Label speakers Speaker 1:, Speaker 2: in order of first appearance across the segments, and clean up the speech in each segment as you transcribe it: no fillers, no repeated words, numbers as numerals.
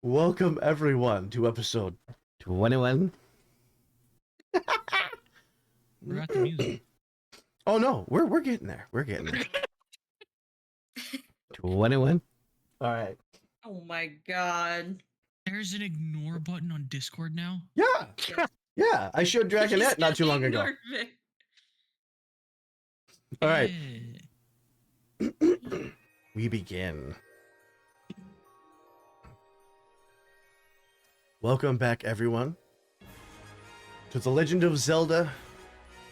Speaker 1: Welcome everyone to episode 21.
Speaker 2: Forgot the music.
Speaker 1: Oh no, we're getting there. We're getting there. 21. All right.
Speaker 3: Oh my god.
Speaker 2: There's an ignore button on Discord now.
Speaker 1: Yeah. Yeah. I showed Dragonette not too long ago. All right. We begin. Welcome back, everyone, to The Legend of Zelda: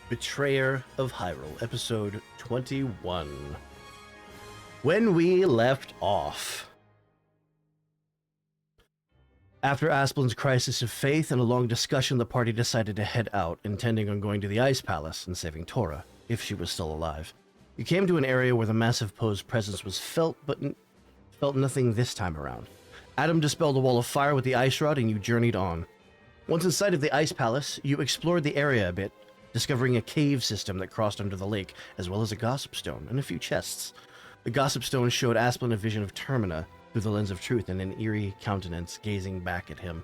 Speaker 1: Betrayer of Hyrule, episode 21. When we left off, after Asplin's crisis of faith and a long discussion, the party decided to head out, intending on going to the Ice Palace and saving Tora, if she was still alive. You came to an area where the massive Poe's presence was felt, but felt nothing this time around. Adam dispelled a wall of fire with the ice rod, and you journeyed on. Once inside of the Ice Palace, you explored the area a bit, discovering a cave system that crossed under the lake, as well as a gossip stone and a few chests. The gossip stone showed Asplin a vision of Termina through the lens of truth and an eerie countenance gazing back at him.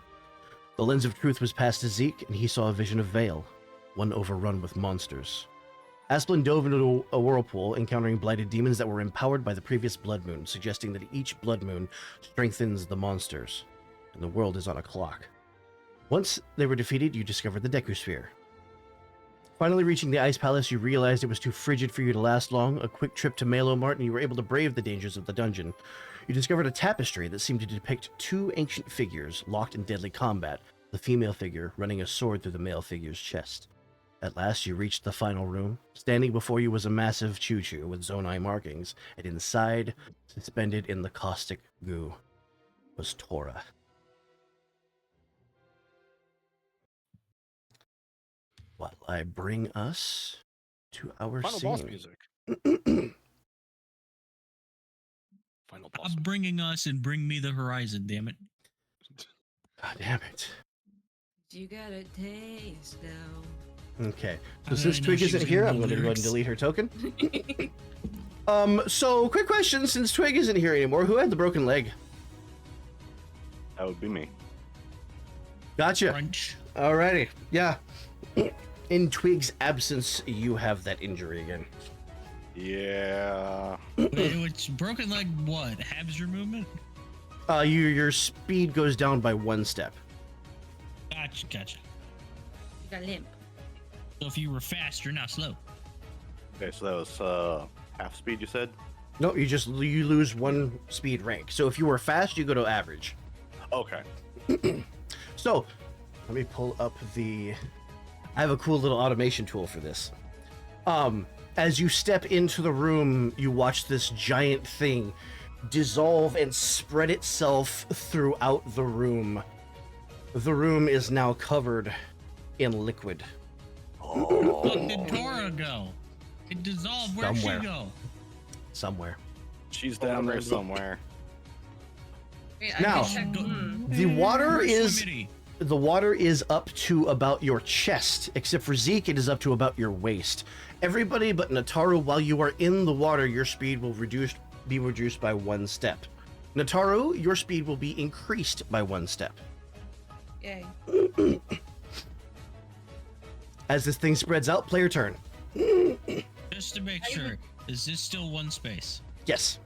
Speaker 1: The lens of truth was passed to Zeke, and he saw a vision of Vale, one overrun with monsters. Asplin dove into a whirlpool, encountering blighted demons that were empowered by the previous blood moon, suggesting that each blood moon strengthens the monsters, and the world is on a clock. Once they were defeated, you discovered the Deku Sphere. Finally reaching the Ice Palace, you realized it was too frigid for you to last long. A quick trip to Malo Mart, and you were able to brave the dangers of the dungeon. You discovered a tapestry that seemed to depict two ancient figures locked in deadly combat, the female figure running a sword through the male figure's chest. At last, you reached the final room. Standing before you was a massive choo-choo with zonai markings, and inside, suspended in the caustic goo, was Tora. While I bring us to our
Speaker 4: Final
Speaker 1: scene.
Speaker 4: boss music. Final boss.
Speaker 2: Stop bringing us and bring me the horizon, damn it.
Speaker 1: God damn it.
Speaker 3: You got a taste now.
Speaker 1: Okay, so
Speaker 2: I
Speaker 1: since
Speaker 2: know
Speaker 1: Twig
Speaker 2: she's
Speaker 1: isn't
Speaker 2: gonna
Speaker 1: here,
Speaker 2: do
Speaker 1: I'm going to go ahead and
Speaker 2: lyrics.
Speaker 1: delete her token. So quick question, since Twig isn't here anymore, who had the broken leg?
Speaker 5: That would be me.
Speaker 1: Gotcha.
Speaker 2: Crunch.
Speaker 1: Alrighty, yeah. In Twig's absence, you have that injury again.
Speaker 5: Yeah.
Speaker 2: Wait, it's broken leg what? Halves your movement?
Speaker 1: Your speed goes down by 1 step.
Speaker 2: Gotcha.
Speaker 3: You got limp.
Speaker 2: So if you were fast, you're now slow.
Speaker 5: Okay, so that was half speed, you said?
Speaker 1: No, you lose 1 speed rank. So if you were fast, you go to average.
Speaker 5: Okay.
Speaker 1: So, let me pull up I have a cool little automation tool for this. As you step into the room, you watch this giant thing dissolve and spread itself throughout the room. The room is now covered in liquid.
Speaker 2: Look, did Tora go? It dissolved. Where'd she
Speaker 1: Somewhere.
Speaker 2: go?
Speaker 1: Somewhere.
Speaker 5: She's down there somewhere.
Speaker 3: Wait,
Speaker 1: Now-
Speaker 3: I can check.
Speaker 1: The water
Speaker 2: Where's
Speaker 1: is
Speaker 2: Swimmity?
Speaker 1: the water is up to about your chest, except for Zeke, it is up to about your waist. Everybody but Nataru, while you are in the water, your speed will be reduced by 1 step. Nataru, your speed will be increased by 1 step.
Speaker 3: Yay.
Speaker 1: As this thing spreads out, player turn.
Speaker 2: Just to make sure, is this still 1 space?
Speaker 1: Yes,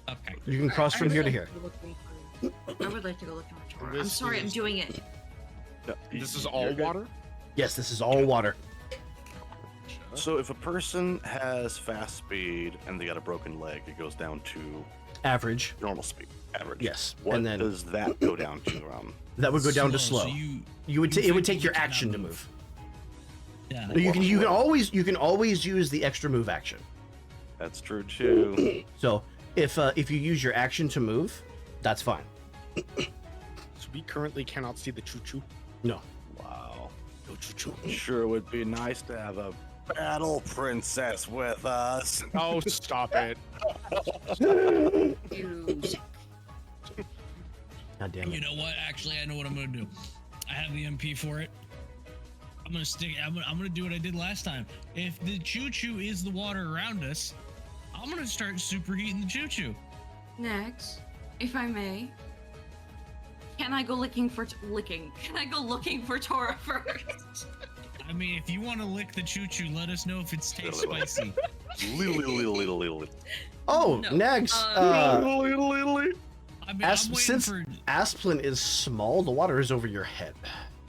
Speaker 2: Okay.
Speaker 1: you can cross from here to here.
Speaker 3: I would like to go look at my Tora. I'm
Speaker 4: This
Speaker 3: sorry, I'm
Speaker 4: is-
Speaker 3: doing it.
Speaker 4: This is all
Speaker 5: You're good.
Speaker 4: water?
Speaker 1: Yes, this is all water.
Speaker 5: So if a person has fast speed and they got a broken leg, it goes down to
Speaker 1: Average.
Speaker 5: normal speed, average.
Speaker 1: Yes,
Speaker 5: What
Speaker 1: and then
Speaker 5: does that go down to?
Speaker 1: that would go down to slow.
Speaker 2: So
Speaker 1: You would
Speaker 2: you
Speaker 1: it would
Speaker 2: think
Speaker 1: take
Speaker 2: you
Speaker 1: your
Speaker 2: cannot
Speaker 1: action to
Speaker 2: move.
Speaker 1: move.
Speaker 2: Yeah.
Speaker 1: No, you can always use the extra move action.
Speaker 5: That's true too.
Speaker 1: So if you use your action to move, that's fine.
Speaker 4: So we currently cannot see the choo-choo.
Speaker 1: No.
Speaker 5: Wow.
Speaker 4: No choo-choo.
Speaker 5: Sure would be nice to have a battle princess with us.
Speaker 4: Oh, stop it.
Speaker 3: You.
Speaker 1: God damn
Speaker 2: You
Speaker 1: it.
Speaker 2: know what? Actually, I know what I'm gonna do. I have the MP for it. I'm gonna do what I did last time. If the choo-choo is the water around us, I'm gonna start superheating the choo-choo.
Speaker 3: Next, if I may, Can I go looking for licking? Can I go looking for Tora first?
Speaker 2: I mean, if you want to lick the choo-choo, let us know if it's tastes spicy.
Speaker 1: Oh,
Speaker 3: No.
Speaker 1: Nags.
Speaker 2: I mean, I'm waiting
Speaker 1: Since
Speaker 2: for.
Speaker 1: Asplin is small, the water is over your head.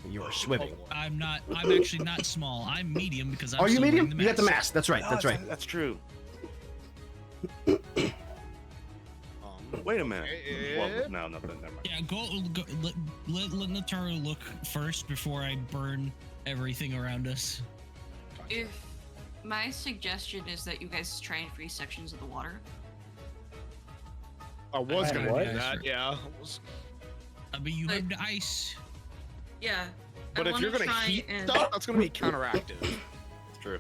Speaker 1: You are swimming.
Speaker 2: I'm actually not small. I'm medium because I'm.
Speaker 1: Are you
Speaker 2: still
Speaker 1: medium?
Speaker 2: wearing the
Speaker 1: You got the
Speaker 2: mask.
Speaker 1: mask. That's right. That's right.
Speaker 5: That's true. Wait a minute. Well, no, nothing. Never mind.
Speaker 2: Yeah, go let Nataro look first before I burn everything around us.
Speaker 3: If my suggestion is that you guys try and freeze sections of the water.
Speaker 4: I was
Speaker 2: I
Speaker 4: gonna
Speaker 2: what?
Speaker 4: do that, yeah.
Speaker 2: I mean, you have the ice.
Speaker 3: Yeah.
Speaker 4: But if you're gonna heat stuff, that's gonna be counteractive.
Speaker 5: It's true.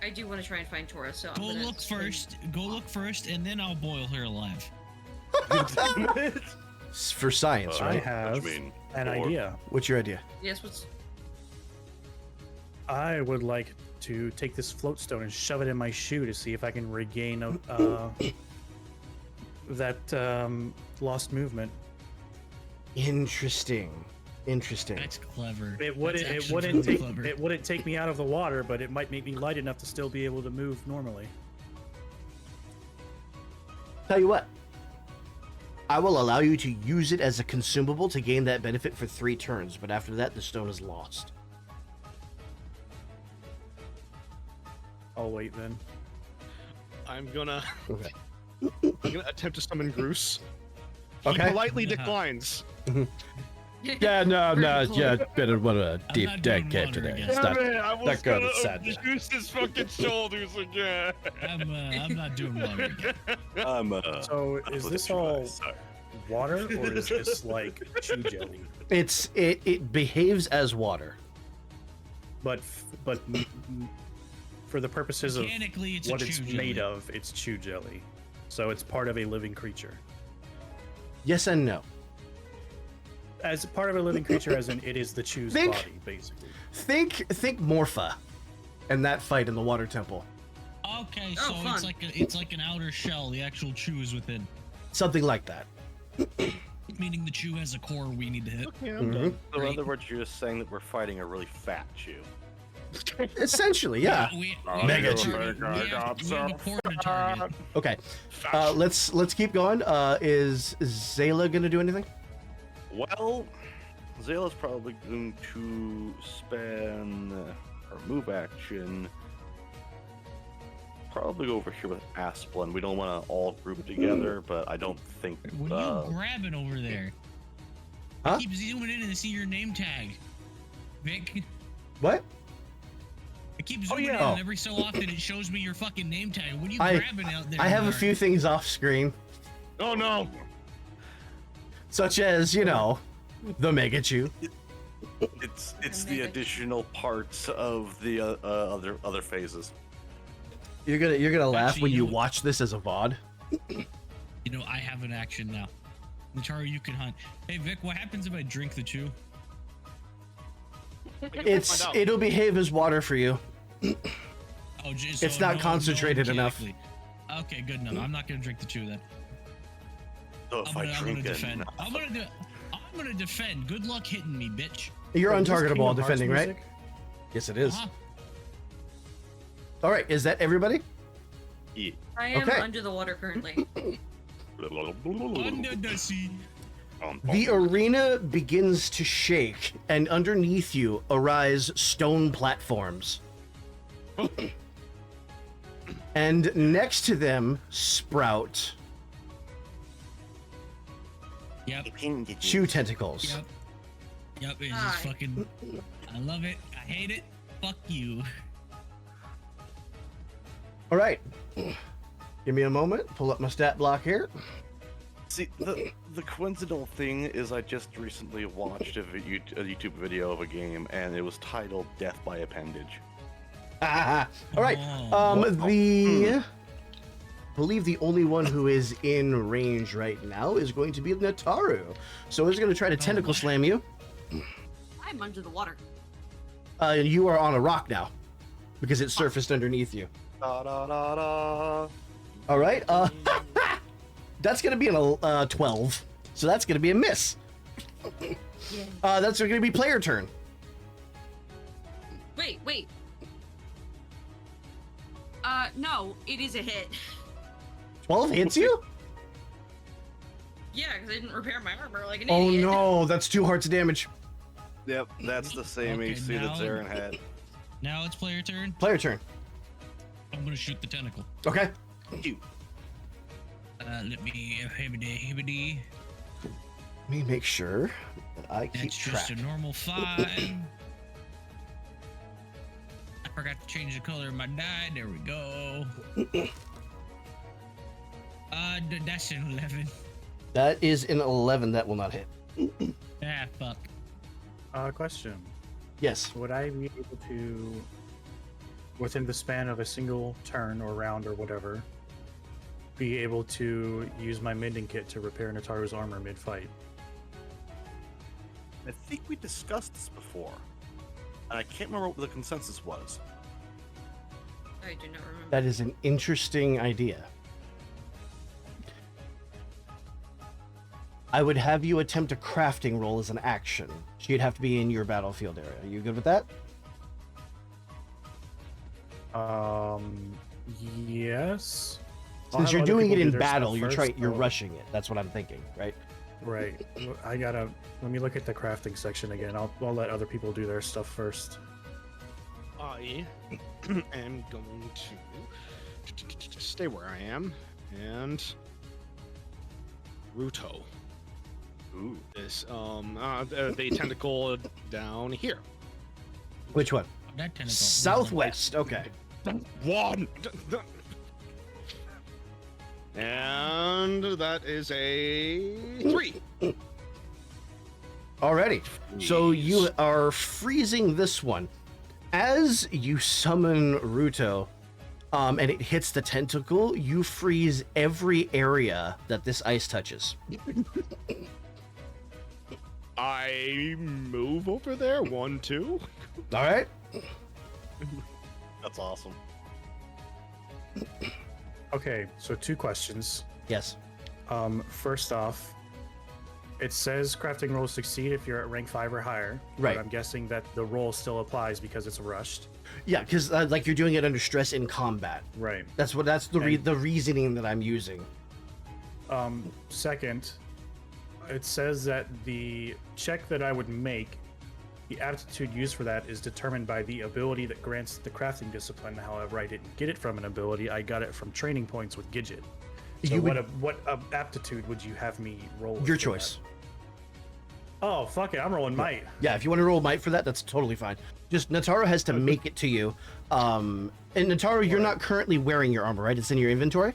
Speaker 3: I do want to try and find Tora, so
Speaker 2: Go
Speaker 3: I'm gonna
Speaker 2: look first. Go look first, and then I'll boil her alive.
Speaker 1: It's for science,
Speaker 6: I
Speaker 1: right?
Speaker 6: have an idea.
Speaker 1: What's your idea?
Speaker 3: Yes, what's
Speaker 6: I would like to take this float stone and shove it in my shoe to see if I can regain that lost movement.
Speaker 1: Interesting. Interesting.
Speaker 2: That's clever.
Speaker 6: It wouldn't.
Speaker 2: That's
Speaker 6: It
Speaker 2: actually
Speaker 6: wouldn't
Speaker 2: really
Speaker 6: take.
Speaker 2: clever.
Speaker 6: It wouldn't take me out of the water, but it might make me light enough to still be able to move normally.
Speaker 1: Tell you what. I will allow you to use it as a consumable to gain that benefit for 3 turns, but after that, the stone is lost.
Speaker 6: I'll wait then.
Speaker 4: I'm gonna
Speaker 1: Okay.
Speaker 4: attempt to summon Groose.
Speaker 1: Okay.
Speaker 4: He politely declines.
Speaker 7: Yeah, no,
Speaker 3: Very
Speaker 7: yeah,
Speaker 3: cool.
Speaker 7: better want a
Speaker 2: I'm
Speaker 7: deep
Speaker 2: not
Speaker 7: dead
Speaker 2: doing
Speaker 7: cave
Speaker 2: water
Speaker 7: today.
Speaker 2: again.
Speaker 7: It's not,
Speaker 4: I was
Speaker 7: that girl
Speaker 4: gonna
Speaker 7: is sad.
Speaker 4: abuse his fucking shoulders again.
Speaker 2: I'm not doing water again.
Speaker 6: So is
Speaker 5: look
Speaker 6: this
Speaker 5: at your
Speaker 6: all
Speaker 5: eyes, sorry.
Speaker 6: water, or is this like chew jelly?
Speaker 1: It behaves as water.
Speaker 6: But for the purposes of
Speaker 2: Mechanically, it's
Speaker 6: what
Speaker 2: a
Speaker 6: it's
Speaker 2: chew
Speaker 6: made
Speaker 2: jelly.
Speaker 6: of, it's chew jelly. So it's part of a living creature.
Speaker 1: Yes and no.
Speaker 6: As part of a living creature, as in it is the chew's
Speaker 1: Think-
Speaker 6: body, basically.
Speaker 1: Think Morpha and that fight in the water temple.
Speaker 2: Okay,
Speaker 3: Oh,
Speaker 2: so
Speaker 3: fun.
Speaker 2: it's like an outer shell. The actual chew is within.
Speaker 1: Something like that.
Speaker 2: Meaning the chew has a core we need to hit.
Speaker 4: Okay, I'm done.
Speaker 5: So in
Speaker 2: Great.
Speaker 5: other words, you're just saying that we're fighting a really fat chew.
Speaker 1: Essentially, yeah.
Speaker 2: We
Speaker 1: Mega
Speaker 2: have,
Speaker 1: chew.
Speaker 2: we have a core to target.
Speaker 1: Okay. Let's keep going. Is Zayla gonna do anything?
Speaker 5: Well, Zayla's probably going to spend her move action. Probably over here with Asplin. We don't want to all group together, but I don't think.
Speaker 2: What are you grabbing over there?
Speaker 1: Huh?
Speaker 2: I keep zooming in and see your name tag. Vic,
Speaker 1: What?
Speaker 2: I keep zooming
Speaker 4: yeah.
Speaker 2: in
Speaker 1: Oh.
Speaker 2: and every so often it shows me your fucking name tag. What are you
Speaker 1: I-
Speaker 2: grabbing out there?
Speaker 1: I have a
Speaker 2: Mark?
Speaker 1: few things off screen,
Speaker 4: Oh no!
Speaker 1: such as, the Mega Chew.
Speaker 5: It's the additional parts of the other phases.
Speaker 1: You're gonna laugh
Speaker 2: Actually,
Speaker 1: when
Speaker 2: you
Speaker 1: you
Speaker 2: know-
Speaker 1: watch this as a VOD.
Speaker 2: You know, I have an action now. Nataro, you can hunt. Hey Vic, what happens if I drink the chew?
Speaker 1: It'll behave as water for you.
Speaker 2: Oh,
Speaker 1: It's not concentrated enough.
Speaker 2: mechanically. Okay, good enough. I'm not gonna drink the chew then.
Speaker 5: So if
Speaker 2: I'm
Speaker 5: I
Speaker 2: gonna
Speaker 5: drink
Speaker 2: defend.
Speaker 5: enough,
Speaker 2: I'm gonna defend. Good luck hitting me, bitch.
Speaker 1: You're
Speaker 6: Is this
Speaker 1: untargetable
Speaker 6: Kingdom
Speaker 1: while
Speaker 6: Hearts
Speaker 1: defending, right?
Speaker 6: music?
Speaker 1: Yes, it is.
Speaker 2: Uh-huh.
Speaker 1: All right, is that everybody?
Speaker 5: yeah.
Speaker 3: I am
Speaker 1: Okay.
Speaker 3: under the water currently.
Speaker 2: Under the sea.
Speaker 1: The arena begins to shake, and underneath you arise stone platforms. And next to them sprout
Speaker 2: Yep.
Speaker 1: chew tentacles.
Speaker 2: Yep. Yep. It's
Speaker 3: Hi.
Speaker 2: just fucking. I love it. I hate it. Fuck you.
Speaker 1: All right. Give me a moment. Pull up my stat block here.
Speaker 5: See, the coincidental thing is I just recently watched a YouTube video of a game, and it was titled Death by Appendage.
Speaker 1: All right.
Speaker 2: Oh.
Speaker 1: I believe the only one who is in range right now is going to be Nataru. So he's going to try to tentacle slam you.
Speaker 3: I'm under the water.
Speaker 1: You are on a rock now because it surfaced underneath you.
Speaker 5: Da, da, da, da.
Speaker 1: All right. That's going to be a 12. So that's going to be a miss. That's going to be player turn.
Speaker 3: Wait. No, it is a hit.
Speaker 1: 12 hits you?
Speaker 3: Yeah, because I didn't repair my armor like an
Speaker 1: Oh
Speaker 3: idiot.
Speaker 1: no, that's 2 hearts of damage.
Speaker 5: Yep, that's the same
Speaker 2: Okay,
Speaker 5: AC that
Speaker 2: now-
Speaker 5: Zarin had.
Speaker 2: Now it's player turn.
Speaker 1: Player turn.
Speaker 2: I'm gonna shoot the tentacle.
Speaker 1: Okay.
Speaker 2: Let me hibbity.
Speaker 1: Let me make sure that I keep
Speaker 2: That's
Speaker 1: track.
Speaker 2: just a normal 5. I forgot to change the color of my die. There we go. That's an 11.
Speaker 1: That is an 11. That will not hit.
Speaker 2: Ah, fuck.
Speaker 6: Question.
Speaker 1: Yes.
Speaker 6: Would I be able to, within the span of a single turn or round or whatever, be able to use my mending kit to repair Nataru's armor mid-fight?
Speaker 5: I think we discussed this before. And I can't remember what the consensus was.
Speaker 3: I do not remember.
Speaker 1: That is an interesting idea. I would have you attempt a crafting roll as an action. She'd have to be in your battlefield area. Are you good with that?
Speaker 6: Yes. I'll
Speaker 1: Since
Speaker 6: have
Speaker 1: you're
Speaker 6: other
Speaker 1: doing it
Speaker 6: people do
Speaker 1: in
Speaker 6: their
Speaker 1: battle,
Speaker 6: stuff
Speaker 1: you're
Speaker 6: first,
Speaker 1: you're
Speaker 6: though.
Speaker 1: rushing it. That's what I'm thinking, right?
Speaker 6: Right. Let me look at the crafting section again. I'll let other people do their stuff first.
Speaker 4: I am going to stay where I am, and Ruto
Speaker 5: Ooh.
Speaker 4: is the tentacle down here.
Speaker 1: Which one?
Speaker 2: That tentacle.
Speaker 1: Southwest. Okay.
Speaker 4: One. And that is a 3.
Speaker 1: Alrighty. So you are freezing this one. As you summon Ruto, and it hits the tentacle, you freeze every area that this ice touches.
Speaker 4: I move over there. 1, 2.
Speaker 1: All right.
Speaker 5: That's awesome.
Speaker 6: Okay, so 2 questions.
Speaker 1: Yes.
Speaker 6: First off, it says crafting rolls succeed if you're at rank 5 or higher.
Speaker 1: Right.
Speaker 6: But I'm guessing that the roll still applies because it's rushed.
Speaker 1: Yeah, because like you're doing it under stress in combat.
Speaker 6: Right.
Speaker 1: That's the reasoning that I'm using.
Speaker 6: Second, it says that the check that I would make, the aptitude used for that is determined by the ability that grants the crafting discipline. However, I didn't get it from an ability. I got it from training points with Gidget. So
Speaker 1: You
Speaker 6: what aptitude would you have me roll?
Speaker 1: Your
Speaker 6: for
Speaker 1: choice.
Speaker 6: that? Oh, fuck it. I'm rolling might.
Speaker 1: Yeah, if you want to roll might for that, that's totally fine. Just Nataru has to make it to you. And Nataru, you're not currently wearing your armor, right? It's in your inventory?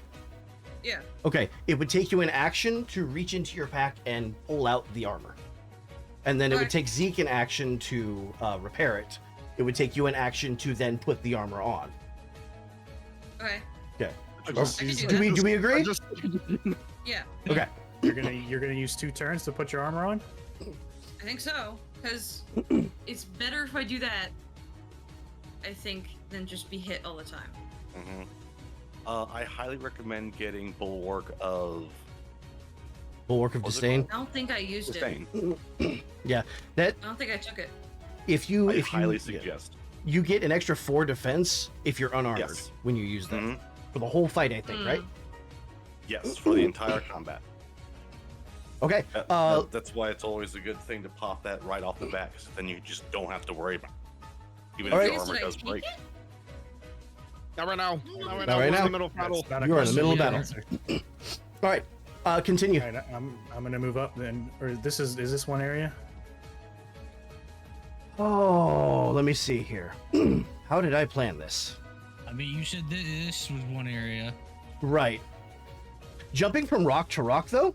Speaker 3: Yeah.
Speaker 1: Okay, it would take you an action to reach into your pack and pull out the armor. And then it would
Speaker 3: Okay.
Speaker 1: take Zeke an action to repair it. It would take you an action to then put the armor on.
Speaker 3: Okay.
Speaker 1: Okay.
Speaker 3: I can do that.
Speaker 1: Do we agree?
Speaker 3: Yeah,
Speaker 1: Okay.
Speaker 6: You're gonna use 2 turns to put your armor on.
Speaker 3: I think so. Because it's better if I do that, I think, than just be hit all the time.
Speaker 5: Mm-hmm. I highly recommend getting Bulwark of
Speaker 1: Bulwark of
Speaker 5: What's it
Speaker 1: Disdain.
Speaker 3: I don't think I used it.
Speaker 5: Disdain.
Speaker 1: Yeah. That
Speaker 3: I don't think I took it.
Speaker 1: if you
Speaker 5: I highly
Speaker 1: yeah.
Speaker 5: suggest.
Speaker 1: You get an extra 4 defense if you're unarmored
Speaker 5: Yes.
Speaker 1: when you use that.
Speaker 5: Mhm.
Speaker 1: For the whole fight, I think, right?
Speaker 5: Yes, for the entire combat.
Speaker 1: Okay. Uh,
Speaker 5: That's why it's always a good thing to pop that right off the bat, because then you just don't have to worry about it. Even
Speaker 1: All
Speaker 5: if
Speaker 1: right.
Speaker 5: your armor
Speaker 3: Did I
Speaker 5: does
Speaker 3: take
Speaker 5: break.
Speaker 3: it?
Speaker 4: Not right now. Not right
Speaker 1: Not
Speaker 4: now.
Speaker 1: right
Speaker 4: We're in
Speaker 1: now.
Speaker 4: the middle of battle.
Speaker 6: That's not a
Speaker 1: You are in the middle of
Speaker 6: question.
Speaker 1: battle. all right. Continue.
Speaker 6: All right, I'm gonna move up then. Or is this one area?
Speaker 1: Oh, let me see here. How did I plan this?
Speaker 2: I mean, you said this was one area.
Speaker 1: Right. Jumping from rock to rock, though.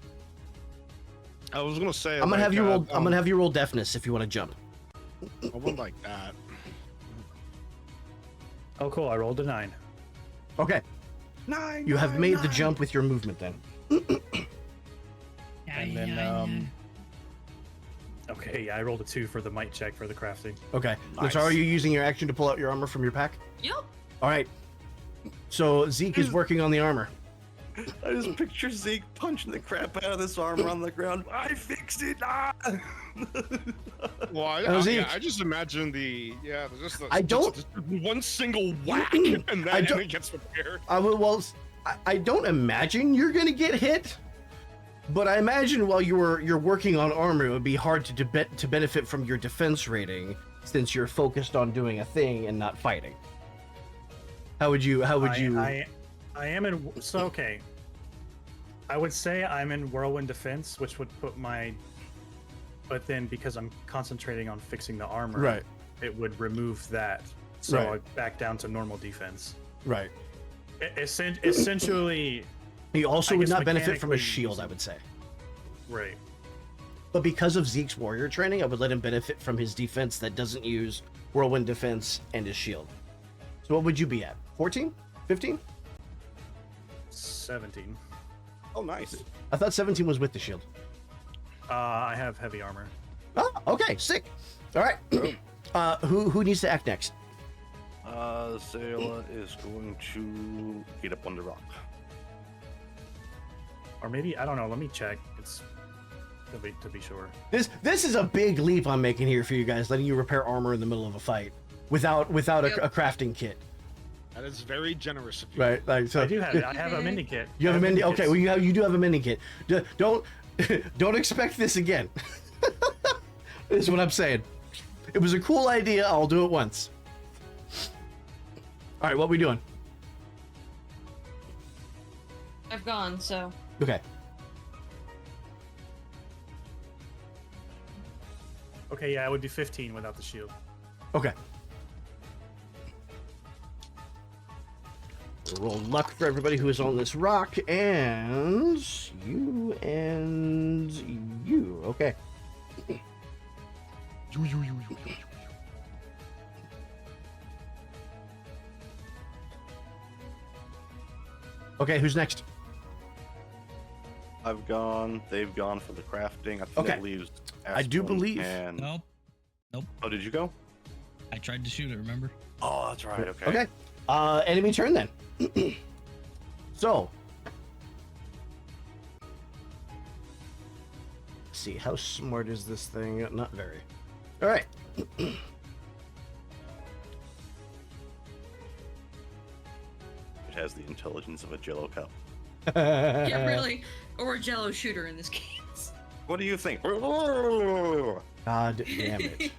Speaker 4: I was gonna say.
Speaker 1: I'm gonna have you roll. I'm
Speaker 4: um,
Speaker 1: gonna have you roll deafness if you want to jump.
Speaker 4: I wouldn't like that.
Speaker 6: Oh, cool. I rolled a 9.
Speaker 1: Okay.
Speaker 5: 9.
Speaker 1: You have made the jump with your movement then.
Speaker 6: And then okay, yeah, I rolled a 2 for the might check for the crafting.
Speaker 1: Okay.
Speaker 5: Nice.
Speaker 1: So are you using your action to pull out your armor from your pack?
Speaker 3: Yep.
Speaker 1: All right. So Zeke is working on the armor.
Speaker 5: I just picture Zeke punching the crap out of this armor on the ground. I fixed it. Ah!
Speaker 4: Well,
Speaker 1: Oh, Zeke.
Speaker 4: I just imagine just
Speaker 1: I don't-
Speaker 4: just one single whack and
Speaker 1: I
Speaker 4: then
Speaker 1: don't-
Speaker 4: it gets repaired.
Speaker 1: I don't imagine you're gonna get hit, but I imagine while you're working on armor, it would be hard to benefit from your defense rating since you're focused on doing a thing and not fighting. How would you?
Speaker 6: I am in. So okay. I would say I'm in whirlwind defense, which would put my. But then because I'm concentrating on fixing the armor,
Speaker 1: Right.
Speaker 6: it would remove that. So
Speaker 1: Right.
Speaker 6: I'd back down to normal defense.
Speaker 1: Right.
Speaker 6: Essentially,
Speaker 1: He also
Speaker 6: I
Speaker 1: would
Speaker 6: guess
Speaker 1: not benefit from a
Speaker 6: mechanically
Speaker 1: shield,
Speaker 6: using-
Speaker 1: I would say.
Speaker 6: right.
Speaker 1: But because of Zeke's warrior training, I would let him benefit from his defense that doesn't use whirlwind defense and his shield. So what would you be at? 14? 15?
Speaker 6: 17.
Speaker 5: Oh, nice.
Speaker 1: I thought 17 was with the shield.
Speaker 6: I have heavy armor.
Speaker 1: Oh, okay, sick. All right. Who needs to act next?
Speaker 5: Zayla is going to get up on the rock.
Speaker 6: Or maybe, I don't know, let me check. It's to be sure.
Speaker 1: This is a big leap I'm making here for you guys, letting you repair armor in the middle of a fight without a crafting kit.
Speaker 4: That is very generous of you.
Speaker 1: Right. Like so
Speaker 6: I do have it. I have a mini kit.
Speaker 1: you have a
Speaker 6: I
Speaker 1: mini. Okay,
Speaker 6: kits.
Speaker 1: well you do have a mini kit. Don't expect this again. Is what I'm saying. It was a cool idea. I'll do it once. All right, what we doing?
Speaker 3: I've gone, so.
Speaker 1: Okay.
Speaker 6: Okay, yeah, it would be 15 without the shield.
Speaker 1: Okay. We'll roll luck for everybody who is on this rock, and you and you. Okay. Okay, who's next?
Speaker 5: I've gone. They've gone for the crafting. I think
Speaker 1: Okay.
Speaker 5: that leaves.
Speaker 1: I do
Speaker 5: Asplin
Speaker 1: believe-
Speaker 5: And...
Speaker 2: Nope.
Speaker 5: Oh, did you go?
Speaker 2: I tried to shoot it, remember?
Speaker 5: Oh, that's right. Okay.
Speaker 1: Okay. Enemy turn then. So. Let's see, how smart is this thing? Not very. All right.
Speaker 5: It has the intelligence of a Jello cup.
Speaker 3: Yeah, really. Or a Jello shooter in this case.
Speaker 5: What do you think?
Speaker 1: God damn it.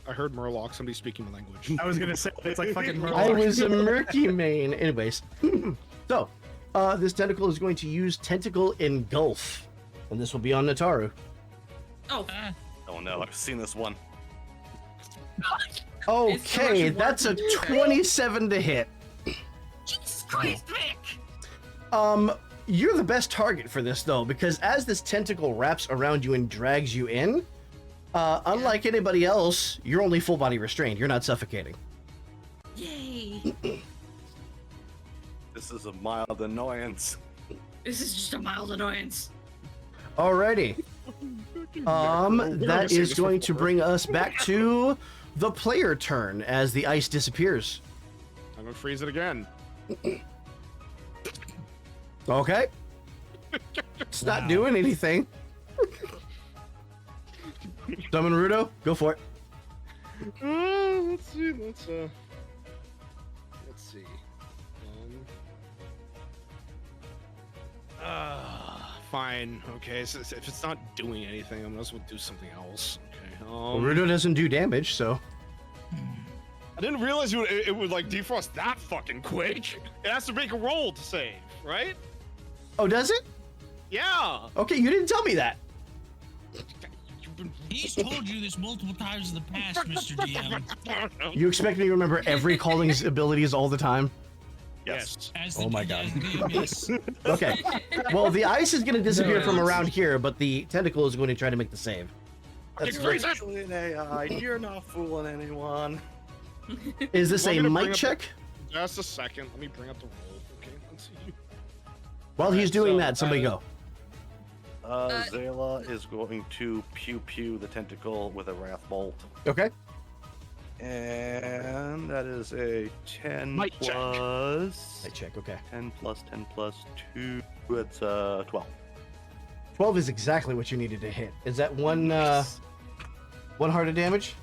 Speaker 4: I heard Murloc, somebody speaking the language.
Speaker 6: I was gonna say it's like fucking Murloc.
Speaker 1: I was a murky main. Anyways. So, this tentacle is going to use Tentacle Engulf. And this will be on Nataru.
Speaker 3: Oh,
Speaker 2: Ah,
Speaker 5: Oh no, I've seen this one.
Speaker 3: It's so
Speaker 1: Okay,
Speaker 3: much
Speaker 1: that's a
Speaker 3: work to do.
Speaker 1: 27 to hit.
Speaker 3: Jesus Christ, Vic!
Speaker 1: You're the best target for this though, because as this tentacle wraps around you and drags you in, unlike anybody else, you're only full body restrained. You're not suffocating.
Speaker 3: Yay!
Speaker 5: This is a mild annoyance.
Speaker 3: This is just a mild annoyance.
Speaker 1: Alrighty. That
Speaker 4: seen
Speaker 1: is
Speaker 4: this
Speaker 1: going to
Speaker 4: before.
Speaker 1: bring us back to the player turn as the ice disappears.
Speaker 4: I'm gonna freeze it again.
Speaker 1: Okay. It's not
Speaker 2: Wow.
Speaker 1: doing anything. Summon Rudo, go for it.
Speaker 4: Let's see. Fine. Okay. So if it's not doing anything, I might as well do something else. Okay.
Speaker 1: Well, Rudo doesn't do damage, so.
Speaker 4: I didn't realize it would like defrost that fucking quick. It has to make a roll to save, right?
Speaker 1: Oh, does it?
Speaker 4: Yeah.
Speaker 1: Okay, you didn't tell me that.
Speaker 4: You've been-
Speaker 2: he's told you this multiple times in the past, Mr. DM.
Speaker 1: You expect me to remember every calling's abilities all the time?
Speaker 4: Yes.
Speaker 2: As
Speaker 1: Oh my God.
Speaker 2: as the DM, yes.
Speaker 1: Okay. Well, the ice is going to disappear from around here, but the tentacle is going to try to make the save.
Speaker 4: It's freezing.
Speaker 5: Actually an AI. You're not fooling anyone.
Speaker 1: Is this
Speaker 4: Want
Speaker 1: a
Speaker 4: me to bring
Speaker 1: might
Speaker 4: up
Speaker 1: check?
Speaker 4: Just a second. Let me bring up the roll. Okay. Let's see.
Speaker 1: While he's
Speaker 5: Alright,
Speaker 1: doing
Speaker 5: so,
Speaker 1: that, somebody go.
Speaker 5: Zayla is going to pew pew the tentacle with a wrath bolt.
Speaker 1: Okay.
Speaker 5: And that is a 10
Speaker 4: Might check.
Speaker 5: plus
Speaker 1: I check. Okay.
Speaker 5: 10 plus 2. It's 12.
Speaker 1: 12 is exactly what you needed to hit. Is that one one heart of damage?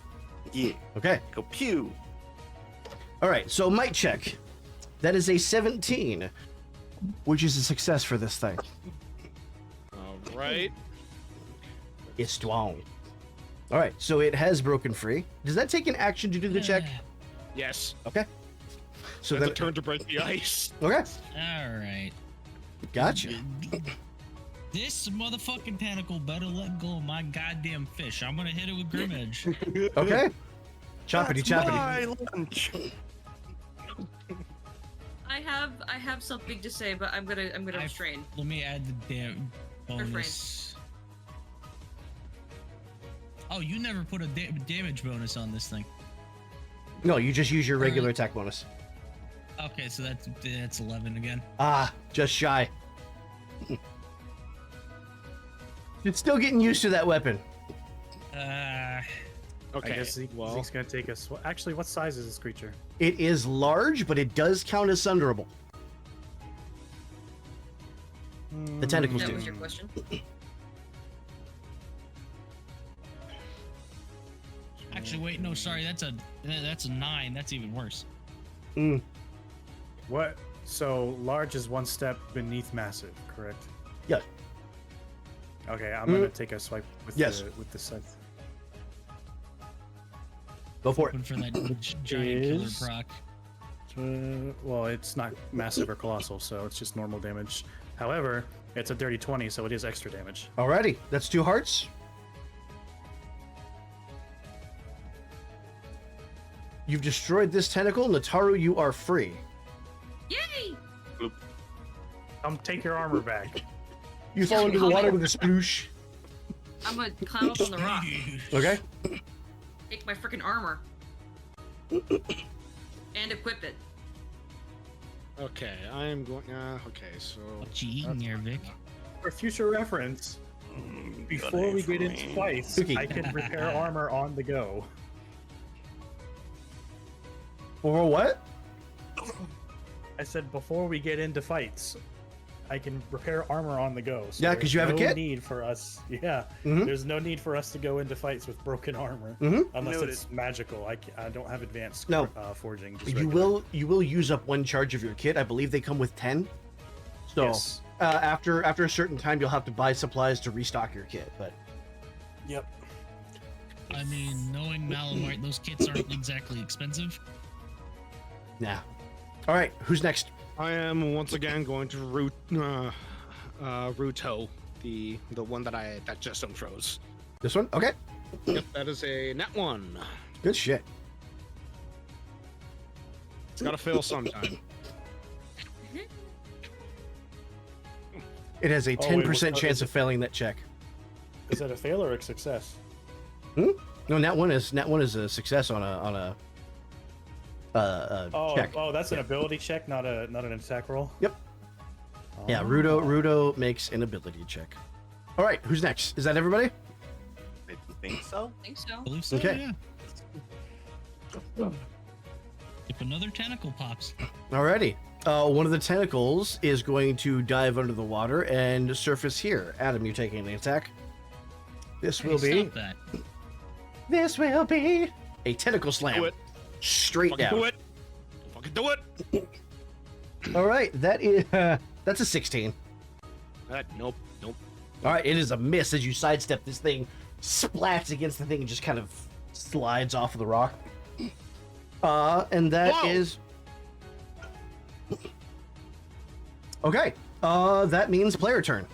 Speaker 5: Yeah.
Speaker 1: Okay.
Speaker 5: Go pew.
Speaker 1: All right. So might check. That is a 17, which is a success for this thing.
Speaker 4: All right.
Speaker 1: It's strong. All right. So it has broken free. Does that take an action to do the check?
Speaker 4: Yes.
Speaker 1: Okay. So
Speaker 4: That's
Speaker 1: then.
Speaker 4: a turn to break the ice.
Speaker 1: Okay.
Speaker 2: All right.
Speaker 1: Gotcha.
Speaker 2: This motherfucking tentacle better let go of my goddamn fish. I'm gonna hit it with Grim Edge.
Speaker 1: Okay. Choppity
Speaker 5: That's
Speaker 1: choppity.
Speaker 5: my lunch.
Speaker 3: I have something to say, but I'm gonna restrain.
Speaker 2: Let me add the damn bonus. Oh, you never put a damage bonus on this thing.
Speaker 1: No, you just use your regular attack bonus.
Speaker 2: Okay, so that's 11 again.
Speaker 1: Ah, just shy. It's still getting used to that weapon.
Speaker 4: Okay.
Speaker 6: I guess Zeke's gonna take us. Actually, what size is this creature?
Speaker 1: It is large, but it does count as sunderable. The tentacles
Speaker 3: That
Speaker 1: do.
Speaker 3: was your question.
Speaker 2: Actually, wait, no, sorry, that's a 9. That's even worse.
Speaker 1: Mm.
Speaker 6: What? So large is one step beneath massive, correct?
Speaker 1: Yeah.
Speaker 6: Okay, I'm gonna take a swipe with
Speaker 1: Yes.
Speaker 6: with the scythe.
Speaker 1: Go for it.
Speaker 2: Looking for that giant killer
Speaker 6: Is-
Speaker 2: proc.
Speaker 6: Well, it's not massive or colossal, so it's just normal damage. However, it's a dirty 20, so it is extra damage.
Speaker 1: Alrighty, that's 2 hearts. You've destroyed this tentacle. Nataru, you are free.
Speaker 3: Yay!
Speaker 6: Take your armor back.
Speaker 1: You fall into the water with a sploosh.
Speaker 3: I'm gonna climb up on the rock.
Speaker 1: Okay.
Speaker 3: Take my freaking armor. And equip it.
Speaker 4: Okay, I am going. Okay, so
Speaker 2: What you eating here, Vic?
Speaker 6: For future reference, before we get into fights,
Speaker 1: Suki.
Speaker 6: I can repair armor on the go.
Speaker 1: For what?
Speaker 6: I said before we get into fights, I can repair armor on the go. So
Speaker 1: Yeah, 'cause
Speaker 6: there's
Speaker 1: you have a
Speaker 6: no
Speaker 1: kit?
Speaker 6: need for us. Yeah,
Speaker 1: Mhm.
Speaker 6: there's no need for us to go into fights with broken armor
Speaker 1: Mhm.
Speaker 6: unless
Speaker 5: Noted.
Speaker 6: it's magical. I don't have advanced
Speaker 1: No.
Speaker 6: forging. just
Speaker 1: You
Speaker 6: regular.
Speaker 1: will use up 1 charge of your kit. I believe they come with 10. So
Speaker 6: Yes.
Speaker 1: after a certain time, you'll have to buy supplies to restock your kit. But
Speaker 6: Yep.
Speaker 2: I mean, knowing Malamite, those kits aren't exactly expensive.
Speaker 1: nah. All right, who's next?
Speaker 4: I am once again going to Ruto, the one that just froze.
Speaker 1: This one? Okay.
Speaker 4: Yep, that is a nat 1.
Speaker 1: Good shit.
Speaker 4: It's gotta fail sometime.
Speaker 1: It has a
Speaker 6: Oh, wait,
Speaker 1: 10%
Speaker 6: what-
Speaker 1: chance
Speaker 6: is
Speaker 1: of failing that check.
Speaker 6: Is that a fail or a success?
Speaker 1: No, nat one is a success on a
Speaker 6: Oh,
Speaker 1: check.
Speaker 6: that's an ability check, not an attack roll.
Speaker 1: Yep. Yeah, Rudo makes an ability check. All right, who's next? Is that everybody?
Speaker 5: I think so.
Speaker 3: I think so.
Speaker 2: I believe so,
Speaker 1: Okay.
Speaker 2: yeah. If another tentacle pops.
Speaker 1: Alrighty. One of the tentacles is going to dive under the water and surface here. Adam, you're taking an attack. This will
Speaker 2: Hey,
Speaker 1: be.
Speaker 2: stop that.
Speaker 1: This will be a tentacle
Speaker 4: Do
Speaker 1: slam.
Speaker 4: it.
Speaker 1: Straight
Speaker 4: Fucking
Speaker 1: down.
Speaker 4: do it. Fucking do it.
Speaker 1: All right, that is that's a 16.
Speaker 4: Nope.
Speaker 1: All right, it is a miss as you sidestep. This thing splats against the thing and just kind of slides off of the rock. And that
Speaker 4: Whoa.
Speaker 1: is okay. That means player turn.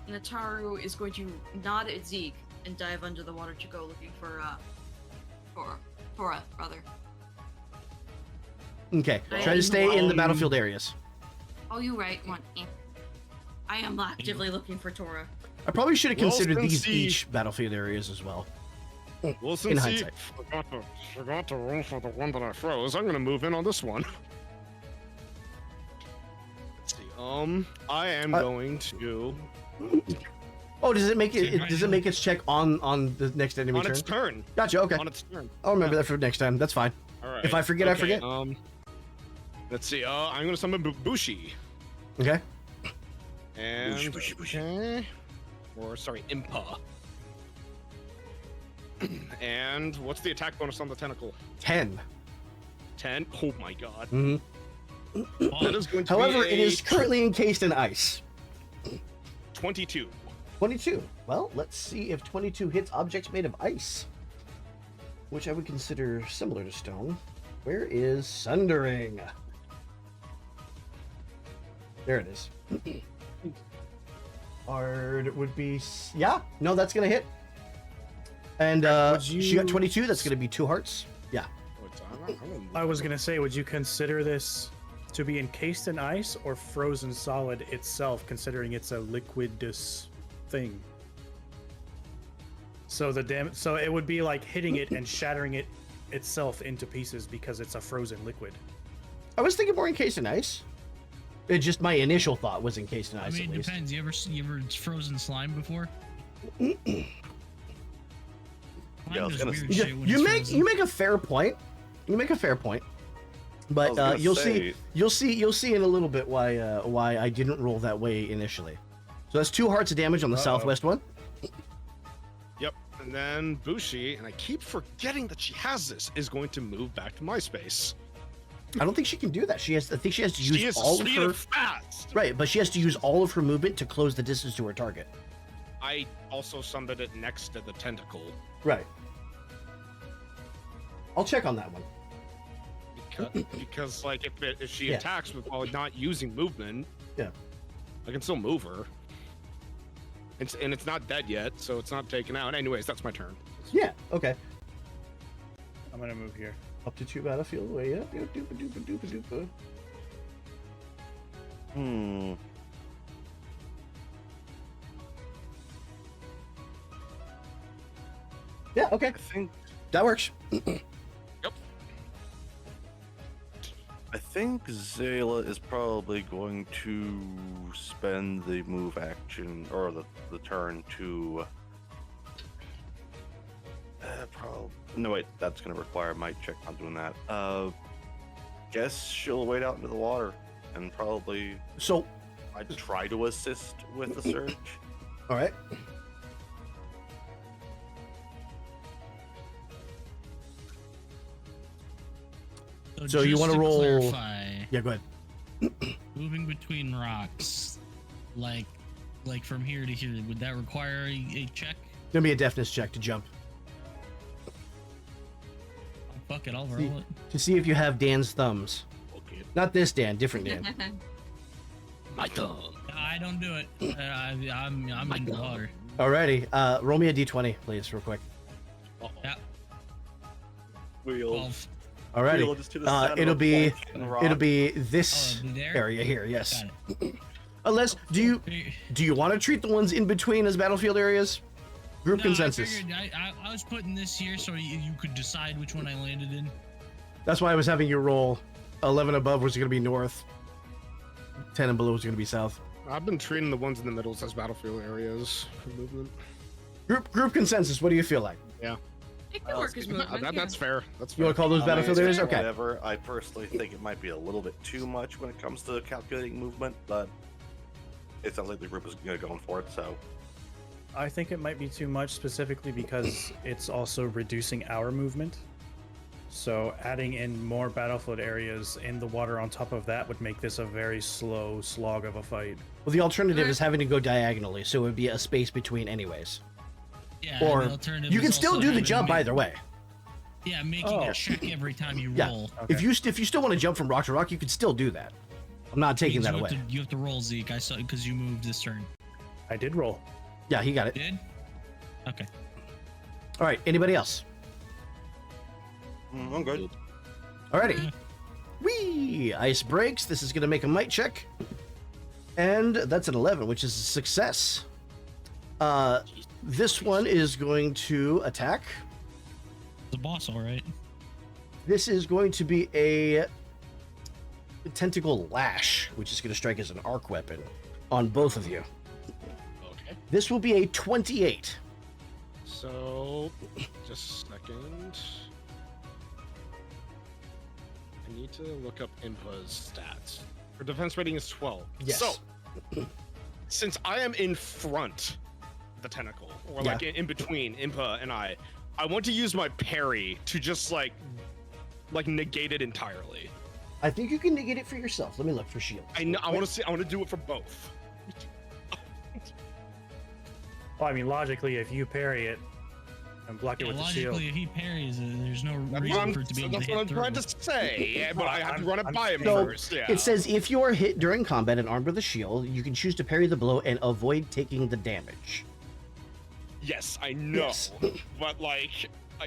Speaker 3: Nataru is going to nod at Zeke and dive under the water to go looking for Tora, rather.
Speaker 1: Okay,
Speaker 3: I
Speaker 1: try to
Speaker 3: am
Speaker 1: stay in the
Speaker 6: alone.
Speaker 1: battlefield areas.
Speaker 3: Oh, you right. One. I am actively looking for Tora.
Speaker 1: I probably should have
Speaker 4: Well,
Speaker 1: considered
Speaker 4: since
Speaker 1: these
Speaker 4: the-
Speaker 1: each battlefield areas as well.
Speaker 4: Well,
Speaker 1: In
Speaker 4: since he
Speaker 1: hindsight.
Speaker 4: forgot to roll for the one that I froze, I'm gonna move in on this one. Let's see. I am
Speaker 1: Uh,
Speaker 4: going to.
Speaker 1: Oh, does it make
Speaker 2: So
Speaker 1: it? Does it make its check on the next enemy
Speaker 4: On
Speaker 1: turn?
Speaker 4: its turn.
Speaker 1: Gotcha. Okay.
Speaker 4: On its turn.
Speaker 1: I'll remember that for next time. That's fine.
Speaker 4: All right.
Speaker 1: If I forget, I forget.
Speaker 4: Let's see. I'm gonna summon Bushi.
Speaker 1: Okay.
Speaker 4: And
Speaker 5: Bushi.
Speaker 4: okay. Or sorry, Impa. And what's the attack bonus on the tentacle?
Speaker 1: 10.
Speaker 4: 10. Oh my god.
Speaker 1: hmm
Speaker 4: That is going to
Speaker 1: However,
Speaker 4: be
Speaker 1: it is currently encased in ice.
Speaker 4: 22.
Speaker 1: 22. Well, let's see if 22 hits objects made of ice, which I would consider similar to stone. Where is Sundering? There it is. Hard would be... Yeah, no, that's going to hit. And
Speaker 6: Would
Speaker 1: she got
Speaker 6: you-
Speaker 1: 22. That's going to be 2 hearts. Yeah.
Speaker 6: I was gonna say, would you consider this to be encased in ice or frozen solid itself, considering it's a liquidous thing? So so it would be like hitting it and shattering it itself into pieces because it's a frozen liquid.
Speaker 1: I was thinking more encased in ice. It just my initial thought was encased in
Speaker 2: I
Speaker 1: ice
Speaker 2: mean,
Speaker 1: at
Speaker 2: it
Speaker 1: least.
Speaker 2: depends. You ever frozen slime before?
Speaker 5: Yeah, I was
Speaker 2: Slime does
Speaker 5: gonna
Speaker 2: weird
Speaker 1: You,
Speaker 2: shit when
Speaker 1: you
Speaker 2: it's
Speaker 1: make
Speaker 2: frozen.
Speaker 1: you make a fair point. You make a fair point. But
Speaker 5: was gonna
Speaker 1: you'll
Speaker 5: say-
Speaker 1: see in a little bit why I didn't roll that way initially. So that's 2 hearts of damage on the southwest one.
Speaker 4: Yep. And then Bushi, and I keep forgetting that she has this, is going to move back to my space.
Speaker 1: I don't think she can do that. I think she has to use
Speaker 4: She is
Speaker 1: all of her
Speaker 4: fast.
Speaker 1: right, but she has to use all of her movement to close the distance to her target.
Speaker 4: I also summoned it next to the tentacle
Speaker 1: Right. I'll check on that one.
Speaker 4: because like if she
Speaker 1: Yeah.
Speaker 4: attacks while not using movement,
Speaker 1: Yeah.
Speaker 4: I can still move her. And it's not dead yet, so it's not taken out. Anyways, that's my turn.
Speaker 1: Yeah. Okay.
Speaker 6: I'm gonna move here.
Speaker 1: Up to 2 battlefield way up. Doopa, doopa, doopa, doopa.
Speaker 5: Hmm.
Speaker 1: Yeah. Okay.
Speaker 5: I think
Speaker 1: That works.
Speaker 5: I think Zayla is probably going to spend the move action or the turn to. No, wait, that's going to require my check on doing that. Guess she'll wade out into the water and probably
Speaker 1: So,
Speaker 5: I'd try to assist with the search.
Speaker 1: all right. So you
Speaker 2: just
Speaker 1: wanna roll-
Speaker 2: Clarify,
Speaker 1: Yeah. Go ahead.
Speaker 2: moving between rocks, like from here to here, would that require a check?
Speaker 1: Gonna be a deftness check to jump
Speaker 2: Oh, fuck it, I'll
Speaker 1: See-
Speaker 2: roll it.
Speaker 1: to see if you have Dan's thumbs.
Speaker 4: Okay.
Speaker 1: Not this Dan, different Dan.
Speaker 4: My thumb.
Speaker 2: I don't do it. I'm in the water.
Speaker 1: Alrighty. Roll me a d20, please, real quick.
Speaker 2: Yeah,
Speaker 5: Wheel.
Speaker 2: 12.
Speaker 1: Alrighty.
Speaker 5: just to the center
Speaker 1: It'll
Speaker 5: of
Speaker 1: be
Speaker 5: point in the rock.
Speaker 1: it'll be this
Speaker 2: Oh, there?
Speaker 1: area here. Yes.
Speaker 2: Got it.
Speaker 1: Unless do you want to treat the ones in between as battlefield areas? Group
Speaker 2: No,
Speaker 1: consensus.
Speaker 2: I, figured I was putting this here so you could decide which one I landed in.
Speaker 1: That's why I was having you roll. 11 above was going to be north. 10 and below was going to be south.
Speaker 4: I've been treating the ones in the middle as battlefield areas for movement.
Speaker 1: Group consensus. What do you feel like?
Speaker 3: It could work as movement.
Speaker 4: That's fair. That's
Speaker 1: You
Speaker 4: fair.
Speaker 1: want to call those battlefield areas? Okay.
Speaker 5: Whatever. I personally think it might be a little bit too much when it comes to calculating movement, but it sounds like the group is going for it. So
Speaker 6: I think it might be too much, specifically because it's also reducing our movement. So adding in more battlefield areas in the water on top of that would make this a very slow slog of a fight.
Speaker 1: Well, the alternative is having to go diagonally, so it would be a space between anyways.
Speaker 2: Yeah,
Speaker 1: Or
Speaker 2: the alternative
Speaker 1: you can
Speaker 2: is
Speaker 1: still
Speaker 2: also
Speaker 1: do the
Speaker 2: having
Speaker 1: jump
Speaker 2: to make-
Speaker 1: either way.
Speaker 2: Yeah, making
Speaker 6: Oh.
Speaker 2: a check every time you
Speaker 1: Yeah.
Speaker 2: roll.
Speaker 6: Okay.
Speaker 1: If you still want to jump from rock to rock, you could still do that. I'm not taking
Speaker 2: Means
Speaker 1: that
Speaker 2: you
Speaker 1: away.
Speaker 2: have to, you have to roll, Zeke. I saw because you moved this turn.
Speaker 6: I did roll.
Speaker 1: Yeah, he got it.
Speaker 2: Did? Okay.
Speaker 1: All right. Anybody else?
Speaker 5: I'm good.
Speaker 1: Alrighty. Whee! Ice breaks. This is going to make a might check. And that's an 11, which is a success. This one is going to attack.
Speaker 2: The boss, all right.
Speaker 1: This is going to be a tentacle lash, which is going to strike as an arc weapon on both of you.
Speaker 4: Okay.
Speaker 1: This will be a 28.
Speaker 4: So, just a second. I need to look up Impa's stats. Her defense rating is 12.
Speaker 1: Yes.
Speaker 4: So, since I am in front of the tentacle, or like in between Impa and I want to use my parry to just like negate it entirely.
Speaker 1: I think you can negate it for yourself. Let me look for shield.
Speaker 4: I know. I want to do it for both.
Speaker 6: Well, I mean, logically, if you parry it and block it with the shield.
Speaker 2: Logically, if he parries it, there's no
Speaker 4: That's
Speaker 2: reason for it to be able to
Speaker 4: what
Speaker 2: hit
Speaker 4: I'm
Speaker 2: through.
Speaker 4: trying to say. Yeah, but I have to run it by him
Speaker 1: So,
Speaker 4: first. Yeah.
Speaker 1: It says if you are hit during combat and armed with a shield, you can choose to parry the blow and avoid taking the damage.
Speaker 4: Yes, I know.
Speaker 1: Yes.
Speaker 4: But like,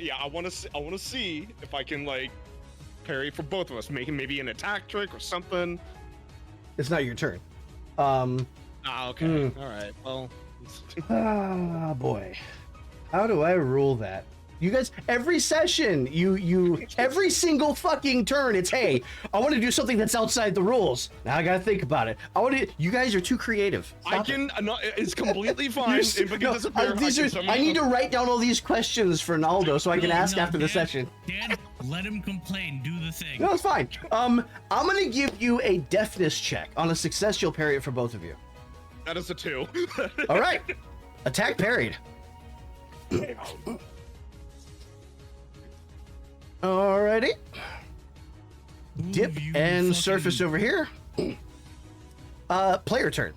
Speaker 4: yeah, I want to see if I can like parry for both of us, making maybe an attack trick or something.
Speaker 1: It's not your turn.
Speaker 4: Okay. All right. Well.
Speaker 1: Ah, boy. How do I rule that? You guys, every session, every single fucking turn, it's, hey, I want to do something that's outside the rules. Now I gotta think about it. You guys are too creative. Stop it.
Speaker 4: It's completely fine. If it can disappear,
Speaker 1: I need to write down all these questions for Naldo so I can ask after the session.
Speaker 2: Dan, let him complain. Do the thing.
Speaker 1: No, it's fine. I'm gonna give you a deafness check. On a success, you'll parry it for both of you.
Speaker 4: That is a 2.
Speaker 1: All right. Attack parried. Alrighty. Dip
Speaker 2: you
Speaker 1: and
Speaker 2: fucking-
Speaker 1: surface over here. Player turn.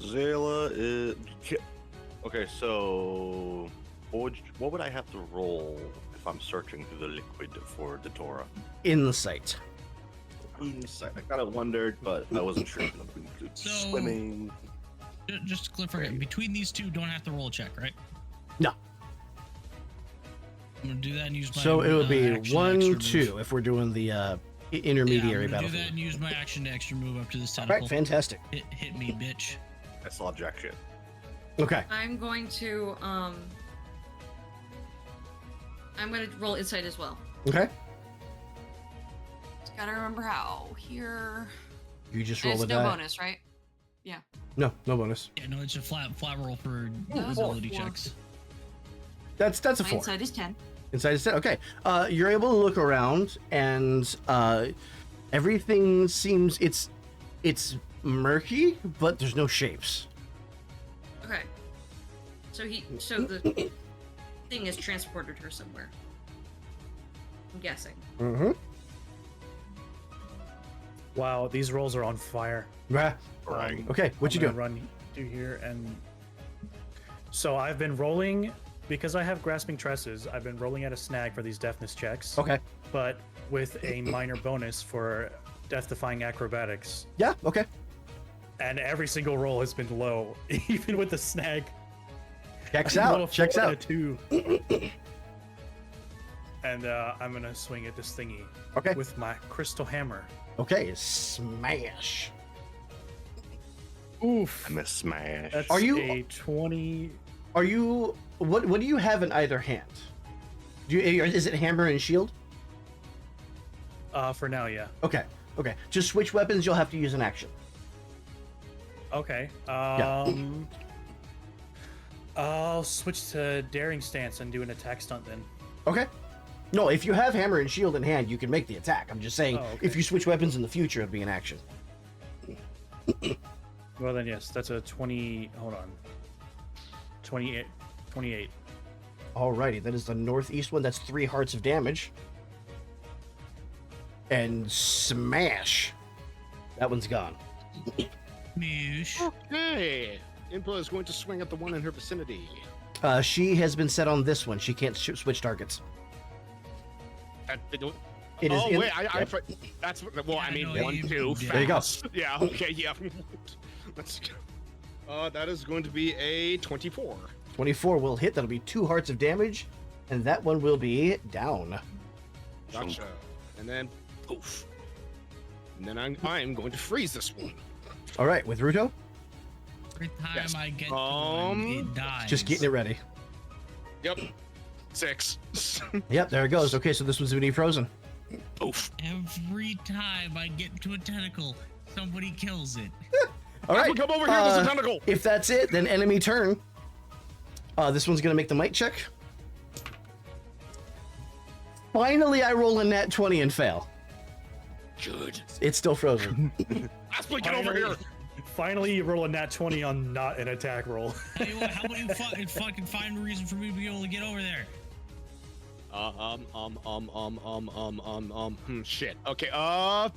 Speaker 5: Zayla is... Okay, so... What would I have to roll if I'm searching through the liquid for Datora?
Speaker 1: Insight.
Speaker 5: I kind of wondered, but I wasn't sure if it would include
Speaker 2: So-
Speaker 5: swimming.
Speaker 2: Just to clarify, between these two, don't have to roll a check, right?
Speaker 1: No.
Speaker 2: I'm gonna do that and use my.
Speaker 1: So it would be
Speaker 2: action to
Speaker 1: 1,
Speaker 2: extra
Speaker 1: 2
Speaker 2: move.
Speaker 1: if we're doing the
Speaker 2: Yeah,
Speaker 1: intermediary
Speaker 2: I'm gonna do that
Speaker 1: battlefield.
Speaker 2: and use my action to extra move up to this
Speaker 1: All
Speaker 2: tentacle.
Speaker 1: right, fantastic.
Speaker 2: Hit me, bitch.
Speaker 5: I still have jack shit.
Speaker 1: Okay.
Speaker 3: I'm going to roll insight as well.
Speaker 1: Okay.
Speaker 3: Just gotta remember how. Here.
Speaker 1: You just
Speaker 3: And
Speaker 1: roll
Speaker 3: it's
Speaker 1: the
Speaker 3: no
Speaker 1: die.
Speaker 3: bonus, right?
Speaker 1: No bonus.
Speaker 2: Yeah, no, it's a flat roll for
Speaker 3: Oh,
Speaker 2: ability
Speaker 3: four.
Speaker 2: checks.
Speaker 1: That's a
Speaker 3: My
Speaker 1: 4.
Speaker 3: insight is 10.
Speaker 1: Inside is 10. Okay. You're able to look around and everything seems it's murky, but there's no shapes.
Speaker 3: Okay. So the thing has transported her somewhere. I'm guessing.
Speaker 1: Mm-hmm.
Speaker 6: Wow, these rolls are on fire.
Speaker 1: Right.
Speaker 5: Right.
Speaker 1: Okay, what
Speaker 6: I'm
Speaker 1: you
Speaker 6: gonna
Speaker 1: doing?
Speaker 6: Run through here and so I've been rolling because I have grasping tresses. I've been rolling at a snag for these deafness checks,
Speaker 1: Okay.
Speaker 6: but with a minor bonus for death-defying acrobatics.
Speaker 1: Yeah, okay.
Speaker 6: And every single roll has been low, even with the snag.
Speaker 1: Checks
Speaker 6: I rolled a
Speaker 1: out. Checks
Speaker 6: 4 and
Speaker 1: out.
Speaker 6: a 2. And I'm gonna swing at this thingy
Speaker 1: Okay.
Speaker 6: with my crystal hammer.
Speaker 1: Okay, smash.
Speaker 6: Oof.
Speaker 5: I'm a smash.
Speaker 6: That's
Speaker 1: Are you-
Speaker 6: a 20?
Speaker 1: Are you what do you have in either hand? Is it hammer and shield?
Speaker 6: For now, yeah.
Speaker 1: Okay. Okay. Just switch weapons, you'll have to use an action.
Speaker 6: Okay.
Speaker 1: Yeah.
Speaker 6: I'll switch to daring stance and do an attack stunt then.
Speaker 1: Okay. No, if you have hammer and shield in hand, you can make the attack. I'm just saying,
Speaker 6: Oh, okay.
Speaker 1: if you switch weapons in the future, it'll be an action.
Speaker 6: Well then, yes, that's a 20. Hold on. 28. 28.
Speaker 1: Alrighty, that is the northeast one. That's 3 hearts of damage. And smash. That one's gone.
Speaker 2: Moosh.
Speaker 4: Okay. Impa is going to swing at the one in her vicinity.
Speaker 1: She has been set on this one. She can't switch targets. It is
Speaker 4: Oh
Speaker 1: in-
Speaker 4: wait,
Speaker 1: Yep.
Speaker 4: that's well. I mean,
Speaker 2: no,
Speaker 4: 1,
Speaker 2: you-
Speaker 4: 2.
Speaker 2: yeah.
Speaker 1: There you go.
Speaker 4: fast. Yeah. Okay. Yeah. Let's go. That is going to be a 24.
Speaker 1: 24 will hit. That'll be 2 hearts of damage. And that one will be down.
Speaker 4: Gotcha. And then poof. And then I'm going to freeze this one.
Speaker 1: All right, with Ruto,
Speaker 2: Every time
Speaker 4: Yes.
Speaker 2: I get to one, it dies.
Speaker 1: just getting it ready.
Speaker 4: Yep. 6.
Speaker 1: Yep, there it goes. Okay, so this one's going to be frozen.
Speaker 4: Oof.
Speaker 2: Every time I get to a tentacle, somebody kills it.
Speaker 1: All right.
Speaker 4: Come over here, there's a tentacle.
Speaker 1: If that's it, then enemy turn. This one's gonna make the might check. Finally, I roll a nat 20 and fail.
Speaker 4: Good.
Speaker 1: It's still frozen.
Speaker 4: Aspley, get over here.
Speaker 6: Finally, you roll a nat 20 on not an attack roll.
Speaker 2: Tell you what, how about you fucking find a reason for me to be able to get over there?
Speaker 4: Shit. Okay. I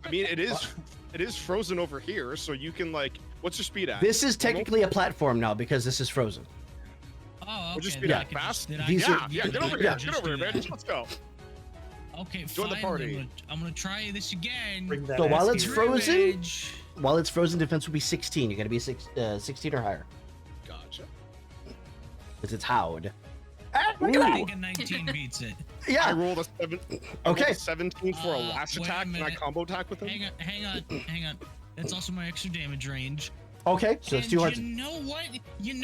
Speaker 4: mean, it is frozen over here, so you can like. What's your speed at?
Speaker 1: This is technically a platform now because this is frozen.
Speaker 2: Oh,
Speaker 4: What's your
Speaker 2: okay.
Speaker 4: speed
Speaker 2: then I
Speaker 4: at?
Speaker 2: can just-
Speaker 4: Fast?
Speaker 2: then I
Speaker 1: These
Speaker 2: can-
Speaker 1: are-
Speaker 4: Yeah, get over
Speaker 1: Yeah.
Speaker 4: here. Get over here, man. Let's go.
Speaker 2: Okay,
Speaker 4: Join the
Speaker 2: fine.
Speaker 4: party.
Speaker 2: I'm gonna try this again.
Speaker 6: Bring that
Speaker 1: So while
Speaker 6: ass
Speaker 1: it's
Speaker 6: here.
Speaker 1: frozen,
Speaker 2: Revenge.
Speaker 1: defense will be 16. You gotta be 16 or higher.
Speaker 4: Gotcha.
Speaker 1: Because it's Howd.
Speaker 2: I think a 19 beats it.
Speaker 4: I
Speaker 1: Yeah.
Speaker 4: rolled a 7.
Speaker 1: Okay.
Speaker 4: 17 for a last
Speaker 2: wait a
Speaker 4: attack. Can I
Speaker 2: minute.
Speaker 4: combo attack with him?
Speaker 2: Hang on. That's also my extra damage range.
Speaker 1: Okay. So it's
Speaker 2: And
Speaker 1: 2 hearts.
Speaker 2: You know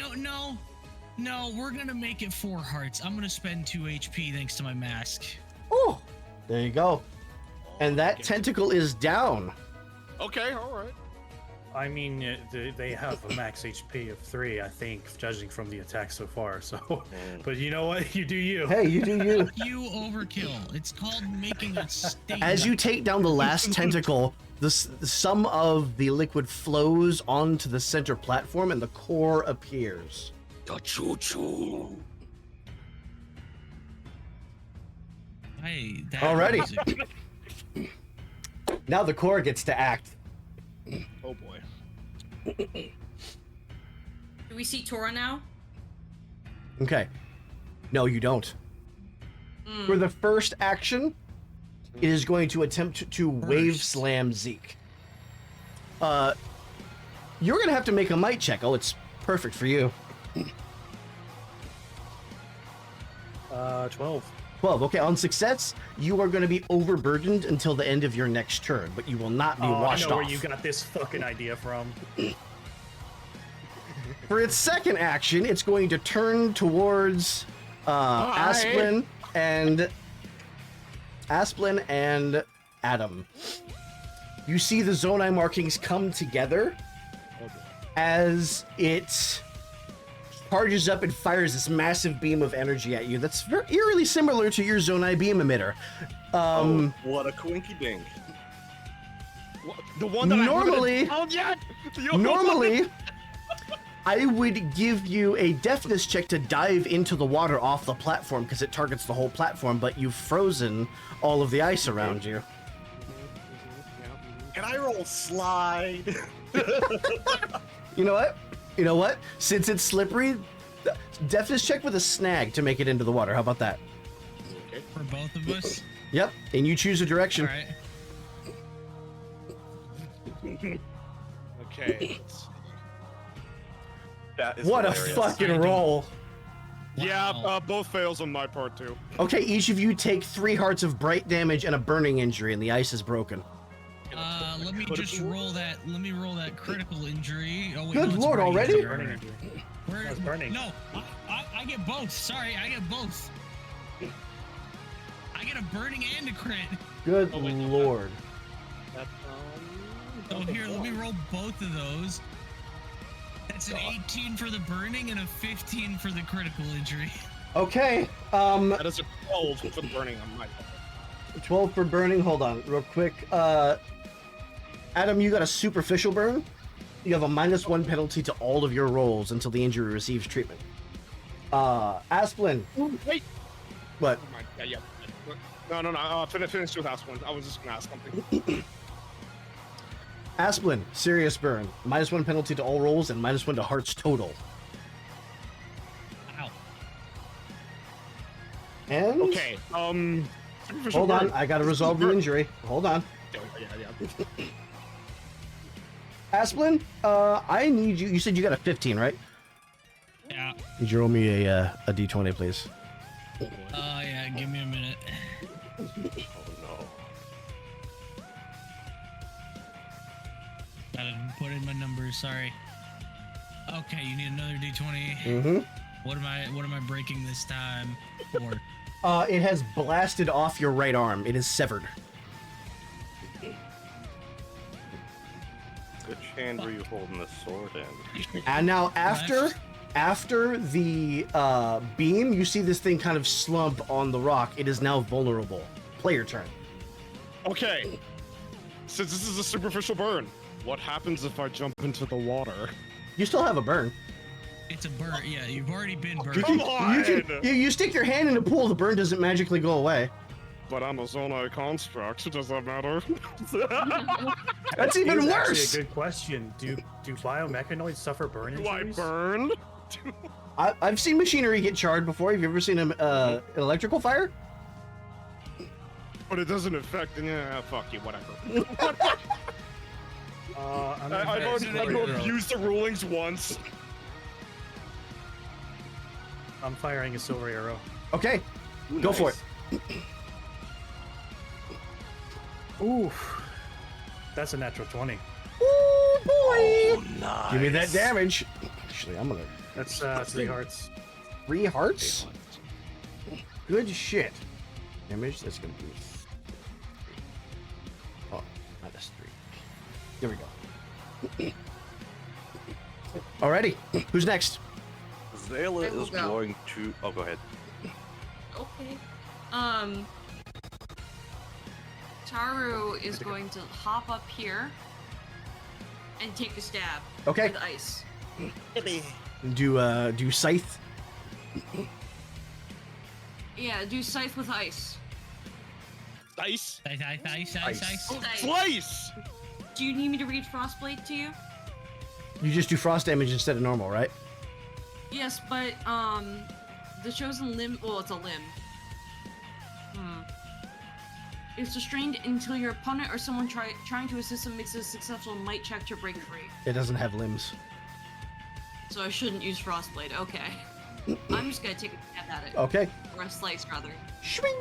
Speaker 2: what? No, we're gonna make it 4 hearts. I'm gonna spend 2 HP thanks to my mask.
Speaker 1: Oh, there you go. And that tentacle is down.
Speaker 4: Okay. All right.
Speaker 6: I mean, they have a max HP of 3, I think, judging from the attack so far. So, but you know what? You do you.
Speaker 1: Hey, you do you.
Speaker 2: You overkill. It's called making a statement.
Speaker 1: As you take down the last tentacle, some of the liquid flows onto the center platform and the core appears.
Speaker 4: The choo-choo.
Speaker 2: Hey, that
Speaker 1: Alrighty.
Speaker 2: music.
Speaker 1: Now the core gets to act.
Speaker 4: Oh boy.
Speaker 3: Do we see Tora now?
Speaker 1: Okay. No, you don't. For the first action, it is going to attempt to wave slam Zeke. You're gonna have to make a might check. Oh, it's perfect for you.
Speaker 6: 12.
Speaker 1: 12. Okay, on success, you are going to be overburdened until the end of your next turn, but you will not be
Speaker 6: Oh, I
Speaker 1: washed
Speaker 6: know
Speaker 1: off.
Speaker 6: where you got this fucking idea from.
Speaker 1: For its second action, it's going to turn towards Asplin and Adam. You see the Zonai markings come together as it charges up and fires this massive beam of energy at you. That's very eerily similar to your Zonai beam emitter.
Speaker 5: What a coinky dink.
Speaker 4: The one that
Speaker 1: Normally-
Speaker 4: I haven't found yet.
Speaker 1: Normally, I would give you a deftness check to dive into the water off the platform because it targets the whole platform, but you've frozen all of the ice around you.
Speaker 5: Can I roll slide?
Speaker 1: You know what? You know what? Since it's slippery, deftness check with a snag to make it into the water. How about that?
Speaker 2: For both of us.
Speaker 1: Yep, and you choose a direction.
Speaker 2: All right.
Speaker 4: Okay.
Speaker 5: That is
Speaker 1: What
Speaker 5: hilarious.
Speaker 1: a fucking roll.
Speaker 4: Yeah,
Speaker 2: Wow.
Speaker 4: both fails on my part too.
Speaker 1: Okay, each of you take 3 hearts of bright damage and a burning injury, and the ice is broken.
Speaker 2: Let me just roll that. Let me roll that critical injury. Oh wait,
Speaker 1: Good
Speaker 2: no, it's
Speaker 1: lord,
Speaker 2: burning
Speaker 1: already?
Speaker 2: injury.
Speaker 6: Burning injury.
Speaker 2: Where-
Speaker 6: It's burning.
Speaker 2: No, I get both. Sorry, I get both. I get a burning and a crit.
Speaker 1: Good lord.
Speaker 2: So here, let me roll both of those. That's an 18 for the burning and a 15 for the critical injury.
Speaker 1: Okay,
Speaker 4: That is a 12 for the burning on my part.
Speaker 1: 12 for burning. Hold on, real quick. Adam, you got a superficial burn. You have a -1 penalty to all of your rolls until the injury receives treatment. Asplin.
Speaker 4: Wait.
Speaker 1: What?
Speaker 4: Oh my, yeah. No. Finish with last one. I was just gonna ask something.
Speaker 1: Asplin, serious burn. -1 penalty to all rolls and -1 to hearts total.
Speaker 2: Ow.
Speaker 1: And
Speaker 4: Okay.
Speaker 1: hold on, I gotta resolve the injury. Hold on.
Speaker 4: Yeah.
Speaker 1: Asplin, I need you. You said you got a 15, right?
Speaker 2: Yeah.
Speaker 1: Could you roll me a d20, please?
Speaker 2: Yeah. Give me a minute.
Speaker 5: Oh
Speaker 2: Gotta put in my numbers. Sorry. Okay, you need another d20.
Speaker 1: Mm-hmm.
Speaker 2: What am I breaking this time for?
Speaker 1: It has blasted off your right arm. It is severed.
Speaker 5: Which hand were you holding the sword in?
Speaker 1: And now after the beam, you see this thing kind of slump on the rock. It is now vulnerable. Play your turn.
Speaker 4: Okay. Since this is a superficial burn, what happens if I jump into the water?
Speaker 1: You still have a burn.
Speaker 2: It's a burn. Yeah, you've already been burned.
Speaker 4: Come on!
Speaker 1: You stick your hand in the pool, the burn doesn't magically go away.
Speaker 4: But I'm a Zonai construct. Does that matter?
Speaker 1: That's even
Speaker 6: Here's
Speaker 1: worse.
Speaker 6: actually a good question. Do biomechanoids suffer burn
Speaker 4: Do I
Speaker 6: injuries?
Speaker 4: burn?
Speaker 1: I've seen machinery get charred before. Have you ever seen an electrical fire?
Speaker 4: But it doesn't affect. Yeah, fuck you. Whatever. I've already abused the rulings once.
Speaker 6: I'm firing a silver arrow.
Speaker 1: Okay, go for it.
Speaker 6: Ooh, that's a natural 20.
Speaker 1: Ooh, boy!
Speaker 5: Oh, nice.
Speaker 1: Give me that damage. Actually, I'm gonna...
Speaker 6: That's 3 hearts.
Speaker 1: 3 hearts? Good shit. Damage, that's gonna be... Oh, minus 3. Here we go. Alrighty, who's next?
Speaker 5: Zayla
Speaker 3: I will
Speaker 5: is
Speaker 3: go.
Speaker 5: going to. Oh, go ahead.
Speaker 3: Okay. Taru is going to hop up here and take a stab
Speaker 1: Okay.
Speaker 3: with ice.
Speaker 1: Do scythe.
Speaker 3: Yeah, do scythe with ice.
Speaker 4: Dice.
Speaker 2: Ice.
Speaker 4: Slice.
Speaker 3: Do you need me to read Frostblade to you?
Speaker 1: You just do frost damage instead of normal, right?
Speaker 3: Yes, but the chosen limb. Well, it's a limb. It's restrained until your opponent or someone trying to assist them makes a successful might check to break free.
Speaker 1: It doesn't have limbs.
Speaker 3: So I shouldn't use Frostblade. Okay. I'm just gonna take a stab at it.
Speaker 1: Okay.
Speaker 3: Or a slice, rather.
Speaker 1: Swing.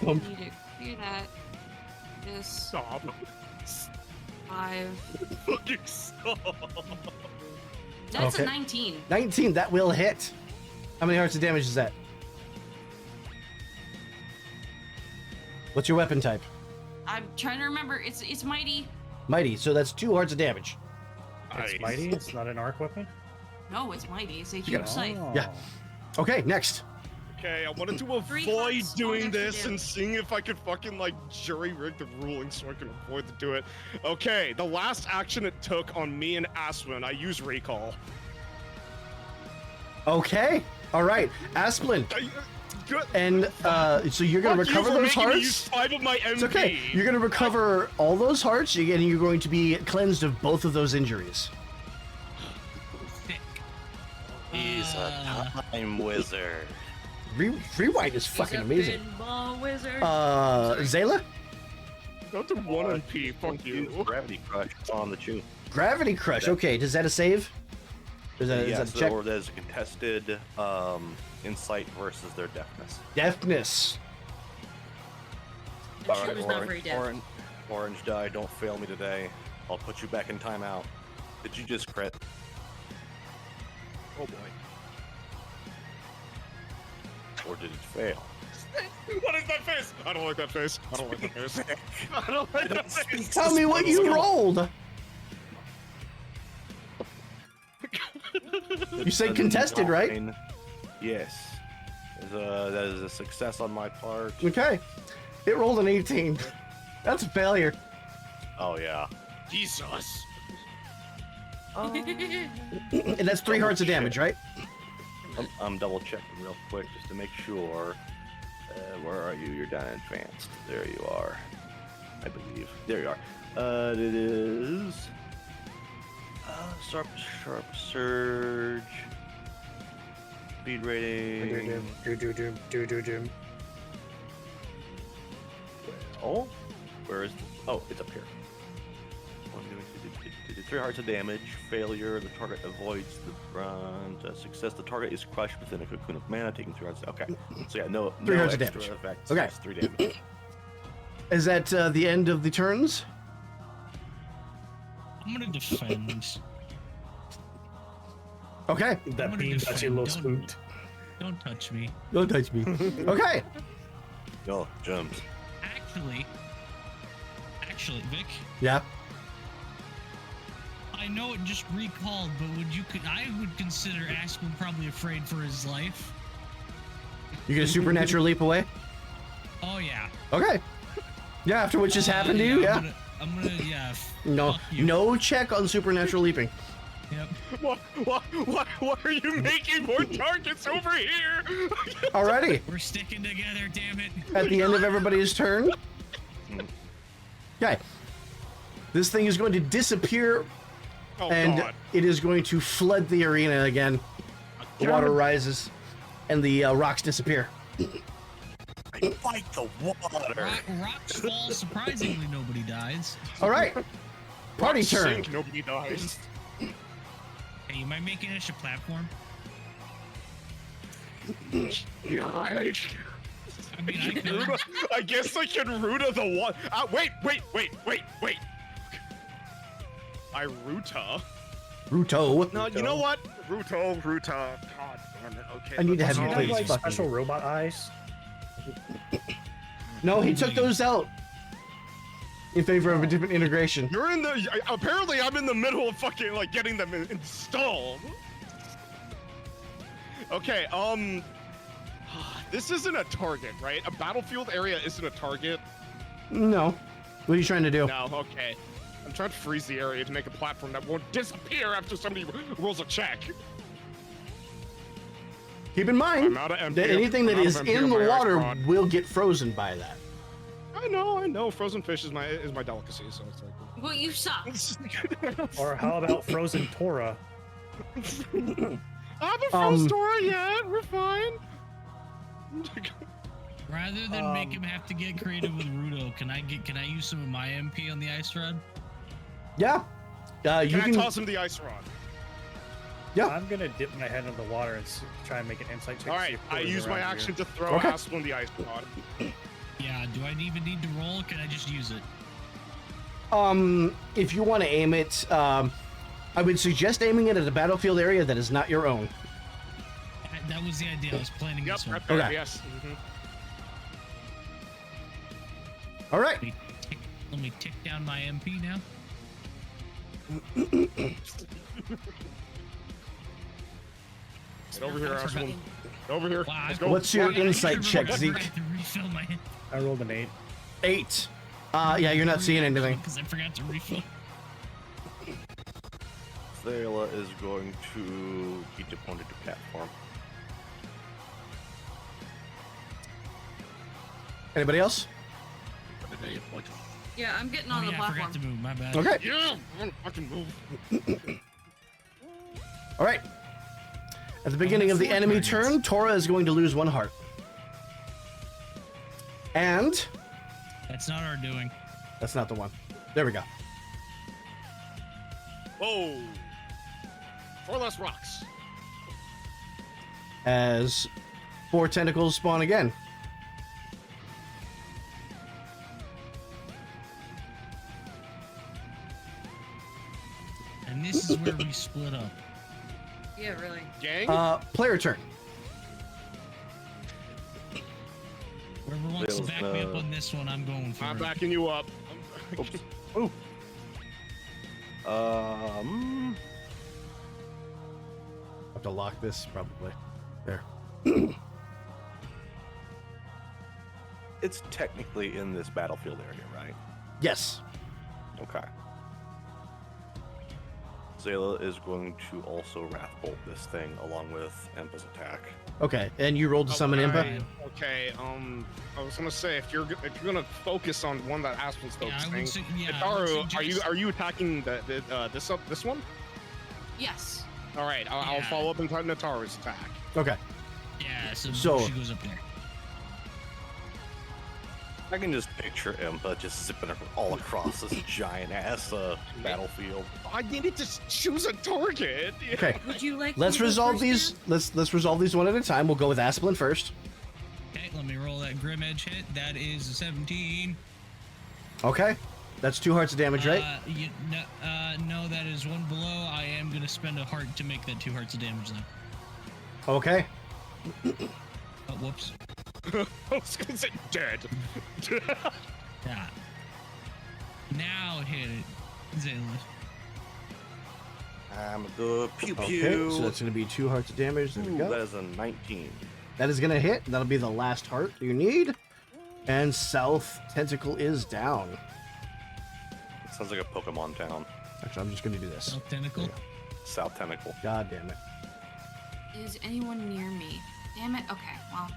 Speaker 3: I need to clear that. This.
Speaker 4: Stop.
Speaker 3: 5.
Speaker 4: Fucking stop.
Speaker 3: That's
Speaker 1: Okay.
Speaker 3: a 19.
Speaker 1: 19, that will hit. How many hearts of damage is that? What's your weapon type?
Speaker 3: I'm trying to remember. It's mighty.
Speaker 1: Mighty, so that's 2 hearts of damage.
Speaker 6: It's
Speaker 4: Nice.
Speaker 6: mighty. It's not an arc weapon.
Speaker 3: No, it's mighty. It's a huge scythe.
Speaker 1: Yeah. Okay, next.
Speaker 4: Okay, I wanted to
Speaker 3: Three
Speaker 4: avoid
Speaker 3: hearts,
Speaker 4: doing
Speaker 3: one extra
Speaker 4: this and
Speaker 3: damage.
Speaker 4: seeing if I could fucking like jury rig the ruling so I can avoid to do it. Okay, the last action it took on me and Aswin, I used recall.
Speaker 1: Okay. All right, Asplin.
Speaker 4: Good.
Speaker 1: And so you're gonna
Speaker 4: Fuck you
Speaker 1: recover
Speaker 4: for
Speaker 1: those
Speaker 4: making me use
Speaker 1: hearts.
Speaker 4: 5 of my MP.
Speaker 1: It's okay. You're gonna recover all those hearts, and you're going to be cleansed of both of those injuries.
Speaker 2: Thick.
Speaker 5: He's a time wizard.
Speaker 1: Rewind is fucking
Speaker 3: He's a
Speaker 1: amazing.
Speaker 3: pinball wizard.
Speaker 1: Zayla,
Speaker 4: Go to 1 MP. Fuck
Speaker 5: Use
Speaker 4: you.
Speaker 5: Gravity Crush on the chew.
Speaker 1: Gravity Crush. Okay, does that a save? Is that
Speaker 5: Yes,
Speaker 1: a check?
Speaker 5: or there's a contested insight versus their deafness.
Speaker 1: Deafness.
Speaker 3: And she was not very deaf.
Speaker 5: Orange die, don't fail me today. I'll put you back in timeout. Did you just crit?
Speaker 4: Oh boy.
Speaker 5: Or did it fail?
Speaker 4: What is that face? I don't like that face. I don't like that face. I don't like that face.
Speaker 1: Tell me what you rolled. You said contested, right?
Speaker 5: Nine. Yes. That is a success on my part.
Speaker 1: Okay. It rolled an 18. That's a failure.
Speaker 5: Oh yeah.
Speaker 4: Jesus.
Speaker 1: And that's 3 hearts of damage, right?
Speaker 5: I'm double checking real quick just to make sure. Where are you? You're down in advanced. There you are. I believe. There you are. It is. Sharp surge. Speed rating. Oh, where is? Oh, it's up here. 3 hearts of damage. Failure. The target avoids the brunt. Success. The target is crushed within a cocoon of mana, taking 3 hearts. Okay. So yeah, no.
Speaker 1: 3
Speaker 5: no
Speaker 1: hearts of
Speaker 5: extra
Speaker 1: damage.
Speaker 5: Effects,
Speaker 1: Okay.
Speaker 5: just 3 damage.
Speaker 1: Is that the end of the turns?
Speaker 2: I'm gonna defend.
Speaker 1: Okay.
Speaker 6: That
Speaker 2: gonna
Speaker 6: beam got you a little
Speaker 2: defend.
Speaker 6: spooked.
Speaker 2: Don't touch me.
Speaker 1: Don't touch me. Okay.
Speaker 5: Oh, gems.
Speaker 2: Actually, Vic,
Speaker 1: Yeah.
Speaker 2: I know it just recalled, but I would consider Aspen probably afraid for his life.
Speaker 1: You get a supernatural leap away?
Speaker 2: Oh yeah.
Speaker 1: Okay. Yeah, after what just happened to you, yeah.
Speaker 2: I'm gonna yeah.
Speaker 1: No,
Speaker 2: fuck you.
Speaker 1: no check on supernatural leaping.
Speaker 2: Yep.
Speaker 4: Why are you making more targets over here?
Speaker 1: Alrighty.
Speaker 2: We're sticking together, damn it.
Speaker 1: At the end of everybody's turn. Okay. This thing is going to disappear,
Speaker 4: Oh,
Speaker 1: and
Speaker 4: God.
Speaker 1: it is going to flood the arena again. The water rises, and the rocks disappear.
Speaker 5: I fight the water.
Speaker 2: Rocks fall. Surprisingly, nobody dies.
Speaker 1: All right. Party
Speaker 4: Rocks
Speaker 1: turn.
Speaker 4: sink, nobody dies.
Speaker 2: Hey, you mind making us a platform? I mean, I could.
Speaker 4: I guess I can Ruta the one. Wait. Ruta.
Speaker 1: Ruto.
Speaker 4: No, you know what? Ruta. God damn it. Okay.
Speaker 1: I need to have
Speaker 6: Does
Speaker 1: you
Speaker 6: he
Speaker 1: play
Speaker 6: have like
Speaker 1: these fucking
Speaker 6: special robot eyes?
Speaker 1: No, he took those out in favor of a different integration.
Speaker 4: You're in the. Apparently, I'm in the middle of fucking like getting them installed. Okay. This isn't a target, right? A battlefield area isn't a target.
Speaker 1: No. What are you trying to do?
Speaker 4: No. Okay. I'm trying to freeze the area to make a platform that won't disappear after somebody rolls a check.
Speaker 1: Keep in mind
Speaker 4: I'm out of MP.
Speaker 1: that anything that
Speaker 4: I'm out
Speaker 1: is
Speaker 4: of MP
Speaker 1: in
Speaker 4: on
Speaker 1: the
Speaker 4: my ice
Speaker 1: water
Speaker 4: rod.
Speaker 1: will get frozen by that.
Speaker 4: I know. Frozen fish is my delicacy, so it's like.
Speaker 3: Well, you suck.
Speaker 6: Or how about frozen Tora?
Speaker 4: I haven't frozen Tora yet. We're fine.
Speaker 2: Rather than make him have to get creative with Rudo, can I use some of my MP on the ice rod?
Speaker 1: Yeah. You
Speaker 4: Can
Speaker 1: can.
Speaker 4: I toss him the ice rod?
Speaker 1: Yeah.
Speaker 6: I'm gonna dip my head in the water and try and make an insight check.
Speaker 4: All
Speaker 6: to see
Speaker 4: right.
Speaker 6: if
Speaker 4: I
Speaker 6: Tora's
Speaker 4: use my
Speaker 6: around
Speaker 4: action
Speaker 6: here.
Speaker 4: to throw
Speaker 1: Okay.
Speaker 4: Aspen the ice rod.
Speaker 2: Yeah. Do I even need to roll? Or can I just use it?
Speaker 1: If you want to aim it, I would suggest aiming it at a battlefield area that is not your own.
Speaker 2: That was the idea. I was planning
Speaker 4: Yep.
Speaker 2: this one.
Speaker 4: Right there.
Speaker 1: Okay.
Speaker 4: Yes.
Speaker 1: All right.
Speaker 2: Let me tick down my MP now.
Speaker 4: Get over here, Aspen. Get over here.
Speaker 2: Wow,
Speaker 4: Let's go.
Speaker 1: What's your insight check,
Speaker 2: I
Speaker 1: Zeke?
Speaker 2: forgot to refill my
Speaker 6: I rolled an 8.
Speaker 1: 8. Yeah, you're not seeing anything.
Speaker 2: because I forgot to refill.
Speaker 5: Zelda is going to be depoted to platform.
Speaker 1: Anybody else?
Speaker 3: Yeah, I'm getting
Speaker 2: Oh
Speaker 3: on the
Speaker 2: yeah, I forgot
Speaker 3: platform.
Speaker 2: to move. My bad.
Speaker 1: Okay.
Speaker 4: Yeah. I'm gonna fucking move.
Speaker 1: All right. At the beginning of the enemy turn, Tora is going to lose 1 heart. And
Speaker 2: That's not our doing.
Speaker 1: that's not the one. There we go.
Speaker 4: Whoa. 4 less rocks.
Speaker 1: As 4 tentacles spawn again.
Speaker 2: And this is where we split up.
Speaker 3: Yeah, really.
Speaker 4: Gang.
Speaker 1: Player turn.
Speaker 2: Whoever wants to back me up on this one, I'm going for
Speaker 4: I'm
Speaker 2: it.
Speaker 4: backing you up.
Speaker 5: Oops. Ooh.
Speaker 1: Have to lock this probably. There.
Speaker 5: It's technically in this battlefield area, right?
Speaker 1: Yes.
Speaker 5: Okay. Zayla is going to also Wrath Bolt this thing along with Empa's attack.
Speaker 1: Okay. And you rolled to summon Impa?
Speaker 4: Alright, okay. I was gonna say if you're gonna focus on one that Aspen's
Speaker 2: Yeah, I
Speaker 4: focusing,
Speaker 2: would say, yeah, I would
Speaker 4: Itaru, are you attacking this one?
Speaker 3: Yes.
Speaker 4: All right, I'll
Speaker 2: Yeah.
Speaker 4: follow up into Nataru's attack.
Speaker 1: Okay.
Speaker 2: Yeah, so
Speaker 1: So-
Speaker 2: she goes up there.
Speaker 5: I can just picture Empa just zipping all across this giant ass battlefield.
Speaker 4: I needed to choose a target.
Speaker 1: Okay.
Speaker 3: Would you like?
Speaker 1: Let's
Speaker 3: me to go
Speaker 1: resolve
Speaker 3: first,
Speaker 1: these.
Speaker 3: Dan?
Speaker 1: Let's resolve these one at a time. We'll go with Asplin first.
Speaker 2: Okay, let me roll that Grim Edge hit. That is a 17.
Speaker 1: Okay. That's 2 hearts of damage, right?
Speaker 2: No, that is 1 below. I am gonna spend a heart to make that 2 hearts of damage then.
Speaker 1: Okay.
Speaker 2: Oh, whoops.
Speaker 4: I was gonna say dead.
Speaker 2: Yeah. Now hit it, Zayla.
Speaker 5: I'm good. Pew
Speaker 1: Okay,
Speaker 5: pew.
Speaker 1: so that's going to be 2 hearts of damage. There we
Speaker 5: Ooh,
Speaker 1: go.
Speaker 5: that is a 19.
Speaker 1: That is going to hit. That'll be the last heart you need. And South Tentacle is down.
Speaker 5: Sounds like a Pokemon town.
Speaker 1: Actually, I'm just going to do this.
Speaker 2: Self tentacle.
Speaker 5: South Tentacle.
Speaker 1: God damn it.
Speaker 3: Is anyone near me? Damn it. Okay, well.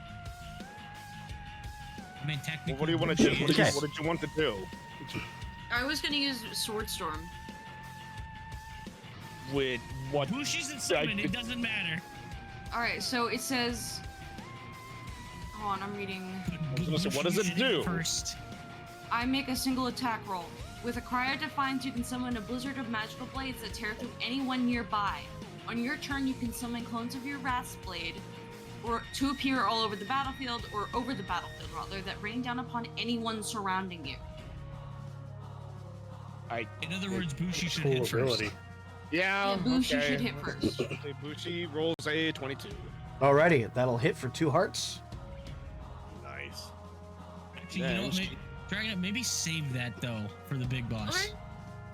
Speaker 2: I mean, technically.
Speaker 4: Well, what do you want to do?
Speaker 1: Okay.
Speaker 4: What did you want to do?
Speaker 3: I was gonna use Sword Storm.
Speaker 4: With what?
Speaker 2: Bushi's in summon, it doesn't matter.
Speaker 3: Alright, so it says. Hold on, I'm reading.
Speaker 4: was gonna say, what does it do?
Speaker 2: First.
Speaker 3: I make a single attack roll. With a Cry of Defiance, you can summon a blizzard of magical blades that tear through anyone nearby. On your turn, you can summon clones of your Wrath's Blade, or to appear all over the battlefield, or over the battlefield rather, that rain down upon anyone surrounding you.
Speaker 2: In other words, Bushi should
Speaker 6: Cool
Speaker 2: hit first.
Speaker 6: ability.
Speaker 4: Yeah.
Speaker 3: Bushi
Speaker 4: okay.
Speaker 3: should hit first.
Speaker 4: Okay, Bushi rolls a 22.
Speaker 1: Alrighty, that'll hit for 2 hearts.
Speaker 4: Nice.
Speaker 2: Actually, you know what? Dragon, maybe save that though for the big boss.
Speaker 3: Okay.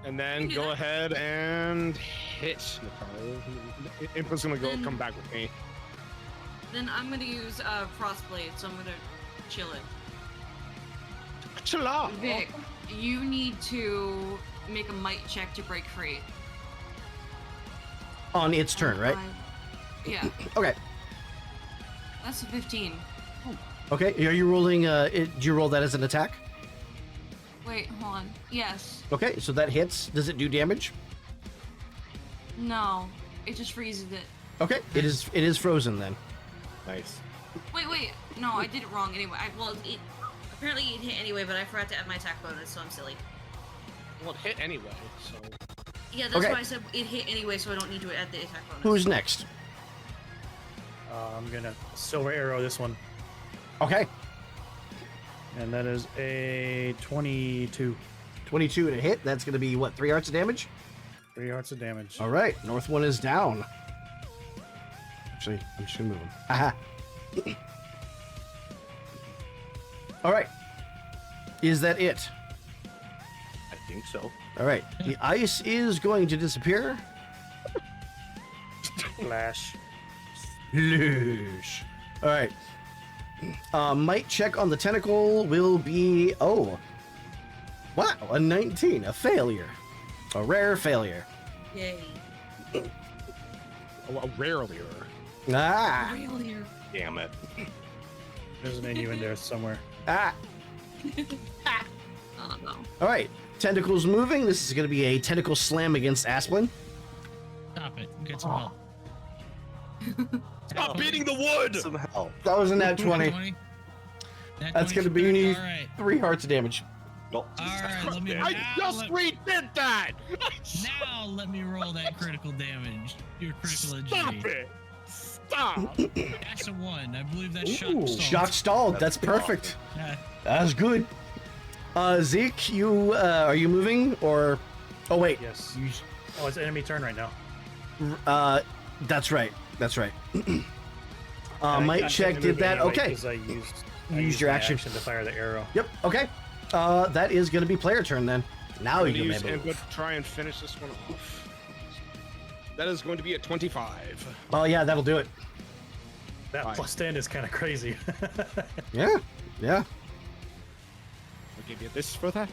Speaker 4: And then
Speaker 3: do
Speaker 4: go
Speaker 3: that.
Speaker 4: ahead and hit Nicole. Impa's gonna go come back with me.
Speaker 3: Then I'm gonna use Frostblade, so I'm gonna chill it.
Speaker 4: Chala.
Speaker 3: Vic, you need to make a might check to break free.
Speaker 1: On its turn, right?
Speaker 3: Yeah,
Speaker 1: Okay.
Speaker 3: that's a 15.
Speaker 1: Okay, are you rolling, do you roll that as an attack?
Speaker 3: Wait, hold on. Yes.
Speaker 1: Okay, so that hits. Does it do damage?
Speaker 3: No. It just freezes it.
Speaker 1: Okay, it is frozen then.
Speaker 5: Nice.
Speaker 3: Wait. No, I did it wrong anyway. Apparently it hit anyway, but I forgot to add my attack bonus, so I'm silly.
Speaker 4: Well, it hit anyway, so.
Speaker 3: Yeah, that's
Speaker 1: Okay.
Speaker 3: why I said it hit anyway, so I don't need to add the attack bonus.
Speaker 1: Who's next?
Speaker 6: I'm gonna silver arrow this one,
Speaker 1: Okay,
Speaker 6: and that is a 22.
Speaker 1: 22 to hit. That's going to be, what, 3 hearts of damage?
Speaker 6: 3 hearts of damage.
Speaker 1: All right, north one is down. Actually, I'm just going to move him. Aha. All right. Is that it?
Speaker 5: I think so.
Speaker 1: All right. The ice is going to disappear.
Speaker 6: Flash.
Speaker 1: Sploosh. All right. Might check on the tentacle will be, oh, wow, a 19, a failure. A rare failure.
Speaker 3: Yay.
Speaker 4: Oh, rarely.
Speaker 1: Ah.
Speaker 3: Failure.
Speaker 5: Damn it.
Speaker 6: There's an innu there somewhere.
Speaker 1: Ah.
Speaker 3: Oh no.
Speaker 1: All right. Tentacles moving. This is going to be a tentacle slam against Asplin.
Speaker 2: Stop it. Get some help.
Speaker 4: Stop beating the wood!
Speaker 5: Some help.
Speaker 1: That was a nat 20.
Speaker 2: Nat
Speaker 1: That's
Speaker 2: 20
Speaker 1: going to
Speaker 2: for
Speaker 1: be
Speaker 2: 30. All right.
Speaker 1: 3 hearts of damage.
Speaker 5: Oh,
Speaker 2: All right. Let me.
Speaker 4: I
Speaker 2: now
Speaker 4: just
Speaker 2: let-
Speaker 4: redid that!
Speaker 2: Now let me roll that critical damage. Your critical
Speaker 4: Stop
Speaker 2: injury.
Speaker 4: it! Stop!
Speaker 2: That's a 1. I believe that's shock
Speaker 1: Ooh,
Speaker 2: stalled.
Speaker 1: shot stalled. That's perfect.
Speaker 2: Yeah.
Speaker 1: That's good. Zeke, you are you moving or? Oh wait.
Speaker 6: Yes.
Speaker 1: You,
Speaker 6: Oh, it's enemy turn right now.
Speaker 1: that's right. That's right.
Speaker 6: And I
Speaker 1: Might
Speaker 6: can't
Speaker 1: check
Speaker 6: move
Speaker 1: did that.
Speaker 6: anyway,
Speaker 1: Okay.
Speaker 6: 'cause I used
Speaker 1: your
Speaker 6: my
Speaker 1: action.
Speaker 6: to fire the arrow.
Speaker 1: Yep. Okay. That is going to be player turn then. Now
Speaker 4: I'm
Speaker 1: you
Speaker 4: gonna
Speaker 1: may
Speaker 4: use
Speaker 1: move.
Speaker 4: input to try and finish this one off. That is going to be a 25.
Speaker 1: Oh yeah, that'll do it.
Speaker 6: That
Speaker 4: Fine.
Speaker 6: plus 10 is kind of crazy.
Speaker 1: Yeah. Yeah.
Speaker 4: I'll give you this for that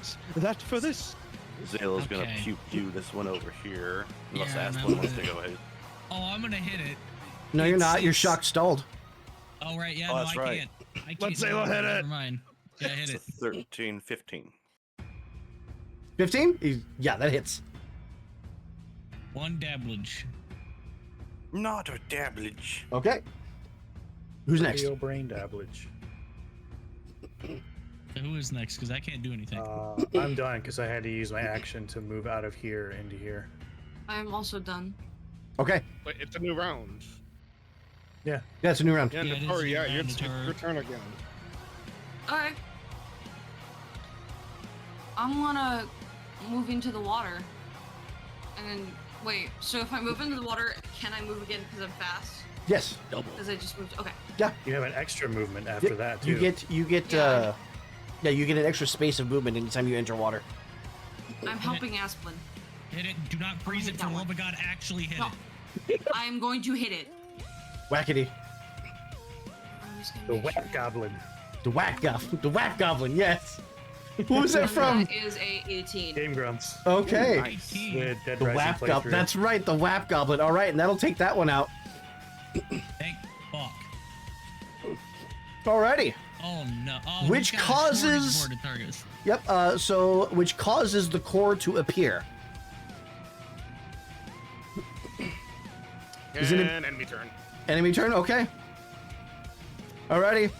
Speaker 4: for this.
Speaker 5: Zayla's gonna
Speaker 2: Okay.
Speaker 5: pew pew this one over here. Unless
Speaker 2: Yeah,
Speaker 5: Asplin
Speaker 2: no,
Speaker 5: wants to
Speaker 2: but-
Speaker 5: go ahead.
Speaker 2: Oh, I'm gonna hit it.
Speaker 1: No, you're
Speaker 2: It's-
Speaker 1: not. You're shocked stalled.
Speaker 2: Oh right, yeah,
Speaker 5: Oh,
Speaker 2: no,
Speaker 5: that's
Speaker 2: I
Speaker 5: right.
Speaker 2: can't. I can't.
Speaker 4: Let Zayla hit it.
Speaker 2: Never mind. Yeah, hit
Speaker 5: It's
Speaker 2: it.
Speaker 5: a 13, 15.
Speaker 1: 15? Yeah, that hits.
Speaker 2: 1 dabblage.
Speaker 5: Not a dabblage.
Speaker 1: Okay. Who's next?
Speaker 6: Real brain dabblage.
Speaker 2: So who is next? Because I can't do anything.
Speaker 6: I'm done because I had to use my action to move out of here into here.
Speaker 3: I'm also done.
Speaker 1: Okay.
Speaker 4: But it's a new round.
Speaker 6: Yeah.
Speaker 1: Yeah, it's a new round.
Speaker 4: Yeah,
Speaker 2: Yeah, it is
Speaker 4: Natari,
Speaker 2: a new
Speaker 4: yeah,
Speaker 2: round,
Speaker 4: it's
Speaker 2: Natari.
Speaker 4: your turn again.
Speaker 3: Alright. I'm gonna move into the water. And then, wait, so if I move into the water, can I move again because I'm fast?
Speaker 1: Yes.
Speaker 3: Because I just moved. Okay.
Speaker 1: Yeah.
Speaker 6: You have an extra movement after that too.
Speaker 1: You get
Speaker 3: Yeah.
Speaker 1: you get an extra space of movement anytime you enter water.
Speaker 3: I'm helping Asplin.
Speaker 2: Hit it. Do not freeze
Speaker 3: hit
Speaker 2: it.
Speaker 3: that
Speaker 2: For the
Speaker 3: one.
Speaker 2: love of God, actually hit
Speaker 3: No.
Speaker 2: it.
Speaker 3: I'm going to hit it.
Speaker 1: Whackity.
Speaker 3: I'm just gonna
Speaker 6: The
Speaker 3: make
Speaker 6: wet
Speaker 3: sure.
Speaker 6: goblin.
Speaker 1: The whack goblin. The whack goblin. Yes. Who was that
Speaker 3: And
Speaker 1: from?
Speaker 3: That is a 18.
Speaker 6: Game Grumps.
Speaker 1: Okay.
Speaker 2: Nice.
Speaker 6: The Dead
Speaker 1: The
Speaker 6: Rising
Speaker 1: whap goblin.
Speaker 6: playthrough.
Speaker 1: That's right. The whap goblin. All right, and that'll take that one out.
Speaker 2: Thank fuck.
Speaker 1: Alrighty.
Speaker 2: Oh no. Oh,
Speaker 1: Which
Speaker 2: he's got a
Speaker 1: causes-
Speaker 2: smorgasbord of targets.
Speaker 1: Yep. So which causes the core to appear. Is it
Speaker 4: And enemy turn.
Speaker 1: Enemy turn. Okay. Alrighty.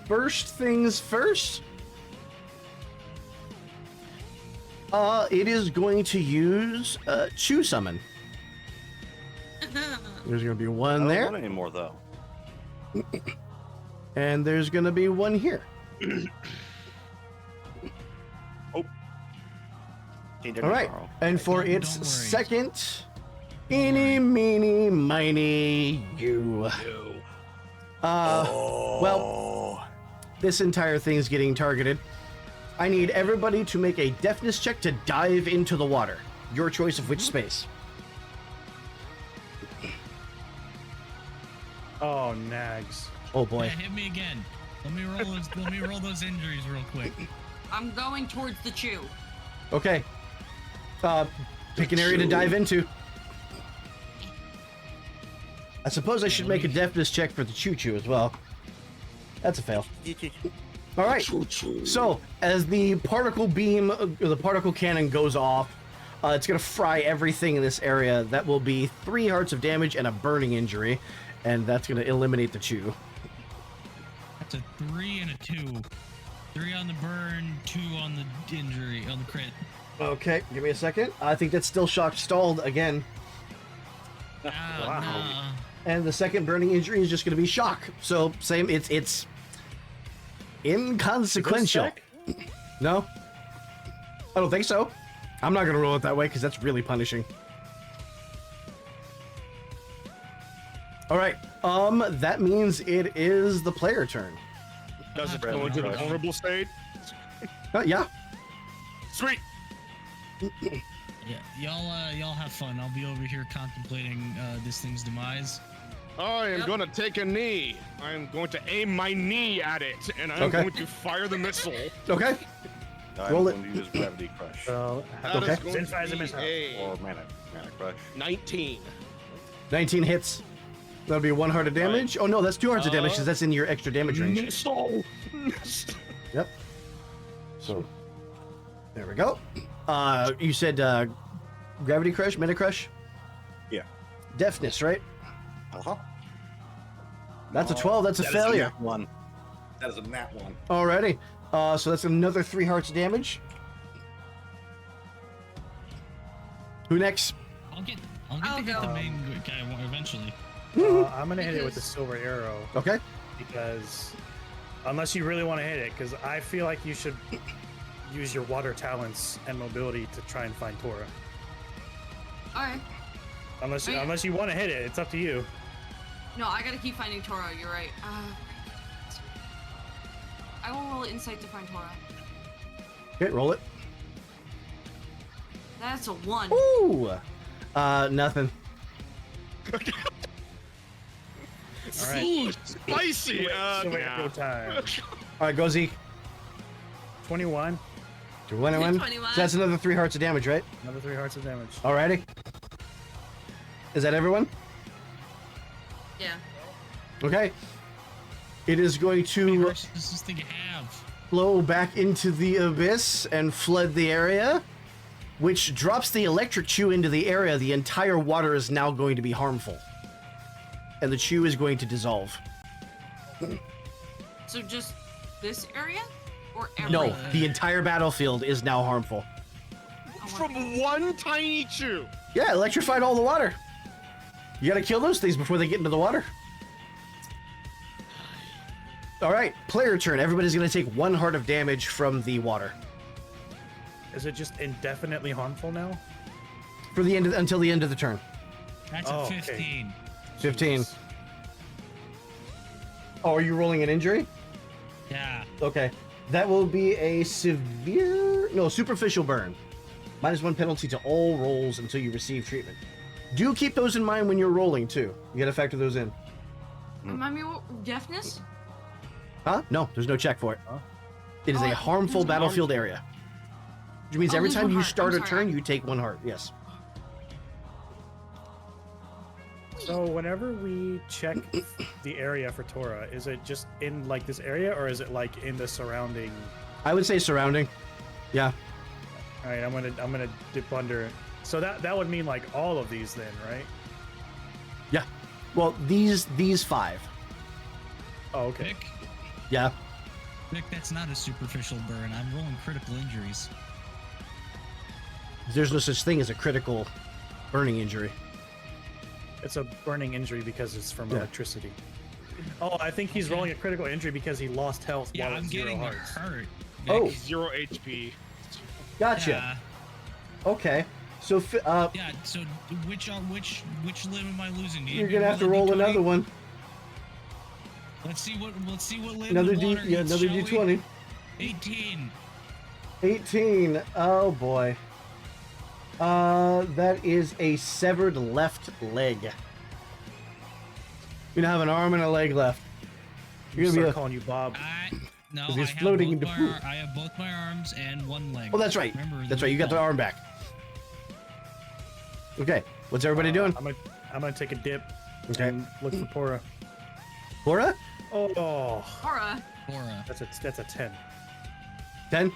Speaker 1: First things first. It is going to use Chew Summon. There's going to be
Speaker 5: I
Speaker 1: one
Speaker 5: don't
Speaker 1: there,
Speaker 5: want any more though.
Speaker 1: and there's going to be one here.
Speaker 5: Can't
Speaker 1: All right,
Speaker 5: tomorrow.
Speaker 1: and for
Speaker 2: Don't
Speaker 1: its
Speaker 2: worry.
Speaker 1: second, eeny, meeny, miny, you. Well, this entire thing is getting targeted. I need everybody to make a deftness check to dive into the water. Your choice of which space.
Speaker 6: Oh, nags.
Speaker 1: Oh boy.
Speaker 2: Yeah, hit me again. Let me roll those. Let me roll those injuries real quick.
Speaker 3: I'm going towards the chew.
Speaker 1: Okay. Pick an area to dive into. I suppose I should make a deftness check for the choo-choo as well. That's a fail. All right. So as the particle beam, the particle cannon goes off, it's gonna fry everything in this area. That will be 3 hearts of damage and a burning injury, and that's gonna eliminate the chew.
Speaker 2: That's a 3 and a 2. 3 on the burn, 2 on the injury, on the crit.
Speaker 1: Okay, give me a second. I think that's still shock stalled again,
Speaker 2: Ah, nah.
Speaker 1: and the second burning injury is just gonna be shock. So same. It's inconsequential.
Speaker 6: check?
Speaker 1: No, I don't think so. I'm not gonna roll it that way because that's really punishing. All right. That means it is the player turn.
Speaker 4: Does it
Speaker 2: Ah,
Speaker 4: go into the
Speaker 5: crush.
Speaker 4: vulnerable state?
Speaker 1: Yeah.
Speaker 4: Sweet.
Speaker 2: Yeah, y'all have fun. I'll be over here contemplating this thing's demise.
Speaker 4: I am
Speaker 3: Yep.
Speaker 4: gonna take a knee. I'm going to aim my knee at it, and I'm
Speaker 1: Okay.
Speaker 4: going to fire the missile.
Speaker 1: Okay.
Speaker 5: I'm
Speaker 1: Roll it.
Speaker 5: going to use Gravity Crush
Speaker 6: So,
Speaker 4: That
Speaker 1: Okay.
Speaker 4: is going
Speaker 6: Zenfire is a
Speaker 4: to be
Speaker 6: mishap.
Speaker 5: or
Speaker 4: a
Speaker 5: Mana Crush.
Speaker 4: 19.
Speaker 1: 19 hits. That'll be 1 heart of damage. Oh no, that's 2 hearts of damage because that's in your extra damage range.
Speaker 4: Missile. Missed.
Speaker 1: Yep. So there we go. You said gravity crush, meta crush,
Speaker 5: Yeah.
Speaker 1: deafness, right?
Speaker 5: Uh-huh.
Speaker 1: That's a 12. That's a
Speaker 5: That is
Speaker 1: failure.
Speaker 5: nat one. That is a nat one.
Speaker 1: Alrighty. So that's another 3 hearts of damage. Who next?
Speaker 2: I'll get
Speaker 3: I'll
Speaker 2: to hit the
Speaker 3: go.
Speaker 2: main guy eventually.
Speaker 6: I'm gonna hit it with the
Speaker 3: Because-
Speaker 6: silver arrow
Speaker 1: Okay.
Speaker 6: because, unless you really want to hit it, because I feel like you should use your water talents and mobility to try and find Tora.
Speaker 3: Alright.
Speaker 6: Unless
Speaker 3: Oh, yeah.
Speaker 6: you want to hit it, it's up to you.
Speaker 3: No, I gotta keep finding Tora. You're right. I will roll insight to find Tora.
Speaker 1: Okay, roll it.
Speaker 3: That's a 1.
Speaker 1: Ooh. Nothing.
Speaker 6: All right.
Speaker 4: Ooh, spicy.
Speaker 6: Silver
Speaker 4: Nah.
Speaker 6: arrow time.
Speaker 1: All right, go Zeke.
Speaker 6: 21.
Speaker 1: 21.
Speaker 3: 21.
Speaker 1: So that's another 3 hearts of damage, right?
Speaker 6: Another 3 hearts of damage.
Speaker 1: Alrighty. Is that everyone?
Speaker 3: Yeah.
Speaker 1: Okay. It is going
Speaker 2: How many
Speaker 1: to
Speaker 2: hearts does this thing have?
Speaker 1: flow back into the abyss and flood the area, which drops the electric chew into the area. The entire water is now going to be harmful, and the chew is going to dissolve.
Speaker 3: So just this area? Or
Speaker 1: No,
Speaker 3: everything?
Speaker 1: the entire battlefield is now harmful.
Speaker 4: From one tiny chew.
Speaker 1: Yeah, electrified all the water. You gotta kill those things before they get into the water. All right, player turn. Everybody's gonna take 1 heart of damage from the water
Speaker 6: Is it just indefinitely harmful now?
Speaker 1: for the end until the end of the turn.
Speaker 2: That's
Speaker 6: Oh,
Speaker 2: a
Speaker 6: okay.
Speaker 2: 15.
Speaker 1: 15.
Speaker 6: Jesus.
Speaker 1: Oh, are you rolling an injury?
Speaker 2: Yeah.
Speaker 1: Okay. That will be a superficial burn. -1 penalty to all rolls until you receive treatment. Do keep those in mind when you're rolling, too. You gotta factor those in.
Speaker 3: Remind me what deafness?
Speaker 1: Huh? No, there's no check for it.
Speaker 6: Huh?
Speaker 1: It is
Speaker 3: Oh,
Speaker 1: a harmful
Speaker 3: there's no
Speaker 1: battlefield area. Which means
Speaker 3: Oh,
Speaker 1: every
Speaker 3: lose
Speaker 1: time
Speaker 3: one
Speaker 1: you
Speaker 3: heart.
Speaker 1: start
Speaker 3: I'm
Speaker 1: a
Speaker 3: sorry,
Speaker 1: turn, you take 1 heart. Yes.
Speaker 6: So whenever we check the area for Tora, is it just in like this area, or is it like in the surrounding?
Speaker 1: I would say surrounding. Yeah.
Speaker 6: All right, I'm gonna dip under. So that would mean like all of these then, right?
Speaker 1: Yeah. Well, these 5.
Speaker 6: Oh, okay.
Speaker 2: Vic,
Speaker 1: Yeah.
Speaker 2: Vic, that's not a superficial burn. I'm rolling critical injuries.
Speaker 1: There's no such thing as a critical burning injury.
Speaker 6: It's a burning injury because it's from
Speaker 1: Yeah.
Speaker 6: electricity. Oh, I think he's rolling a critical injury because he lost health
Speaker 2: Yeah,
Speaker 6: while
Speaker 2: I'm
Speaker 6: at 0
Speaker 2: getting
Speaker 6: hearts.
Speaker 2: hurt. Vic.
Speaker 1: Oh.
Speaker 4: 0 HP.
Speaker 1: Gotcha.
Speaker 2: Yeah.
Speaker 1: Okay. So
Speaker 2: Yeah. So which limb am I losing? Do you
Speaker 1: you're
Speaker 2: need me
Speaker 1: gonna have to
Speaker 2: a
Speaker 1: roll
Speaker 2: D20?
Speaker 1: another one.
Speaker 2: Let's see what limb
Speaker 1: Another
Speaker 2: the water eats,
Speaker 1: another
Speaker 2: shall we?
Speaker 1: D20.
Speaker 2: 18.
Speaker 1: 18. Oh boy. That is a severed left leg. You now have an arm and a leg left. You're
Speaker 6: I'm
Speaker 1: gonna be
Speaker 6: start
Speaker 1: a,
Speaker 6: calling you Bob.
Speaker 2: No,
Speaker 1: 'Cause
Speaker 2: I
Speaker 1: he's
Speaker 2: have,
Speaker 1: floating
Speaker 2: both
Speaker 1: into poop.
Speaker 2: I have both my arms and 1 leg.
Speaker 1: oh, that's right.
Speaker 2: Remember,
Speaker 1: That's right. You got the arm back. Okay. What's everybody doing?
Speaker 6: I'm gonna take a dip
Speaker 1: Okay.
Speaker 6: and look for Pora.
Speaker 1: Laura?
Speaker 6: Oh,
Speaker 3: Aura.
Speaker 2: Aura.
Speaker 6: that's a 10.
Speaker 1: 10?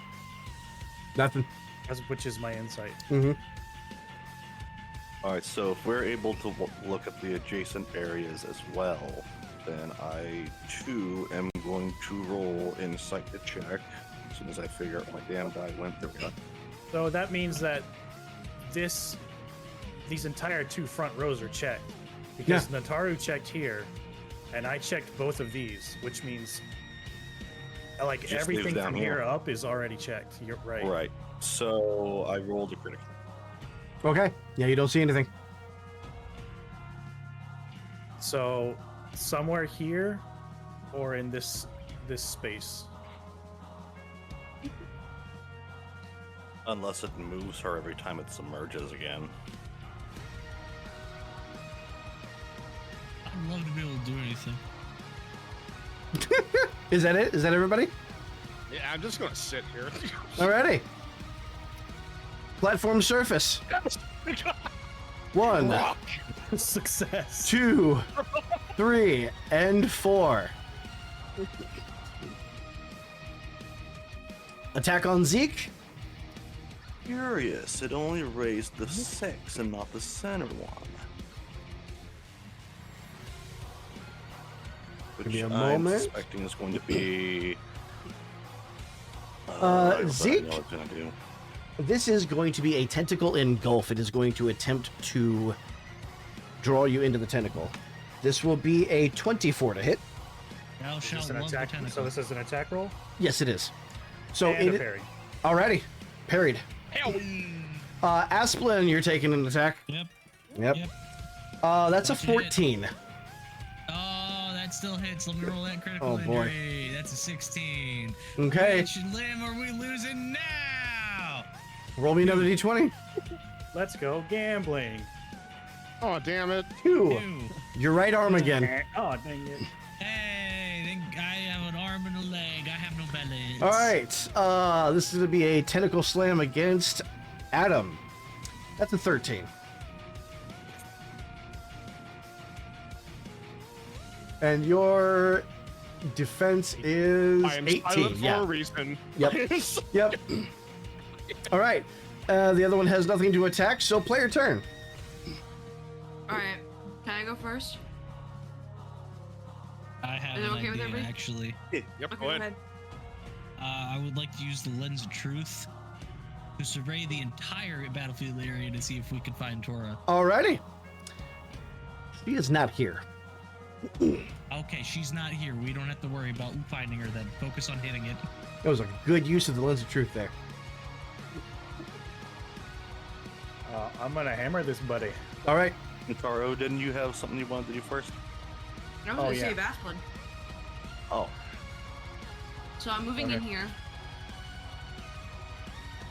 Speaker 1: Nothing.
Speaker 6: Which is my insight.
Speaker 1: Mm-hmm.
Speaker 5: All right, so if we're able to look at the adjacent areas as well, then I too am going to roll insight to check. As soon as I figure out my damn die went, there we go.
Speaker 6: So that means that these entire 2 front rows are checked because Nataru checked here, and I checked both of these, which means like
Speaker 5: Just leave
Speaker 6: everything
Speaker 5: down
Speaker 6: from
Speaker 5: here.
Speaker 6: here up is already checked. You're right.
Speaker 5: Right. So I rolled a critical.
Speaker 1: Okay. Yeah, you don't see anything.
Speaker 6: So somewhere here, or in this space.
Speaker 5: Unless it moves her every time it submerges again.
Speaker 2: I'd love to be able to do anything.
Speaker 1: Is that it? Is that everybody?
Speaker 4: Yeah, I'm just gonna sit here.
Speaker 1: Alrighty. Platform surface. 1,
Speaker 6: Success.
Speaker 1: 2, 3, and 4. Attack on Zeke.
Speaker 5: Curious, it only raised the 6 and not the center one. Which
Speaker 1: Give me a
Speaker 5: I'm
Speaker 1: moment.
Speaker 5: suspecting is going to be...
Speaker 1: Zeke?
Speaker 5: I know it's gonna do.
Speaker 1: This is going to be a tentacle engulf. It is going to attempt to draw you into the tentacle. This will be a 24 to hit.
Speaker 2: Thou
Speaker 6: Is
Speaker 2: shalt
Speaker 6: this an
Speaker 2: love the
Speaker 6: attack?
Speaker 2: tentacle.
Speaker 6: So this is an attack roll.
Speaker 1: Yes, it is. So
Speaker 6: And a
Speaker 1: it
Speaker 6: parry.
Speaker 1: alrighty parried.
Speaker 4: Hell.
Speaker 1: Asplin, you're taking an attack.
Speaker 2: Yep.
Speaker 1: Yep.
Speaker 2: Yep.
Speaker 1: That's a
Speaker 2: Watch it hit.
Speaker 1: 14.
Speaker 2: Oh, that still hits. Let me roll that critical
Speaker 1: Oh, boy.
Speaker 2: injury. That's a 16.
Speaker 1: Okay.
Speaker 2: Which limb are we losing now?
Speaker 1: Roll me another d20.
Speaker 6: Let's go gambling.
Speaker 4: Oh, damn it.
Speaker 1: 2.
Speaker 2: 2.
Speaker 1: Your right arm again.
Speaker 6: Oh, dang it.
Speaker 2: Hey, then I have an arm and a leg. I have no balance.
Speaker 1: All right. This is going to be a tentacle slam against Adam. That's a 13. And your defense is
Speaker 4: I am
Speaker 1: 18.
Speaker 4: silent for a
Speaker 1: Yeah.
Speaker 4: reason.
Speaker 1: Yep. Yep. All right. The other one has nothing to attack, so play your turn.
Speaker 3: Alright. Can I go first?
Speaker 2: I have
Speaker 3: Is it
Speaker 2: an
Speaker 3: okay with
Speaker 2: idea,
Speaker 3: everybody?
Speaker 2: actually.
Speaker 4: Yep,
Speaker 3: Okay,
Speaker 4: go ahead.
Speaker 2: I would like to use the lens of truth to survey the entire battlefield area to see if we can find Tora.
Speaker 1: Alrighty. She is not here.
Speaker 2: Okay, she's not here. We don't have to worry about finding her then. Focus on hitting it.
Speaker 1: That was a good use of the lens of truth there.
Speaker 6: I'm gonna hammer this buddy.
Speaker 1: All right.
Speaker 5: Taro, didn't you have something you wanted to do first?
Speaker 3: I was
Speaker 6: Oh,
Speaker 3: gonna
Speaker 6: yeah.
Speaker 3: save Asplin.
Speaker 5: Oh,
Speaker 3: So I'm moving in
Speaker 6: Okay.
Speaker 3: here.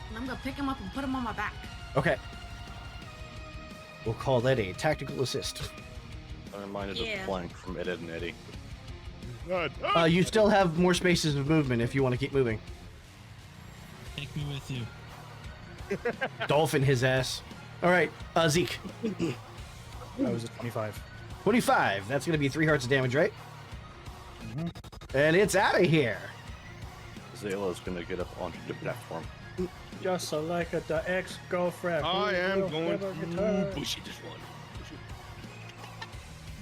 Speaker 3: And I'm gonna pick him up and put him on my back.
Speaker 1: Okay. We'll call that a tactical assist.
Speaker 5: I'm reminded
Speaker 3: Yeah.
Speaker 5: of Plank from Ed, Ed and Eddie.
Speaker 4: God.
Speaker 1: You still have more spaces of movement if you want to keep moving.
Speaker 2: Take me with you.
Speaker 1: Dolphin his ass. All right, Zeke.
Speaker 6: That was a 25.
Speaker 1: 25. That's going to be 3 hearts of damage, right? And it's out of here.
Speaker 5: Zayla's gonna get up onto the platform.
Speaker 6: Just like the ex-girlfriend.
Speaker 4: I am going
Speaker 6: never
Speaker 4: to
Speaker 6: return.
Speaker 4: bushy this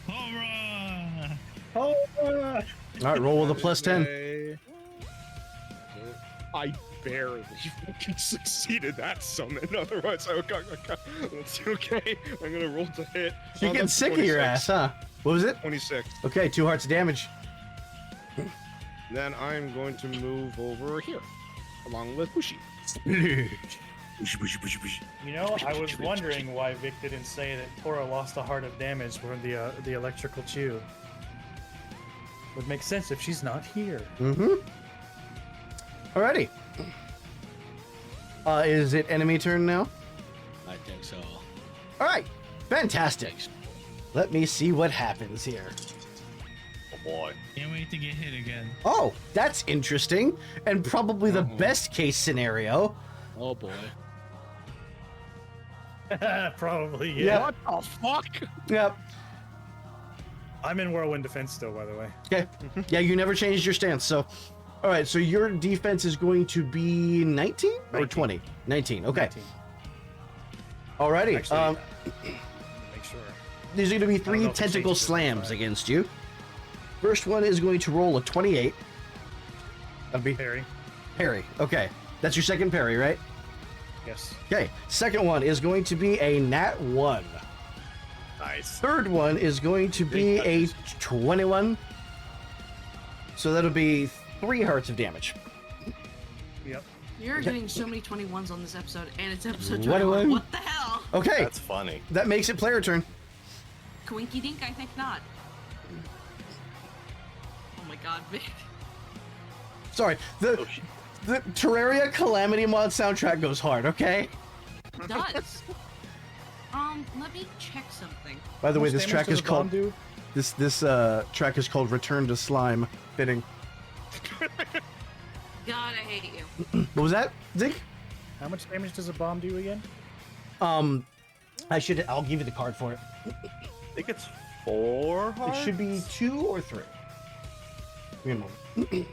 Speaker 4: one.
Speaker 2: Hurrah!
Speaker 6: Oh,
Speaker 1: All right, roll with a plus 10.
Speaker 4: I barely fucking succeeded that summon. Otherwise, that's okay. I'm gonna roll to hit.
Speaker 1: You're
Speaker 4: Oh,
Speaker 1: getting
Speaker 4: that's
Speaker 1: sick of your
Speaker 4: 26.
Speaker 1: ass, huh? What was it?
Speaker 4: 26.
Speaker 1: Okay, 2 hearts of damage.
Speaker 4: Then I'm going to move over here, along with Bushi.
Speaker 6: You know, I was wondering why Vic didn't say that Tora lost a heart of damage from the electrical chew. Would make sense if she's not here.
Speaker 1: Mm-hmm. Alrighty. Is it enemy turn now?
Speaker 2: I think so.
Speaker 1: All right, fantastic. Let me see what happens here.
Speaker 5: Oh boy.
Speaker 2: Can't wait to get hit again.
Speaker 1: Oh, that's interesting, and probably the best case scenario.
Speaker 2: Oh boy.
Speaker 6: Probably, yeah.
Speaker 1: Yeah.
Speaker 4: What the fuck?
Speaker 1: Yep.
Speaker 6: I'm in whirlwind defense still, by the way.
Speaker 1: Okay. Yeah, you never changed your stance, so. All right, so your defense is going to be 19 or
Speaker 6: 19.
Speaker 1: 20? 19. Okay.
Speaker 6: 19.
Speaker 1: Alrighty.
Speaker 6: Actually, make sure.
Speaker 1: There's going to be
Speaker 6: I don't
Speaker 1: 3
Speaker 6: know if it
Speaker 1: tentacle
Speaker 6: changes it,
Speaker 1: slams
Speaker 6: but-
Speaker 1: against you. First one is going to roll a 28. That'll be
Speaker 6: Parry.
Speaker 1: parry. Okay. That's your second parry, right?
Speaker 6: Yes.
Speaker 1: Okay. Second one is going to be a nat 1.
Speaker 5: Nice.
Speaker 1: Third one is going to be a 21. So that'll be 3 hearts of damage.
Speaker 6: Yep.
Speaker 3: You're getting so many 21s on this episode, and it's episode
Speaker 1: 21.
Speaker 3: 21. What the hell?
Speaker 1: Okay.
Speaker 5: That's funny.
Speaker 1: That makes it player turn.
Speaker 3: Coinky dink? I think not. Oh my god, Vic.
Speaker 1: Sorry.
Speaker 5: Oh, shit.
Speaker 1: The Terraria Calamity mod soundtrack goes hard, okay?
Speaker 3: It does. Let me check something.
Speaker 1: By the
Speaker 6: How
Speaker 1: way,
Speaker 6: much
Speaker 1: this
Speaker 6: damage
Speaker 1: track
Speaker 6: does
Speaker 1: is
Speaker 6: a bomb
Speaker 1: called
Speaker 6: do?
Speaker 1: this track is called Return to Slime. Fitting.
Speaker 3: God, I hate you.
Speaker 1: What was that, Zeke?
Speaker 6: How much damage does a bomb do again?
Speaker 1: I'll give you the card for it.
Speaker 5: I think it's 4
Speaker 1: It
Speaker 5: hearts?
Speaker 1: should be 2 or 3. Give me a moment.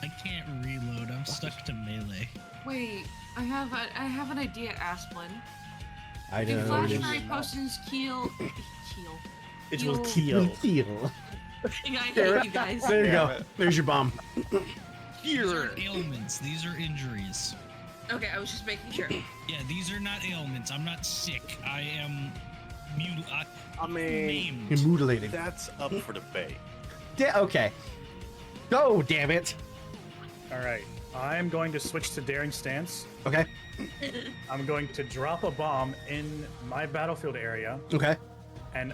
Speaker 2: I can't reload. I'm stuck to melee.
Speaker 3: Wait, I have an idea, Asplin.
Speaker 1: I
Speaker 3: Do
Speaker 1: know.
Speaker 3: Flash Fairy Potions keel?
Speaker 6: It
Speaker 3: will
Speaker 6: kill.
Speaker 1: Heal.
Speaker 3: I hate you guys.
Speaker 1: There you go. There's your bomb.
Speaker 2: These are ailments. These are injuries.
Speaker 3: Okay, I was just making sure.
Speaker 2: Yeah, these are not ailments. I'm not sick. I am
Speaker 5: I mean,
Speaker 2: maimed.
Speaker 1: You're mutilated.
Speaker 5: that's up for debate.
Speaker 1: Yeah, okay. Go, damn it.
Speaker 6: All right. I'm going to switch to daring stance.
Speaker 1: Okay.
Speaker 6: I'm going to drop a bomb in my battlefield area
Speaker 1: Okay.
Speaker 6: and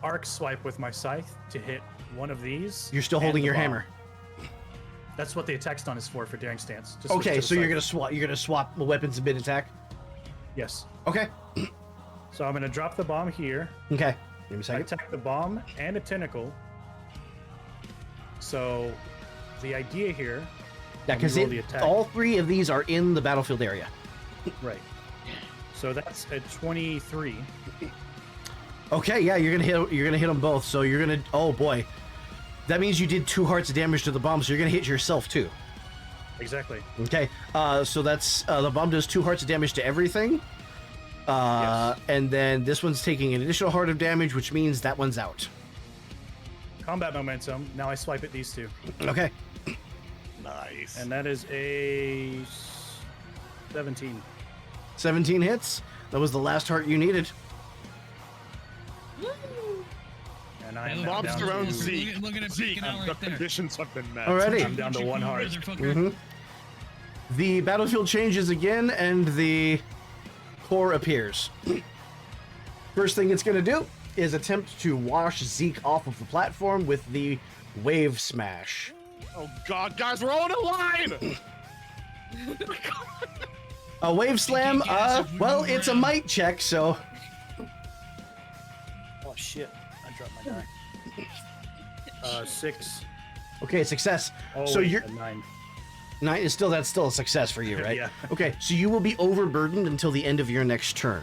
Speaker 6: arc swipe with my scythe to hit one of these.
Speaker 1: You're still
Speaker 6: and
Speaker 1: holding
Speaker 6: the
Speaker 1: your
Speaker 6: bomb.
Speaker 1: hammer.
Speaker 6: That's what the attack stun is for daring stance. Just switch
Speaker 1: Okay,
Speaker 6: to the
Speaker 1: so you're
Speaker 6: scythe.
Speaker 1: gonna swap weapons mid attack.
Speaker 6: Yes.
Speaker 1: Okay.
Speaker 6: So I'm going to drop the bomb here.
Speaker 1: Okay. Give me a
Speaker 6: I
Speaker 1: second.
Speaker 6: attack the bomb and a tentacle. So the idea here,
Speaker 1: Yeah, because
Speaker 6: roll the attack.
Speaker 1: all 3 of these are in the battlefield area.
Speaker 6: right? So that's a 23.
Speaker 1: Okay, yeah, you're gonna hit them both. So you're gonna. Oh boy, that means you did 2 hearts of damage to the bomb. So you're gonna hit yourself too.
Speaker 6: Exactly.
Speaker 1: Okay. So that's the bomb does 2 hearts of damage to everything. And then this one's taking an additional heart of damage, which means that one's out.
Speaker 6: Combat momentum. Now I swipe at these 2,
Speaker 1: Okay.
Speaker 5: Nice.
Speaker 6: and that is a 17.
Speaker 1: 17 hits. That was the last heart you needed.
Speaker 6: And I am
Speaker 2: Hey,
Speaker 6: now
Speaker 2: look,
Speaker 6: down
Speaker 4: Lobster round
Speaker 6: to,
Speaker 4: Zeke.
Speaker 2: Look at it
Speaker 4: Zeke,
Speaker 2: peeking out
Speaker 4: the
Speaker 2: right there.
Speaker 4: conditions have been met.
Speaker 1: Alrighty.
Speaker 6: I'm down to 1 heart.
Speaker 2: Motherfucker.
Speaker 1: The battlefield changes again, and the core appears. First thing it's going to do is attempt to wash Zeke off of the platform with the Wave Smash.
Speaker 4: Oh God, guys, we're all in a line.
Speaker 1: A Wave Slam,
Speaker 2: guess if we
Speaker 1: well,
Speaker 2: move
Speaker 1: it's a
Speaker 2: around.
Speaker 1: might check, so...
Speaker 6: Oh shit! I dropped my die. 6.
Speaker 1: Okay, success.
Speaker 6: Oh,
Speaker 1: So
Speaker 6: wait,
Speaker 1: you're-
Speaker 6: a 9.
Speaker 1: 9 is still, that's still a success for you, right?
Speaker 6: Yeah.
Speaker 1: Okay, so you will be overburdened until the end of your next turn.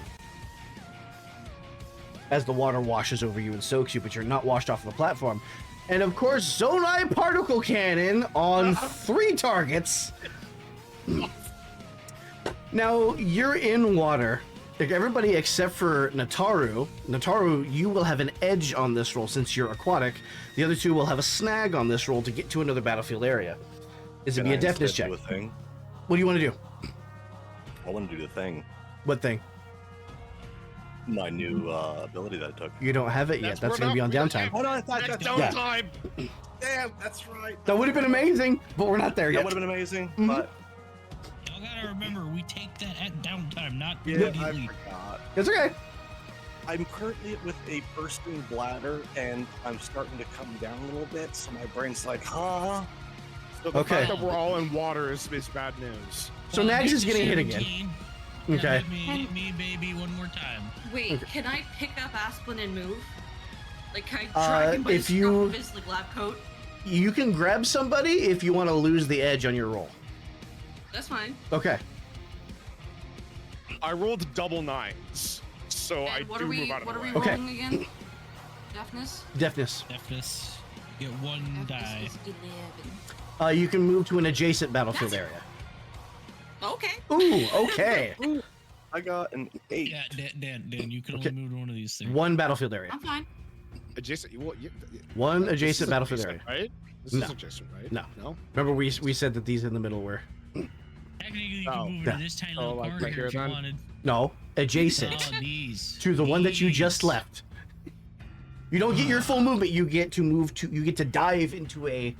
Speaker 1: As the water washes over you and soaks you, but you're not washed off the platform. And of course, Zonai Particle Cannon on 3 targets. Now, you're in water. Like, everybody except for Nataru. Nataru, you will have an edge on this roll since you're aquatic. The other 2 will have a snag on this roll to get to another battlefield area. Is it
Speaker 5: Can
Speaker 1: be
Speaker 5: I
Speaker 1: a deafness
Speaker 5: instead
Speaker 1: check?
Speaker 5: do a thing?
Speaker 1: What do you want to do?
Speaker 5: I want to do the thing.
Speaker 1: What thing?
Speaker 5: My new ability that I took.
Speaker 1: You don't have it yet. That's going to be on downtime.
Speaker 5: Oh no, I thought
Speaker 4: That's
Speaker 5: that,
Speaker 4: downtime.
Speaker 5: damn, that's right.
Speaker 1: That would have been amazing, but we're not there
Speaker 5: That
Speaker 1: yet.
Speaker 5: would have been amazing,
Speaker 1: Mhm.
Speaker 5: but
Speaker 2: Y'all gotta remember, we take that at downtime, not
Speaker 5: yeah, I
Speaker 2: immediately.
Speaker 5: forgot.
Speaker 1: It's okay.
Speaker 5: I'm currently with a bursting bladder, and I'm starting to come down a little bit, so my brain's like, huh?
Speaker 4: So the
Speaker 1: Okay.
Speaker 4: fact that we're all in water is bad news.
Speaker 1: So
Speaker 2: Well,
Speaker 1: Nags
Speaker 2: hit
Speaker 1: is
Speaker 2: the
Speaker 1: getting hit again.
Speaker 2: 17.
Speaker 1: Okay.
Speaker 2: Hit me, baby, one more time.
Speaker 3: Wait, can I pick up Asplin and move? Like, can I
Speaker 1: Uh,
Speaker 3: drag him by the
Speaker 1: if
Speaker 3: scruff
Speaker 1: you-
Speaker 3: of his like, lab coat?
Speaker 1: You can grab somebody if you want to lose the edge on your roll.
Speaker 3: That's fine.
Speaker 1: Okay.
Speaker 4: I rolled double 9s, so I
Speaker 3: And what
Speaker 4: do
Speaker 3: are we?
Speaker 4: move out of
Speaker 3: What
Speaker 4: the
Speaker 3: are we
Speaker 4: way.
Speaker 1: Okay.
Speaker 3: rolling again? Deafness.
Speaker 1: Deafness.
Speaker 2: Deafness. Get one die.
Speaker 3: Deafness is 11.
Speaker 1: You can move to an adjacent battlefield
Speaker 3: That's-
Speaker 1: area.
Speaker 3: Okay.
Speaker 1: Ooh, okay.
Speaker 5: I got an 8.
Speaker 2: Yeah, Dan, you can
Speaker 1: Okay.
Speaker 2: only move to one of these things.
Speaker 1: One battlefield area.
Speaker 3: I'm fine.
Speaker 4: Adjacent.
Speaker 1: One
Speaker 4: this
Speaker 1: adjacent
Speaker 4: is
Speaker 1: battlefield
Speaker 4: adjacent,
Speaker 1: area.
Speaker 4: right? This
Speaker 1: No.
Speaker 4: is adjacent, right?
Speaker 1: No.
Speaker 4: No.
Speaker 1: Remember we said that these in the middle were
Speaker 2: Technically, you
Speaker 4: Oh.
Speaker 2: can move
Speaker 1: Yeah.
Speaker 2: into this tiny
Speaker 4: Oh,
Speaker 2: little
Speaker 4: like
Speaker 2: corner
Speaker 4: right
Speaker 2: here
Speaker 4: here
Speaker 2: if you
Speaker 4: then?
Speaker 2: wanted.
Speaker 1: no adjacent
Speaker 2: Oh, these.
Speaker 1: to the one that you just
Speaker 2: These.
Speaker 1: left. You don't get your full movement. You get to move to. You get to dive into an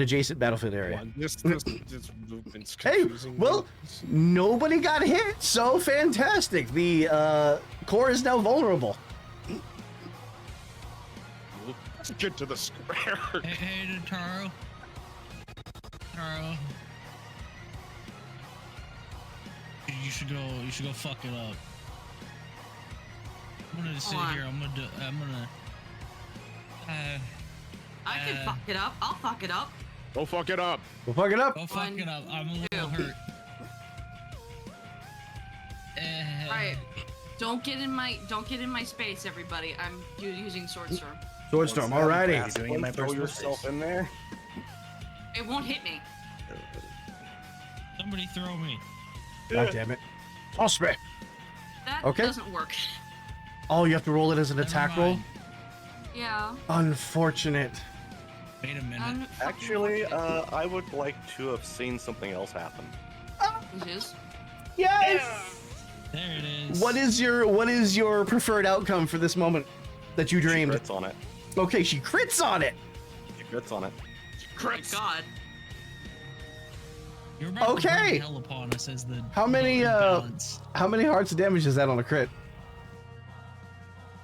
Speaker 1: adjacent battlefield area.
Speaker 4: One. This movement's
Speaker 1: Hey,
Speaker 4: confusing.
Speaker 1: well, nobody got hit, so fantastic. The core is now vulnerable.
Speaker 4: Let's get to the square.
Speaker 2: Hey, Taro. Taro. You should go fuck it up. I'm gonna sit
Speaker 3: on.
Speaker 2: here. I'm gonna.
Speaker 3: I can fuck it up. I'll fuck it up.
Speaker 4: Go fuck it up.
Speaker 1: We'll fuck it up.
Speaker 2: Go fuck
Speaker 3: One,
Speaker 2: it up. I'm a little
Speaker 3: two.
Speaker 2: hurt.
Speaker 3: Alright. Don't get in my space, everybody. I'm using Sword Storm.
Speaker 1: Swordstorm.
Speaker 5: Once that
Speaker 1: Alrighty.
Speaker 5: fast
Speaker 6: Doing it in my
Speaker 5: one, throw
Speaker 6: personal
Speaker 5: yourself
Speaker 6: space.
Speaker 5: in there.
Speaker 3: It won't hit me.
Speaker 2: Somebody throw me.
Speaker 1: God damn it. Toss me.
Speaker 3: That
Speaker 1: Okay.
Speaker 3: doesn't work.
Speaker 1: Oh, you have to roll it as an
Speaker 2: Never
Speaker 1: attack roll?
Speaker 2: mind.
Speaker 3: Yeah.
Speaker 1: Unfortunate.
Speaker 2: Wait a minute.
Speaker 5: Actually, I would like to have seen something else happen.
Speaker 3: Which is?
Speaker 1: Yes!
Speaker 2: There it is.
Speaker 1: What is your preferred outcome for this moment that you dreamed?
Speaker 5: She crits on it.
Speaker 1: Okay, she crits on it.
Speaker 5: She crits on it.
Speaker 3: Oh my god.
Speaker 2: You're about to
Speaker 1: Okay.
Speaker 2: bring hell upon us as the
Speaker 1: How many,
Speaker 2: balance.
Speaker 1: How many hearts of damage is that on a crit?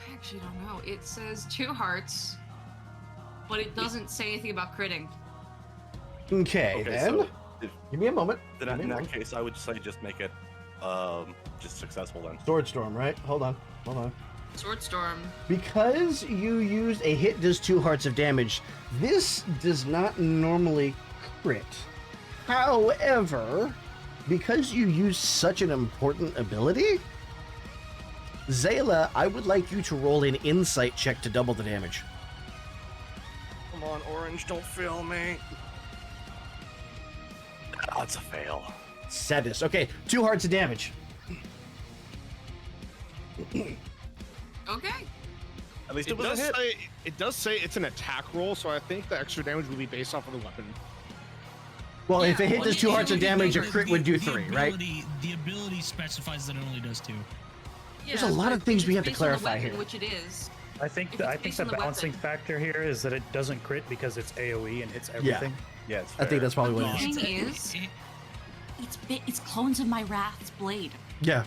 Speaker 3: I actually don't know. It says 2 hearts, but it doesn't say anything about critting.
Speaker 1: Okay,
Speaker 5: Okay,
Speaker 1: then.
Speaker 5: so if,
Speaker 1: Give me a moment.
Speaker 5: then
Speaker 1: Give me
Speaker 5: in
Speaker 1: a
Speaker 5: that
Speaker 1: moment.
Speaker 5: case, I would say just make it just successful then.
Speaker 1: Swordstorm, right? Hold on.
Speaker 3: Sword Storm.
Speaker 1: Because you used a hit does 2 hearts of damage, this does not normally crit. However, because you use such an important ability, Zayla, I would like you to roll an insight check to double the damage.
Speaker 5: Come on, Orange, don't fail me. Oh, it's a fail.
Speaker 1: Sadness. Okay, 2 hearts of damage.
Speaker 3: Okay.
Speaker 5: At least
Speaker 4: It
Speaker 5: it was
Speaker 4: does
Speaker 5: a hit.
Speaker 4: say it's an attack roll, so I think the extra damage will be based off of the weapon.
Speaker 1: Well, if a hit
Speaker 3: well,
Speaker 1: does 2 hearts of damage, a
Speaker 2: The-
Speaker 1: crit would do
Speaker 2: the
Speaker 1: 3, right?
Speaker 2: The ability specifies that it only does 2.
Speaker 1: There's a lot
Speaker 3: but
Speaker 1: of things we have to
Speaker 3: it's based on the
Speaker 1: clarify
Speaker 3: weapon,
Speaker 1: here.
Speaker 3: Which it is.
Speaker 6: I think
Speaker 3: If
Speaker 6: the,
Speaker 3: it's
Speaker 6: I think
Speaker 3: based
Speaker 6: the
Speaker 3: on the
Speaker 6: balancing
Speaker 3: weapon.
Speaker 6: factor here is that it doesn't crit because it's AOE and hits everything.
Speaker 5: Yeah, it's
Speaker 1: I
Speaker 5: fair.
Speaker 1: think that's probably what
Speaker 3: The
Speaker 1: it is.
Speaker 3: thing is, it's clones of my Wrath's blade.
Speaker 1: Yeah.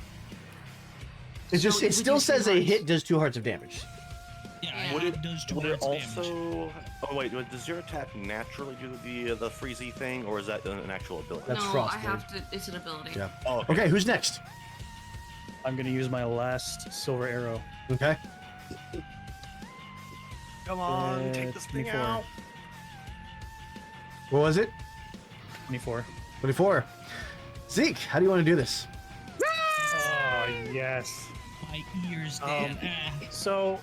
Speaker 1: It just
Speaker 3: So
Speaker 1: it
Speaker 3: would
Speaker 1: still
Speaker 3: you say
Speaker 1: says a
Speaker 3: hearts?
Speaker 1: hit does 2 hearts of damage.
Speaker 2: Yeah,
Speaker 5: Would it,
Speaker 2: does 2
Speaker 5: would it
Speaker 2: hearts damage.
Speaker 5: also? Oh wait, does your attack naturally do the freezy thing, or is that an actual ability?
Speaker 1: That's
Speaker 3: no,
Speaker 1: Frostblade.
Speaker 3: I have to. It's an ability.
Speaker 1: Yeah.
Speaker 5: Oh,
Speaker 1: Okay, who's next?
Speaker 6: I'm gonna use my last silver arrow.
Speaker 1: Okay.
Speaker 5: Come on, take this thing
Speaker 6: 24.
Speaker 5: out.
Speaker 1: What was it?
Speaker 6: 24.
Speaker 1: 24. Zeke, how do you want to do this?
Speaker 6: Oh yes.
Speaker 2: My ears, Dan.
Speaker 6: So,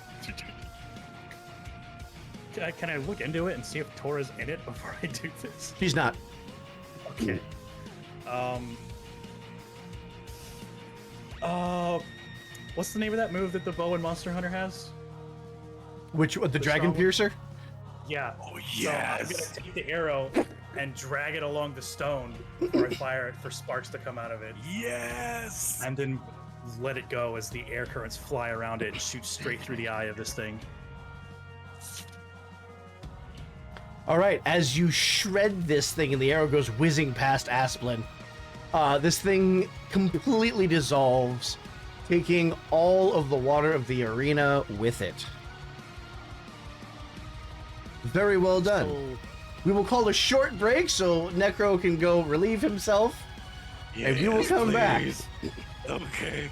Speaker 6: can I look into it and see if Tora's in it before I do this?
Speaker 1: She's not.
Speaker 6: Okay. What's the name of that move that the bow and Monster Hunter has?
Speaker 1: Which the Dragon
Speaker 6: strong-
Speaker 1: Piercer?
Speaker 6: Yeah.
Speaker 5: Oh
Speaker 6: So I'm gonna take the arrow and drag it along the stone before I fire it for sparks to come out of it,
Speaker 5: Yes.
Speaker 6: and then let it go as the air currents fly around it and shoot straight through the eye of this thing.
Speaker 1: All right, as you shred this thing and the arrow goes whizzing past Asplin, this thing completely dissolves, taking all of the water of the arena with it. Very well done. We will call a short break so Necro can go relieve himself, and you will come back.
Speaker 5: Okay.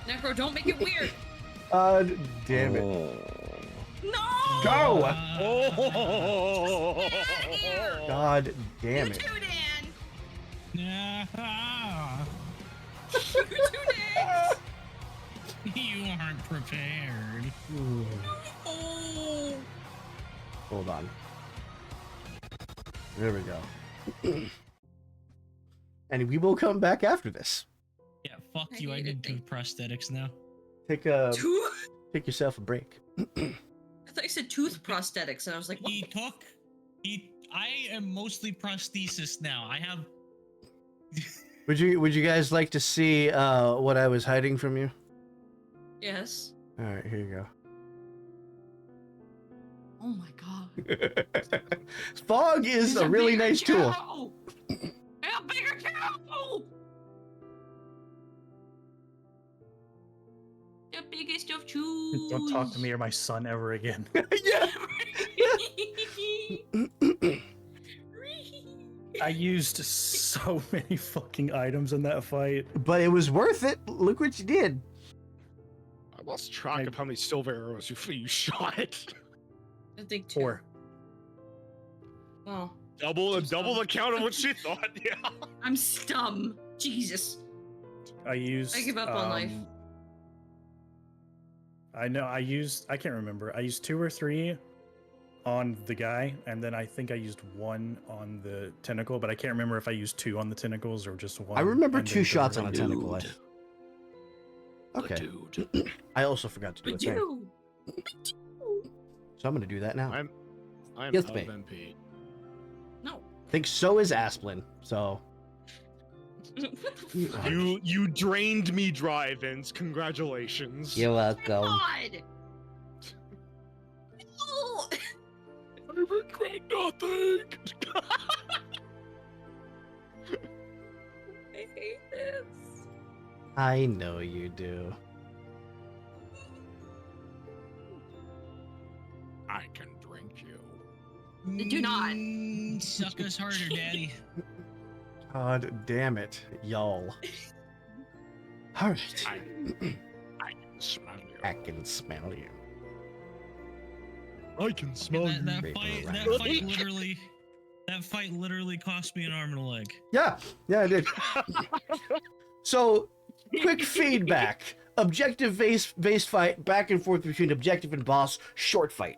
Speaker 3: Necro, don't make it weird.
Speaker 1: Damn it.
Speaker 3: No.
Speaker 1: Go!
Speaker 5: Oh.
Speaker 3: Get out of here.
Speaker 1: God damn
Speaker 3: You
Speaker 1: it.
Speaker 3: too, Dan.
Speaker 2: Yeah.
Speaker 3: You too, Dan.
Speaker 2: You aren't prepared.
Speaker 3: Oh.
Speaker 1: Hold on. There we go. And we will come back after this.
Speaker 2: Yeah, fuck you. I did 2 prosthetics now.
Speaker 1: Take yourself a break.
Speaker 3: I thought you said tooth prosthetics, and I was like, what?
Speaker 2: I am mostly prosthesis now. I have.
Speaker 1: Would you guys like to see what I was hiding from you?
Speaker 3: Yes.
Speaker 1: All right, here you go.
Speaker 3: Oh my god.
Speaker 1: Fog is a really
Speaker 3: bigger
Speaker 1: nice tool.
Speaker 3: cow! A bigger cow! The biggest of choose.
Speaker 6: Don't talk to me or my son ever again.
Speaker 1: Yeah.
Speaker 6: I used so many fucking items in that fight.
Speaker 1: But it was worth it. Look what you did.
Speaker 4: I lost track of how many silver arrows you shot.
Speaker 3: I think 2.
Speaker 6: 4.
Speaker 3: Oh,
Speaker 4: Double the count of what she thought. Yeah.
Speaker 3: I'm stum. Jesus.
Speaker 6: I used.
Speaker 3: I give up on life.
Speaker 6: I know. I can't remember. I used 2 or 3 on the guy, and then I think I used 1 on the tentacle, but I can't remember if I used 2 on the tentacles or just 1.
Speaker 1: I remember
Speaker 6: and
Speaker 1: 2
Speaker 6: then
Speaker 1: shots on a
Speaker 6: the-
Speaker 1: tentacle. Okay.
Speaker 4: Dude.
Speaker 1: I also forgot to do a thing. So I'm going to do that now.
Speaker 4: I'm
Speaker 1: Yes,
Speaker 4: of
Speaker 1: mate.
Speaker 4: MP.
Speaker 3: No.
Speaker 1: I think so is Asplin. So
Speaker 3: What the fuck?
Speaker 4: You drained me dry, Vince. Congratulations.
Speaker 1: you're welcome.
Speaker 3: God. No.
Speaker 4: I regret nothing.
Speaker 3: I hate this.
Speaker 1: I know you do.
Speaker 4: I can drink you.
Speaker 3: Do not.
Speaker 2: Suck us harder, Daddy.
Speaker 1: God damn it, y'all. All right.
Speaker 4: I can smell you.
Speaker 1: I can smell you.
Speaker 4: I can smell
Speaker 2: that,
Speaker 4: you.
Speaker 2: that
Speaker 1: Great
Speaker 2: fight,
Speaker 1: little
Speaker 2: that
Speaker 1: rat.
Speaker 2: fight literally cost me an arm and a leg.
Speaker 1: Yeah, I did. So, quick feedback. Objective-based fight, back and forth between objective and boss, short fight.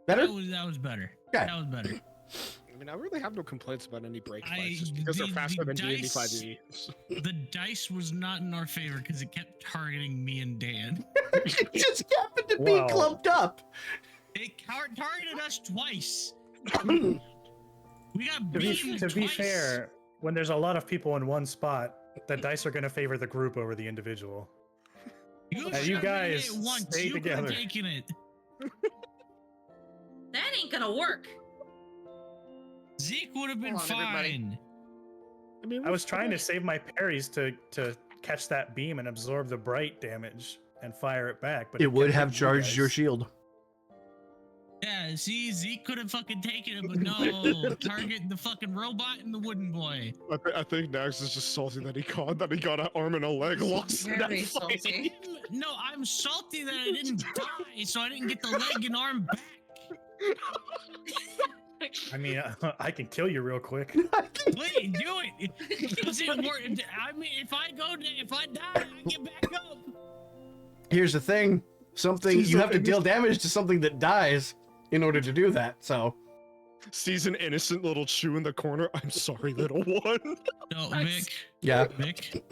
Speaker 1: Better?
Speaker 2: That was better.
Speaker 1: Okay.
Speaker 2: That was better.
Speaker 4: I mean, I really have no complaints about any break
Speaker 2: I-
Speaker 4: fights, just because they're
Speaker 2: the
Speaker 4: faster than D&D
Speaker 2: dice-
Speaker 4: 5e.
Speaker 2: The dice was not in our favor because it kept targeting me and Dan.
Speaker 1: It just happened to be
Speaker 6: Wow.
Speaker 1: clumped up.
Speaker 2: It targeted us twice. We got
Speaker 6: To
Speaker 2: beaten
Speaker 6: be
Speaker 2: twice.
Speaker 6: fair, when there's a lot of people in one spot, the dice are going to favor the group over the individual.
Speaker 2: You,
Speaker 6: you
Speaker 2: should've
Speaker 6: guys
Speaker 2: hit it once.
Speaker 6: stay
Speaker 2: You could've
Speaker 6: together.
Speaker 2: taken it.
Speaker 3: That ain't gonna work.
Speaker 2: Zeke would have been
Speaker 3: Hold on, everybody.
Speaker 2: fine.
Speaker 4: I mean,
Speaker 6: I was trying to save my parries to catch that beam and absorb the bright damage and fire it back. But
Speaker 1: It would
Speaker 6: kept
Speaker 1: have
Speaker 6: hitting you
Speaker 1: charged your
Speaker 6: guys.
Speaker 1: shield.
Speaker 2: Yeah, see, Zeke could have fucking taken it, but no. Target the fucking robot and the wooden boy.
Speaker 4: I think Nax is just salty that he got an arm and a leg lost in that
Speaker 3: Very
Speaker 4: fight.
Speaker 3: salty.
Speaker 2: No, I'm salty that I didn't die, so I didn't get the leg and arm back.
Speaker 6: I mean, I can kill you real quick.
Speaker 2: Please do it. Is it worth? I mean, if I die, I get back up.
Speaker 1: Here's the thing. You have to deal damage to something that dies in order to do that, so.
Speaker 4: Sees an innocent little Chew in the corner. I'm sorry, little one.
Speaker 2: No,
Speaker 3: Nice.
Speaker 2: Vic.
Speaker 1: Yeah.
Speaker 2: Vic.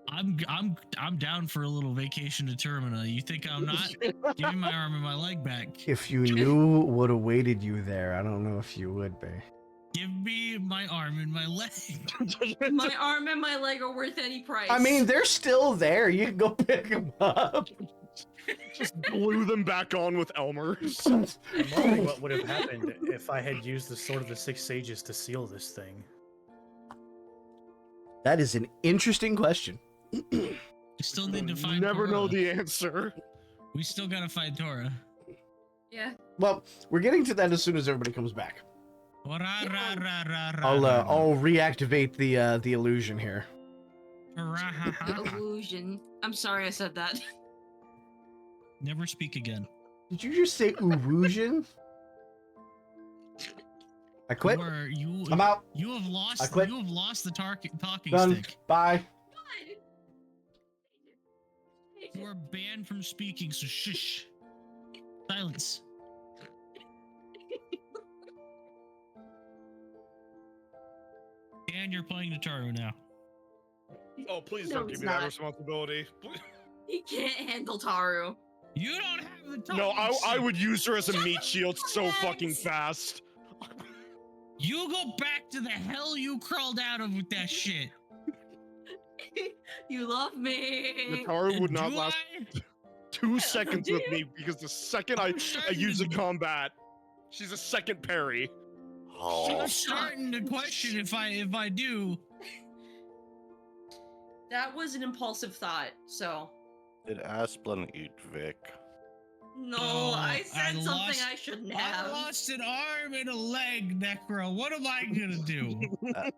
Speaker 2: I'm down for a little vacation to Termina. You think I'm not? Give me my arm and my leg back.
Speaker 1: If you knew what awaited you there, I don't know if you would be.
Speaker 2: Give me my arm and my leg.
Speaker 3: My arm and my leg are worth any price.
Speaker 1: I mean, they're still there. You can go pick them up.
Speaker 4: Just glue them back on with Elmer's.
Speaker 6: I'm wondering what would have happened if I had used the Sword of the Six Sages to seal this thing.
Speaker 1: That is an interesting question.
Speaker 2: We still need to find.
Speaker 4: Never know
Speaker 2: Tora.
Speaker 4: the answer.
Speaker 2: We still gotta find Tora.
Speaker 3: yeah.
Speaker 1: Well, we're getting to that as soon as everybody comes back. I'll reactivate the illusion here.
Speaker 3: The illusion. I'm sorry I said that.
Speaker 2: Never speak again.
Speaker 1: Did you just say illusion? I quit. I'm out.
Speaker 2: You have lost.
Speaker 1: I quit.
Speaker 2: You have lost the talking
Speaker 1: Done.
Speaker 2: stick.
Speaker 1: Bye.
Speaker 2: You are banned from speaking. So shush. Silence. And you're playing Notaro now.
Speaker 4: Oh, please
Speaker 3: No,
Speaker 4: don't give
Speaker 3: he's
Speaker 4: me that
Speaker 3: not.
Speaker 4: responsibility.
Speaker 3: He can't handle Taru.
Speaker 2: You don't have the talking
Speaker 4: No, I
Speaker 2: stick.
Speaker 4: would use her as a meat shield so
Speaker 3: Next.
Speaker 4: fucking fast.
Speaker 2: You go back to the hell you crawled out of with that shit.
Speaker 3: You love me.
Speaker 4: Nataru would
Speaker 2: Do
Speaker 4: not last
Speaker 3: I
Speaker 4: 2
Speaker 3: don't
Speaker 4: seconds
Speaker 3: do
Speaker 4: with
Speaker 3: you?
Speaker 4: me because the second I use a combat, she's a second parry.
Speaker 5: Oh,
Speaker 2: I'm starting to question if I do.
Speaker 3: That was an impulsive thought, so.
Speaker 5: did Asplin eat Vic?
Speaker 3: No,
Speaker 2: Oh,
Speaker 3: I said something
Speaker 2: lost-
Speaker 3: I shouldn't
Speaker 2: I
Speaker 3: have.
Speaker 2: lost an arm and a leg, Necro. What am I gonna do?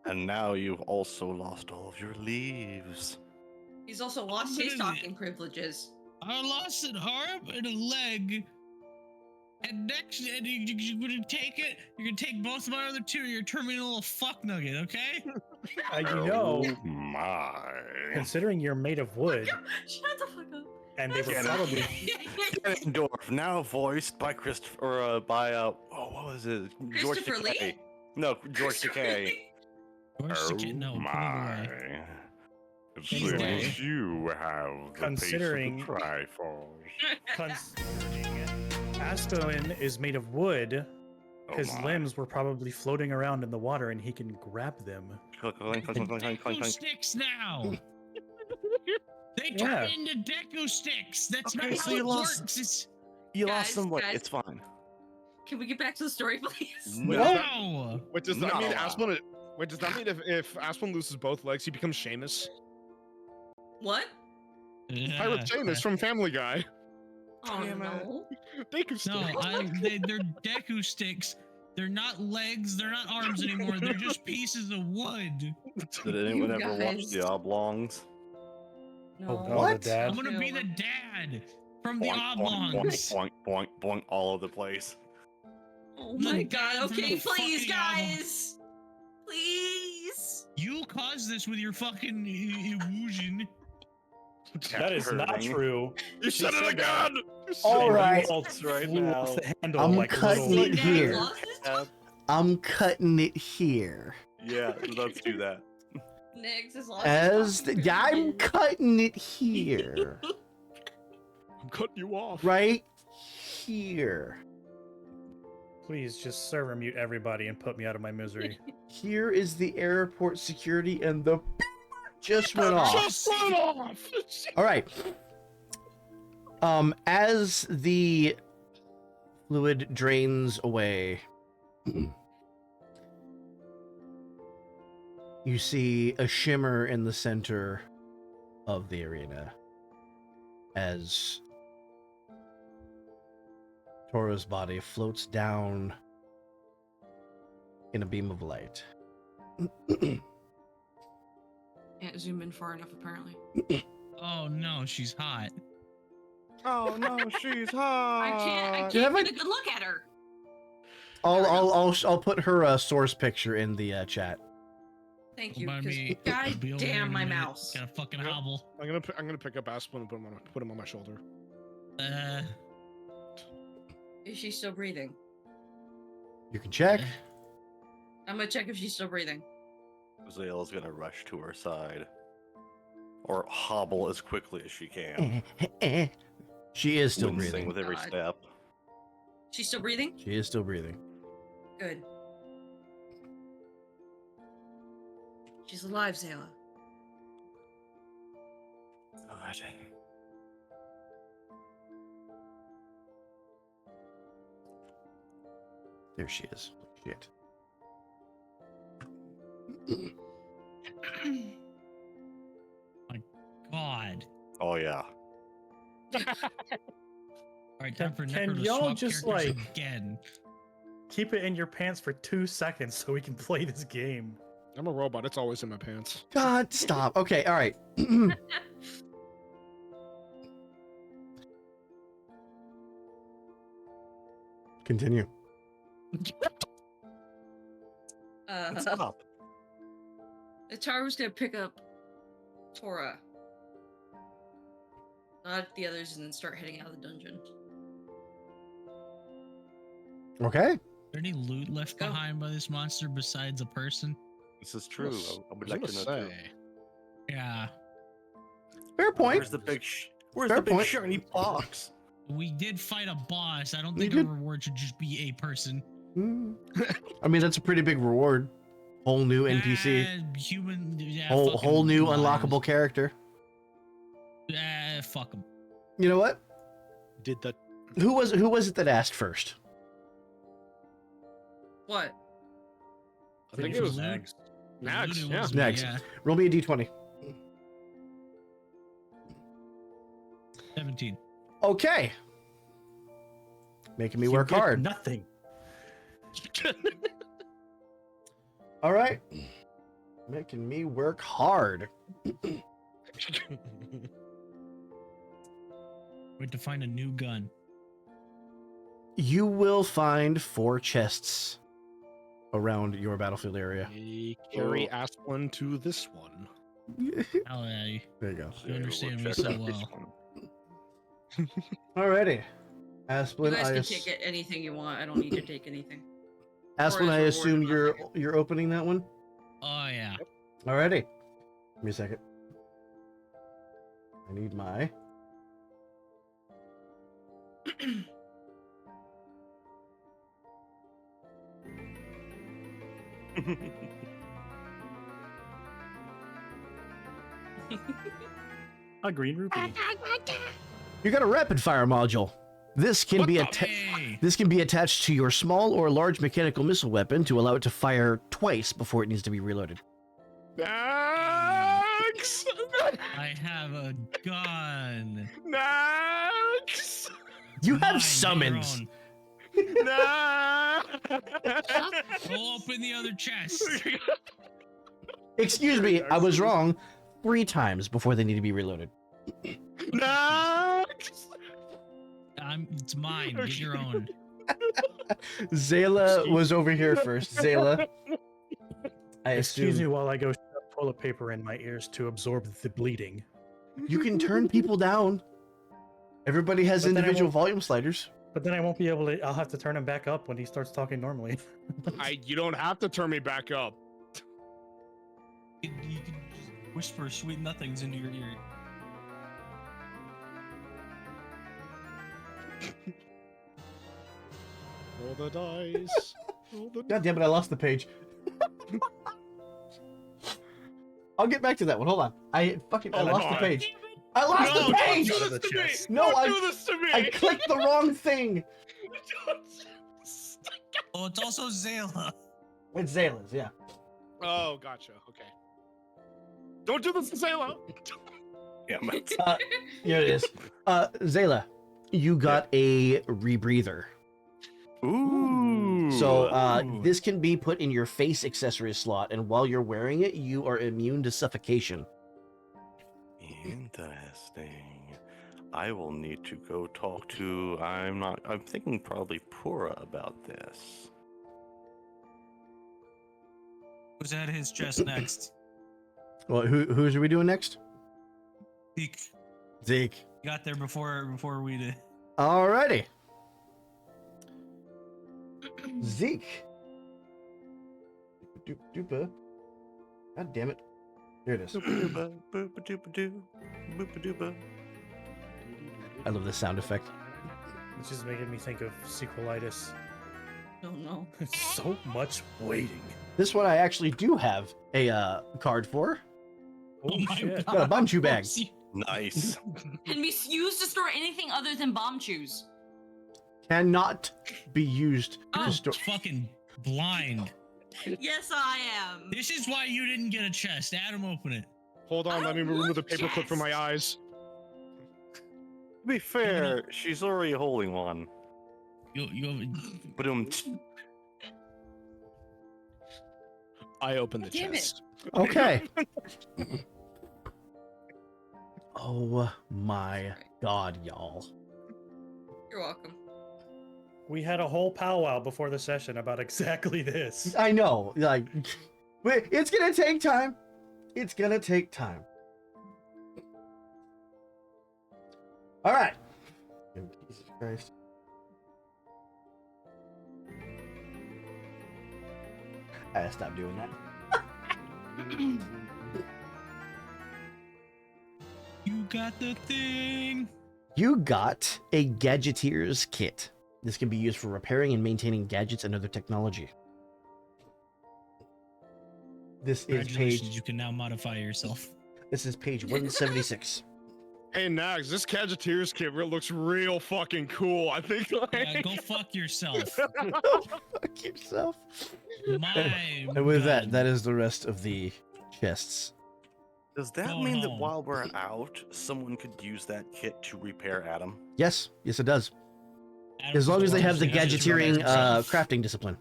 Speaker 5: And now you've also lost all of your leaves.
Speaker 3: He's also lost his talking privileges.
Speaker 2: I lost an arm and a leg. And next, and you're gonna take it. You're gonna take both of my other two. You're turning me into a little fuck nugget, okay?
Speaker 6: You know,
Speaker 5: Oh my.
Speaker 6: considering you're made of wood,
Speaker 3: Shut the fuck up.
Speaker 6: and they were
Speaker 5: Get
Speaker 6: probably
Speaker 5: Ganondorf, now voiced by Christopher, what was it? George
Speaker 3: Christopher Lee?
Speaker 5: Takei. No, George Takei.
Speaker 2: Where's the kid? No, put it away.
Speaker 5: It
Speaker 2: Anyway.
Speaker 5: seems you have the
Speaker 6: Considering-
Speaker 5: pace of the Triforce.
Speaker 6: considering Asplin is made of wood.
Speaker 5: Oh
Speaker 6: His
Speaker 5: my.
Speaker 6: limbs were probably floating around in the water, and he can grab them.
Speaker 5: Clink, clink, clink, clink, clink, clink,
Speaker 2: Deku
Speaker 5: clink.
Speaker 2: sticks now. They
Speaker 6: Yeah.
Speaker 2: turn into Deku sticks. That's
Speaker 5: Okay,
Speaker 2: not
Speaker 5: so
Speaker 2: how
Speaker 5: you
Speaker 2: it
Speaker 5: lost-
Speaker 2: works. It's
Speaker 5: You
Speaker 3: Guys,
Speaker 5: lost some weight.
Speaker 3: guys.
Speaker 5: It's fine.
Speaker 3: Can we get back to the story, please?
Speaker 2: no.
Speaker 4: Wait, does that
Speaker 5: No.
Speaker 4: mean Asplin? Wait, does that mean if Asplin loses both legs, he becomes Seamus?
Speaker 3: What?
Speaker 4: Pirate Seamus from Family Guy.
Speaker 3: Oh
Speaker 5: Damn it.
Speaker 3: no.
Speaker 4: Deku
Speaker 2: No,
Speaker 4: stick.
Speaker 2: they're Deku sticks. They're not legs. They're not arms anymore. They're just pieces of wood.
Speaker 5: Did anyone
Speaker 3: You
Speaker 5: ever watch
Speaker 3: guys.
Speaker 5: the Oblongs?
Speaker 3: No.
Speaker 6: Oh, God,
Speaker 1: What?
Speaker 6: the dad.
Speaker 2: I'm gonna be the dad from the
Speaker 5: Boink, boink, boink,
Speaker 2: oblongs.
Speaker 5: boink, boink, boink, all over the place.
Speaker 3: Oh my
Speaker 2: The
Speaker 3: god.
Speaker 2: dad from
Speaker 3: Okay,
Speaker 2: the
Speaker 3: please,
Speaker 2: fucking album.
Speaker 3: guys. Please.
Speaker 2: You caused this with your fucking illusion.
Speaker 6: That is not
Speaker 5: Hurting.
Speaker 6: true.
Speaker 4: You said it again.
Speaker 1: All right.
Speaker 6: You all
Speaker 5: Right
Speaker 6: flew
Speaker 5: now.
Speaker 6: off the handle
Speaker 1: I'm
Speaker 6: like
Speaker 1: cutting
Speaker 6: little-
Speaker 1: it
Speaker 3: Dad
Speaker 1: here.
Speaker 3: lost his tongue?
Speaker 1: I'm cutting it here.
Speaker 5: Yeah, let's do that.
Speaker 3: Nix has lost
Speaker 1: As
Speaker 3: his
Speaker 1: the, I'm
Speaker 3: talking
Speaker 1: cutting it here.
Speaker 4: I'm cutting you off.
Speaker 1: Right here.
Speaker 6: Please just server mute everybody and put me out of my misery.
Speaker 1: Here is the airport security, and the just went off.
Speaker 4: Just went off.
Speaker 1: All right. As the fluid drains away, you see a shimmer in the center of the arena as Tora's body floats down in a beam of light.
Speaker 3: Can't zoom in far enough, apparently.
Speaker 2: Oh no, she's hot.
Speaker 5: Oh no, she's hot.
Speaker 3: I can't
Speaker 1: have
Speaker 3: get
Speaker 1: a-
Speaker 3: a good look at her.
Speaker 1: I'll put her source picture in the chat.
Speaker 3: Thank you.
Speaker 2: Remind
Speaker 3: 'Cause
Speaker 2: me,
Speaker 3: God
Speaker 2: I'll be over here in
Speaker 3: damn
Speaker 2: a
Speaker 3: my
Speaker 2: minute.
Speaker 3: mouse.
Speaker 2: Gotta fucking
Speaker 4: Yep.
Speaker 2: hobble.
Speaker 4: I'm gonna pick up Asplin and put him on my shoulder.
Speaker 3: Is she still breathing?
Speaker 1: You can check.
Speaker 3: I'm gonna check if she's still breathing.
Speaker 5: Zayla's gonna rush to her side. Or hobble as quickly as she can.
Speaker 1: She is still
Speaker 5: Wincing
Speaker 1: breathing.
Speaker 5: with every
Speaker 3: God.
Speaker 5: step.
Speaker 3: She's still breathing?
Speaker 1: She is still breathing.
Speaker 3: Good. She's alive, Zayla.
Speaker 5: God.
Speaker 1: There she is. Shit.
Speaker 2: God.
Speaker 5: Oh yeah.
Speaker 2: All right, time for
Speaker 6: Can
Speaker 2: Necro to
Speaker 6: y'all
Speaker 2: swap
Speaker 6: just,
Speaker 2: characters
Speaker 6: like-
Speaker 2: again.
Speaker 6: Keep it in your pants for 2 seconds so we can play this game.
Speaker 4: I'm a robot. It's always in my pants.
Speaker 1: God, stop. Okay, all right. Continue.
Speaker 5: Stop.
Speaker 3: Ataru's gonna pick up Tora. Not the others, and then start heading out of the dungeon.
Speaker 1: Okay.
Speaker 2: Is there any loot left
Speaker 3: Go.
Speaker 2: behind by this monster besides a person?
Speaker 5: This is true. I would
Speaker 4: was
Speaker 5: like
Speaker 4: gonna
Speaker 5: to know too.
Speaker 4: say.
Speaker 2: Yeah.
Speaker 1: Fair point.
Speaker 5: Where's the big
Speaker 1: Fair
Speaker 5: the big
Speaker 1: point.
Speaker 5: shiny box?
Speaker 2: We did fight a boss. I don't
Speaker 1: We
Speaker 2: think
Speaker 1: did.
Speaker 2: a reward should just be a person.
Speaker 1: I mean, that's a pretty big reward. Whole new NPC.
Speaker 2: Human. Yeah,
Speaker 1: Whole new
Speaker 2: fucking
Speaker 1: unlockable character.
Speaker 2: Fuck them.
Speaker 1: You know what?
Speaker 4: Did that?
Speaker 1: Who was it that asked first?
Speaker 3: What?
Speaker 4: I think it was
Speaker 6: Nags.
Speaker 4: Nags. Yeah.
Speaker 1: Nags. Roll me a d20.
Speaker 2: 17.
Speaker 1: Okay. Making me
Speaker 6: You
Speaker 1: work
Speaker 6: get
Speaker 1: hard.
Speaker 6: Nothing.
Speaker 1: All right. Making me work hard.
Speaker 2: Wait to find a new gun.
Speaker 1: You will find 4 chests around your battlefield area.
Speaker 4: We carry Asplin to this one.
Speaker 2: Hell yeah.
Speaker 1: There you go.
Speaker 2: You understand me
Speaker 5: Check
Speaker 2: so
Speaker 5: out this
Speaker 2: well.
Speaker 5: one.
Speaker 1: Alrighty.
Speaker 3: You
Speaker 1: Asplin,
Speaker 3: guys can take it anything you want. I don't need to take anything.
Speaker 1: Asplin,
Speaker 3: Or
Speaker 1: I
Speaker 3: as
Speaker 1: assume
Speaker 3: reward
Speaker 1: you're opening that one?
Speaker 2: Oh yeah.
Speaker 1: Alrighty. Give me a second. I need my...
Speaker 6: A green rupee.
Speaker 1: You got a rapid fire module. This can be
Speaker 2: Hey.
Speaker 1: This can be attached to your small or large mechanical missile weapon to allow it to fire twice before it needs to be reloaded.
Speaker 4: Nags!
Speaker 2: I have a gun.
Speaker 4: Nags!
Speaker 1: You
Speaker 2: Mine,
Speaker 1: have
Speaker 2: get your
Speaker 1: summons.
Speaker 2: own.
Speaker 4: Nags!
Speaker 2: Go open the other chest.
Speaker 1: Excuse me, I was wrong 3 times before they need to be reloaded.
Speaker 4: Nags!
Speaker 2: It's mine. Get your own.
Speaker 1: Zayla was over here first. Zayla. I
Speaker 6: Excuse me
Speaker 1: assume
Speaker 6: while I go shove toilet paper in my ears to absorb the bleeding.
Speaker 1: you can turn people down. Everybody has
Speaker 6: But then I
Speaker 1: individual
Speaker 6: won't-
Speaker 1: volume sliders.
Speaker 6: But then I won't be able to. I'll have to turn him back up when he starts talking normally.
Speaker 4: You don't have to turn me back up.
Speaker 2: You can just whisper sweet nothings into your ear.
Speaker 4: Roll the dice. Roll the
Speaker 1: God damn it, I lost the page. I'll get back to that one. Hold on. I lost the page. I lost
Speaker 4: No,
Speaker 1: the
Speaker 4: don't
Speaker 1: page!
Speaker 4: do
Speaker 6: Out
Speaker 4: this
Speaker 6: of the
Speaker 4: to me!
Speaker 6: chest.
Speaker 1: No,
Speaker 4: Don't do this to me!
Speaker 1: I clicked the wrong thing.
Speaker 2: Oh, it's also Zayla.
Speaker 1: It's Zayla's, yeah.
Speaker 4: Oh, gotcha. Okay. Don't do this to Zayla.
Speaker 5: Damn it.
Speaker 1: Here it is. Zayla, you got a rebreather.
Speaker 5: Ooh.
Speaker 1: So this can be put in your face accessory slot, and while you're wearing it, you are immune to suffocation.
Speaker 5: Interesting. I will need to go talk to. I'm thinking probably Pura about this.
Speaker 2: Who's at his chest next?
Speaker 1: Well, who are we doing next?
Speaker 2: Zeke.
Speaker 1: Zeke.
Speaker 2: Got there before we did.
Speaker 1: Alrighty. Zeke. Doopa. God damn it. Here it is.
Speaker 5: Boopa-doopa, boopa-doopa-doo, boopa-doopa.
Speaker 1: I love this sound effect.
Speaker 6: It's just making me think of sequelitis.
Speaker 3: Oh no.
Speaker 6: So much waiting.
Speaker 1: This one I actually do have a card for.
Speaker 6: Oh,
Speaker 2: my
Speaker 6: shit.
Speaker 1: Got a bomb chew bag.
Speaker 5: Nice.
Speaker 3: Can be used to store anything other than bomb chews.
Speaker 1: Cannot be used to
Speaker 3: Oh.
Speaker 1: store.
Speaker 2: Fucking blind.
Speaker 3: Yes, I am.
Speaker 2: This is why you didn't get a chest. Adam, open it.
Speaker 4: Hold on, let me remove the
Speaker 3: want
Speaker 4: paperclip from my
Speaker 3: chest.
Speaker 4: eyes.
Speaker 5: To be fair, she's already holding one.
Speaker 2: You
Speaker 5: But
Speaker 4: I opened the
Speaker 3: Damn it.
Speaker 4: chest.
Speaker 1: Okay. Oh my god, y'all.
Speaker 3: You're welcome.
Speaker 6: We had a whole powwow before the session about exactly this.
Speaker 1: I know, like, wait, it's gonna take time. It's gonna take time. All right. Jesus Christ. I gotta stop doing that.
Speaker 2: You got the thing.
Speaker 1: You got a Gadgeteer's kit. This can be used for repairing and maintaining gadgets and other technology. This is
Speaker 2: Congratulations,
Speaker 1: page.
Speaker 2: you can now modify yourself.
Speaker 1: This is page 176.
Speaker 4: Hey Nags, this Gadgeteers kit looks real fucking cool. I think
Speaker 2: Yeah, go fuck yourself.
Speaker 1: Fuck yourself.
Speaker 2: My
Speaker 1: And with
Speaker 2: God.
Speaker 1: that is the rest of the chests.
Speaker 5: does that
Speaker 2: Go
Speaker 5: mean that
Speaker 2: home.
Speaker 5: while we're out, someone could use that kit to repair Adam?
Speaker 1: Yes, yes, it does.
Speaker 2: Adam
Speaker 1: As long as they have the
Speaker 2: has to
Speaker 1: gadgeteering
Speaker 2: repair himself.
Speaker 1: crafting discipline.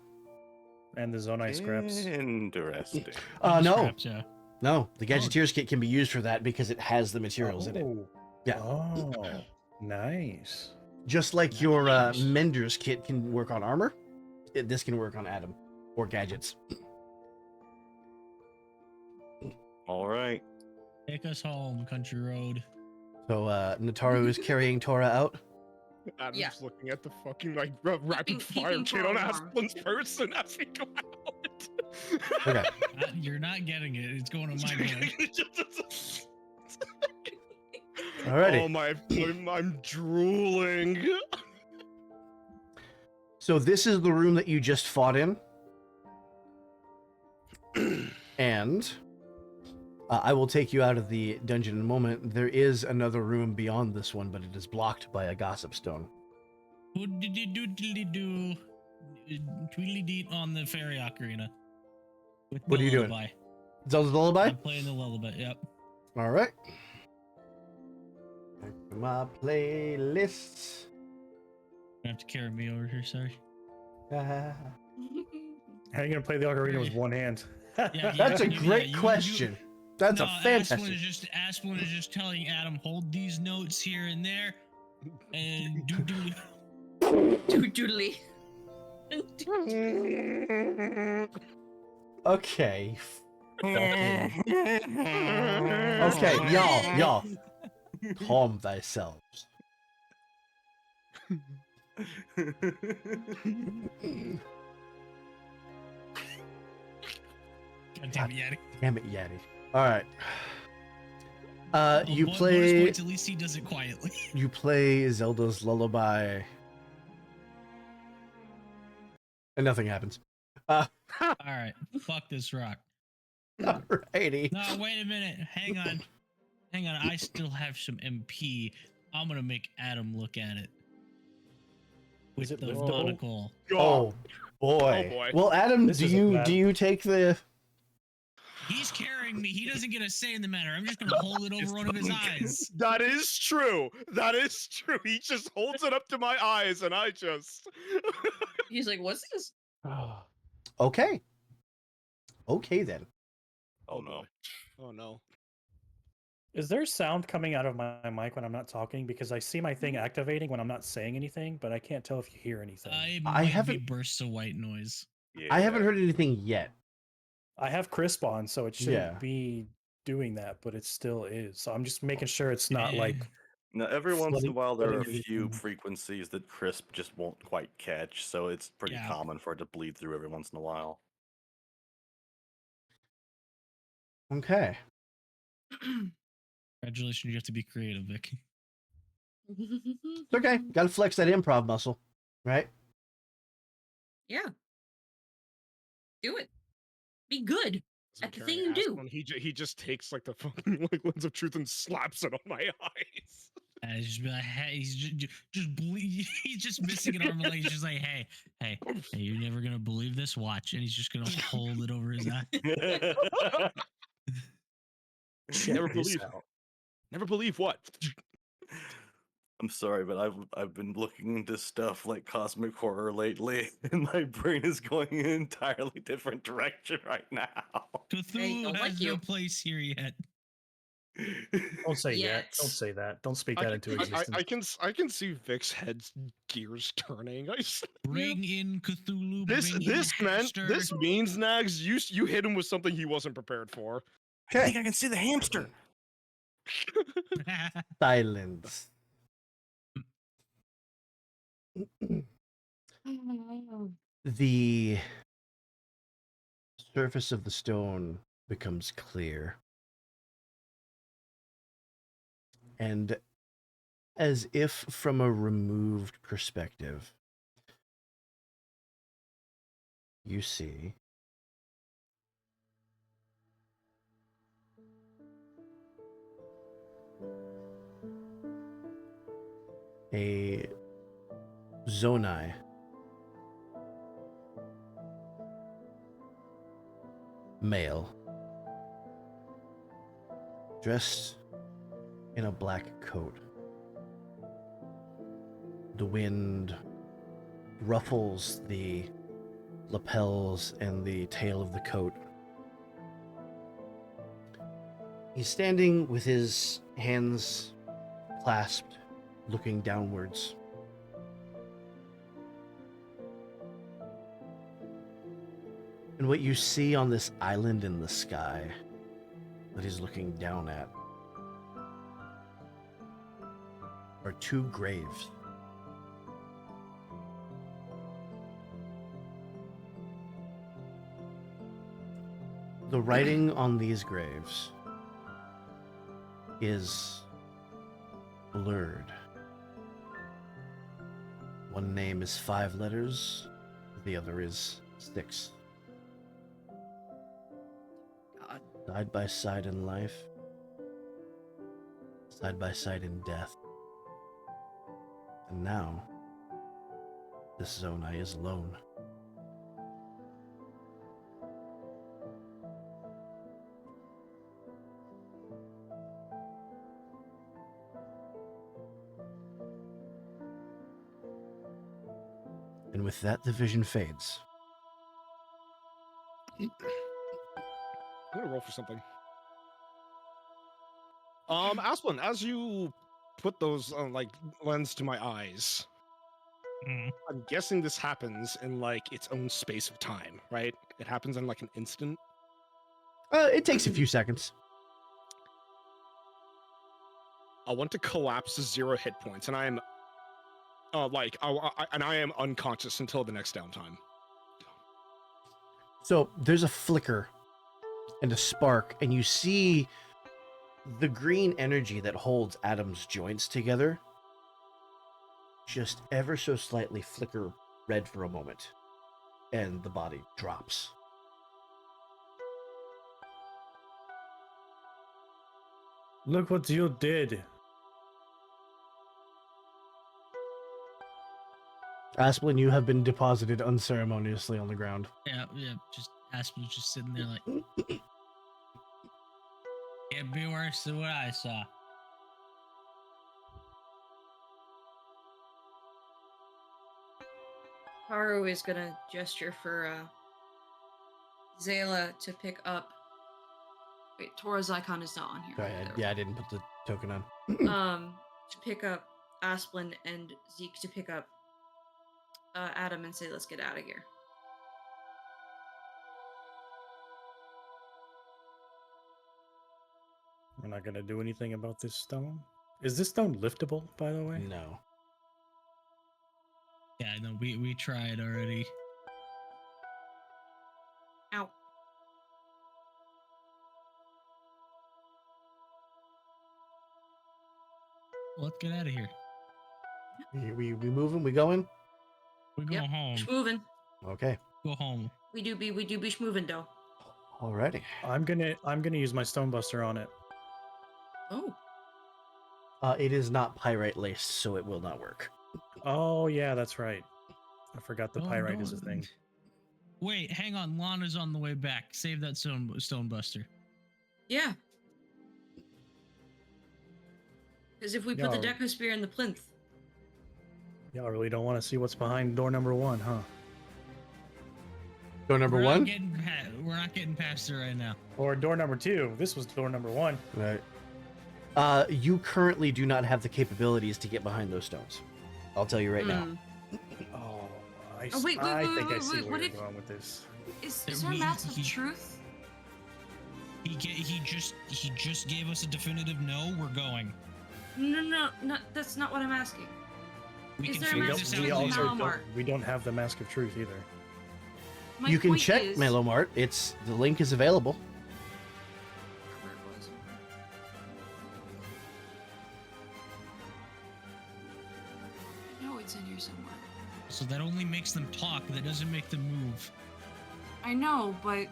Speaker 6: And the Zonai scraps.
Speaker 5: Interesting.
Speaker 1: No,
Speaker 2: Scraps, yeah.
Speaker 1: no, the Gadgeteer's kit can be used for that because it has the materials in it. Yeah.
Speaker 6: Oh, nice.
Speaker 1: Just like your
Speaker 2: Nice.
Speaker 1: Mender's kit can work on armor, this can work on Adam or gadgets.
Speaker 5: All right.
Speaker 2: Take us home, country road.
Speaker 1: So Nataru is carrying Tora out.
Speaker 4: Adam's
Speaker 3: Yeah.
Speaker 4: looking at the fucking like rapid fire
Speaker 3: keeping
Speaker 4: kit on
Speaker 3: Tora warm.
Speaker 4: Aspen's person as we go out.
Speaker 1: Okay.
Speaker 2: You're not getting it. It's going on my bag.
Speaker 1: Alrighty.
Speaker 4: Oh my, I'm drooling.
Speaker 1: So this is the room that you just fought in. And I will take you out of the dungeon in a moment. There is another room beyond this one, but it is blocked by a gossip stone.
Speaker 2: Doodly-doo, tweedly-deet on the fairy ocarina. With
Speaker 1: What
Speaker 2: the
Speaker 1: are you doing?
Speaker 2: lullaby.
Speaker 1: Zelda's Lullaby?
Speaker 2: I'm playing the lullaby, yep.
Speaker 1: All right. Back to my playlists.
Speaker 2: You have to carry me over here, sorry.
Speaker 6: How are you gonna play the ocarina with one hand?
Speaker 2: Yeah,
Speaker 1: That's a
Speaker 2: you-
Speaker 1: great
Speaker 2: you-
Speaker 1: question. That's
Speaker 2: no,
Speaker 1: a fantastic.
Speaker 2: Asplin is just telling Adam, hold these notes here and there, and doodly.
Speaker 3: Doodly.
Speaker 1: Okay. Okay, y'all. Calm thyselves.
Speaker 2: God damn it, Yeti.
Speaker 1: Damn it, Yeti. All right. You
Speaker 2: Bonus
Speaker 1: play.
Speaker 2: points, at least he does it quietly.
Speaker 1: You play Zelda's Lullaby. And nothing happens.
Speaker 2: All right, fuck this rock.
Speaker 1: Alrighty.
Speaker 2: No, wait a minute. Hang on. I still have some MP. I'm gonna make Adam look at it. With
Speaker 6: Is it
Speaker 2: the
Speaker 6: liftable?
Speaker 2: monocle.
Speaker 1: Oh boy.
Speaker 4: Oh, boy.
Speaker 1: Well, Adam,
Speaker 6: This
Speaker 1: do
Speaker 6: isn't
Speaker 1: you
Speaker 6: bad.
Speaker 1: do you take the?
Speaker 2: He's carrying me. He doesn't get a say in the matter. I'm just gonna hold it over one of his eyes.
Speaker 4: That is true. That is true. He just holds it up to my eyes, and I just.
Speaker 3: He's like, "What's this?"
Speaker 1: Okay. Okay then.
Speaker 5: Oh no.
Speaker 4: Oh no.
Speaker 6: Is there sound coming out of my mic when I'm not talking? Because I see my thing activating when I'm not saying anything, but I can't tell if you hear anything.
Speaker 2: It
Speaker 1: I
Speaker 2: might be
Speaker 1: haven't-
Speaker 2: bursts of white noise.
Speaker 5: Yeah.
Speaker 1: I haven't heard anything yet.
Speaker 6: I have crisp on, so it shouldn't
Speaker 1: Yeah.
Speaker 6: be doing that, but it still is. So I'm just making sure it's not like
Speaker 5: Now, every once in a while, there are a
Speaker 6: flooding
Speaker 5: few
Speaker 6: everything.
Speaker 5: frequencies that Crisp just won't quite catch, so it's pretty
Speaker 2: Yeah.
Speaker 5: common for it to bleed through every once in a while.
Speaker 1: Okay.
Speaker 2: Congratulations, you have to be creative, Vic.
Speaker 1: It's okay. Got to flex that improv muscle, right?
Speaker 3: Yeah. Do it. Be good at the thing you do.
Speaker 4: He just takes like the fucking like lens of truth and slaps it on my eyes.
Speaker 2: And he's just be like, hey, he's just bleed. He's just missing an arm and leg. He's just like, hey, you're never gonna believe this. Watch, and he's just gonna hold it over his eye.
Speaker 6: Check
Speaker 4: Never
Speaker 6: this
Speaker 4: believe.
Speaker 6: out.
Speaker 4: Never believe what?
Speaker 5: I'm sorry, but I've been looking into stuff like cosmic horror lately, and my brain is going in an entirely different direction right now.
Speaker 2: Cthulhu
Speaker 3: don't
Speaker 2: has
Speaker 3: like
Speaker 2: no
Speaker 3: you.
Speaker 2: place here yet.
Speaker 6: Don't say yet.
Speaker 3: Yet.
Speaker 6: Don't say that. Don't speak that into existence.
Speaker 4: I can see Vic's head's gears turning.
Speaker 2: Bring in Cthulhu.
Speaker 4: This
Speaker 2: bring in Haster.
Speaker 4: this means Nags. You hit him with something he wasn't prepared for.
Speaker 5: I think I can see the hamster.
Speaker 1: Silence. The surface of the stone becomes clear. And as if from a removed perspective, you see a Zonai male dressed in a black coat. The wind ruffles the lapels and the tail of the coat. He's standing with his hands clasped, looking downwards. And what you see on this island in the sky that he's looking down at are two graves. The writing on these graves is blurred. One name is 5 letters, the other is 6.
Speaker 3: God.
Speaker 1: Side by side in life, side by side in death. And now, this Zonai is alone. And with that, the vision fades.
Speaker 4: I'm gonna roll for something. Asplin, as you put those like lens to my eyes, I'm guessing this happens in like its own space of time, right? It happens in like an instant.
Speaker 1: It takes a few seconds.
Speaker 4: I want to collapse to 0 hit points, and I am, I am unconscious until the next downtime.
Speaker 1: So there's a flicker and a spark, and you see the green energy that holds Adam's joints together just ever so slightly flicker red for a moment, and the body drops.
Speaker 6: Look what you did.
Speaker 1: Asplin, you have been deposited unceremoniously on the ground.
Speaker 2: Yeah, just Aspen's just sitting there like, Can't be worse than what I saw.
Speaker 3: Haru is gonna gesture for Zayla to pick up. Wait, Tora's icon is not on here.
Speaker 1: Sorry,
Speaker 3: There we
Speaker 1: I didn't put the token on.
Speaker 3: go. To pick up Asplin and Zeke to pick up Adam and say, let's get out of here.
Speaker 6: We're not gonna do anything about this stone. Is this stone liftable, by the way?
Speaker 1: No.
Speaker 2: Yeah, no, we tried already.
Speaker 3: Ow.
Speaker 2: Let's get out of here.
Speaker 1: We moving? We going?
Speaker 2: We go
Speaker 3: Yep.
Speaker 2: home.
Speaker 3: Schmovin'.
Speaker 1: Okay.
Speaker 2: Go home.
Speaker 3: We do be schmovin' though.
Speaker 1: Alrighty.
Speaker 6: I'm gonna use my stone buster on it.
Speaker 3: Oh.
Speaker 1: It is not pyrite laced, so it will not work.
Speaker 6: Oh yeah, that's right. I forgot the
Speaker 2: Oh,
Speaker 6: pyrite is a
Speaker 2: no.
Speaker 6: thing.
Speaker 2: Wait, hang on. Lana's on the way back. Save that stone buster.
Speaker 3: Yeah. Because if we put the
Speaker 6: No.
Speaker 3: Deku Spear in the plinth,
Speaker 6: Y'all really don't want to see what's behind door number 1, huh?
Speaker 1: Door number
Speaker 2: We're not
Speaker 1: one?
Speaker 2: we're not getting past it right now.
Speaker 6: Or door number 2. This was door number 1.
Speaker 1: Right. You currently do not have the capabilities to get behind those stones. I'll tell you right now.
Speaker 6: Oh,
Speaker 3: Oh, wait,
Speaker 6: I
Speaker 3: wait,
Speaker 6: think
Speaker 3: wait,
Speaker 6: I see
Speaker 3: wait,
Speaker 6: where
Speaker 3: what
Speaker 6: you're
Speaker 3: if-
Speaker 6: going with this.
Speaker 3: Is
Speaker 2: There
Speaker 3: there
Speaker 2: we-
Speaker 3: maps of
Speaker 2: he-
Speaker 3: truth?
Speaker 2: He just gave us a definitive no. We're going.
Speaker 3: No, that's not what I'm asking.
Speaker 2: We
Speaker 3: Is
Speaker 2: can
Speaker 3: there a
Speaker 2: figure
Speaker 3: mask
Speaker 2: this
Speaker 3: of
Speaker 2: out
Speaker 6: we
Speaker 3: truth in
Speaker 2: later.
Speaker 6: also
Speaker 3: Malamar?
Speaker 6: we don't have the Mask of Truth either.
Speaker 3: My
Speaker 1: You can
Speaker 3: point
Speaker 1: check
Speaker 3: is-
Speaker 1: Melomart. The link is available.
Speaker 3: Where it was. I know it's in here somewhere.
Speaker 2: So that only makes them talk. That doesn't make them move.
Speaker 3: I know, but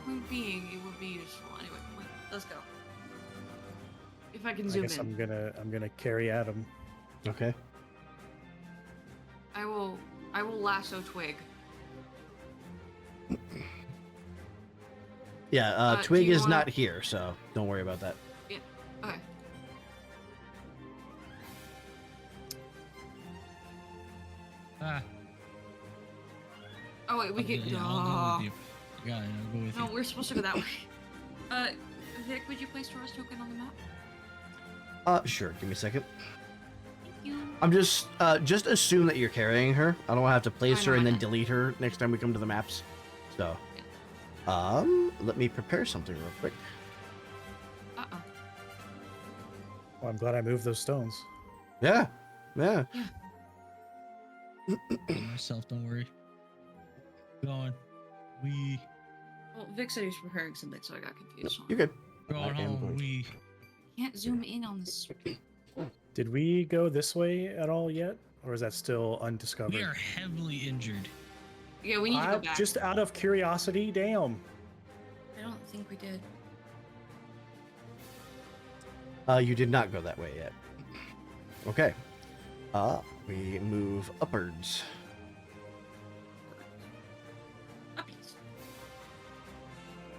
Speaker 3: point being, it would be useful. Anyway, let's go. If I can
Speaker 6: I
Speaker 3: zoom
Speaker 6: guess
Speaker 3: in,
Speaker 6: I'm gonna carry Adam.
Speaker 1: Okay.
Speaker 3: I will lasso Twig.
Speaker 1: Yeah,
Speaker 3: do
Speaker 1: Twig
Speaker 3: you
Speaker 1: is
Speaker 3: wanna-
Speaker 1: not here, so don't worry about that.
Speaker 3: Okay.
Speaker 2: Ah.
Speaker 3: Oh wait, we
Speaker 2: I'll
Speaker 3: can.
Speaker 2: go- yeah, I'll go with you. Yeah, I'll go with
Speaker 3: No,
Speaker 2: you.
Speaker 3: we're supposed to go that way. Vic, would you place Tora's token on the map?
Speaker 1: Sure. Give me a second.
Speaker 3: Thank you.
Speaker 1: I'm just assume that you're carrying her. I don't want to have to place
Speaker 3: I
Speaker 1: her and
Speaker 3: know.
Speaker 1: then delete her next time we come to the maps. So, let me prepare something real quick.
Speaker 3: Uh-oh.
Speaker 6: Well, I'm glad I moved those stones.
Speaker 1: Yeah. Yeah.
Speaker 2: Myself, don't worry. Going. We
Speaker 3: Well, Vic said he was preparing something, so I got confused.
Speaker 1: You're good.
Speaker 2: going
Speaker 1: I am
Speaker 2: home.
Speaker 1: going to-
Speaker 2: We
Speaker 3: Can't zoom in on this.
Speaker 6: Did we go this way at all yet, or is that still undiscovered?
Speaker 2: are heavily injured.
Speaker 3: Yeah, we need to go back.
Speaker 6: Just out of curiosity, damn.
Speaker 3: I don't think we did.
Speaker 1: You did not go that way yet. Okay. We move upwards.
Speaker 3: Uppies.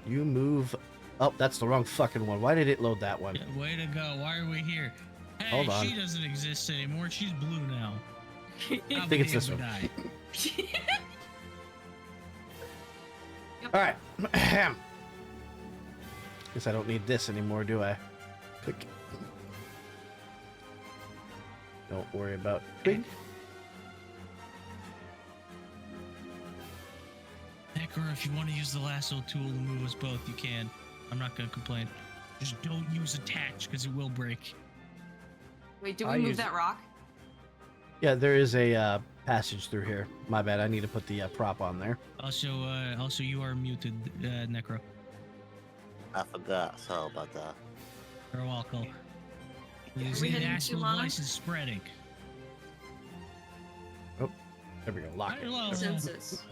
Speaker 1: You move. Oh, that's the wrong fucking one. Why did it load that one?
Speaker 2: Yeah, way to go. Why are we here? Hey,
Speaker 1: Hold on.
Speaker 2: she doesn't exist anymore. She's blue now.
Speaker 1: I think it's this one. All right. Ahem. Guess I don't need this anymore, do I? Click. Don't worry about Twig.
Speaker 2: Necro, if you want to use the lasso tool to move us both, you can. I'm not gonna complain. Just don't use attach because it will break.
Speaker 3: Wait, did we
Speaker 6: I
Speaker 3: move
Speaker 6: use-
Speaker 3: that rock?
Speaker 1: Yeah, there is a passage through here. My bad. I need to put the prop on there.
Speaker 2: Also, you are muted, Necro.
Speaker 5: I forgot. Sorry about that.
Speaker 2: You're welcome.
Speaker 3: we
Speaker 2: The
Speaker 3: heading to
Speaker 2: actual
Speaker 3: Lana?
Speaker 2: voice is spreading.
Speaker 1: There we go. Lock
Speaker 2: Might
Speaker 1: it.
Speaker 2: as well.
Speaker 3: Census.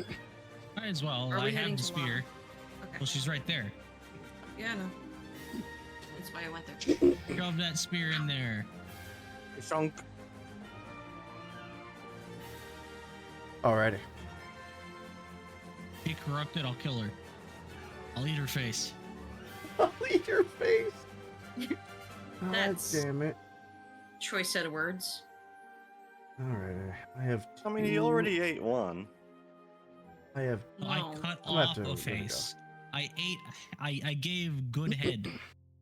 Speaker 2: Might as well.
Speaker 3: Are
Speaker 2: I
Speaker 3: we
Speaker 2: have
Speaker 3: heading
Speaker 2: the
Speaker 3: to Lana?
Speaker 2: spear.
Speaker 3: Okay.
Speaker 2: Well, she's right there.
Speaker 3: Yeah, I know. That's why I went there.
Speaker 2: Shove that spear in there.
Speaker 5: Shunk.
Speaker 1: Alrighty.
Speaker 2: She corrupted, I'll kill her. I'll eat her face.
Speaker 1: I'll eat your face. God
Speaker 3: That's-
Speaker 1: damn it.
Speaker 3: Choice set of words.
Speaker 1: All right, I have.
Speaker 5: I mean, he
Speaker 1: two-
Speaker 5: already ate one.
Speaker 1: I have.
Speaker 2: I
Speaker 3: No.
Speaker 2: cut
Speaker 1: I'm gonna have
Speaker 2: off
Speaker 1: to-
Speaker 2: a
Speaker 1: there we go.
Speaker 2: face. I gave good head.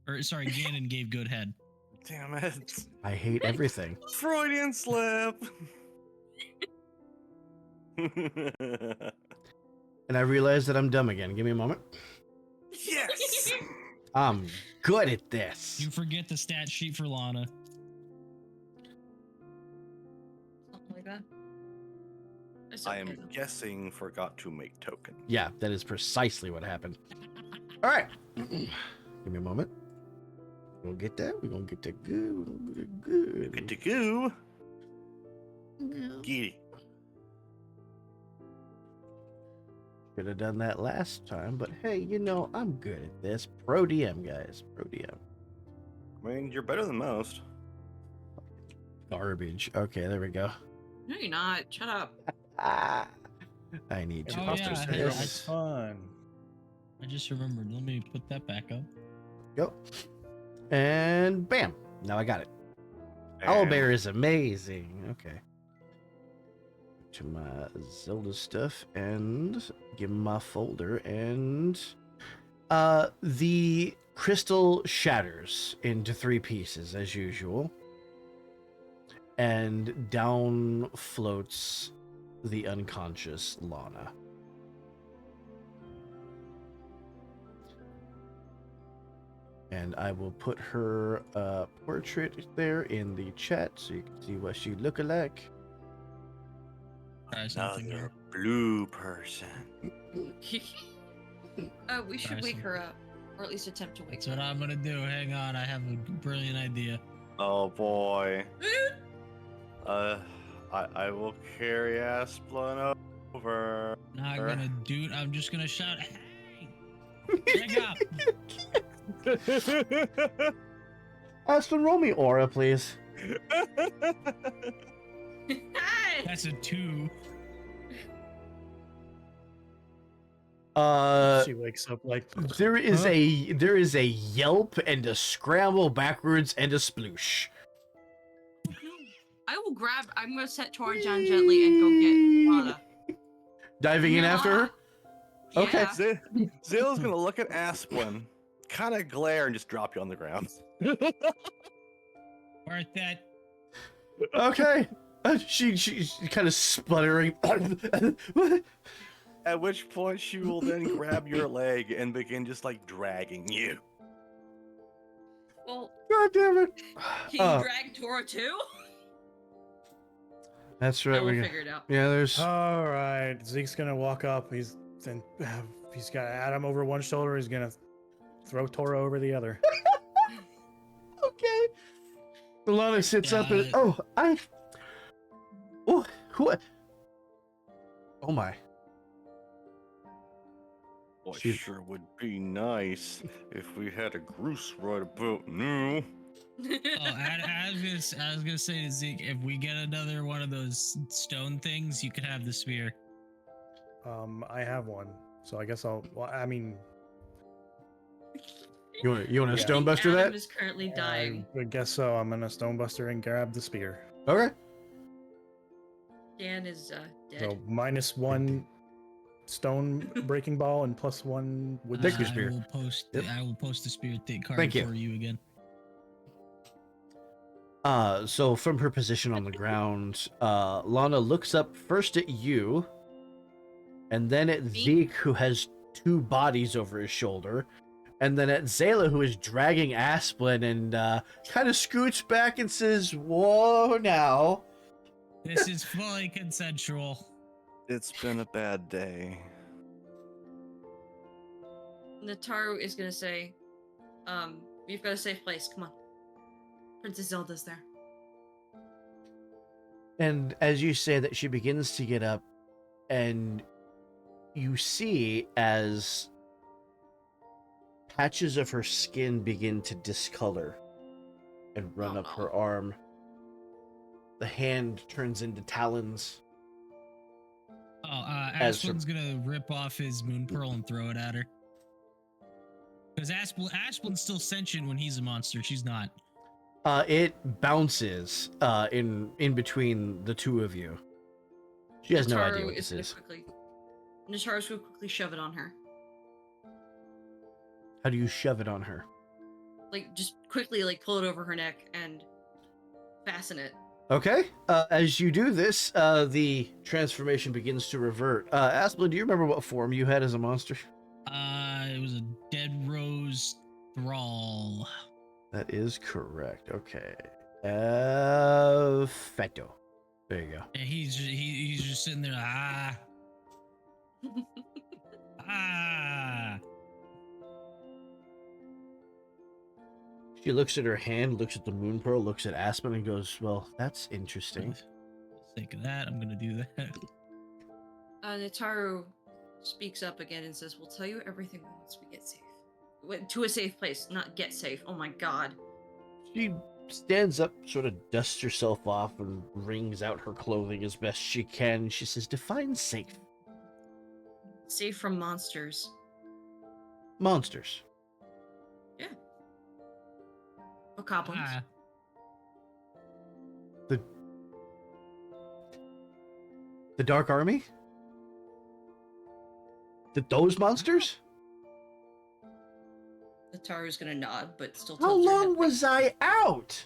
Speaker 2: Or sorry, Ganon gave good head.
Speaker 5: Damn it.
Speaker 1: I hate everything.
Speaker 5: Freudian slip.
Speaker 1: And I realize that I'm dumb again. Give me a moment.
Speaker 5: Yes.
Speaker 1: I'm good at this.
Speaker 2: You forget the stat sheet for Lana.
Speaker 3: Something like that. It's
Speaker 5: I am
Speaker 3: okay, though.
Speaker 5: guessing forgot to make token.
Speaker 1: Yeah, that is precisely what happened. All right. Give me a moment. We're gonna get that. We're gonna get that good. We're gonna get it good.
Speaker 5: Good to go. Get it.
Speaker 1: Should have done that last time, but hey, you know, I'm good at this. Pro DM, guys. Pro DM.
Speaker 5: I mean, you're better than most.
Speaker 1: Garbage. Okay, there we go.
Speaker 3: No, you're not. Shut up.
Speaker 1: Ah, I need to.
Speaker 2: Oh,
Speaker 6: Imposter
Speaker 2: yeah,
Speaker 6: syndrome
Speaker 2: I-
Speaker 6: is fun.
Speaker 2: I just remembered. Let me put that back up.
Speaker 1: Go. And bam. Now I got it.
Speaker 5: And
Speaker 1: Owlbear is amazing. Okay. To my Zelda stuff and give him my folder and the crystal shatters into 3 pieces as usual. And down floats the unconscious Lana. And I will put her portrait there in the chat so you can see what she look like.
Speaker 2: Try something
Speaker 5: Another
Speaker 2: here.
Speaker 5: blue person.
Speaker 3: We should
Speaker 2: Try
Speaker 3: wake
Speaker 2: some-
Speaker 3: her up, or at least attempt to wake
Speaker 2: That's
Speaker 3: her
Speaker 2: what
Speaker 3: up.
Speaker 2: I'm gonna do. Hang on, I have a brilliant idea.
Speaker 5: Oh boy. I will carry Asplin over.
Speaker 2: Not
Speaker 5: Sure.
Speaker 2: gonna do. I'm just gonna shout, "Hey, wake up!"
Speaker 1: Aspen, roll me aura, please.
Speaker 3: Hey!
Speaker 2: That's a 2.
Speaker 6: She wakes up like
Speaker 1: There is
Speaker 6: Huh?
Speaker 1: a yelp and a scramble backwards and a sploosh.
Speaker 3: I will grab. I'm gonna set Tora down gently and go get Lana.
Speaker 1: Diving in after her. Okay.
Speaker 3: Yeah.
Speaker 5: Zill's gonna look at Asplin, kind of glare, and just drop you on the ground.
Speaker 2: Worth that.
Speaker 1: Okay. She's kind of sputtering.
Speaker 5: At which point she will then grab your leg and begin just like dragging you.
Speaker 3: Well,
Speaker 1: God damn it.
Speaker 3: can
Speaker 1: Oh,
Speaker 3: you drag Tora too?
Speaker 1: that's
Speaker 3: I
Speaker 1: right.
Speaker 3: will
Speaker 1: We
Speaker 3: figure it out.
Speaker 1: yeah. There's
Speaker 6: all right. Zeke's gonna walk up. He's got Adam over one shoulder. He's gonna throw Tora over the other.
Speaker 1: okay. Lana sits up and
Speaker 2: Yeah.
Speaker 1: who? Oh my.
Speaker 5: Well, it
Speaker 1: She-
Speaker 5: sure would be nice if we had a Groose right about now.
Speaker 2: I was gonna say to Zeke, if we get another one of those stone things, you could have the spear.
Speaker 6: I have one, so I guess I'll. Well, I mean,
Speaker 1: You want to
Speaker 6: Yeah.
Speaker 1: stonebuster
Speaker 3: Adam
Speaker 1: that?
Speaker 3: is currently dying.
Speaker 6: I guess so. I'm gonna stonebuster and grab the spear.
Speaker 1: Okay.
Speaker 3: Dan is dead.
Speaker 6: So -1 stone breaking ball and +1 wood
Speaker 1: Thank you,
Speaker 6: spear.
Speaker 1: spear. Yep.
Speaker 2: I will post the spirit thing card
Speaker 1: Thank you.
Speaker 2: for you again.
Speaker 1: So from her position on the ground, Lana looks up first at you, and then at
Speaker 3: Me?
Speaker 1: Zeke, who has 2 bodies over his shoulder, and then at Zayla, who is dragging Asplin, and kind of scoots back and says, "Whoa, now."
Speaker 2: This is fully consensual.
Speaker 5: It's been a bad day.
Speaker 3: Nataru is gonna say, "We've got a safe place. Come on, Princess Zelda's there."
Speaker 1: And as you say that, she begins to get up, and you see as patches of her skin begin to discolor and run
Speaker 3: Oh,
Speaker 1: up
Speaker 3: no.
Speaker 1: her arm. The hand turns into talons.
Speaker 2: Oh,
Speaker 1: As for-
Speaker 2: Ashland's gonna rip off his moon pearl and throw it at her. Because Asplin's still sentient when he's a monster. She's not.
Speaker 1: It bounces in between the two of you. She has no idea what this is.
Speaker 3: Nataru's gonna quickly shove it on her.
Speaker 1: How do you shove it on her?
Speaker 3: Like, just quickly, like, pull it over her neck and fasten it.
Speaker 1: Okay. As you do this, the transformation begins to revert. Asplin, do you remember what form you had as a monster?
Speaker 2: It was a dead rose thrall.
Speaker 1: That is correct. Okay. Feto. There you go.
Speaker 2: And he's just sitting there. Ah.
Speaker 1: She looks at her hand, looks at the moon pearl, looks at Aspen, and goes, "Well, that's interesting."
Speaker 2: For the sake of that, I'm gonna do that.
Speaker 3: Nataru speaks up again and says, "We'll tell you everything once we get safe. To a safe place, not get safe. Oh my god."
Speaker 1: She stands up, sort of dusts herself off, and wrings out her clothing as best she can. She says, "Define safe."
Speaker 3: Safe from monsters.
Speaker 1: Monsters.
Speaker 3: Or goblins.
Speaker 2: Ah.
Speaker 1: The Dark Army? Those monsters?
Speaker 3: Nataru's gonna nod, but still
Speaker 1: How
Speaker 3: tilts her
Speaker 1: long
Speaker 3: head.
Speaker 1: was I out?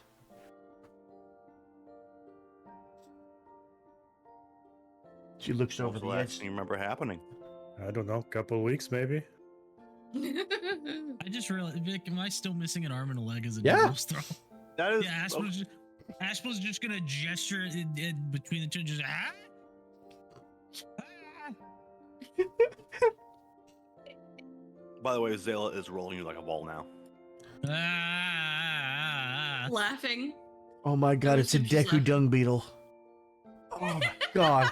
Speaker 1: She looks
Speaker 5: What
Speaker 1: over
Speaker 5: was
Speaker 1: the
Speaker 5: the last
Speaker 1: edge.
Speaker 5: thing you remember happening?
Speaker 6: I don't know, couple of weeks maybe.
Speaker 2: I just realized, Vic, am I still missing an arm and a leg as a
Speaker 1: Yeah.
Speaker 2: devil's throw?
Speaker 5: That is.
Speaker 2: Yeah, Aspel's just gonna gesture in between the two, just ah.
Speaker 5: By the way, Zayla is rolling you like a ball now.
Speaker 3: Laughing.
Speaker 1: Oh my god, it's a
Speaker 3: She's laughing.
Speaker 1: Deku Dung Beetle. Oh my god.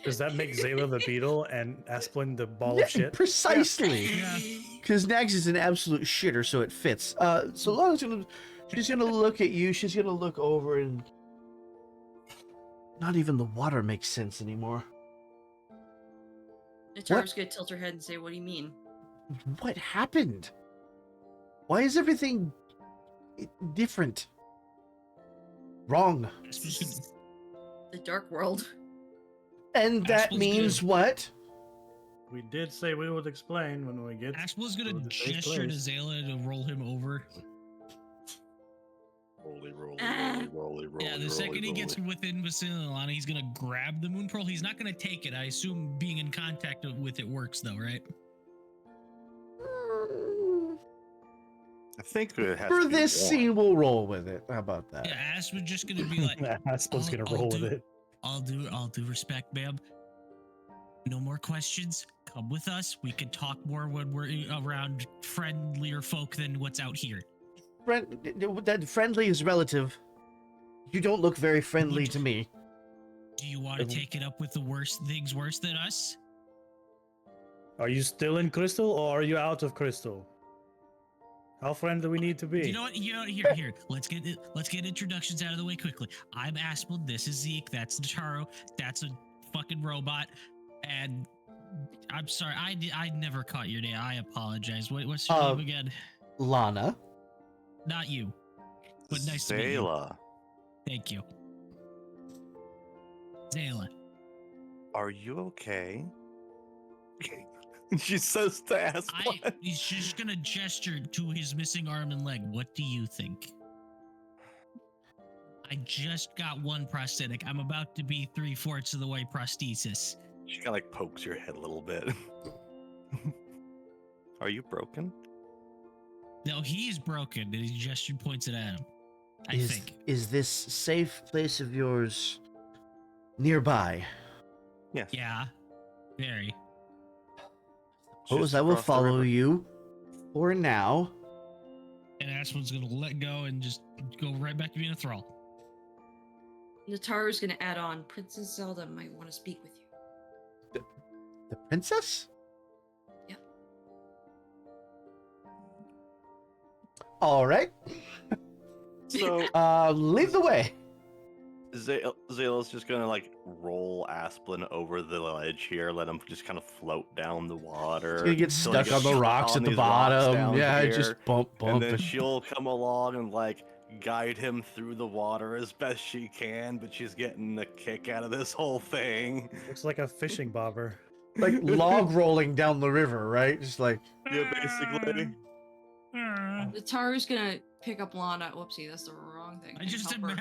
Speaker 6: Does that make Zayla the beetle and Asplin the ball
Speaker 1: Yeah,
Speaker 6: of shit?
Speaker 1: precisely.
Speaker 2: Yeah.
Speaker 1: Because Nags is an absolute shitter, so it fits. So long as she's gonna look at you, she's gonna look over, and not even the water makes sense anymore.
Speaker 3: Nataru's gonna tilt her head and say, "What do you mean?"
Speaker 1: What happened? Why is everything different? Wrong.
Speaker 3: The dark world.
Speaker 1: And that
Speaker 2: Aspel's
Speaker 1: means
Speaker 2: good.
Speaker 1: what?
Speaker 6: We did say we would explain when we get.
Speaker 2: Aspel's gonna
Speaker 6: to the safe
Speaker 2: gesture to
Speaker 6: place.
Speaker 2: Zayla to roll him over.
Speaker 5: Roly, roly,
Speaker 3: Ah.
Speaker 5: roly, roly, roly.
Speaker 2: Yeah, the second he gets within vicinity of Alana, he's gonna grab the moon pearl. He's not gonna take it. I assume being in contact with it works, though, right?
Speaker 5: I think it has
Speaker 1: For
Speaker 5: to be
Speaker 1: this
Speaker 5: warm.
Speaker 1: scene, we'll roll with it. How about that?
Speaker 2: Yeah, Aspel's just gonna be like,
Speaker 6: Asplin's gonna roll with it.
Speaker 2: I'll do respect, ma'am. No more questions. Come with us. We can talk more when we're around friendlier folk than what's out here.
Speaker 1: That friendly is relative. You don't look very friendly to me.
Speaker 2: Do you want to take it up with the worst things worse than us?
Speaker 6: Are you still in Crystal or are you out of Crystal? How friendly do we need to be?
Speaker 2: You know what? Here. Let's get introductions out of the way quickly. I'm Aspel. This is Zeke. That's Nataru. That's a fucking robot. And I'm sorry. I never caught your name. I apologize. What's your name again?
Speaker 1: Lana.
Speaker 2: Not you. But nice to meet you.
Speaker 5: Zayla,
Speaker 2: Thank you. Zayla.
Speaker 5: are you okay? She says to Asplin.
Speaker 2: He's just gonna gesture to his missing arm and leg. What do you think? I just got one prosthetic. I'm about to be 3/4 of the way prosthesis.
Speaker 5: She kind of like pokes your head a little bit. Are you broken?
Speaker 2: No, he's broken, and he gesture points it at him. I think.
Speaker 1: Is this safe place of yours nearby?
Speaker 5: Yes.
Speaker 2: Yeah. Very.
Speaker 1: Suppose
Speaker 5: Just
Speaker 1: I will
Speaker 5: across the
Speaker 1: follow
Speaker 5: river.
Speaker 1: you for now.
Speaker 2: And Aspen's gonna let go and just go right back to being a thrall.
Speaker 3: Nataru's gonna add on, "Princess Zelda might want to speak with you."
Speaker 1: The princess?
Speaker 3: Yeah.
Speaker 1: All right.
Speaker 5: So
Speaker 1: Lead the way.
Speaker 5: Zayla's just gonna like roll Asplin over the ledge here, let him just kind of float down the water.
Speaker 1: It's gonna get
Speaker 5: till he
Speaker 1: stuck
Speaker 5: gets
Speaker 1: on the
Speaker 5: stuck
Speaker 1: rocks
Speaker 5: on
Speaker 1: at the
Speaker 5: these rocks
Speaker 1: bottom.
Speaker 5: down
Speaker 1: Yeah,
Speaker 5: here,
Speaker 1: just bump.
Speaker 5: and then she'll come along and like guide him through the water as best she can, but she's getting a kick out of this whole thing.
Speaker 6: Looks like a fishing bobber.
Speaker 1: Like log rolling down the river, right? Just like
Speaker 5: Yeah, basically.
Speaker 3: The Taru's gonna pick up Lana. Whoopsie, that's the wrong thing.
Speaker 2: I just
Speaker 3: Help her.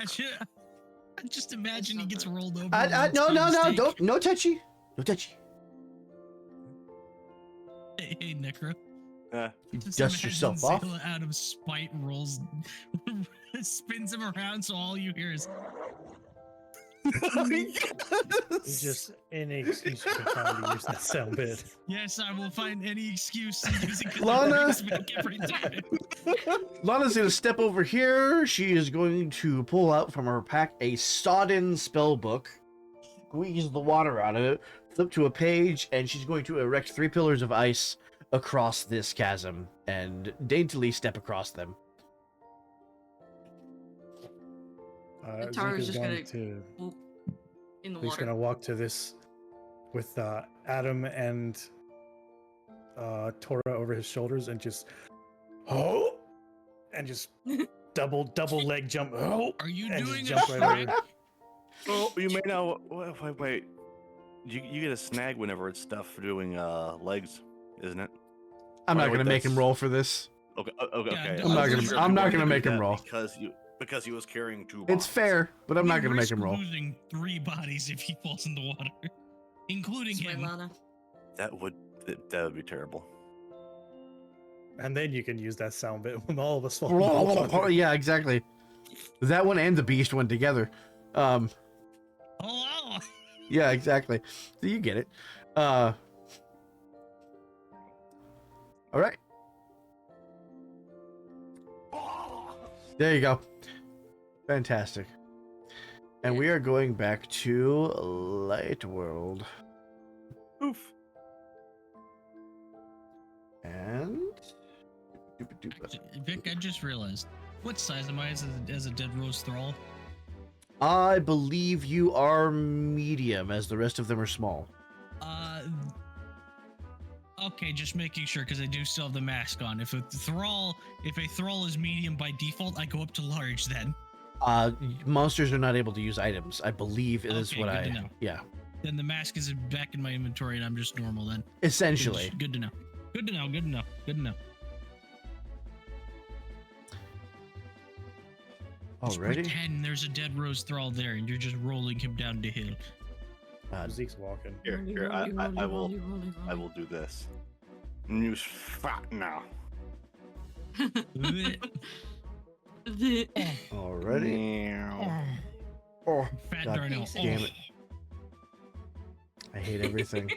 Speaker 2: imagine he gets rolled over.
Speaker 1: no, no touchy, no touchy.
Speaker 2: Hey, Necro.
Speaker 1: You
Speaker 2: Just
Speaker 1: dust
Speaker 2: imagine
Speaker 1: yourself off.
Speaker 2: Zayla out of spite rolls, spins him around, so all you hear is.
Speaker 6: He's just any excuse you can find to use that sound bit.
Speaker 2: Yes, I will find any excuse to use it. 'Cause
Speaker 1: Lana?
Speaker 2: I always make every time.
Speaker 1: Lana's gonna step over here. She is going to pull out from her pack a sodden spell book, squeeze the water out of it, flip to a page, and she's going to erect 3 pillars of ice across this chasm and daintily step across them.
Speaker 3: The
Speaker 6: Zeke
Speaker 3: Taru's
Speaker 6: is
Speaker 3: just
Speaker 6: going
Speaker 3: gonna
Speaker 6: to.
Speaker 3: whoop in the
Speaker 6: He's
Speaker 3: water.
Speaker 6: gonna walk to this with Adam and Tora over his shoulders and just and just double leg jump.
Speaker 2: Are you
Speaker 6: And
Speaker 2: doing
Speaker 6: just
Speaker 2: a
Speaker 6: jump right
Speaker 2: Shrek?
Speaker 6: over.
Speaker 5: Oh, you may now. Wait. You get a snag whenever it's stuff for doing legs, isn't it?
Speaker 1: I'm not
Speaker 5: Alright,
Speaker 1: gonna make him
Speaker 5: that's-
Speaker 1: roll for this.
Speaker 5: Okay.
Speaker 2: Yeah,
Speaker 5: Okay.
Speaker 2: I'm not
Speaker 5: wasn't
Speaker 2: gonna-
Speaker 5: sure
Speaker 2: I'm
Speaker 5: if you
Speaker 1: not
Speaker 5: wanted
Speaker 1: gonna
Speaker 5: to
Speaker 1: make
Speaker 5: do
Speaker 1: him
Speaker 5: that
Speaker 1: roll.
Speaker 5: because he was carrying 2
Speaker 1: It's
Speaker 5: boxes.
Speaker 1: fair, but I'm
Speaker 2: We
Speaker 1: not gonna make
Speaker 2: risk
Speaker 1: him roll.
Speaker 2: Losing 3 bodies if he falls in the water, including
Speaker 3: This way,
Speaker 2: him.
Speaker 3: Lana.
Speaker 5: That would be terrible.
Speaker 6: And then you can use that sound bit when all of us fall. in the water.
Speaker 1: Yeah, exactly. That one and the beast one together.
Speaker 2: Hello.
Speaker 1: Yeah, exactly. So you get it. All right. There you go. Fantastic. And we are going back to Light World.
Speaker 5: Oof.
Speaker 1: And
Speaker 2: Vic, I just realized. What size am I as a dead rose thrall?
Speaker 1: I believe you are medium, as the rest of them are small.
Speaker 2: Okay, just making sure because I do still have the mask on. If a thrall is medium by default, I go up to large then.
Speaker 1: Monsters are not able to use items. I believe it is
Speaker 2: Okay,
Speaker 1: what
Speaker 2: good
Speaker 1: I.
Speaker 2: to know.
Speaker 1: Yeah,
Speaker 2: Then the mask is back in my inventory and I'm just normal then.
Speaker 1: essentially.
Speaker 2: Good to know. Good to know. Good to know. Good to know. Just
Speaker 1: Already.
Speaker 2: pretend there's a dead rose thrall there and you're just rolling him down the hill.
Speaker 6: Zeke's walking.
Speaker 5: Here, I will do this. News fat now.
Speaker 1: Already. Oh,
Speaker 2: Fat
Speaker 1: God
Speaker 2: Darnell.
Speaker 1: damn it. I hate everything.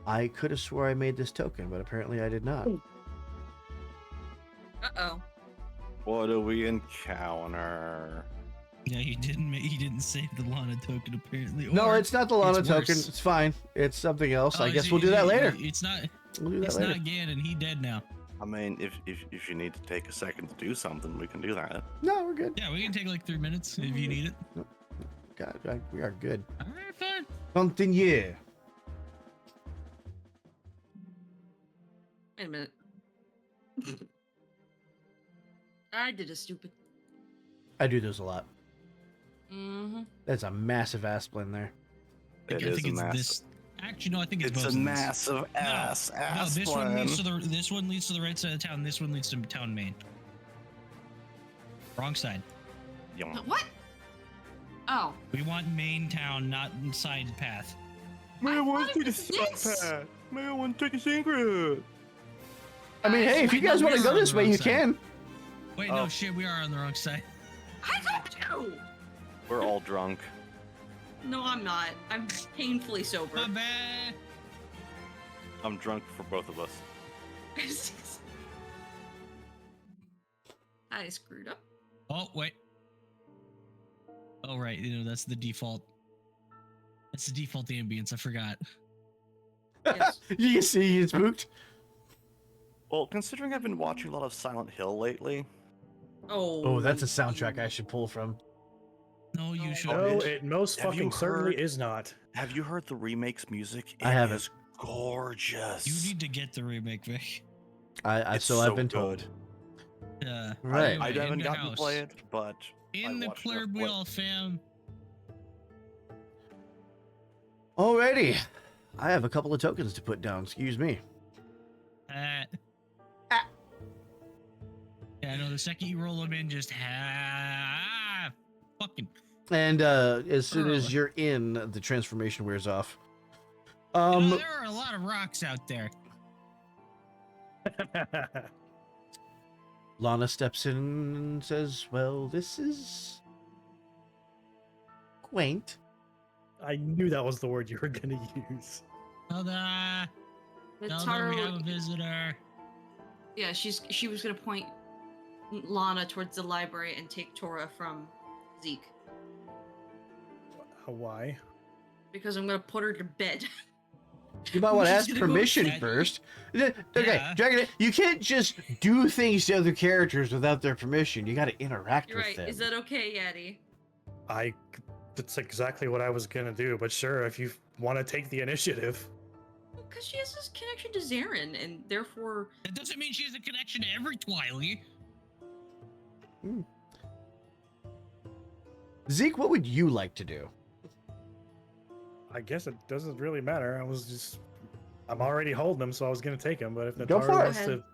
Speaker 1: I could have swore I made this token, but apparently I did not.
Speaker 3: Uh-oh.
Speaker 5: What do we encounter?
Speaker 2: Yeah, he didn't save the Lana token apparently.
Speaker 1: No,
Speaker 2: Or
Speaker 1: it's not the Lana
Speaker 2: it's
Speaker 1: token.
Speaker 2: worse.
Speaker 1: It's fine. It's something else.
Speaker 2: Oh,
Speaker 1: I
Speaker 2: is
Speaker 1: guess
Speaker 2: he-
Speaker 1: we'll do
Speaker 2: is
Speaker 1: that
Speaker 2: he-
Speaker 1: later.
Speaker 2: It's not.
Speaker 1: We'll do that
Speaker 2: It's
Speaker 1: later.
Speaker 2: not Ganon. He dead now.
Speaker 5: I mean, if you need to take a second to do something, we can do that.
Speaker 1: No, we're good.
Speaker 2: Yeah, we can take like 3 minutes if you need it.
Speaker 1: God, we are good.
Speaker 2: All right, fine.
Speaker 1: Continue.
Speaker 3: Wait a minute. I did a stupid.
Speaker 1: I do those a lot.
Speaker 3: Mm-hmm.
Speaker 1: That's a massive Asplin there.
Speaker 2: I
Speaker 5: It
Speaker 2: think
Speaker 5: is a
Speaker 2: it's
Speaker 5: massive.
Speaker 2: this. Actually, no, I think it's
Speaker 5: It's
Speaker 2: both
Speaker 5: a
Speaker 2: of these.
Speaker 5: massive ass
Speaker 2: No, this one leads to
Speaker 5: Asplin.
Speaker 2: this one leads to the right side of town. This one leads to town main. Wrong side.
Speaker 5: Yum.
Speaker 3: What? Oh.
Speaker 2: We want main town, not side path.
Speaker 5: May I want
Speaker 3: thought
Speaker 5: to
Speaker 3: it
Speaker 5: take a
Speaker 3: was
Speaker 5: side
Speaker 3: this.
Speaker 5: path? May I want to take a secret?
Speaker 1: I mean, hey, if you guys want to go this way, you can.
Speaker 2: Wait,
Speaker 5: Oh.
Speaker 2: no shit, we are on the wrong side.
Speaker 3: I got two.
Speaker 5: We're all drunk.
Speaker 3: No, I'm not. I'm painfully sober.
Speaker 2: My bad.
Speaker 5: I'm drunk for both of us.
Speaker 3: I screwed up.
Speaker 2: Oh wait. Oh right, that's the default. That's the default ambience. I forgot.
Speaker 3: Yes.
Speaker 1: You see, you spooked.
Speaker 5: Well, considering I've been watching a lot of Silent Hill lately,
Speaker 3: Oh.
Speaker 1: Oh, that's a soundtrack I should pull from.
Speaker 2: No, you
Speaker 3: No.
Speaker 2: should.
Speaker 6: No, it most
Speaker 5: Have you
Speaker 6: fucking certainly
Speaker 5: heard-
Speaker 6: is not.
Speaker 5: Have you heard the remake's music?
Speaker 1: I haven't.
Speaker 5: It is gorgeous.
Speaker 2: You need to get the remake, Vic.
Speaker 1: I've been told.
Speaker 5: good.
Speaker 1: Right.
Speaker 2: Anyway,
Speaker 5: I haven't
Speaker 2: in the
Speaker 5: gotten to
Speaker 2: house.
Speaker 5: play it, but
Speaker 2: In
Speaker 5: I
Speaker 2: the
Speaker 5: watched
Speaker 2: clear
Speaker 5: enough
Speaker 2: we all fam.
Speaker 1: Alrighty. I have a couple of tokens to put down. Excuse me.
Speaker 2: Yeah, I know. The second you roll them in, just fucking.
Speaker 1: And as soon
Speaker 2: Early.
Speaker 1: as you're in, the transformation wears off.
Speaker 2: You know, there are a lot of rocks out there.
Speaker 1: Lana steps in and says, "Well, this is quaint."
Speaker 6: I knew that was the word you were gonna use.
Speaker 2: Zelda,
Speaker 3: But
Speaker 2: Zelda,
Speaker 3: Taro,
Speaker 2: we have a visitor.
Speaker 3: yeah, she was gonna point Lana towards the library and take Tora from Zeke
Speaker 6: Why?
Speaker 3: because I'm gonna put her to bed.
Speaker 1: You might want to
Speaker 3: She's
Speaker 1: ask
Speaker 3: gonna go
Speaker 1: permission
Speaker 2: bed.
Speaker 1: first. Okay,
Speaker 2: Yeah.
Speaker 1: Dragon, you can't just do things to other characters without their permission. You got to interact
Speaker 3: You're
Speaker 1: with
Speaker 3: right.
Speaker 1: them.
Speaker 3: Is that okay, Yeti?
Speaker 6: That's exactly what I was gonna do. But sure, if you want to take the initiative.
Speaker 3: Because she has this connection to Zarin, and therefore,
Speaker 2: That doesn't mean she has a connection to every Twily.
Speaker 1: Zeke, what would you like to do?
Speaker 6: I guess it doesn't really matter. I'm already holding him, so I was gonna take him. But if
Speaker 1: Go
Speaker 6: Natara
Speaker 1: for it.
Speaker 6: wants to,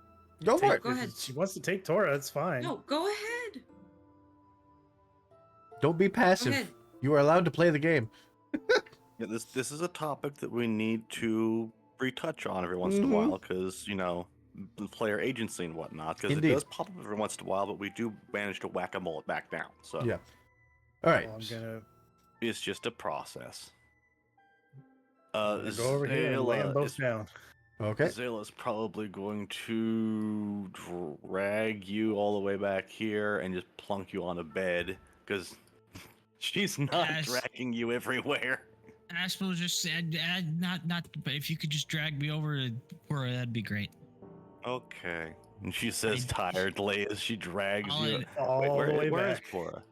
Speaker 1: Go for it.
Speaker 3: Go ahead.
Speaker 6: if she wants to take Tora, it's fine.
Speaker 3: no, go ahead.
Speaker 1: Don't be
Speaker 3: Go
Speaker 1: passive.
Speaker 3: ahead.
Speaker 1: You are allowed to play the game.
Speaker 5: Yeah, this is a topic that we need to retouch on every once in a
Speaker 1: Mhm.
Speaker 5: while because the player agency and whatnot. Because it
Speaker 1: Indeed.
Speaker 5: does pop up every once in a while, but we do manage to whack-a-mole it back down. So
Speaker 1: Yeah. All right.
Speaker 6: Well, I'm gonna
Speaker 5: it's just a process.
Speaker 6: go over here and lay them both down.
Speaker 1: Okay.
Speaker 5: Zayla's probably going to drag you all the way back here and just plunk you on a bed because she's not
Speaker 2: Yes.
Speaker 5: dragging you everywhere.
Speaker 2: Aspel just said, not, but if you could just drag me over to Tora, that'd be great.
Speaker 5: Okay. And she says
Speaker 2: I-
Speaker 5: tiredly as she drags
Speaker 2: All
Speaker 5: you.
Speaker 6: All
Speaker 5: Wait,
Speaker 6: the way
Speaker 5: where is
Speaker 6: back
Speaker 5: Cora?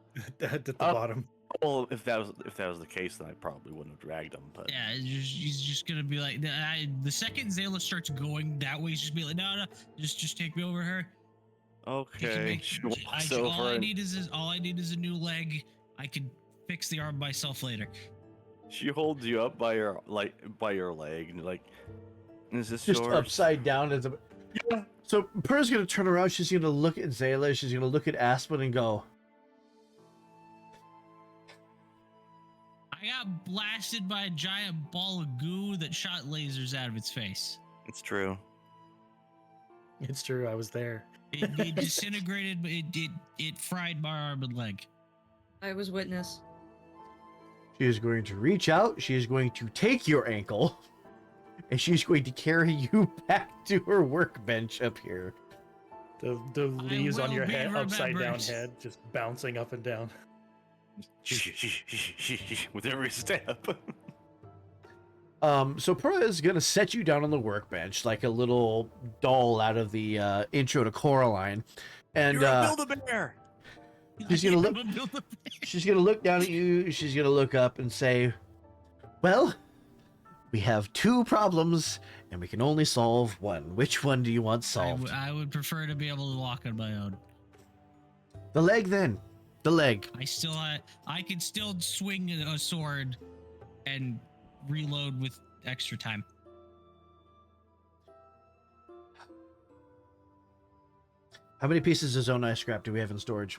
Speaker 6: at the
Speaker 5: Oh.
Speaker 6: bottom.
Speaker 5: Well, if that was the case, then I probably wouldn't have dragged him. But
Speaker 2: Yeah, he's just gonna be like, the second Zayla starts going that way, he's just be like, no, just take me over her. You can
Speaker 5: okay,
Speaker 2: make-
Speaker 5: she walks
Speaker 2: all
Speaker 5: over
Speaker 2: I
Speaker 5: and
Speaker 2: need is a new leg. I can fix the arm myself later.
Speaker 5: she holds you up by your leg, and like, is this
Speaker 1: Just
Speaker 5: yours?
Speaker 1: upside down.
Speaker 5: Yeah.
Speaker 1: So Purr's going to turn around. She's going to look at Zayla. She's going to look at Aspen and go,
Speaker 2: I got blasted by a giant ball of goo that shot lasers out of its face.
Speaker 5: It's true.
Speaker 6: It's true. I was there.
Speaker 2: It disintegrated, but it fried my arm and leg.
Speaker 3: I was witness.
Speaker 1: she is going to reach out. She is going to take your ankle. And she's going to carry you back to her workbench up here.
Speaker 6: The leaves on
Speaker 2: will
Speaker 6: your
Speaker 2: be
Speaker 6: head, upside down
Speaker 2: remembered.
Speaker 6: head, just bouncing up and down.
Speaker 5: With every step.
Speaker 1: So Purra is going to set you down on the workbench like a little doll out of the intro to Coraline. And
Speaker 5: You're a Build-A-Bear.
Speaker 1: She's gonna look- she's going to look down at you. She's going to look up and say, well, we have two problems and we can only solve one. Which one do you want solved?
Speaker 2: I would prefer to be able to walk on my own.
Speaker 1: The leg then. The leg.
Speaker 2: I can still swing a sword and reload with extra time.
Speaker 1: How many pieces of Zonai scrap do we have in storage?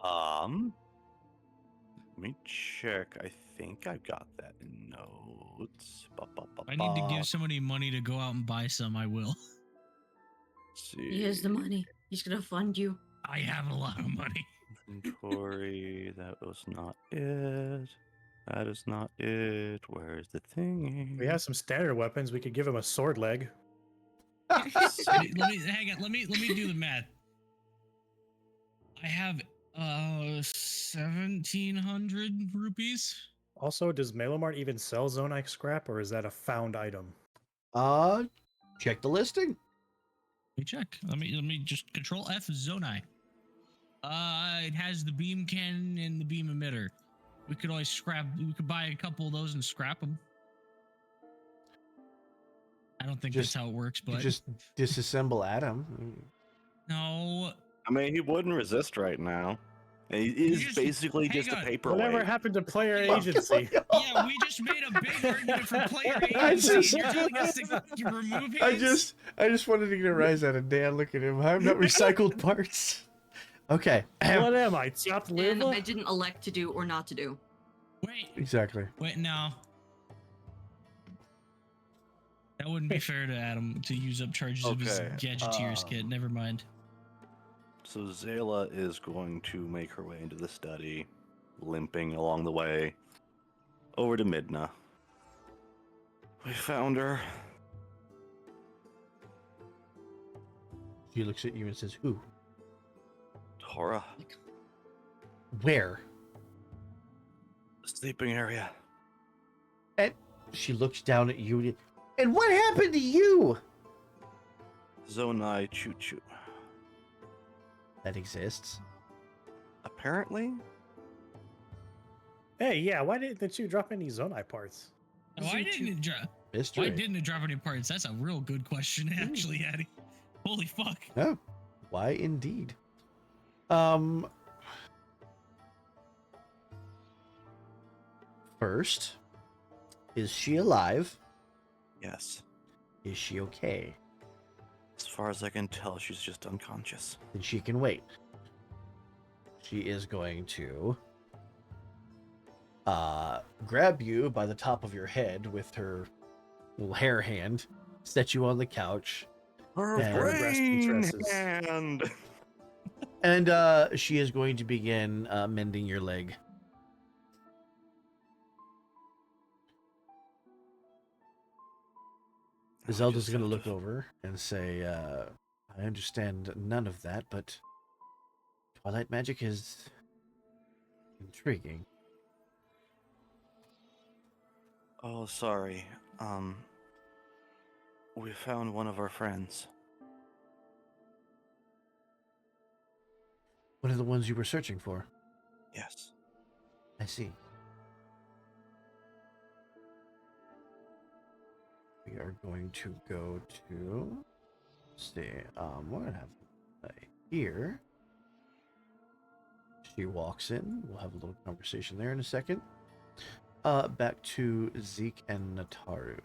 Speaker 5: Let me check. I think I've got that in notes.
Speaker 2: If I need to give somebody money to go out and buy some, I will.
Speaker 5: See.
Speaker 3: He has the money. He's gonna fund you.
Speaker 2: I have a lot of money.
Speaker 5: Inventory. That was not it. That is not it. Where's the thing?
Speaker 6: We have some standard weapons. We could give him a sword leg.
Speaker 2: Let me hang on. Let me do the math. I have 1,700 rupees.
Speaker 6: Also, does Malomart even sell Zonai scrap, or is that a found item?
Speaker 1: Check the listing.
Speaker 2: Let me check. Let me just control F Zonai. It has the beam cannon and the beam emitter. We could always scrap. We could buy a couple of those and scrap them. I don't think
Speaker 1: Just-
Speaker 2: that's how it works,
Speaker 1: You
Speaker 2: but
Speaker 1: just disassemble Adam.
Speaker 2: no.
Speaker 5: I mean, he wouldn't resist right now. He is
Speaker 2: just-
Speaker 5: basically
Speaker 2: hang
Speaker 5: just a
Speaker 2: on.
Speaker 5: paperweight.
Speaker 6: Whatever happened to player
Speaker 2: Yeah.
Speaker 6: agency?
Speaker 2: Yeah, we just made a big argument for player
Speaker 1: I
Speaker 2: agency.
Speaker 1: just-
Speaker 2: You're telling us to remove
Speaker 1: I
Speaker 2: his?
Speaker 1: just wanted to get a rise out of Dan. Look at him. I'm not recycled parts. Okay.
Speaker 6: What am I, chopped
Speaker 3: And I
Speaker 6: liver?
Speaker 3: didn't elect to do or not to do.
Speaker 1: Exactly.
Speaker 2: Wait, no. That wouldn't be fair to Adam to use up charges of his
Speaker 5: Okay,
Speaker 2: Gadgeteers kit. Never mind.
Speaker 5: So Zayla is going to make her way into the study, limping along the way over to Midna. We found her.
Speaker 1: She looks at you and says, "Who?
Speaker 5: Tora.
Speaker 1: Where?"
Speaker 5: Sleeping area.
Speaker 1: And she looks down at you. And what happened to you?
Speaker 5: Zonai Choo Choo.
Speaker 1: That exists.
Speaker 5: Apparently,
Speaker 6: Hey, yeah, why didn't you drop any Zonai parts?
Speaker 2: Why didn't it drop?
Speaker 1: Mystery.
Speaker 2: Why didn't it drop any parts? That's a real good question, actually, Addy. Holy fuck.
Speaker 1: Oh, why indeed? First, is she alive?
Speaker 5: yes.
Speaker 1: Is she okay?
Speaker 5: As far as I can tell, she's just unconscious.
Speaker 1: Then she can wait. She is going to grab you by the top of your head with her little hair hand, set you on the couch,
Speaker 5: Her
Speaker 1: Yeah.
Speaker 5: brain
Speaker 6: Tresses.
Speaker 5: hand.
Speaker 1: and she is going to begin mending your leg. Zelda's
Speaker 5: just
Speaker 1: going to
Speaker 5: have
Speaker 1: look
Speaker 5: to-
Speaker 1: over and say, I understand none of that, but Twilight magic is intriguing.
Speaker 5: Oh, sorry. We found one of our friends.
Speaker 1: One of the ones you were searching for.
Speaker 5: Yes.
Speaker 1: I see. We are going to go to, let's see, we're gonna have here. She walks in. We'll have a little conversation there in a second. Back to Zeke and Nataru.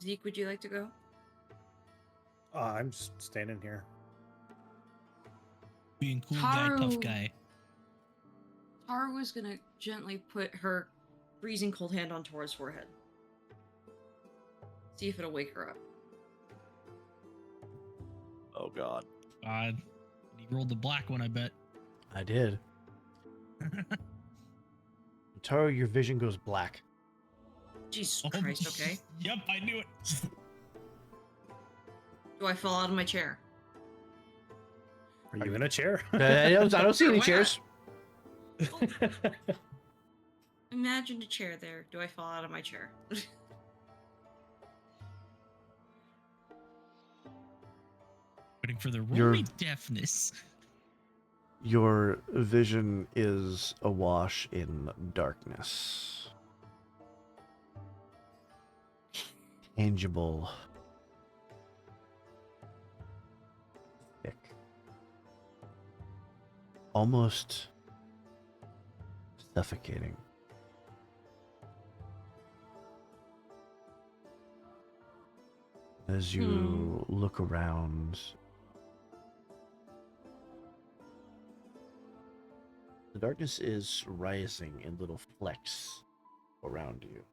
Speaker 3: Zeke, would you like to go?
Speaker 6: I'm just standing here.
Speaker 2: Being cool guy, tough
Speaker 3: Haru.
Speaker 2: guy.
Speaker 3: Tara was gonna gently put her freezing cold hand on Tora's forehead. See if it'll wake her up.
Speaker 5: Oh God.
Speaker 2: God. He rolled the black one, I bet.
Speaker 1: I did. Nataru, your vision goes black.
Speaker 3: Jesus
Speaker 2: Oh,
Speaker 3: Christ, okay.
Speaker 2: Yep, I knew it.
Speaker 3: Do I fall out of my chair?
Speaker 6: Are you in a chair?
Speaker 1: I don't see any
Speaker 3: Why
Speaker 1: chairs.
Speaker 3: Imagine a chair there. Do I fall out of my chair?
Speaker 2: Waiting for the
Speaker 1: You're-
Speaker 2: rolling deafness.
Speaker 1: Your vision is awash in darkness. Tangible. Thick. Almost suffocating. As you look around, the darkness is rising in little flecks around you.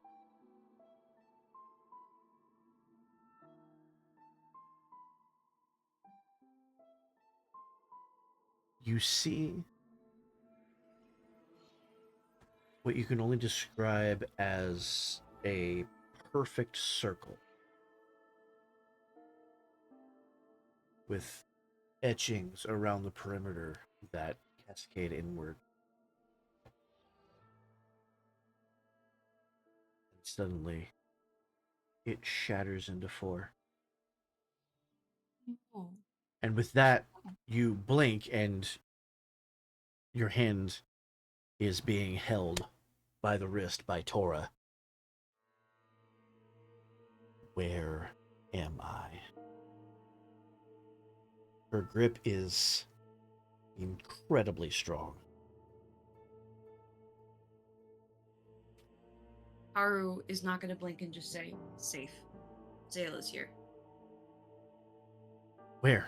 Speaker 1: You see what you can only describe as a perfect circle with etchings around the perimeter that cascade inward. And suddenly, it shatters into four.
Speaker 3: Oh.
Speaker 1: And with that, you blink and your hand is being held by the wrist by Tora. Where am I? Her grip is incredibly strong.
Speaker 3: Haru is not going to blink and just say, safe. Zayla's here.
Speaker 1: Where?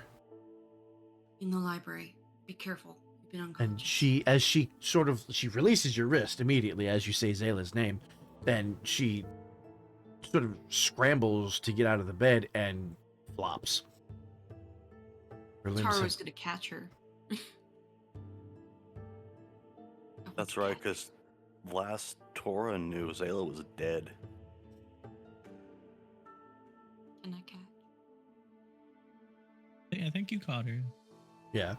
Speaker 3: In the library. Be careful. You've been
Speaker 1: And
Speaker 3: unconscious.
Speaker 1: she releases your wrist immediately as you say Zayla's name, and she sort of scrambles to get out of the bed and flops. Her limbs
Speaker 3: Taro's
Speaker 1: have-
Speaker 3: going to catch her.
Speaker 5: That's right, because last Tora knew Zayla was dead.
Speaker 3: Can I catch?
Speaker 2: I think you caught her.
Speaker 1: yeah.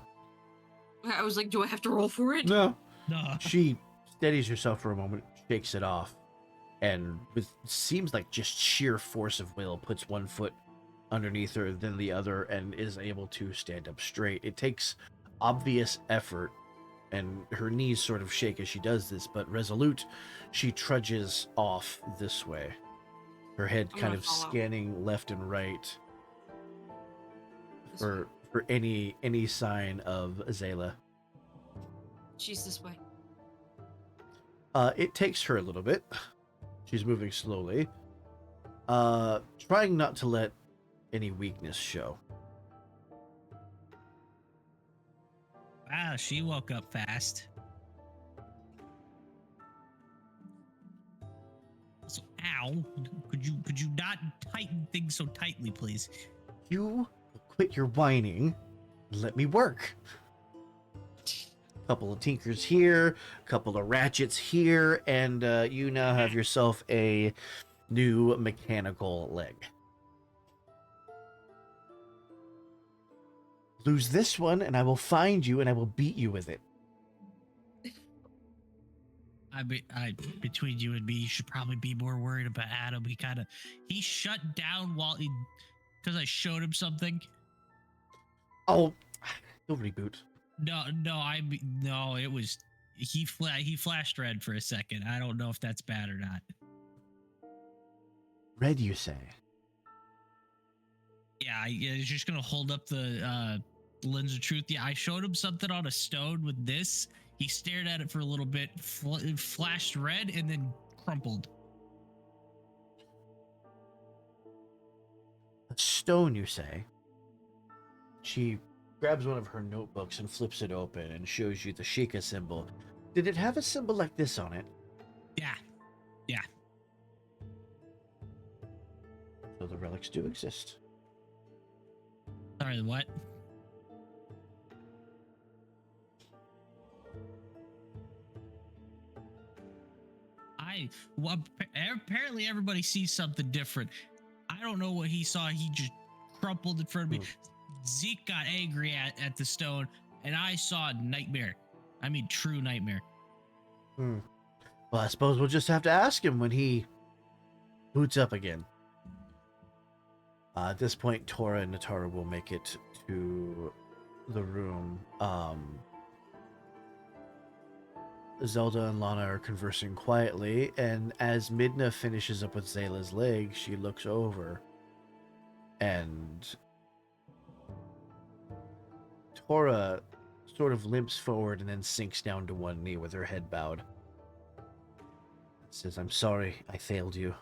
Speaker 3: I was like, do I have to roll for it?
Speaker 1: No.
Speaker 2: No.
Speaker 1: She steadies herself for a moment, shakes it off, and with seems like just sheer force of will, puts one foot underneath her, then the other, and is able to stand up straight. It takes obvious effort, and her knees sort of shake as she does this, but resolute, she trudges off this way, her head
Speaker 3: I'm
Speaker 1: kind
Speaker 3: gonna
Speaker 1: of
Speaker 3: follow.
Speaker 1: scanning left and right
Speaker 3: This way.
Speaker 1: for any sign of Zayla.
Speaker 3: She's this way.
Speaker 1: It takes her a little bit. She's moving slowly, trying not to let any weakness show.
Speaker 2: Wow, she woke up fast. So, ow! Could you not tighten things so tightly, please?
Speaker 1: You quit your whining and let me work. Couple of tinkers here, couple of ratchets here, and you now have yourself a new mechanical leg. Lose this one, and I will find you, and I will beat you with it.
Speaker 2: Between you and me, you should probably be more worried about Adam. He shut down because I showed him something.
Speaker 1: Oh, he'll reboot.
Speaker 2: No, it was he flashed red for a second. I don't know if that's bad or not.
Speaker 1: Red, you say?
Speaker 2: Yeah, he's just gonna hold up the lens of truth. Yeah, I showed him something on a stone with this. He stared at it for a little bit, flashed red, and then crumpled.
Speaker 1: A stone, you say? She grabs one of her notebooks and flips it open and shows you the Sheikah symbol. Did it have a symbol like this on it?
Speaker 2: Yeah.
Speaker 1: So the relics do exist.
Speaker 2: Sorry, what? Apparently everybody sees something different. I don't know what he saw. He just crumpled in front of me. Zeke got angry at the stone, and I saw a nightmare. I mean, true nightmare.
Speaker 1: Well, I suppose we'll just have to ask him when he boots up again. At this point, Tora and Natara will make it to the room. Zelda and Lana are conversing quietly, and as Midna finishes up with Zayla's leg, she looks over, and Tora sort of limps forward and then sinks down to one knee with her head bowed. Says, "I'm sorry, I failed you."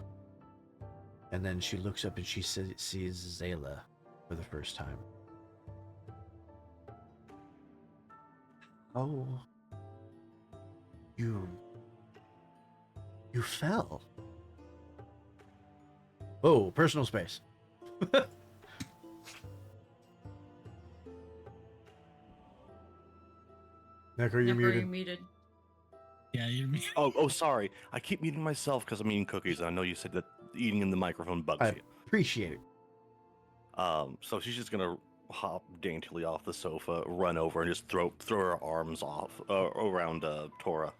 Speaker 1: And then she looks up and she sees Zayla for the first time. Oh. You fell. Oh, personal space. Necker, you're
Speaker 3: Never
Speaker 1: muted.
Speaker 3: muted.
Speaker 2: Yeah, you're.
Speaker 5: Oh, sorry. I keep muting myself because I'm eating cookies. And I know you said that eating in the microphone bugs
Speaker 1: I
Speaker 5: you.
Speaker 1: appreciate it.
Speaker 5: So she's just gonna hop daintily off the sofa, run over, and just throw her arms off around Tora.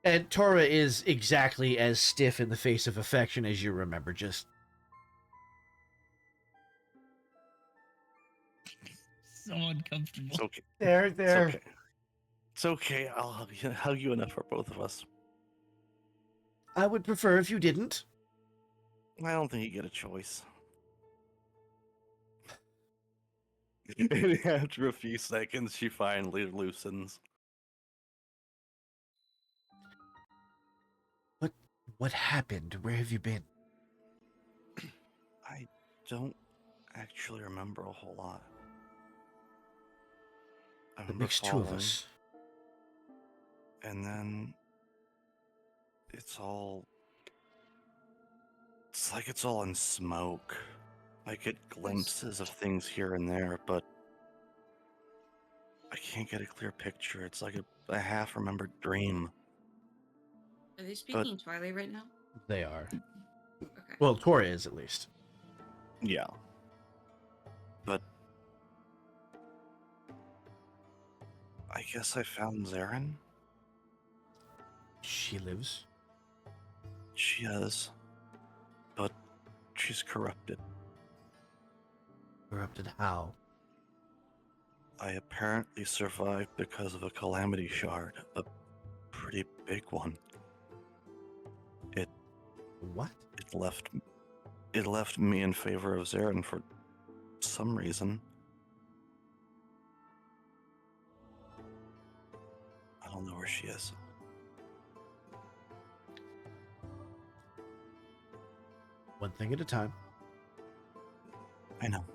Speaker 1: And Tora is exactly as stiff in the face of affection as you remember. Just
Speaker 2: so uncomfortable.
Speaker 5: It's okay.
Speaker 1: There,
Speaker 5: It's
Speaker 1: there.
Speaker 5: okay. It's okay. I'll hug you enough for both of us.
Speaker 1: I would prefer if you didn't.
Speaker 5: I don't think you get a choice. And after a few seconds, she finally loosens.
Speaker 1: What happened? Where have you been?
Speaker 5: I don't actually remember a whole lot. I
Speaker 1: It
Speaker 5: remember
Speaker 1: makes two of
Speaker 5: falling,
Speaker 1: us.
Speaker 5: and then it's like it's all in smoke. I get glimpses of things here and there, but I can't get a clear picture. It's like a half-remembered dream.
Speaker 3: Are they speaking Twilight right now?
Speaker 1: They are.
Speaker 3: Okay.
Speaker 1: Well, Tora is at least.
Speaker 5: Yeah. But I guess I found Zarin.
Speaker 1: She lives.
Speaker 5: She is. But she's corrupted.
Speaker 1: Corrupted how?
Speaker 5: I apparently survived because of a calamity shard. A pretty big one.
Speaker 1: What?
Speaker 5: It left me in favor of Zarin for some reason. I don't know where she is.
Speaker 1: One thing at a time.
Speaker 5: I know.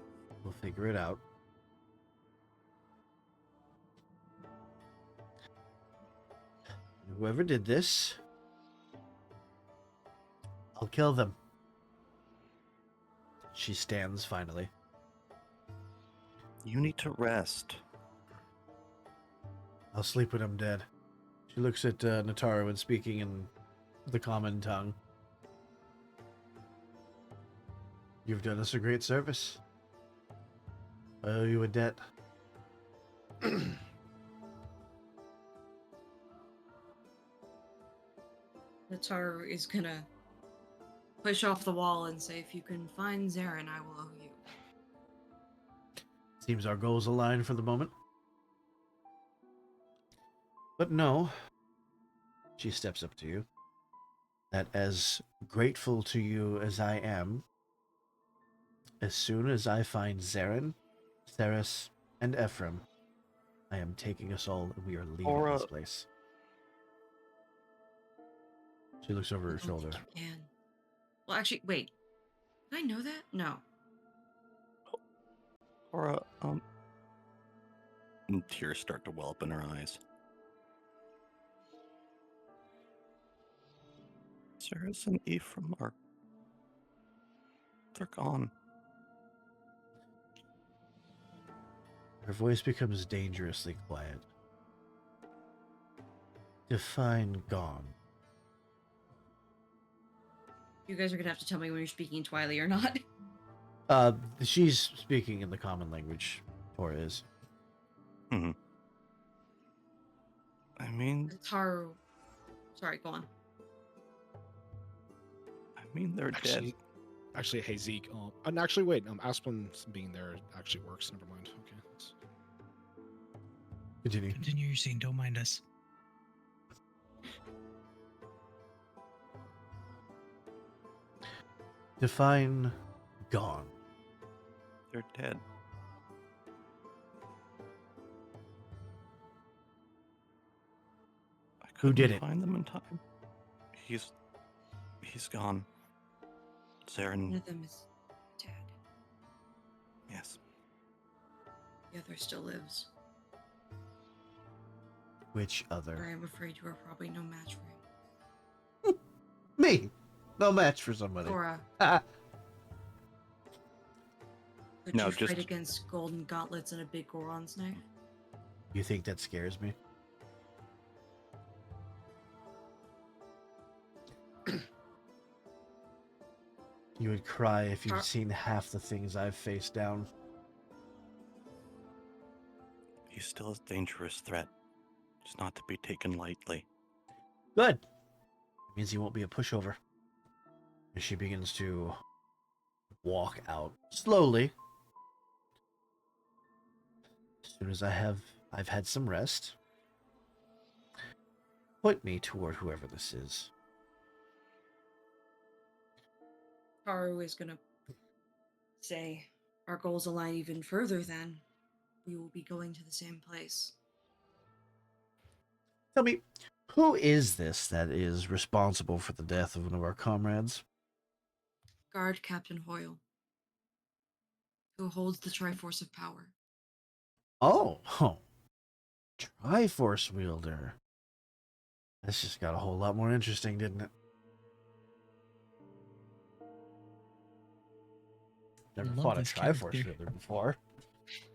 Speaker 1: We'll figure it out. Whoever did this, I'll kill them. She stands finally.
Speaker 5: You need to rest.
Speaker 1: I'll sleep when I'm dead. She looks at Nataru and speaking in the common tongue. You've done us a great service. I owe you a debt.
Speaker 3: Nataru is gonna push off the wall and say, if you can find Zarin, I will owe you.
Speaker 1: Seems our goals align for the moment. But no, she steps up to you, that as grateful to you as I am, as soon as I find Zarin, Ceres, and Ephraim, I am taking us all and we are leaving this place. She looks over her
Speaker 3: I don't
Speaker 1: shoulder.
Speaker 3: think you can. Well, actually, wait. Did I know that? No.
Speaker 5: Or and tears start to well up in her eyes. Ceres and Ephraim they're gone.
Speaker 1: Her voice becomes dangerously quiet. Define gone.
Speaker 3: You guys are gonna have to tell me when you're speaking Twilight or not.
Speaker 1: She's speaking in the common language. Tora is.
Speaker 5: I mean,
Speaker 3: Nataru. Sorry, go on.
Speaker 5: they're dead.
Speaker 4: Actually, hey Zeke. And actually, wait. Asplin being there actually works. Never mind. Okay.
Speaker 1: Continue.
Speaker 2: Continue your scene. Don't mind us.
Speaker 1: Define gone.
Speaker 5: They're dead. I
Speaker 1: Who did
Speaker 5: couldn't
Speaker 1: it?
Speaker 5: find them in time. He's gone.
Speaker 3: One
Speaker 5: Zarin,
Speaker 3: of them is dead.
Speaker 5: yes.
Speaker 3: The other still lives.
Speaker 1: Which
Speaker 3: But
Speaker 1: other?
Speaker 3: I am afraid you are probably no match for him.
Speaker 1: Me. No match for somebody.
Speaker 3: Tora,
Speaker 1: Ah,
Speaker 3: could
Speaker 5: No,
Speaker 3: you
Speaker 5: just-
Speaker 3: fight against golden gauntlets and a big Goron's knife?
Speaker 1: you think that scares me? You would cry if you'd seen half the things I've faced down.
Speaker 5: He's still a dangerous threat. It's not to be taken lightly.
Speaker 1: Good. Means he won't be a pushover. As she begins to walk out slowly. soon as I've had some rest, point me toward whoever this is.
Speaker 3: Haru is gonna say, our goals align even further then. We will be going to the same place.
Speaker 1: Tell me, who is this that is responsible for the death of one of our comrades?
Speaker 3: Guard Captain Hoyle, who holds the Triforce of Power.
Speaker 1: Oh, Triforce wielder. This just got a whole lot more interesting, didn't it? Never
Speaker 2: Love
Speaker 1: fought a
Speaker 2: this
Speaker 1: Triforce
Speaker 2: character.
Speaker 1: wielder before.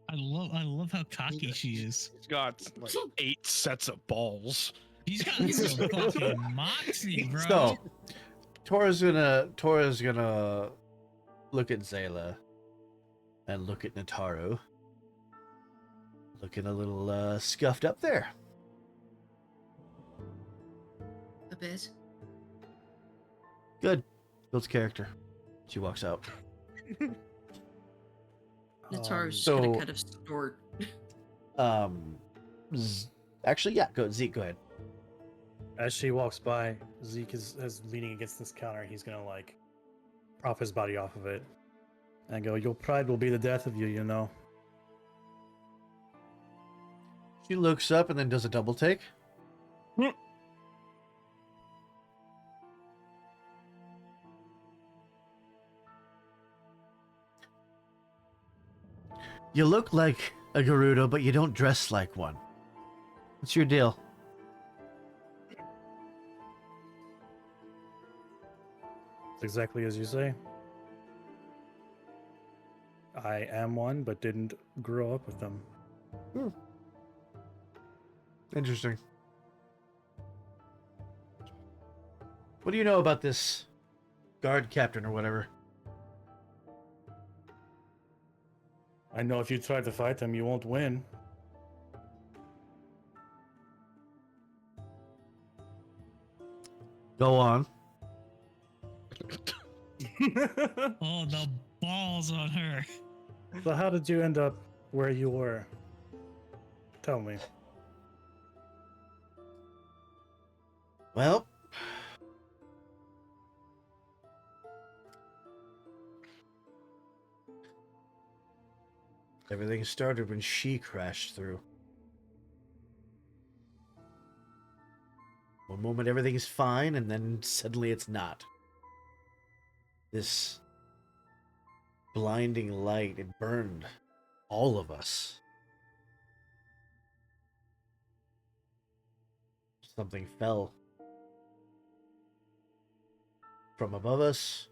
Speaker 2: I love how cocky she is.
Speaker 4: He's got like 8 sets of balls.
Speaker 2: She's got some fucking moxie, bro.
Speaker 1: So, Tora's gonna look at Zayla and look at Nataru. Looking a little scuffed up there.
Speaker 3: A bit.
Speaker 1: Good. Builds character. She walks out.
Speaker 3: Nataru's
Speaker 1: so-
Speaker 3: gonna kind of snort.
Speaker 1: Actually, yeah. Zeke, go ahead.
Speaker 6: As she walks by, Zeke is leaning against this counter. He's gonna like prop his body off of it and go, "Your pride will be the death of you, you know."
Speaker 1: She looks up and then does a double take. You look like a Gerudo, but you don't dress like one. What's your deal?
Speaker 6: It's exactly as you say. I am one, but didn't grow up with them.
Speaker 1: Interesting. What do you know about this guard captain or whatever?
Speaker 6: I know if you try to fight them, you won't win.
Speaker 1: Go on.
Speaker 2: Oh, the balls on her.
Speaker 6: So how did you end up where you were? Tell me.
Speaker 1: Well, everything started when she crashed through. One moment everything's fine, and then suddenly it's not. This blinding light, it burned all of us. Something fell from above us,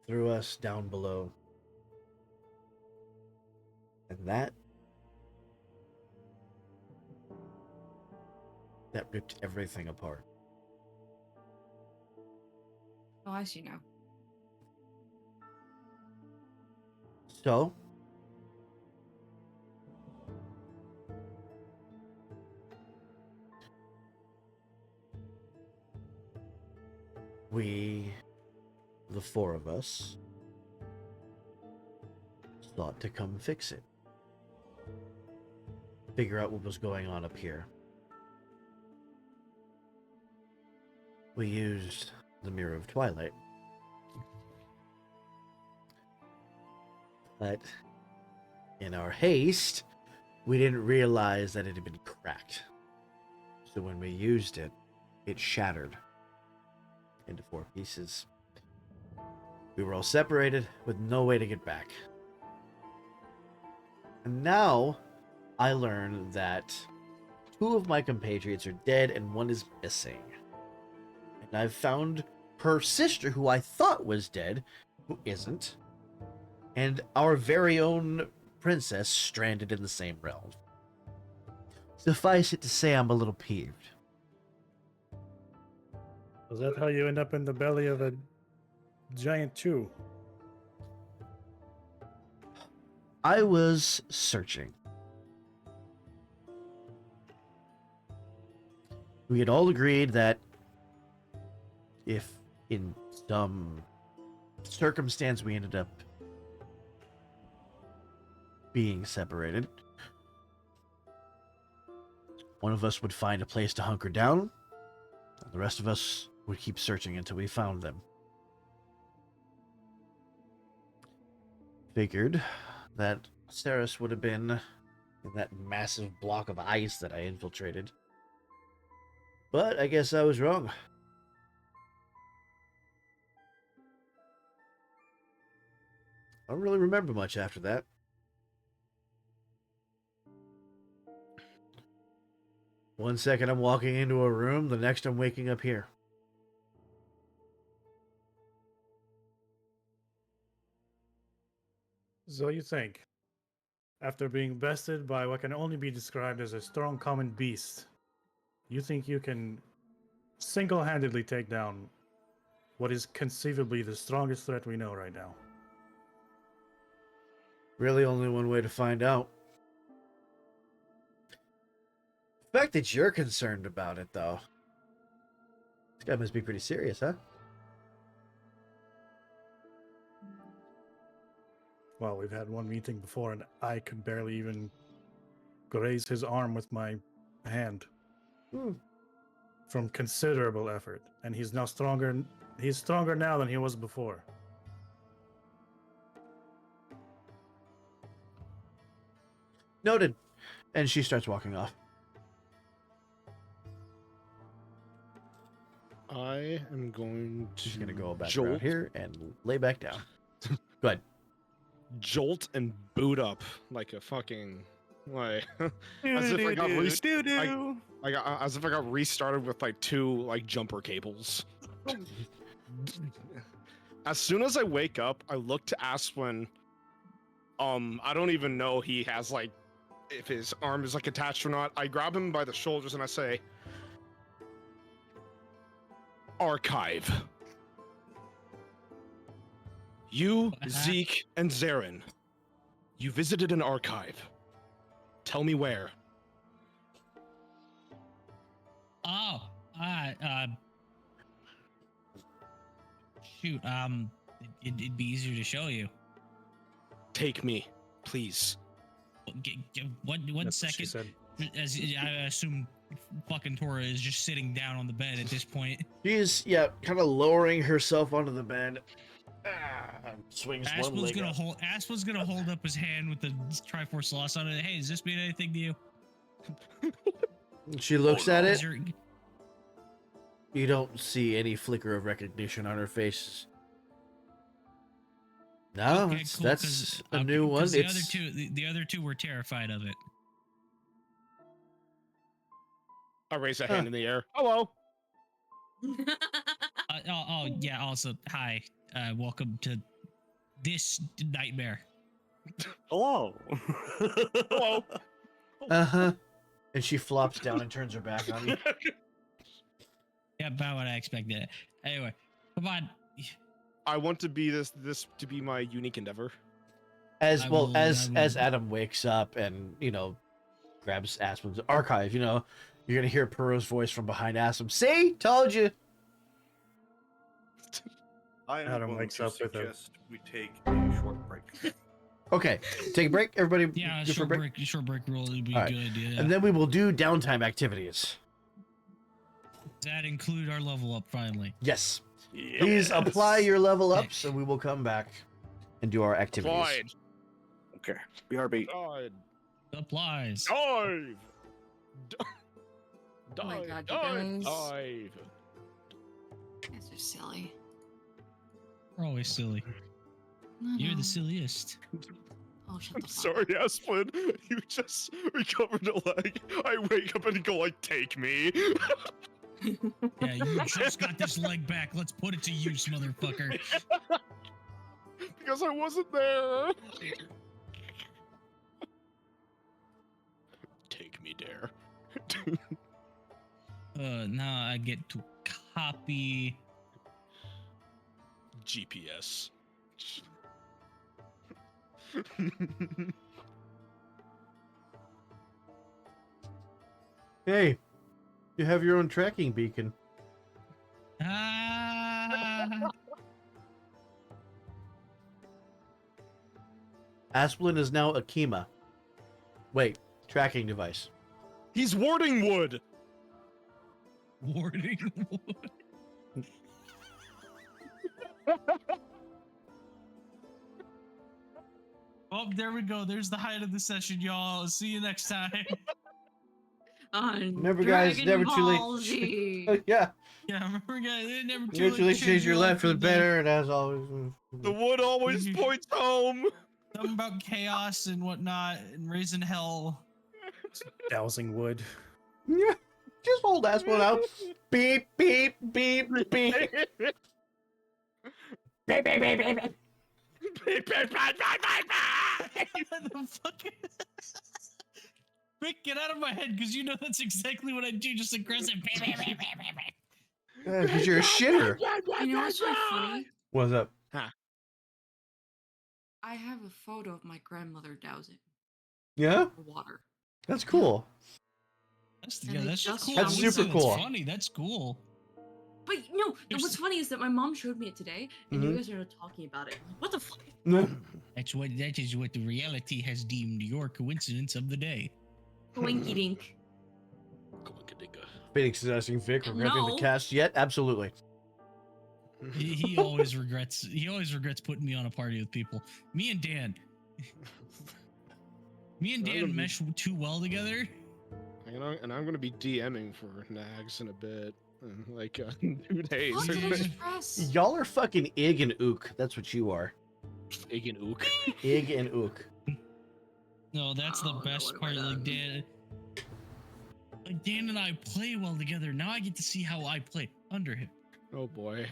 Speaker 1: through us, down below. And that ripped everything apart.
Speaker 3: Oh, I see now.
Speaker 1: So, we, the four of us, thought to come fix it. Figure out what was going on up here. We used the Mirror of Twilight. But in our haste, we didn't realize that it had been cracked. So when we used it, it shattered into 4 pieces. We were all separated with no way to get back. And now I learned that 2 of my compatriots are dead and 1 is missing. And I've found her sister, who I thought was dead, who isn't. And our very own princess stranded in the same realm. Suffice it to say, I'm a little peeved.
Speaker 6: Was that how you end up in the belly of a giant chew?
Speaker 1: I was searching. We had all agreed that if in some circumstance we ended up being separated, One of us would find a place to hunker down, and the rest of us would keep searching until we found them. Figured that Ceres would have been in that massive block of ice that I infiltrated. But I guess I was wrong. I don't really remember much after that. One second I'm walking into a room, the next I'm waking up here.
Speaker 6: So you think, after being bested by what can only be described as a strong common beast, you think you can single-handedly take down what is conceivably the strongest threat we know right now?
Speaker 1: Really only one way to find out. The fact that you're concerned about it, though. This guy must be pretty serious, huh?
Speaker 6: Well, we've had one meeting before, and I could barely even graze his arm with my hand. From considerable effort, and he's now stronger. He's stronger now than he was before.
Speaker 1: Noted. And she starts walking off.
Speaker 4: I am going to.
Speaker 1: She's gonna go back
Speaker 4: jolt,
Speaker 1: around here and lay back down. Go ahead.
Speaker 4: jolt and boot up like a fucking like as if I got as if I got restarted with like 2 like jumper cables. As soon as I wake up, I look to Asplin. I don't even know he has like if his arm is like attached or not. I grab him by the shoulders and I say, "Archive. You, Zeke, and Zarin, you visited an archive. Tell me where."
Speaker 2: Oh, shoot. It'd be easier to show you.
Speaker 4: Take me, please.
Speaker 2: One
Speaker 6: That's what she
Speaker 2: second.
Speaker 6: said.
Speaker 2: As I assume, fucking Tora is just sitting down on the bed at this point.
Speaker 1: She's, kind of lowering herself onto the bed. Swings one leg up.
Speaker 2: Asplin's gonna hold up his hand with the Triforce Lost on it. Hey, does this mean anything to you?
Speaker 1: She looks at it.
Speaker 2: Is there-
Speaker 1: You don't see any flicker of recognition on her face. No,
Speaker 2: Okay, cool,
Speaker 1: that's
Speaker 2: 'cause-
Speaker 1: a new one.
Speaker 2: 'cause The
Speaker 1: It's
Speaker 2: the other two were terrified of it.
Speaker 4: I raise a hand in the air. Hello.
Speaker 2: Yeah. Also, hi. Welcome to this nightmare.
Speaker 5: Hello.
Speaker 4: Hello.
Speaker 1: uh-huh. And she flops down and turns her back on you.
Speaker 2: Yeah, about what I expected. Anyway, come on.
Speaker 4: I want to be this to be my unique endeavor.
Speaker 1: As
Speaker 2: I
Speaker 1: well
Speaker 2: will-
Speaker 1: as
Speaker 2: I will-
Speaker 1: as Adam wakes up and grabs Asplin's archive, you're gonna hear Pearl's voice from behind Asplin. See, told you.
Speaker 5: I am
Speaker 6: Adam
Speaker 5: going
Speaker 6: wakes
Speaker 5: to
Speaker 6: up with a-
Speaker 5: suggest we take a short break.
Speaker 1: Okay, take a break, everybody.
Speaker 2: Yeah,
Speaker 1: good for a
Speaker 2: short break roll would be
Speaker 1: All right.
Speaker 2: good. Yeah.
Speaker 1: And then we will do downtime activities.
Speaker 2: Does that include our level up finally?
Speaker 1: Yes. Please apply your level ups, and we will come back and do our activities.
Speaker 4: Applied.
Speaker 5: Okay. BRB.
Speaker 4: Dive.
Speaker 2: Applies.
Speaker 4: Dive.
Speaker 3: Oh my God, you
Speaker 4: Dive.
Speaker 3: guys.
Speaker 4: Dive.
Speaker 3: You guys are silly.
Speaker 2: We're always silly.
Speaker 3: No,
Speaker 2: You're
Speaker 3: no.
Speaker 2: the silliest.
Speaker 3: Oh, shut
Speaker 4: I'm
Speaker 3: the fuck
Speaker 4: sorry, Asplin. You just recovered a leg. I wake up and go like, "Take me."
Speaker 2: Yeah, you just got this leg back. Let's put it to use, motherfucker.
Speaker 4: Because I wasn't there. Take me there.
Speaker 2: Now I get to copy.
Speaker 4: GPS.
Speaker 1: Hey, you have your own tracking beacon.
Speaker 2: Ah,
Speaker 1: Asplin is now Akima. Wait, tracking device.
Speaker 4: He's warding wood.
Speaker 2: Warding wood. Oh, there we go. There's the height of the session, y'all. See you next time.
Speaker 3: On
Speaker 1: Remember, guys,
Speaker 3: Dragon
Speaker 1: never too late.
Speaker 3: Ball Z.
Speaker 1: Yeah.
Speaker 2: Yeah, remember, guys, it never too
Speaker 1: Never
Speaker 2: late
Speaker 1: too late to change your life for the
Speaker 2: day.
Speaker 1: better, and as always.
Speaker 4: The wood always points home.
Speaker 2: Something about chaos and whatnot and raising hell.
Speaker 6: Dousing wood.
Speaker 1: Yeah. Just hold that one out. Beep, beep, beep, beep. Beep, beep, beep, beep, beep.
Speaker 2: What the fuck? Rick, get out of my head, because you know that's exactly what I do, just aggressive.
Speaker 1: Because you're a shitter.
Speaker 3: You know what's really funny?
Speaker 1: What's up?
Speaker 3: I have a photo of my grandmother dowsing
Speaker 1: Yeah?
Speaker 3: water.
Speaker 1: That's cool.
Speaker 2: That's,
Speaker 3: And
Speaker 2: yeah,
Speaker 3: it
Speaker 2: that's
Speaker 3: just
Speaker 2: cool.
Speaker 1: That's
Speaker 2: I wouldn't
Speaker 1: super
Speaker 2: say
Speaker 1: cool.
Speaker 2: That's funny. That's cool.
Speaker 3: But no,
Speaker 2: There's-
Speaker 3: what's funny is that my mom showed me it today, and
Speaker 1: Mhm.
Speaker 3: you guys are talking about it. I'm like, what the fuck?
Speaker 2: That is what the reality has deemed your coincidence of the day.
Speaker 3: Winky dink.
Speaker 1: Phoenix is asking Vic, regretting the
Speaker 3: No.
Speaker 1: cast yet? Absolutely.
Speaker 2: He always regrets. He always regrets putting me on a party with people. Me and Dan. Me and Dan mesh too well together.
Speaker 4: You know, and I'm gonna be DMing for Nags in a bit, in like 2 days.
Speaker 3: What did I
Speaker 2: Or-
Speaker 3: just press?
Speaker 1: Y'all are fucking Ig and Ook. That's what you are.
Speaker 4: Egg and Ook.
Speaker 1: Ig and Ook.
Speaker 2: No, that's the
Speaker 3: Oh, no,
Speaker 2: best
Speaker 3: what have I
Speaker 2: part.
Speaker 3: done?
Speaker 2: Like Dan and I play well together. Now I get to see how I play under him.
Speaker 4: Oh boy.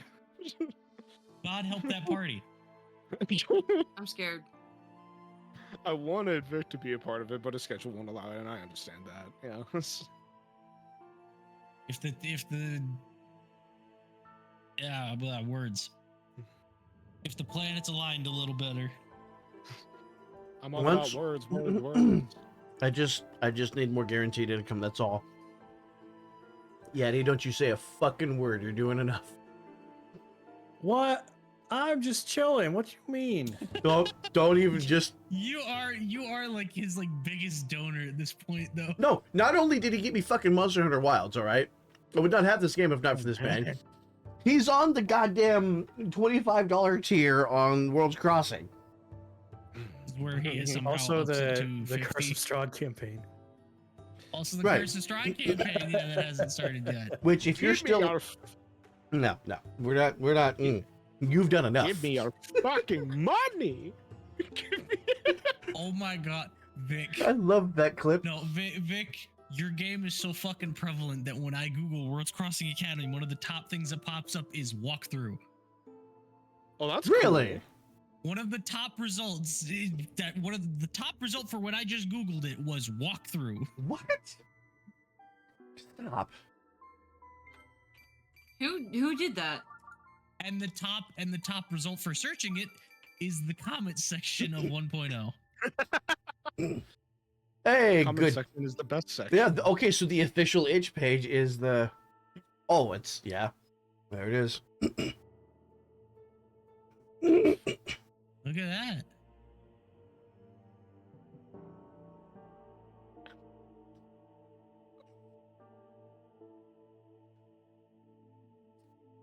Speaker 2: God help that party.
Speaker 3: I'm scared.
Speaker 4: I wanted Vic to be a part of it, but his schedule won't allow it, and I understand that. Yeah.
Speaker 2: If the yeah, words. If the planets aligned a little better.
Speaker 4: I'm all
Speaker 1: Once-
Speaker 4: about words, words.
Speaker 1: I just need more guaranteed income, that's all. Yeti, don't you say a fucking word. You're doing enough.
Speaker 6: What? I'm just chilling. What do you mean?
Speaker 1: Don't even just
Speaker 2: You are like his like biggest donor at this point though.
Speaker 1: No, not only did he get me fucking Monster Hunter Wilds, alright? I would not have this game if not for this man. He's on the goddamn $25 tier on World's Crossing.
Speaker 2: Where he is somehow
Speaker 6: Also,
Speaker 2: ups it
Speaker 6: the
Speaker 2: to
Speaker 6: Curse
Speaker 2: 50.
Speaker 6: of Strahd campaign.
Speaker 2: Also the
Speaker 1: Right.
Speaker 2: Curse of Strahd campaign that hasn't started yet.
Speaker 1: Which if you're
Speaker 4: Give me
Speaker 1: still
Speaker 4: your,
Speaker 1: No, we're not You've done enough.
Speaker 4: give me your fucking money.
Speaker 2: Oh my god, Vic.
Speaker 1: I love that clip.
Speaker 2: No, Vic, your game is so fucking prevalent that when I Google Worlds Crossing Academy, one of the top things that pops up is walkthrough.
Speaker 4: Oh, that's
Speaker 1: Really?
Speaker 2: One of the top results the top result for when I just Googled it was walkthrough.
Speaker 1: What? Stop.
Speaker 3: Who did that?
Speaker 2: And the top result for searching it is the comments section of 1.0.
Speaker 1: Hey,
Speaker 4: Comment
Speaker 1: good.
Speaker 4: section is the best section.
Speaker 1: Yeah, okay, so the official itch page is the Oh, it's yeah. There it is.
Speaker 2: Look at that.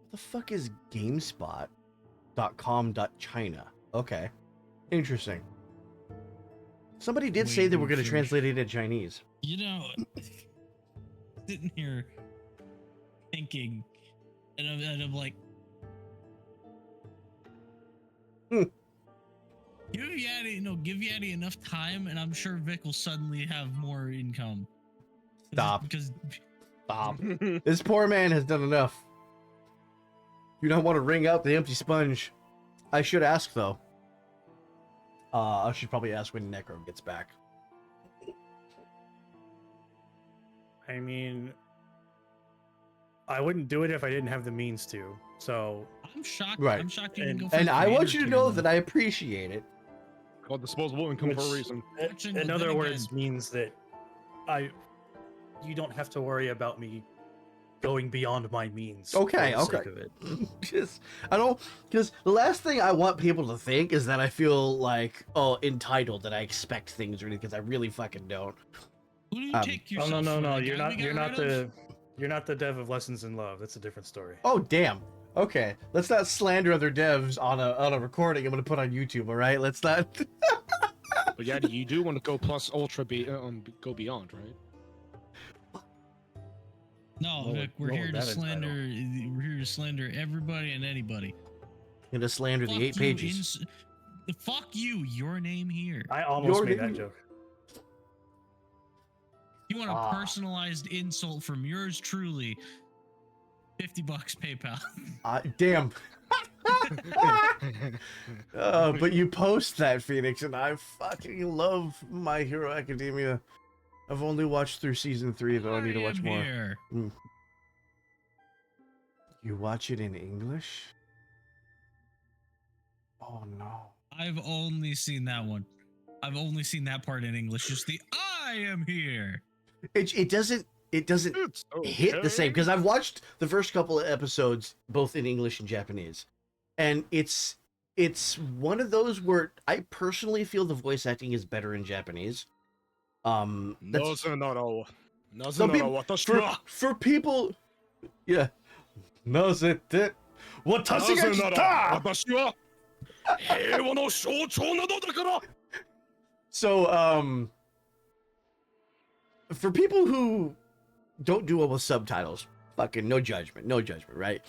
Speaker 1: What the fuck is GameSpot.com.China? Okay. Interesting. Somebody did say they were going to
Speaker 2: Waiting for-
Speaker 1: translate it into Chinese.
Speaker 2: You know, sitting here thinking, and I'm like, give Yeti enough time, and I'm sure Vic will suddenly have more income.
Speaker 1: Stop.
Speaker 2: Because
Speaker 1: Stop. This poor man has done enough. You don't want to wring out the empty sponge. I should ask, though. I should probably ask when Necro gets back.
Speaker 6: I mean, I wouldn't do it if I didn't have the means to. So
Speaker 2: I'm shocked.
Speaker 1: Right.
Speaker 2: I'm shocked you didn't
Speaker 6: And-
Speaker 2: go for
Speaker 1: And I want
Speaker 2: creator
Speaker 1: you to
Speaker 2: tier,
Speaker 1: know
Speaker 2: though.
Speaker 1: that I appreciate it.
Speaker 4: Called disposable income for a
Speaker 6: Which-
Speaker 4: reason.
Speaker 2: Fortunately,
Speaker 6: in
Speaker 2: then
Speaker 6: other
Speaker 2: again-
Speaker 6: words, means that you don't have to worry about me going beyond my means.
Speaker 1: Okay,
Speaker 6: for the sake
Speaker 1: okay.
Speaker 6: of it.
Speaker 1: Just, I don't, because the last thing I want people to think is that I feel like, entitled, that I expect things or anything, because I really fucking don't.
Speaker 2: Who do you
Speaker 1: Um,
Speaker 2: take
Speaker 6: Oh
Speaker 2: yourself
Speaker 6: no,
Speaker 2: for?
Speaker 6: no,
Speaker 2: The
Speaker 6: you're
Speaker 2: guy we
Speaker 6: not. You're
Speaker 2: got
Speaker 6: not
Speaker 2: rid of?
Speaker 6: you're not the dev of Lessons in Love. That's a different story.
Speaker 1: Oh damn. Okay, let's not slander other devs on a recording I'm gonna put on YouTube. All right, let's not.
Speaker 4: But yeah, you do want to go plus ultra go beyond, right?
Speaker 2: No,
Speaker 6: Lower-
Speaker 2: Vic, we're
Speaker 6: lower
Speaker 2: here to
Speaker 6: that
Speaker 2: slander. We're here to slander everybody and anybody.
Speaker 1: Gonna slander
Speaker 2: Fuck
Speaker 1: the 8
Speaker 2: you,
Speaker 1: pages.
Speaker 2: fuck you. Your name here.
Speaker 6: I almost
Speaker 1: Your
Speaker 6: made
Speaker 1: name-
Speaker 6: that joke.
Speaker 2: You want a
Speaker 1: Ah.
Speaker 2: personalized insult from yours truly? $50 PayPal.
Speaker 1: Damn. But you post that, Phoenix, and I fucking love My Hero Academia. I've only watched through season 3, though. I need to watch
Speaker 2: am
Speaker 1: more.
Speaker 2: here.
Speaker 1: You watch it in English? Oh no.
Speaker 2: I've only seen that one. I've only seen that part in English. Just the I am here.
Speaker 1: It doesn't
Speaker 4: It's
Speaker 1: hit the same
Speaker 4: okay.
Speaker 1: because I've watched the first couple of episodes both in English and Japanese, and it's one of those where I personally feel the voice acting is better in Japanese. That's Some people- for people, yeah. なぜって私が来た! So, for people who don't do it with subtitles, fucking no judgment, right?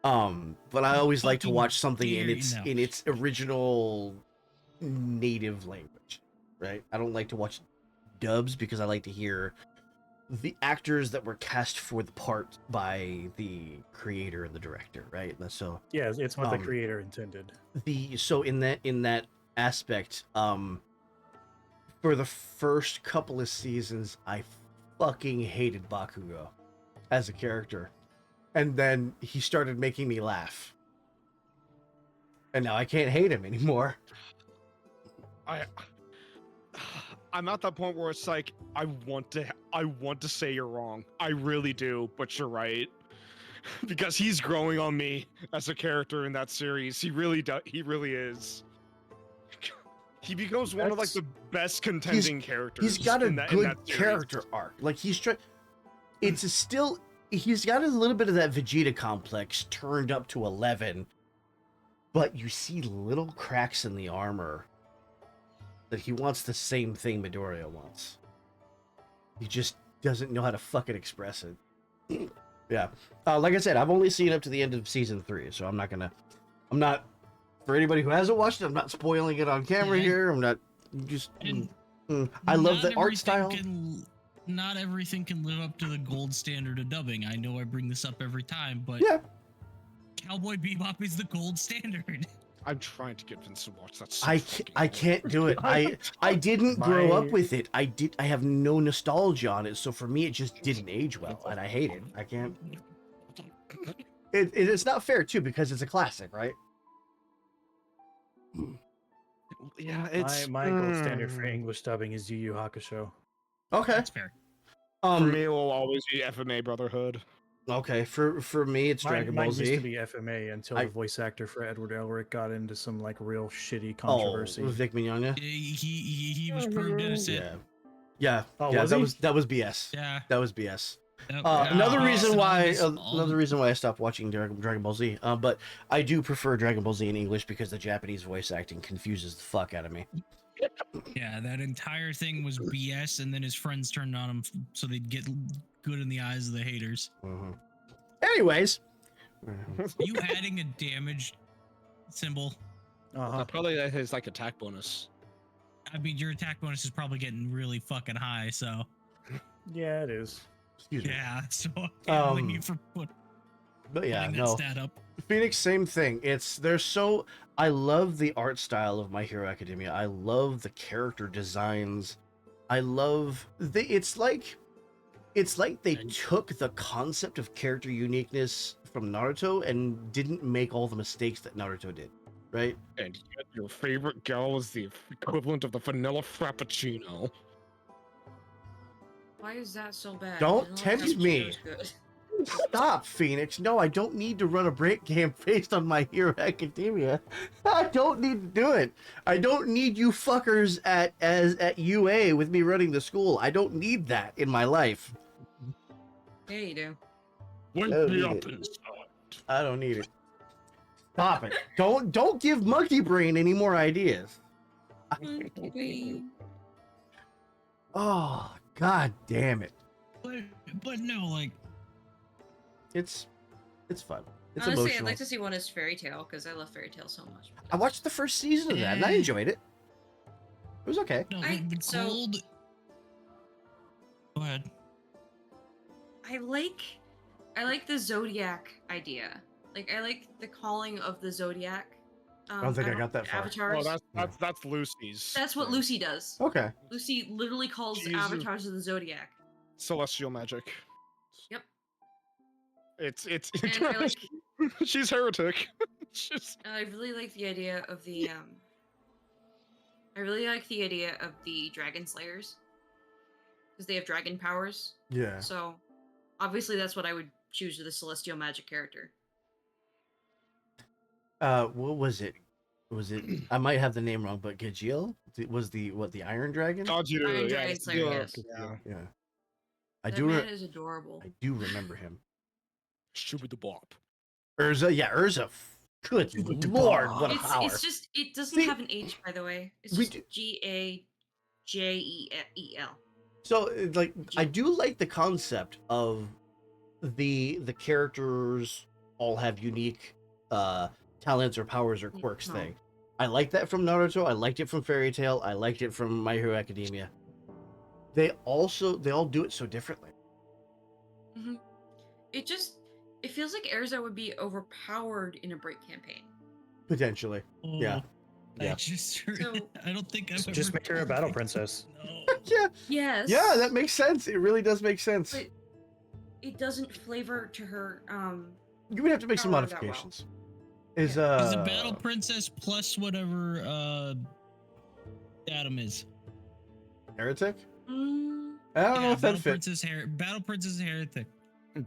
Speaker 1: But I always like to
Speaker 2: Fucking
Speaker 1: watch something in
Speaker 2: dare
Speaker 1: its
Speaker 2: you, no.
Speaker 1: in its original native language, right? I don't like to watch dubs because I like to hear the actors that were cast for the part by the creator and the director, right? So
Speaker 6: Yeah, it's what the
Speaker 1: Um,
Speaker 6: creator intended.
Speaker 1: so in that aspect, for the first couple of seasons, I fucking hated Bakugo as a character, and then he started making me laugh, and now I can't hate him anymore.
Speaker 4: I'm at that point where it's like I want to say you're wrong. I really do, but you're right. Because he's growing on me as a character in that series. He really is. He becomes one of like the best contending characters.
Speaker 1: He's got a
Speaker 4: in that
Speaker 1: good
Speaker 4: series.
Speaker 1: character arc. Like he's he's got a little bit of that Vegeta complex turned up to 11, but you see little cracks in the armor that he wants the same thing Midoriya wants. He just doesn't know how to fucking express it. Yeah. Like I said, I've only seen up to the end of season 3, so I'm not, for anybody who hasn't watched it, I'm not spoiling it on camera
Speaker 2: Yeah.
Speaker 1: here. I'm not just,
Speaker 2: And
Speaker 1: I love
Speaker 2: not
Speaker 1: the art
Speaker 2: everything
Speaker 1: style.
Speaker 2: Not everything can live up to the gold standard of dubbing. I know I bring this up every time, but
Speaker 1: Yeah.
Speaker 2: Cowboy Bebop is the gold standard.
Speaker 4: I'm trying to get Vince to watch that.
Speaker 1: I can't do it. I didn't grow up with it. I have no nostalgia on it, so for me it just didn't age well, and I hate it. I can't. It's not fair too because it's a classic, right?
Speaker 4: Yeah, it's
Speaker 6: My gold standard for English dubbing is Yu Yu Hakusho.
Speaker 1: Okay.
Speaker 2: That's fair.
Speaker 4: For me, it will always be FMA Brotherhood.
Speaker 1: Okay. For me, it's Dragon
Speaker 6: Mine
Speaker 1: Ball
Speaker 6: used
Speaker 1: Z.
Speaker 6: to be FMA until
Speaker 1: I-
Speaker 6: the voice actor for Edward Elric got into some like real shitty
Speaker 1: Oh,
Speaker 6: controversy.
Speaker 1: Vic Mignogna.
Speaker 2: He was proved innocent.
Speaker 1: Yeah.
Speaker 6: Oh,
Speaker 1: Yeah.
Speaker 6: was
Speaker 1: That
Speaker 6: he?
Speaker 1: was BS.
Speaker 2: Yeah.
Speaker 1: That was BS.
Speaker 2: Yep.
Speaker 1: Another
Speaker 2: Yeah,
Speaker 1: reason
Speaker 2: all
Speaker 1: why
Speaker 2: this- all
Speaker 1: another reason why I stopped watching Dragon Ball Z. But I do prefer Dragon Ball Z in English because the Japanese voice acting confuses the fuck out of me.
Speaker 2: Yeah, that entire thing was BS, and then his friends turned on him so they'd get good in the eyes of the haters.
Speaker 1: Mhm. Anyways.
Speaker 2: Are you adding a damage symbol?
Speaker 6: Uh-huh.
Speaker 4: Probably his like attack bonus.
Speaker 2: I mean, your attack bonus is probably getting really fucking high, so
Speaker 6: Yeah, it is.
Speaker 1: Excuse me.
Speaker 2: yeah. So I can't blame
Speaker 1: Um,
Speaker 2: you for
Speaker 1: But yeah,
Speaker 2: putting that
Speaker 1: no.
Speaker 2: stat up.
Speaker 1: Phoenix, same thing. I love the art style of My Hero Academia. I love the character designs. I love it's like they took the concept of character uniqueness from Naruto and didn't make all the mistakes that Naruto did, right?
Speaker 4: And yet your favorite gal is the equivalent of the vanilla frappuccino.
Speaker 3: Why is that so bad?
Speaker 1: Don't
Speaker 3: Vanilla
Speaker 1: tempt
Speaker 3: Cappuccino
Speaker 1: me.
Speaker 3: is good.
Speaker 1: Stop, Phoenix. No, I don't need to run a break game based on My Hero Academia. I don't need to do it. I don't need you fuckers at UA with me running the school. I don't need that in my life.
Speaker 3: Yeah, you do.
Speaker 1: don't
Speaker 4: Wake me
Speaker 1: need
Speaker 4: up
Speaker 1: it.
Speaker 4: inside.
Speaker 1: I don't need it. Stop it. Don't give Monkey Brain any more ideas. Oh, god damn it.
Speaker 2: But no, like
Speaker 1: It's fun. It's
Speaker 3: Honestly,
Speaker 1: emotional.
Speaker 3: I'd like to see one as Fairy Tale because I love Fairy Tale so much.
Speaker 1: I watched the first season of that and I enjoyed it. It was okay.
Speaker 2: no, the
Speaker 3: so-
Speaker 2: cold. Go ahead.
Speaker 3: I like the Zodiac idea. Like I like the calling of the Zodiac.
Speaker 1: I don't think I got that far.
Speaker 3: Avatars.
Speaker 4: Well, that's Lucy's.
Speaker 3: That's what Lucy does.
Speaker 1: Okay.
Speaker 3: Lucy literally calls
Speaker 4: She's a-
Speaker 3: avatars of the Zodiac.
Speaker 4: celestial magic.
Speaker 3: Yep.
Speaker 4: It's
Speaker 3: And I like,
Speaker 4: she's heretic. She's
Speaker 3: I really like the idea of the I really like the idea of the dragon slayers because they have dragon powers.
Speaker 1: Yeah.
Speaker 3: So obviously that's what I would choose with the celestial magic character.
Speaker 1: What was it? Was it? I might have the name wrong, but Gajil was the Iron Dragon?
Speaker 4: Iron
Speaker 3: Dragon
Speaker 4: yeah,
Speaker 3: Slayer, yes.
Speaker 1: Yeah. I
Speaker 3: That
Speaker 1: do.
Speaker 3: man is adorable.
Speaker 1: I do remember him.
Speaker 4: Shoot with the bop.
Speaker 1: Urza. Yeah, Urza. Good lord, what a power!
Speaker 3: It's just it doesn't
Speaker 1: See,
Speaker 3: have an H, by the way. It's
Speaker 1: we
Speaker 3: just
Speaker 1: do-
Speaker 3: GAJEL.
Speaker 1: So like, I do like the concept of the characters all have unique talents or powers or quirks
Speaker 3: No.
Speaker 1: thing. I like that from Naruto. I liked it from Fairy Tail. I liked it from My Hero Academia. They all do it so differently.
Speaker 3: It feels like Erza would be overpowered in a break campaign.
Speaker 1: Potentially. Yeah.
Speaker 2: I
Speaker 1: Yeah.
Speaker 2: just
Speaker 3: So-
Speaker 2: I don't think I've
Speaker 6: Just
Speaker 2: ever
Speaker 6: make her a battle princess.
Speaker 2: No.
Speaker 1: Yeah.
Speaker 3: Yes.
Speaker 1: Yeah, that makes sense. It really does make sense.
Speaker 3: But it doesn't flavor to her.
Speaker 1: You would have to make some
Speaker 3: Power that well.
Speaker 1: modifications. Is
Speaker 2: Is a battle princess plus whatever Adam is.
Speaker 1: heretic?
Speaker 3: Mm,
Speaker 1: I don't know if that fits.
Speaker 2: Battle Princess Heretic.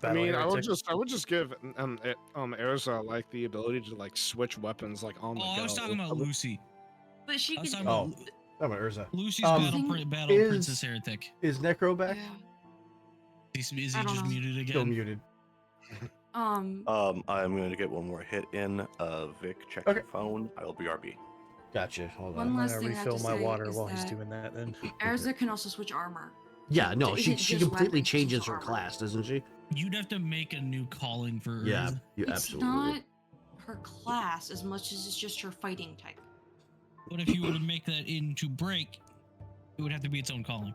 Speaker 4: I mean, I would
Speaker 6: Heretic.
Speaker 4: just give Erza like the ability to like switch weapons like on the
Speaker 2: Oh,
Speaker 4: go.
Speaker 2: I was talking about Lucy.
Speaker 3: but she
Speaker 2: I was
Speaker 3: could.
Speaker 2: talking
Speaker 1: Oh.
Speaker 2: about
Speaker 1: I'm an Urza.
Speaker 2: Lucy's
Speaker 1: Um,
Speaker 2: battle
Speaker 1: is-
Speaker 2: Princess Heretic.
Speaker 1: Is Necro back?
Speaker 3: Yeah.
Speaker 2: Is he
Speaker 3: I don't
Speaker 2: just
Speaker 3: know.
Speaker 2: muted again?
Speaker 1: Still muted.
Speaker 5: I'm going to get one more hit in. Vic, check
Speaker 1: Okay.
Speaker 5: your phone. I'll BRB.
Speaker 1: Gotcha. Hold
Speaker 3: One
Speaker 1: on.
Speaker 6: I'm
Speaker 3: last
Speaker 6: gonna
Speaker 3: thing I have
Speaker 6: refill
Speaker 3: to
Speaker 6: my
Speaker 3: say
Speaker 6: water
Speaker 3: is
Speaker 6: while he's
Speaker 3: that
Speaker 6: doing that. Then
Speaker 3: Erza can also switch armor.
Speaker 1: Yeah, no,
Speaker 3: It
Speaker 1: she
Speaker 3: isn't just
Speaker 1: completely
Speaker 3: weapons, it's
Speaker 1: changes
Speaker 3: just
Speaker 1: her
Speaker 3: armor.
Speaker 1: class, doesn't she?
Speaker 2: You'd have to make a new calling for
Speaker 1: Yeah,
Speaker 2: Urza.
Speaker 1: you
Speaker 3: It's
Speaker 1: absolutely.
Speaker 3: not her class as much as it's just her fighting type.
Speaker 2: But if you were to make that into break, it would have to be its own calling.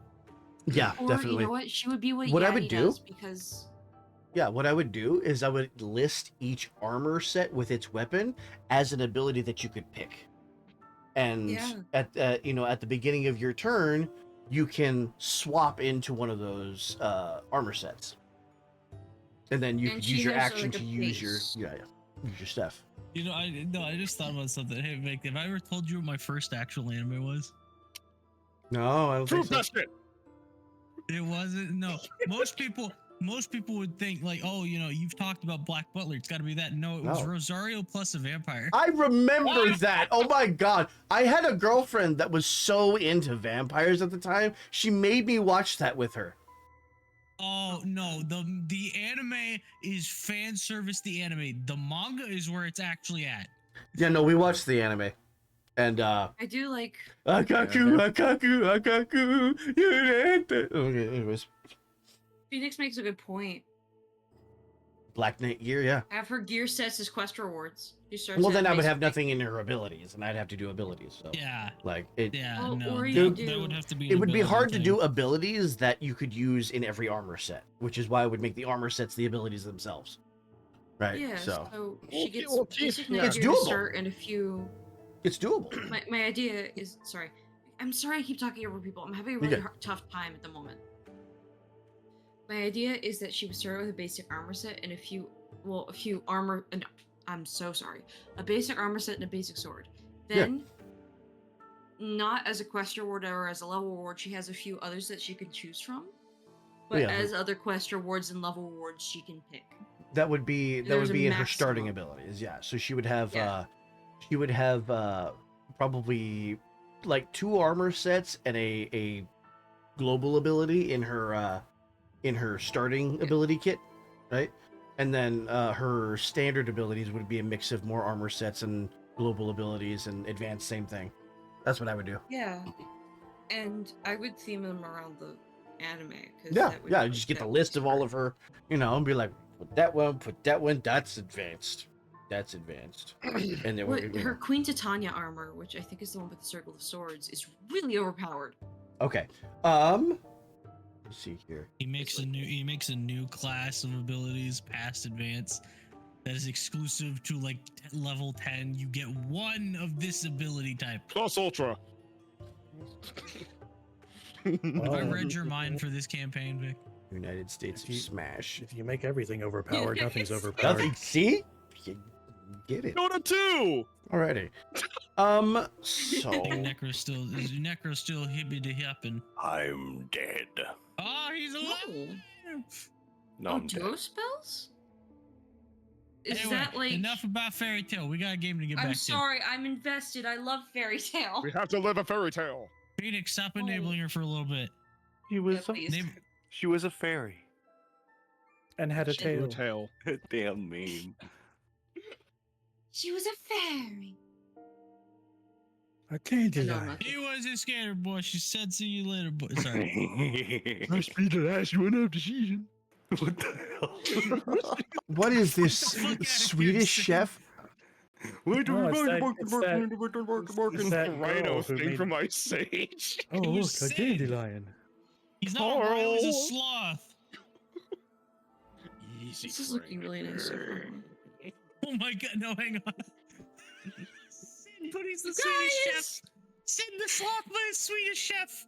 Speaker 1: Yeah,
Speaker 3: Or
Speaker 1: definitely.
Speaker 3: you know what? She would be what
Speaker 1: What I
Speaker 3: Yadi
Speaker 1: would do-
Speaker 3: does because
Speaker 1: Yeah, what I would do is I would list each armor set with its weapon as an ability that you could pick. And
Speaker 3: Yeah.
Speaker 1: at at the beginning of your turn, you can swap into one of those armor sets. And then you
Speaker 3: And
Speaker 1: could
Speaker 3: she
Speaker 1: use your
Speaker 3: has,
Speaker 1: action
Speaker 3: like, a
Speaker 1: to use your
Speaker 3: base.
Speaker 1: use your stuff.
Speaker 2: You know, I just thought about something. Hey, Vic, have I ever told you what my first actual anime was?
Speaker 1: No, I don't
Speaker 4: Prove
Speaker 1: think so.
Speaker 4: that shit.
Speaker 2: It wasn't. No, most people would think like, oh, you know, you've talked about Black Butler. It's got to be that. No, it was
Speaker 1: No.
Speaker 2: Rosario plus a vampire.
Speaker 1: I remember that. Oh my god. I had a girlfriend that was so into vampires at the time. She made me watch that with her.
Speaker 2: Oh no, the anime is fan service. The anime, the manga is where it's actually at.
Speaker 1: Yeah, no, we watched the anime. And
Speaker 3: I do like
Speaker 1: Akaku, okay, anyways.
Speaker 3: Phoenix makes a good point.
Speaker 1: Black Knight gear, yeah.
Speaker 3: Have her gear sets as quest rewards. She starts
Speaker 1: Well,
Speaker 3: at
Speaker 1: then I would
Speaker 3: basic
Speaker 1: have nothing in her abilities, and I'd have to do abilities. So,
Speaker 2: Yeah,
Speaker 1: like, it
Speaker 2: yeah.
Speaker 3: Well,
Speaker 2: No,
Speaker 3: or
Speaker 2: that,
Speaker 3: you
Speaker 2: that
Speaker 3: do-
Speaker 2: would have to be.
Speaker 1: it
Speaker 2: an
Speaker 1: would be
Speaker 2: ability
Speaker 1: hard to
Speaker 2: thing.
Speaker 1: do abilities that you could use in every armor set, which is why I would make the armor sets the abilities themselves. Right?
Speaker 3: Yeah,
Speaker 1: So,
Speaker 3: she gets
Speaker 4: well, geez,
Speaker 3: basically
Speaker 4: yeah.
Speaker 1: It's
Speaker 3: gear to
Speaker 1: doable.
Speaker 3: start and a few.
Speaker 1: it's doable.
Speaker 3: My idea is sorry. I'm sorry I keep talking over people. I'm having a
Speaker 1: You're
Speaker 3: really
Speaker 1: good.
Speaker 3: tough time at the moment. My idea is that she would start with a basic armor set and a few armor. No, I'm so sorry. A basic armor set and a basic sword. Then, not as a quest reward or as a level reward, she has a few others that she can choose from. But
Speaker 1: Yeah.
Speaker 3: as other quest rewards and level rewards, she can pick.
Speaker 1: That would be
Speaker 3: There's a
Speaker 1: in her starting
Speaker 3: maximum.
Speaker 1: abilities. Yeah. So she would have
Speaker 3: Yeah.
Speaker 1: probably like 2 armor sets and a global ability in her starting ability kit, right? And then her standard abilities would be a mix of more armor sets and global abilities, and advanced same thing. That's what I would do.
Speaker 3: Yeah. And I would theme them around the anime. 'Cause
Speaker 1: Yeah,
Speaker 3: that would
Speaker 1: yeah.
Speaker 3: be-
Speaker 1: Just get
Speaker 3: that
Speaker 1: the
Speaker 3: would
Speaker 1: list
Speaker 3: be
Speaker 1: of all
Speaker 3: smart.
Speaker 1: of her, and be like, put that one. That's advanced. That's advanced. And then
Speaker 3: What, her Queen Titania armor, which I think is the one with the Circle of Swords, is really overpowered.
Speaker 1: okay. Let's see here.
Speaker 2: He makes a new class of abilities past advance that is exclusive to like level 10. You get one of this ability type.
Speaker 4: Plus Ultra.
Speaker 2: Have I
Speaker 6: Oh.
Speaker 2: read your mind for this campaign, Vic?
Speaker 1: United States
Speaker 6: If
Speaker 1: of
Speaker 6: you-
Speaker 1: Smash.
Speaker 6: If you make everything overpowered, nothing's
Speaker 3: Yes.
Speaker 6: overpowered.
Speaker 1: Nothing. See? You get it.
Speaker 4: Dota 2.
Speaker 1: Alrighty. So
Speaker 2: Necro still hippity hopping.
Speaker 5: I'm dead.
Speaker 2: Oh, he's alive.
Speaker 5: No,
Speaker 3: Oh,
Speaker 5: I'm dead.
Speaker 3: duo spells? Is
Speaker 2: Anyway,
Speaker 3: that like?
Speaker 2: enough about Fairy Tale? We got a game to get
Speaker 3: I'm
Speaker 2: back
Speaker 3: sorry, I'm invested. I love Fairy Tale.
Speaker 4: We have to live a fairy tale.
Speaker 2: to. Phoenix, stop enabling her for a little bit.
Speaker 5: She
Speaker 3: Yeah,
Speaker 5: was a,
Speaker 3: please.
Speaker 2: Name,
Speaker 5: she was a fairy.
Speaker 6: And had a
Speaker 3: Shit.
Speaker 6: tail.
Speaker 5: Damn mean.
Speaker 3: She was a fairy.
Speaker 6: A candy
Speaker 3: I know I'm
Speaker 6: line.
Speaker 3: not-
Speaker 2: he was a skater boy. She said, "See you later, boy." Sorry.
Speaker 7: Must be the last one of the season.
Speaker 5: What the hell?
Speaker 1: what is this
Speaker 2: Get the fuck outta here,
Speaker 1: Swedish
Speaker 2: Sam.
Speaker 1: chef?
Speaker 6: No, it's that
Speaker 4: Rhino
Speaker 6: girl who
Speaker 4: thing
Speaker 6: made-
Speaker 4: from Ice Age.
Speaker 6: Oh,
Speaker 2: It
Speaker 6: look,
Speaker 2: was
Speaker 6: a
Speaker 2: Sid.
Speaker 6: dandelion.
Speaker 2: He's not a rhino, he's a
Speaker 4: Carl.
Speaker 2: sloth.
Speaker 4: Easy.
Speaker 3: This is looking really nice so far.
Speaker 2: Oh my god, no, hang on. Sid, but he's the
Speaker 3: You
Speaker 2: Swedish chef.
Speaker 3: guys!
Speaker 2: Sid the sloth, but a Swedish chef.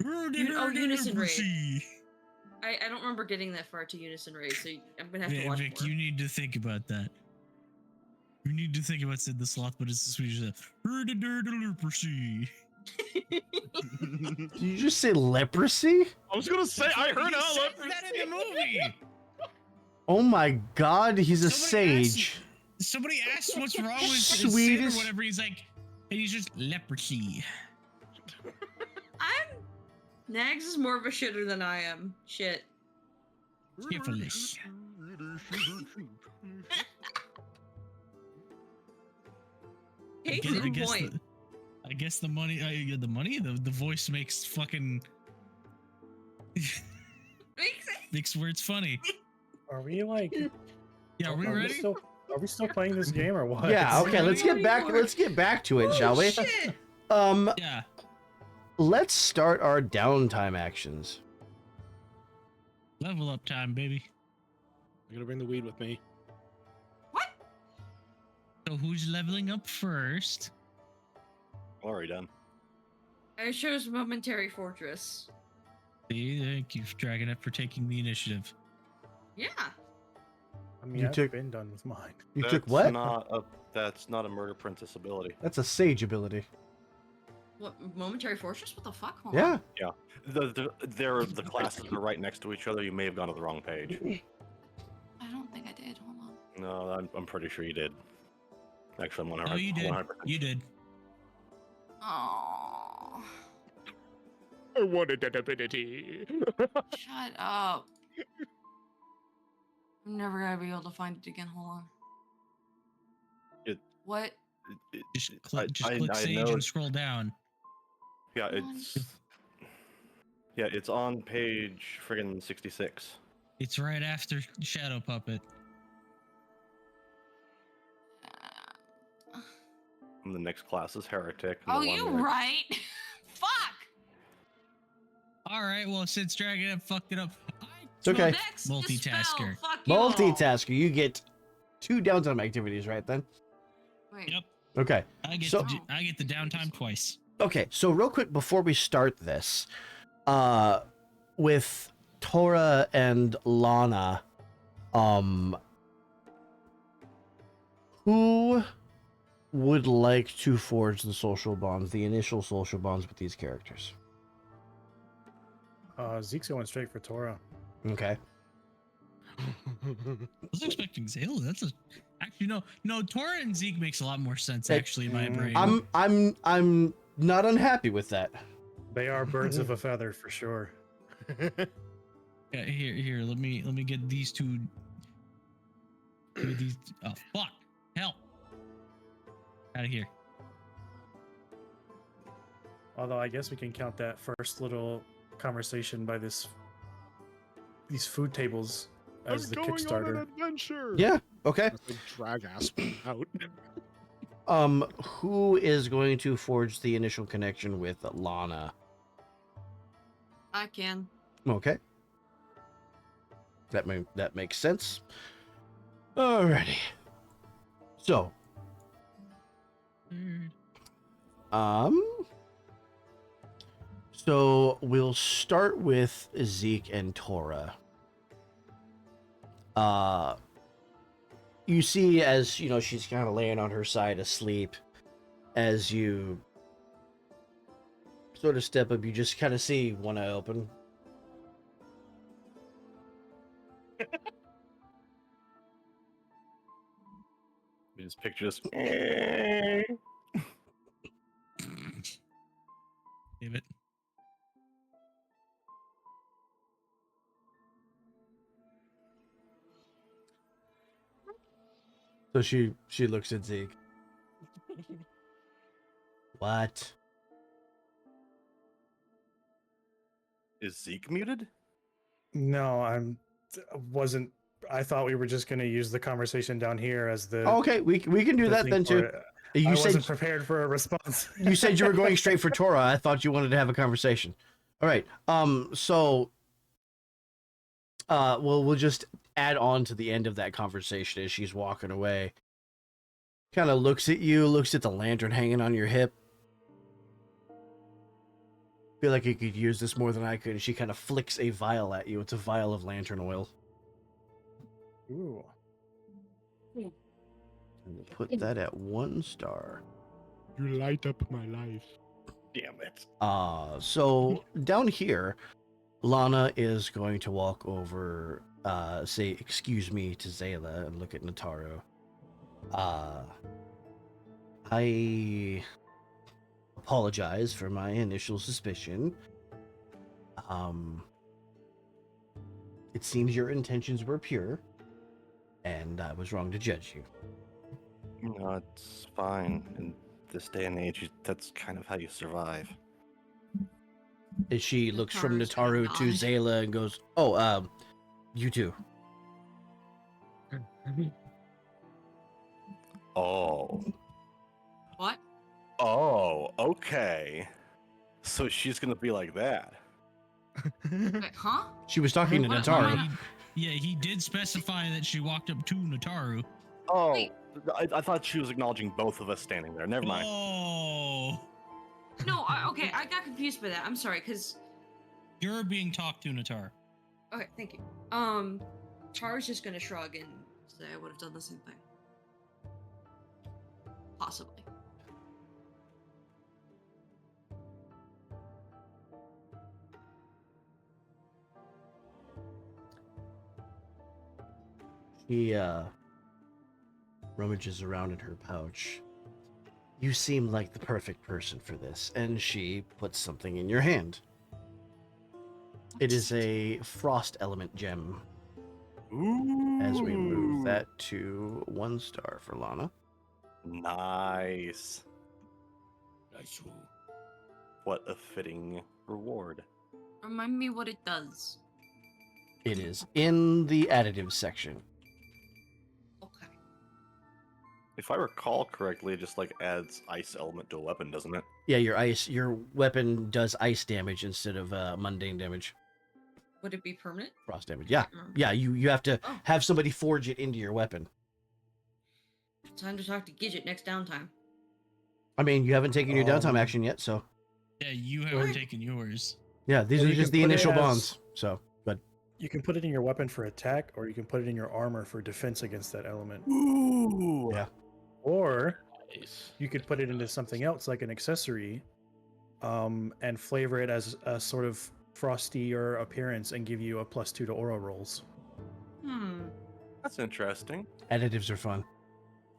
Speaker 3: Unison Raid. I don't remember getting that far to Unison Raid, so I'm gonna have to watch
Speaker 2: Vic,
Speaker 3: more.
Speaker 2: you need to think about that. You need to think about Sid the sloth, but it's the Swedish chef. Leprosy.
Speaker 1: Did you just say leprosy?
Speaker 4: I was gonna say I heard
Speaker 2: He
Speaker 4: how
Speaker 2: said that in the movie.
Speaker 1: Oh my god, he's a
Speaker 2: Somebody asked-
Speaker 1: sage.
Speaker 2: Somebody asked what's wrong with Sid or
Speaker 1: Swedish.
Speaker 2: whatever. He's like, and he's just leprosy.
Speaker 3: Nags is more of a shitter than I am. Shit.
Speaker 2: Syphilis.
Speaker 3: Case
Speaker 2: I
Speaker 3: in
Speaker 2: guess
Speaker 3: point.
Speaker 2: I guess the money, the voice makes fucking makes words funny.
Speaker 6: Are we like?
Speaker 2: Yeah, are we
Speaker 6: are
Speaker 2: ready?
Speaker 6: Are we still playing this game or what?
Speaker 1: Yeah, okay, let's get back to it, shall we?
Speaker 3: Shit.
Speaker 2: Yeah.
Speaker 1: Let's start our downtime actions.
Speaker 2: Level up time, baby.
Speaker 4: I gotta bring the weed with me.
Speaker 3: What?
Speaker 2: So who's leveling up first?
Speaker 5: Already done.
Speaker 3: I chose Momentary Fortress.
Speaker 2: See, thank you, Dragonette, for taking the initiative.
Speaker 3: Yeah.
Speaker 6: I mean,
Speaker 1: You
Speaker 6: I've
Speaker 1: took-
Speaker 6: been done with mine.
Speaker 1: You took what?
Speaker 5: That's not a murder princess ability.
Speaker 1: That's a sage ability.
Speaker 3: What, Momentary Fortress? What the fuck? Hold
Speaker 1: Yeah.
Speaker 3: on.
Speaker 5: They're the classes are right next to each other. You may have gone to the wrong page.
Speaker 3: I don't think I did. Hold on.
Speaker 5: No, I'm pretty sure you did. Actually, I'm 100.
Speaker 2: No, you did.
Speaker 5: 100%.
Speaker 2: You did.
Speaker 3: Oh.
Speaker 4: I wanted that ability.
Speaker 3: Shut up. I'm never gonna be able to find it again. Hold on.
Speaker 5: It-
Speaker 3: What?
Speaker 2: Just click
Speaker 5: I
Speaker 2: Sage
Speaker 5: know.
Speaker 2: and scroll down.
Speaker 5: Yeah,
Speaker 3: Come on.
Speaker 5: it's on page friggin' 66.
Speaker 2: It's right after Shadow Puppet.
Speaker 5: And the next class is heretic. and
Speaker 3: Oh,
Speaker 5: the one
Speaker 3: you
Speaker 5: next-
Speaker 3: right. Fuck.
Speaker 2: All right, well, since Dragonette fucked it up,
Speaker 1: It's okay.
Speaker 3: Next
Speaker 2: Multitasker.
Speaker 3: Dispel. Fuck you all.
Speaker 1: Multitasker, you get 2 downtime activities, right then?
Speaker 3: Wait.
Speaker 2: Yep.
Speaker 1: Okay.
Speaker 2: I get
Speaker 1: So-
Speaker 2: I get the downtime twice.
Speaker 1: Okay, so real quick before we start this, with Tora and Lana, who would like to forge the social bonds, the initial social bonds with these characters?
Speaker 6: Zeke's going straight for Tora.
Speaker 1: Okay.
Speaker 2: I was expecting Zelda. Actually no. Tora and Zeke makes a lot more sense
Speaker 1: It-
Speaker 2: actually in my brain.
Speaker 1: I'm not unhappy with that.
Speaker 6: They are birds of a feather for sure.
Speaker 2: Yeah, here. Let me get these two. Give me these. Oh fuck! Hell! Out of here.
Speaker 6: Although I guess we can count that first little conversation by these food tables as the
Speaker 4: I'm going on
Speaker 6: Kickstarter.
Speaker 4: an adventure.
Speaker 1: Yeah. Okay.
Speaker 4: As they drag Aspen out.
Speaker 1: Who is going to forge the initial connection with Lana?
Speaker 3: I can.
Speaker 1: Okay. That makes sense. Alrighty. So, so we'll start with Zeke and Tora. You see, as you know, she's kind of laying on her side asleep. As you sort of step up, you just kind of see one eye open.
Speaker 5: We just picture this.
Speaker 2: Give it.
Speaker 1: So she looks at Zeke. What?
Speaker 5: Is Zeke muted?
Speaker 6: No, wasn't. I thought we were just going to use the conversation down here as the.
Speaker 1: Okay, we can do
Speaker 6: the
Speaker 1: that
Speaker 6: thing
Speaker 1: then
Speaker 6: for
Speaker 1: too.
Speaker 6: it.
Speaker 1: You
Speaker 6: I
Speaker 1: said
Speaker 6: wasn't prepared for a response.
Speaker 1: you said you were going straight for Tora. I thought you wanted to have a conversation. All right. So we'll just add on to the end of that conversation as she's walking away. Kind of looks at you, looks at the lantern hanging on your hip. Feel like you could use this more than I could. And she kind of flicks a vial at you. It's a vial of lantern oil.
Speaker 6: Ooh.
Speaker 1: And we'll put that at 1 star.
Speaker 7: You light up my life.
Speaker 5: Damn it.
Speaker 1: So down here, Lana is going to walk over, say excuse me to Zayla and look at Notaro. I apologize for my initial suspicion. It seems your intentions were pure, and I was wrong to judge you.
Speaker 5: No, it's fine. In this day and age, that's kind of how you survive.
Speaker 1: As she looks from
Speaker 3: Notaro's gonna
Speaker 1: Notaro to
Speaker 3: nod.
Speaker 1: Zayla and goes, "Oh, you too."
Speaker 5: Oh.
Speaker 3: What?
Speaker 5: Oh, okay. So she's gonna be like that.
Speaker 3: Wait, huh?
Speaker 1: She was talking to
Speaker 3: What-
Speaker 1: Notaro.
Speaker 2: He did specify that she walked up to Notaro.
Speaker 5: Oh,
Speaker 3: Wait.
Speaker 5: I thought she was acknowledging both of us standing there. Never mind.
Speaker 2: Oh,
Speaker 3: No, okay, I got confused by that. I'm sorry, because
Speaker 2: you're being talked to, Notaro.
Speaker 3: okay, thank you. Char's just gonna shrug and say I would have done the same thing. Possibly.
Speaker 1: She rummages around in her pouch. You seem like the perfect person for this, and she puts something in your hand. It is a frost element gem.
Speaker 5: Ooh.
Speaker 1: As we move that to 1 star for Lana.
Speaker 5: Nice. What a fitting reward.
Speaker 3: Remind me what it does.
Speaker 1: It is in the additive section.
Speaker 3: Okay.
Speaker 5: If I recall correctly, it just like adds ice element to a weapon, doesn't it?
Speaker 1: Yeah, your weapon does ice damage instead of mundane damage,
Speaker 3: Would it be permanent?
Speaker 1: frost damage. Yeah,
Speaker 3: Mm.
Speaker 1: yeah. You have to
Speaker 3: Oh.
Speaker 1: have somebody forge it into your weapon.
Speaker 3: Time to talk to Gidget next downtime.
Speaker 1: I mean, you haven't taken your downtime
Speaker 6: Um,
Speaker 1: action yet, so
Speaker 2: Yeah, you haven't
Speaker 3: What?
Speaker 2: taken yours.
Speaker 1: yeah, these
Speaker 6: Well,
Speaker 1: are
Speaker 6: you
Speaker 1: just
Speaker 6: can
Speaker 1: the
Speaker 6: put it
Speaker 1: initial
Speaker 6: as-
Speaker 1: bonds. So, but
Speaker 6: You can put it in your weapon for attack, or you can put it in your armor for defense against that element.
Speaker 5: Ooh.
Speaker 1: Yeah.
Speaker 6: Or
Speaker 7: Nice.
Speaker 6: you could put it into something else like an accessory, and flavor it as a sort of frostier appearance and give you a +2 to aura rolls.
Speaker 5: That's interesting.
Speaker 1: Additives are fun.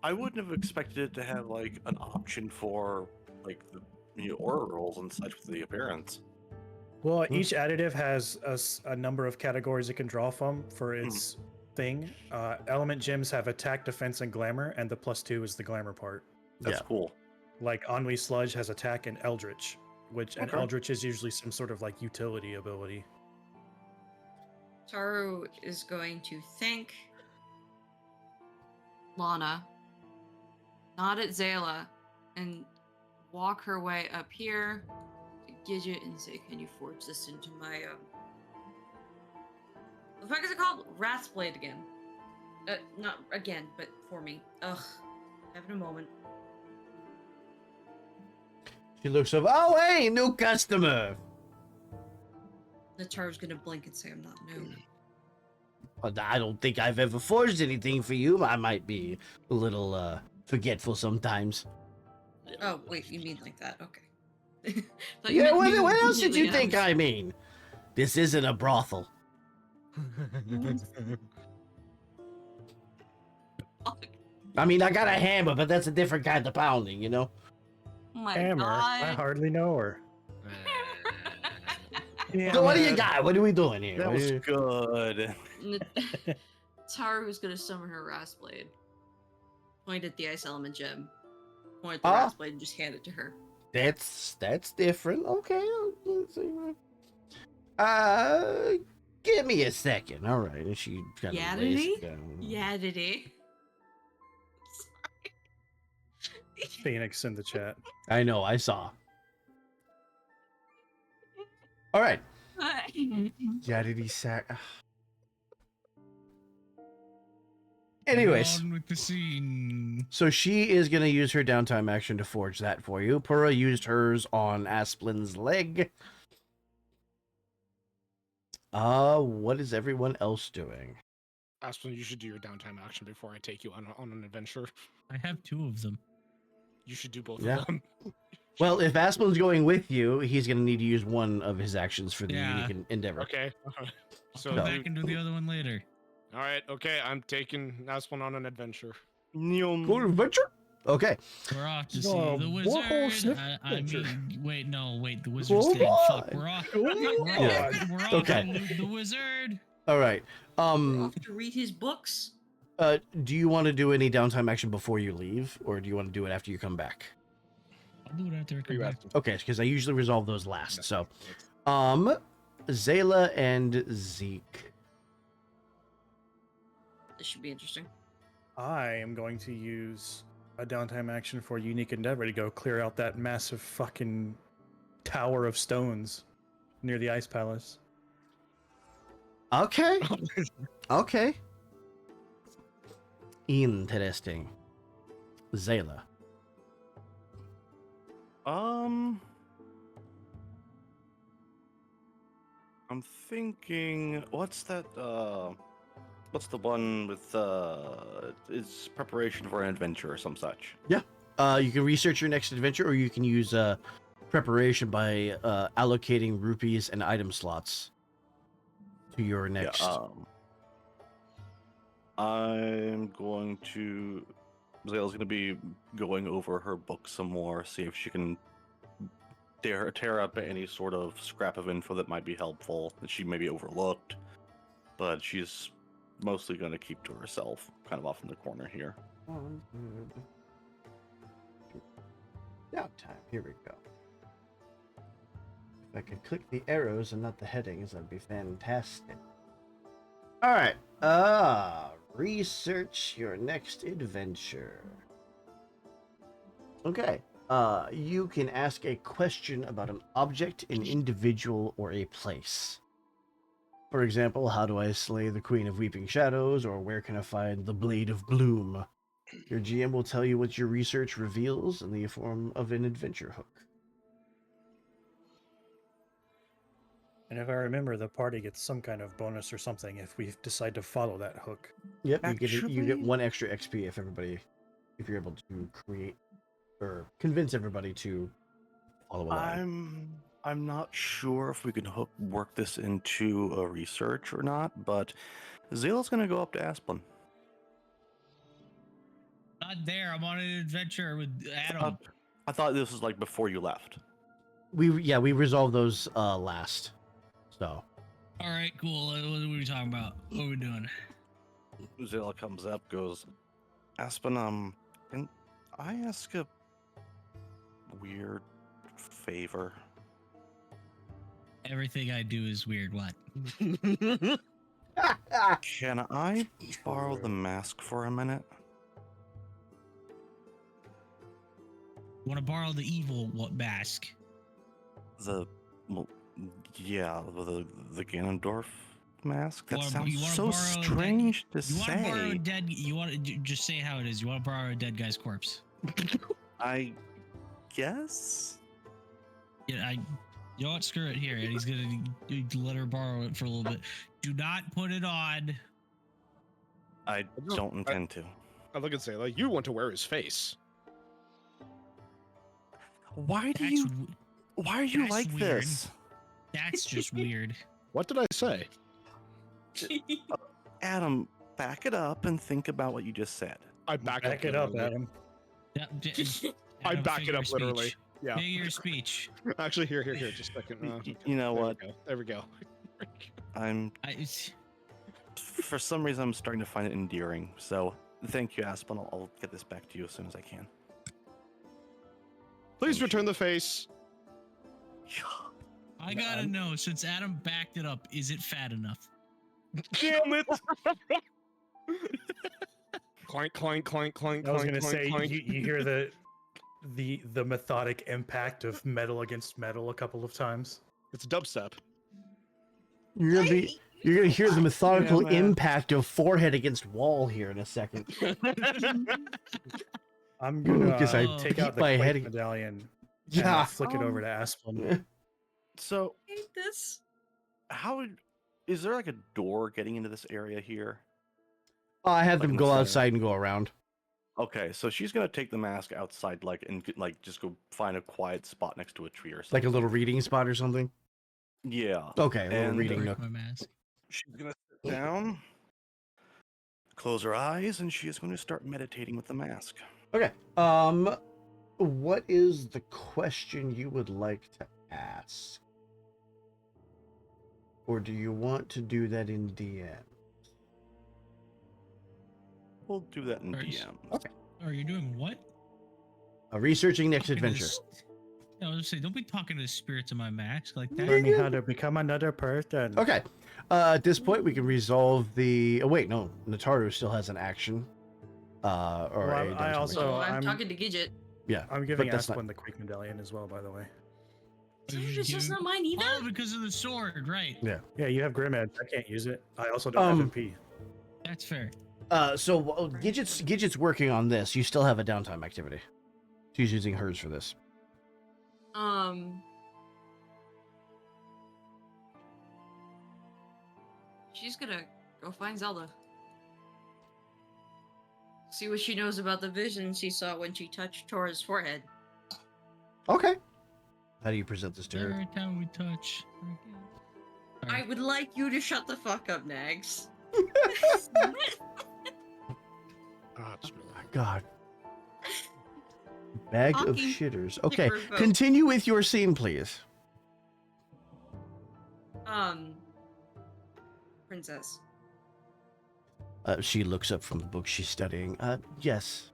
Speaker 5: I wouldn't have expected it to have like an option for like the aura rolls and such with the appearance.
Speaker 6: Well, each additive has a number of categories it can draw from for
Speaker 5: Hmm.
Speaker 6: its thing. Element gems have attack, defense, and glamour, and the +2 is the glamour part.
Speaker 5: That's
Speaker 1: Yeah.
Speaker 5: cool.
Speaker 6: Like Ennui Sludge has attack and Eldritch, and
Speaker 5: Okay.
Speaker 6: Eldritch is usually some sort of like utility ability.
Speaker 3: Taru is going to thank Lana, nod at Zayla, and walk her way up here to Gidget and say, "Can you forge this into my what the fuck is it called? Rat's Blade again. Not again, but for me. Ugh. Having a moment.
Speaker 1: She looks over. Oh, hey, new customer.
Speaker 3: The Taru's gonna blink and say, "I'm not new."
Speaker 1: Well, I don't think I've ever forged anything for you. I might be a little forgetful sometimes.
Speaker 3: Oh, wait, you mean like that? Okay. Thought you
Speaker 1: Yeah,
Speaker 3: meant
Speaker 1: what,
Speaker 3: new
Speaker 1: what else did you
Speaker 3: completely.
Speaker 1: think I mean? This isn't a brothel. I mean, I got a hammer, but that's a different kind of pounding, you know?
Speaker 3: Oh my
Speaker 6: Hammer, I
Speaker 3: god.
Speaker 6: hardly know her.
Speaker 1: So what do you
Speaker 6: Hammer.
Speaker 1: got? What are we doing here?
Speaker 5: That
Speaker 1: What
Speaker 5: was
Speaker 1: do you-
Speaker 5: good.
Speaker 3: Taru's gonna summon her Rat's Blade. Point at the ice element gem. Point at the
Speaker 1: Ah.
Speaker 3: Rat's Blade and just hand it to her.
Speaker 1: That's different. Okay. Let's see. Give me a second. All right. And she kind of
Speaker 3: Yeah,
Speaker 1: lays
Speaker 3: diddy?
Speaker 1: it down.
Speaker 3: Yeah, did he?
Speaker 6: Phoenix in the chat.
Speaker 1: I know. I saw. All right. Yadity sack. Anyways,
Speaker 2: On with the scene.
Speaker 1: so she is going to use her downtime action to forge that for you. Pura used hers on Asplin's leg. What is everyone else doing?
Speaker 4: Aspen, you should do your downtime action before I take you on an adventure.
Speaker 2: I have 2 of them.
Speaker 4: You should do both
Speaker 1: Yeah.
Speaker 4: of them.
Speaker 1: Well, if Asplin's going with you, he's going to need to use one of his actions for the
Speaker 2: Yeah.
Speaker 1: unique endeavor.
Speaker 4: Okay. So
Speaker 2: Come
Speaker 1: No.
Speaker 2: back and do the other one later.
Speaker 4: all right. Okay, I'm taking Aspen on an adventure.
Speaker 1: Go to adventure? Okay.
Speaker 2: We're off to
Speaker 6: No,
Speaker 2: see the
Speaker 6: Warhol
Speaker 2: wizard.
Speaker 6: Sniff
Speaker 2: I
Speaker 6: Adventure.
Speaker 2: mean, wait, no, wait, the wizard's
Speaker 1: Hold
Speaker 2: dead. Fuck,
Speaker 1: on.
Speaker 2: we're off.
Speaker 6: Hold
Speaker 2: We're
Speaker 1: Yeah.
Speaker 2: off. We're off
Speaker 1: Okay.
Speaker 2: to loot the wizard.
Speaker 1: All right.
Speaker 3: Off to read his books.
Speaker 1: Do you want to do any downtime action before you leave, or do you want to do it after you come back?
Speaker 2: I'll do it after I
Speaker 4: Are
Speaker 2: come
Speaker 4: you
Speaker 2: back.
Speaker 4: asking?
Speaker 1: Okay, because I usually resolve those last. So, Zayla and Zeke.
Speaker 3: This should be interesting.
Speaker 6: I am going to use a downtime action for unique endeavor to go clear out that massive fucking tower of stones near the ice palace.
Speaker 1: Okay. Okay. Interesting. Zayla.
Speaker 5: I'm thinking, what's that? What's the one with? It's preparation for an adventure or some such.
Speaker 1: You can research your next adventure, or you can use preparation by allocating rupees and item slots to your next.
Speaker 5: I'm going to. Zale's going to be going over her book some more, see if she can tear up any sort of scrap of info that might be helpful that she maybe overlooked. But she's mostly going to keep to herself, kind of off in the corner here.
Speaker 1: Downtime. Here we go. If I could click the arrows and not the headings, that'd be fantastic. All right. Research your next adventure. Okay. You can ask a question about an object, an individual, or a place. For example, how do I slay the Queen of Weeping Shadows, or where can I find the Blade of Bloom? Your GM will tell you what your research reveals in the form of an adventure hook.
Speaker 6: And if I remember, the party gets some kind of bonus or something if we decide to follow that hook.
Speaker 1: Yep, you get
Speaker 5: Actually-
Speaker 1: 1 extra XP if you're able to create or convince everybody to follow along.
Speaker 5: I'm not sure if we can work this into a research or not, but Zayla's gonna go up to Asplin.
Speaker 2: Not there. I'm on an adventure with Adam.
Speaker 5: I thought this was like before you left.
Speaker 1: We resolved those last. So
Speaker 2: All right, cool. What are we talking about? What are we doing?
Speaker 5: Zayla comes up, goes, Aspen, can I ask a weird favor?
Speaker 2: Everything I do is weird. What?
Speaker 5: Can I borrow the mask for a minute?
Speaker 2: Want to borrow the evil mask?
Speaker 5: The Ganondorf mask. That
Speaker 2: You
Speaker 5: sounds
Speaker 2: wanna
Speaker 5: so
Speaker 2: borrow a dead-
Speaker 5: strange to
Speaker 2: You want to borrow a
Speaker 5: say.
Speaker 2: dead? You want to just say how it is. You want to borrow a dead guy's corpse?
Speaker 5: I guess.
Speaker 2: Yeah, you know what? Screw it here, and he's gonna let her borrow it for a little bit. Do not put it on.
Speaker 5: I don't intend to.
Speaker 4: I look and say, like, you want to wear his face.
Speaker 5: Why
Speaker 2: That's
Speaker 5: are you
Speaker 2: that's
Speaker 5: like
Speaker 2: weird.
Speaker 5: this?
Speaker 2: That's just weird.
Speaker 4: What did I say?
Speaker 5: Adam, back it up and think about what you just said.
Speaker 4: I back
Speaker 6: Back it up,
Speaker 4: literally.
Speaker 6: Adam.
Speaker 2: Yeah,
Speaker 4: I
Speaker 2: Adam,
Speaker 4: back it
Speaker 2: figure
Speaker 4: up
Speaker 2: of
Speaker 4: literally.
Speaker 2: speech.
Speaker 4: Yeah.
Speaker 2: Figure of speech.
Speaker 4: Actually, here, just a second.
Speaker 5: You know what?
Speaker 4: There we go.
Speaker 5: For some reason, I'm starting to find it endearing. So thank you, Aspen. I'll get this back to you as soon as I can.
Speaker 4: Please return the face.
Speaker 2: I gotta know, since Adam backed it up, is it fat enough?
Speaker 4: Damn it! Clank, clank, clank, clank,
Speaker 6: I was
Speaker 4: clank,
Speaker 6: gonna
Speaker 4: clank,
Speaker 6: say
Speaker 4: clank.
Speaker 6: you hear the methodic impact of metal against metal a couple of times.
Speaker 4: It's dubstep.
Speaker 1: you're gonna hear the methodical
Speaker 5: Yeah, man.
Speaker 1: impact of forehead against wall here in a second.
Speaker 6: I'm gonna
Speaker 1: Because
Speaker 2: I
Speaker 6: take out
Speaker 1: beat
Speaker 6: the
Speaker 1: my
Speaker 6: Quake
Speaker 1: head-
Speaker 6: medallion and
Speaker 1: Yeah.
Speaker 6: flick it over to Asplin.
Speaker 5: So,
Speaker 3: I hate this.
Speaker 5: is there like a door getting into this area here?
Speaker 1: I had
Speaker 5: Like
Speaker 1: them
Speaker 5: in
Speaker 1: go
Speaker 5: the center.
Speaker 1: outside and go around.
Speaker 5: Okay, so she's gonna take the mask outside, and just go find a quiet spot next to a tree or something.
Speaker 1: Like a little reading spot or something.
Speaker 5: Yeah.
Speaker 1: Okay, a little
Speaker 5: And-
Speaker 1: reading
Speaker 2: Break
Speaker 1: nook.
Speaker 2: my mask.
Speaker 5: She's gonna sit down, close her eyes, and she is going to start meditating with the mask.
Speaker 1: Okay. What is the question you would like to ask? Or do you want to do that in DM?
Speaker 5: We'll do that in
Speaker 2: Nice.
Speaker 5: DM.
Speaker 1: Okay.
Speaker 2: Are you doing what?
Speaker 1: Researching next
Speaker 2: Talking to
Speaker 1: adventure.
Speaker 2: I was gonna say, don't be talking to the spirits of my mask like that.
Speaker 6: Learning how to become another person.
Speaker 1: Okay. At this point, we can resolve the. Oh wait, no. Nataru still has an action. Or
Speaker 6: Well,
Speaker 1: a
Speaker 6: I
Speaker 1: dungeon
Speaker 6: also-
Speaker 1: action.
Speaker 3: Oh, I'm
Speaker 6: I'm-
Speaker 3: talking to Gidget.
Speaker 1: Yeah.
Speaker 6: I'm giving
Speaker 1: But that's
Speaker 6: Asplin
Speaker 1: not-
Speaker 6: the Quake medallion as well, by the way.
Speaker 3: It's just not mine either.
Speaker 2: Oh, because of the sword, right?
Speaker 6: Yeah, you have Grim Edge. I can't use it. I also don't have MP.
Speaker 2: That's fair.
Speaker 1: So Gidget's working on this. You still have a downtime activity. She's using hers for this.
Speaker 3: She's gonna go find Zelda. See what she knows about the vision she saw when she touched Tora's forehead.
Speaker 1: Okay. How do you present this to her?
Speaker 2: Every time we touch.
Speaker 3: I would like you to shut the fuck up, Nags.
Speaker 4: Ah, it's-
Speaker 1: God. Bag of
Speaker 3: Talking
Speaker 1: shitters. Okay,
Speaker 3: Clicker vote.
Speaker 1: continue with your scene, please.
Speaker 3: Princess.
Speaker 1: She looks up from the book she's studying. Yes.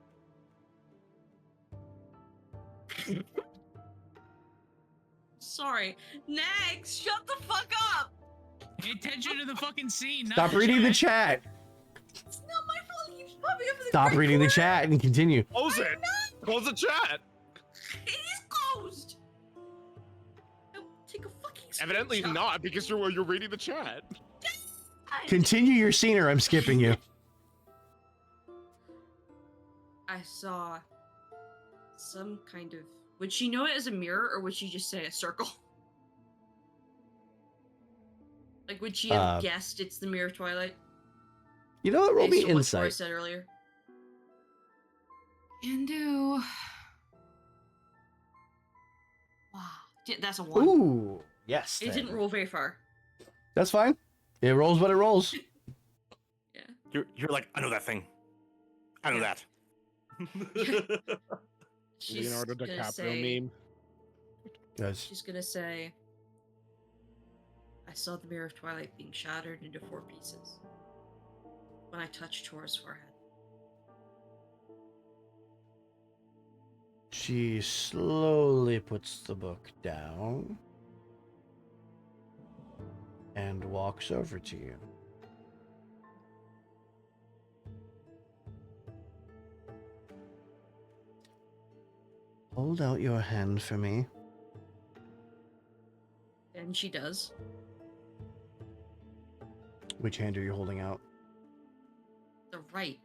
Speaker 3: Sorry. Nags, shut the fuck up!
Speaker 2: Pay attention to the fucking scene. not
Speaker 1: Stop reading the
Speaker 2: chat.
Speaker 1: chat.
Speaker 3: It's not my fault it keeps popping up in the
Speaker 1: Stop
Speaker 3: correct
Speaker 1: reading the
Speaker 3: corner.
Speaker 1: chat and continue.
Speaker 4: Close it. Close the chat.
Speaker 3: It is closed! Now, take a fucking
Speaker 4: Evidently
Speaker 3: screenshot.
Speaker 4: not, because you're reading the chat.
Speaker 1: Continue your scene or I'm skipping you.
Speaker 3: I saw some kind of... Would she know it as a mirror, or would she just say a circle? Like, would she have guessed it's the Mirror of Twilight?
Speaker 1: You know what? Roll me
Speaker 3: Based on what Tori
Speaker 1: insight.
Speaker 3: said earlier. Can do. Wow, That's a 1.
Speaker 1: Ooh, yes.
Speaker 3: It
Speaker 1: then.
Speaker 3: didn't roll very far.
Speaker 1: That's fine. It rolls what it rolls.
Speaker 3: Yeah.
Speaker 5: You're like, I know that thing. I know
Speaker 3: Yeah.
Speaker 5: that.
Speaker 3: She's
Speaker 7: Leonardo
Speaker 3: gonna
Speaker 7: DiCaprio
Speaker 3: say,
Speaker 7: meme.
Speaker 1: Yes.
Speaker 3: she's gonna say, I saw the mirror of twilight being shattered into 4 pieces when I touched Tora's forehead.
Speaker 1: She slowly puts the book down and walks over to you. Hold out your hand for me.
Speaker 3: And she does.
Speaker 1: Which hand are you holding out?
Speaker 3: The right.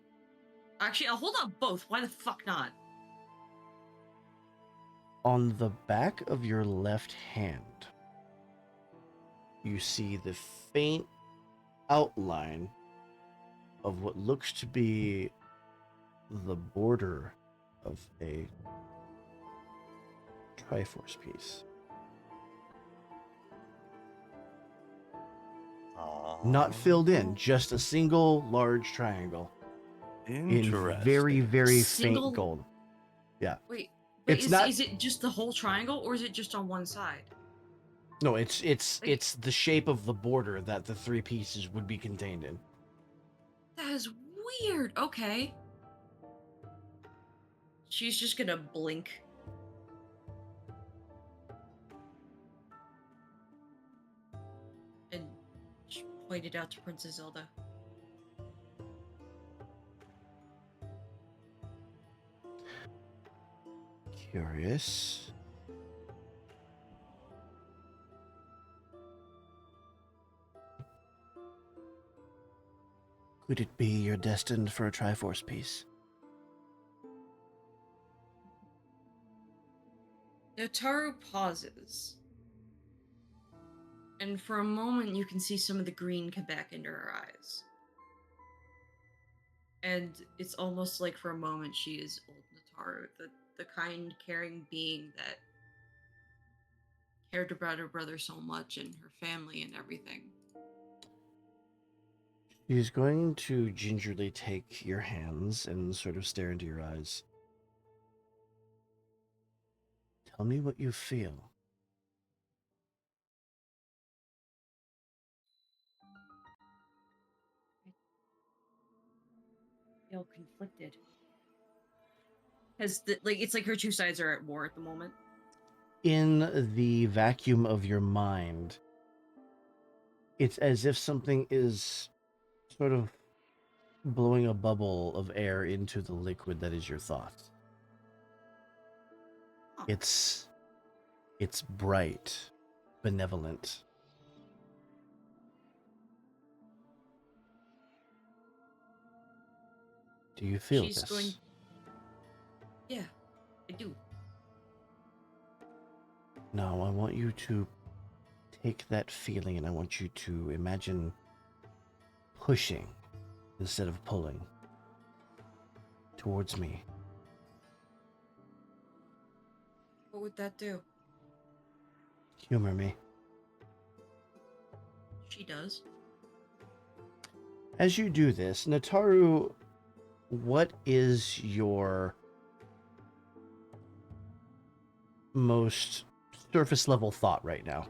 Speaker 3: Actually, I'll hold out both. Why the fuck not?
Speaker 1: On the back of your left hand, you see the faint outline of what looks to be the border of a Triforce piece. Not filled in, just a single large triangle in
Speaker 5: Interesting.
Speaker 1: very, very
Speaker 3: Single-
Speaker 1: faint gold.
Speaker 3: Wait,
Speaker 1: It's not-
Speaker 3: is it just the whole triangle or is it just on one side?
Speaker 1: No, it's the shape of the border that the 3 pieces would be contained in.
Speaker 3: That is weird. Okay. She's just gonna blink. And point it out to Princess Zelda.
Speaker 1: Curious. Could it be you're destined for a Triforce piece?
Speaker 3: Notaru pauses. And for a moment, you can see some of the green come back into her eyes. And it's almost like for a moment she is old Notaru, the kind, caring being that cared about her brother so much and her family and everything.
Speaker 1: She's going to gingerly take your hands and sort of stare into your eyes. Tell me what you feel.
Speaker 3: I feel conflicted. Because it's like her 2 sides are at war at the moment.
Speaker 1: In the vacuum of your mind, it's as if something is sort of blowing a bubble of air into the liquid that is your thoughts.
Speaker 3: Huh.
Speaker 1: It's bright, benevolent. Do you feel
Speaker 3: She's
Speaker 1: this?
Speaker 3: going. Yeah, I do.
Speaker 1: Now, I want you to take that feeling and I want you to imagine pushing instead of pulling towards me.
Speaker 3: What would that do?
Speaker 1: Humor me.
Speaker 3: She does.
Speaker 1: As you do this, Nataru, what is your most surface level thought right now?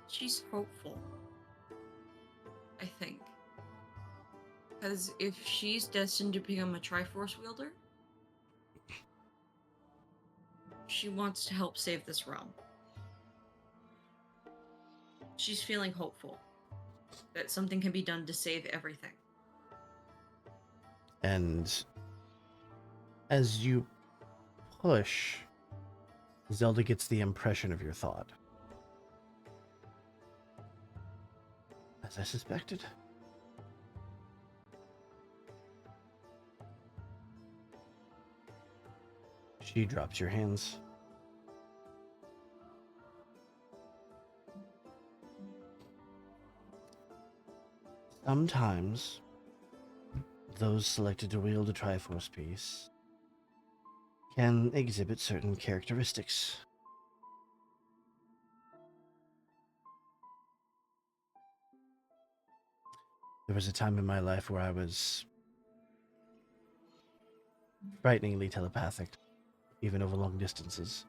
Speaker 3: She's hopeful. I think. Because if she's destined to become a Triforce wielder, she wants to help save this realm. She's feeling hopeful that something can be done to save everything.
Speaker 1: And as you push, Zelda gets the impression of your thought. As I suspected. She drops your hands. Sometimes, those selected to wield a Triforce piece can exhibit certain characteristics. There was a time in my life where I was frighteningly telepathic, even over long distances.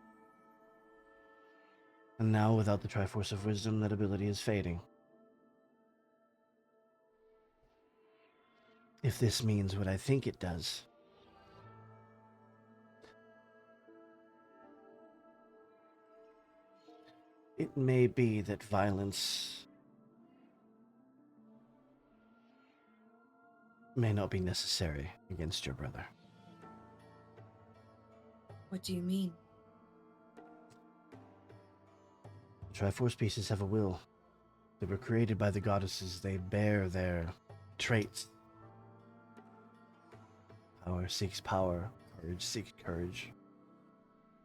Speaker 1: And now, without the Triforce of Wisdom, that ability is fading. If this means what I think it does, it may be that violence may not be necessary against your brother.
Speaker 3: What do you mean?
Speaker 1: The Triforce pieces have a will. They were created by the goddesses. They bear their traits. Power seeks power. Courage seeks courage.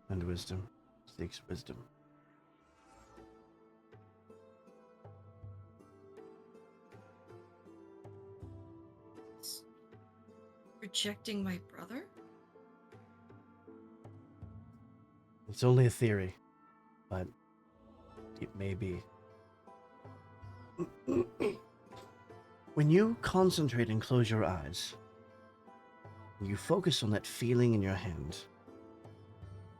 Speaker 1: And wisdom seeks wisdom.
Speaker 3: Rejecting my brother?
Speaker 1: It's only a theory, but it may be. When you concentrate and close your eyes, you focus on that feeling in your hand,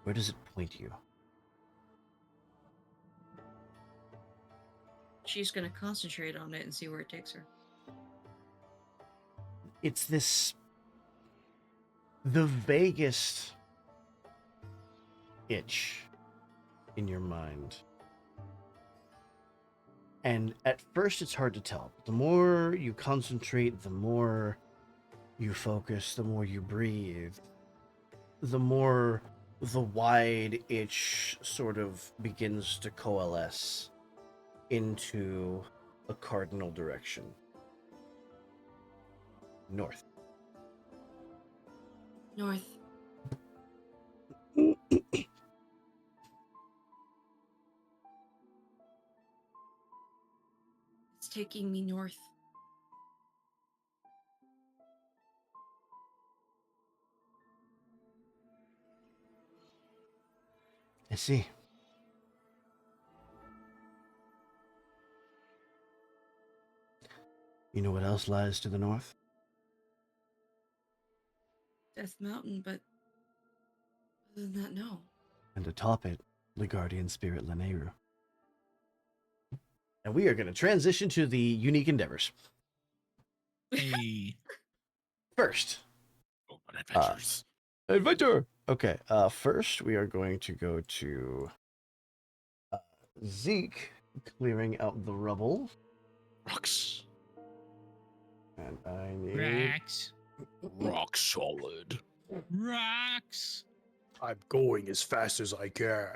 Speaker 1: where does it point you?
Speaker 3: She's gonna concentrate on it and see where it takes her.
Speaker 1: It's the vaguest itch in your mind. And at first it's hard to tell. The more you concentrate, the more you focus, the more you breathe, the more the wide itch sort of begins to coalesce into a cardinal direction. North.
Speaker 3: North. It's taking me north.
Speaker 1: I see. You know what else lies to the north?
Speaker 3: Death Mountain, but other than that, no.
Speaker 1: And atop it, the guardian spirit Lanayru. And we are going to transition to the unique endeavors.
Speaker 2: Hey.
Speaker 1: First,
Speaker 4: Open adventures.
Speaker 1: adventure. Okay. First, we are going to go to Zeke clearing out the rubble,
Speaker 4: Rocks.
Speaker 1: and I need.
Speaker 2: Rocks.
Speaker 4: Rock solid.
Speaker 2: Rocks.
Speaker 6: I'm going as fast as I can.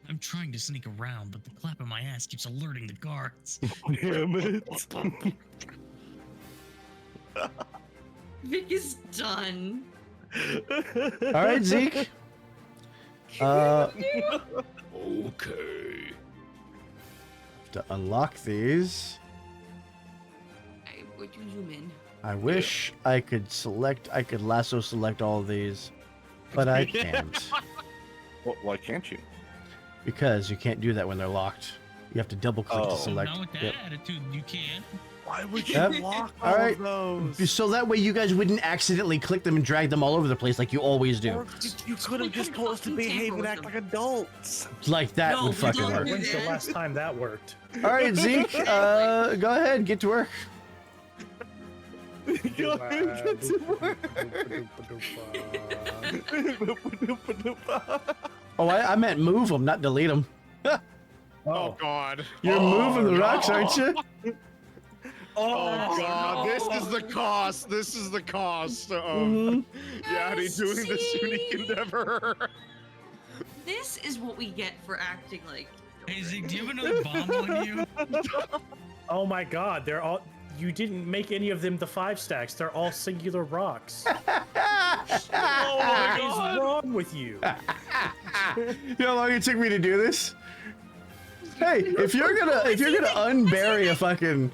Speaker 2: I'm trying to sneak around, but the clap of my ass keeps alerting the guards.
Speaker 5: Damn it.
Speaker 3: Vic is done.
Speaker 1: All right, Zeke.
Speaker 4: Okay.
Speaker 1: To unlock these,
Speaker 3: Would you zoom in?
Speaker 1: I wish I could lasso select all of these, but I can't.
Speaker 5: Why can't you?
Speaker 1: Because you can't do that when they're locked. You have to double click
Speaker 5: Oh.
Speaker 1: to select.
Speaker 2: Not with that
Speaker 1: Yep.
Speaker 2: attitude, you can.
Speaker 5: Why would you
Speaker 1: Yep.
Speaker 5: lock
Speaker 1: All
Speaker 5: all
Speaker 1: right.
Speaker 5: of those?
Speaker 1: So that way you guys wouldn't accidentally click them and drag them all over the place like you always do.
Speaker 5: Or you could have just told us to behave and act like adults.
Speaker 1: Like that
Speaker 3: No,
Speaker 1: would
Speaker 3: we
Speaker 1: fucking
Speaker 3: don't
Speaker 1: work.
Speaker 3: do
Speaker 6: When's the
Speaker 3: that.
Speaker 6: last time that worked?
Speaker 1: All right, Zeke. Go ahead, get to work.
Speaker 5: Go ahead, get to work.
Speaker 1: Oh, I meant move them, not delete them.
Speaker 4: Oh God.
Speaker 1: You're moving the rocks, aren't you?
Speaker 4: Oh God. This is the cost. This is the cost of
Speaker 1: Mhm.
Speaker 4: Yadi doing this unique endeavor.
Speaker 3: This is what we get for acting like.
Speaker 2: Hey, Zeke, do you have another bomb on you?
Speaker 6: Oh my god, they're all. You didn't make any of them the 5 stacks. They're all singular rocks.
Speaker 4: Oh my
Speaker 6: What is wrong with you?
Speaker 1: You know how long it took me to do this? Hey, if you're gonna unbury a fucking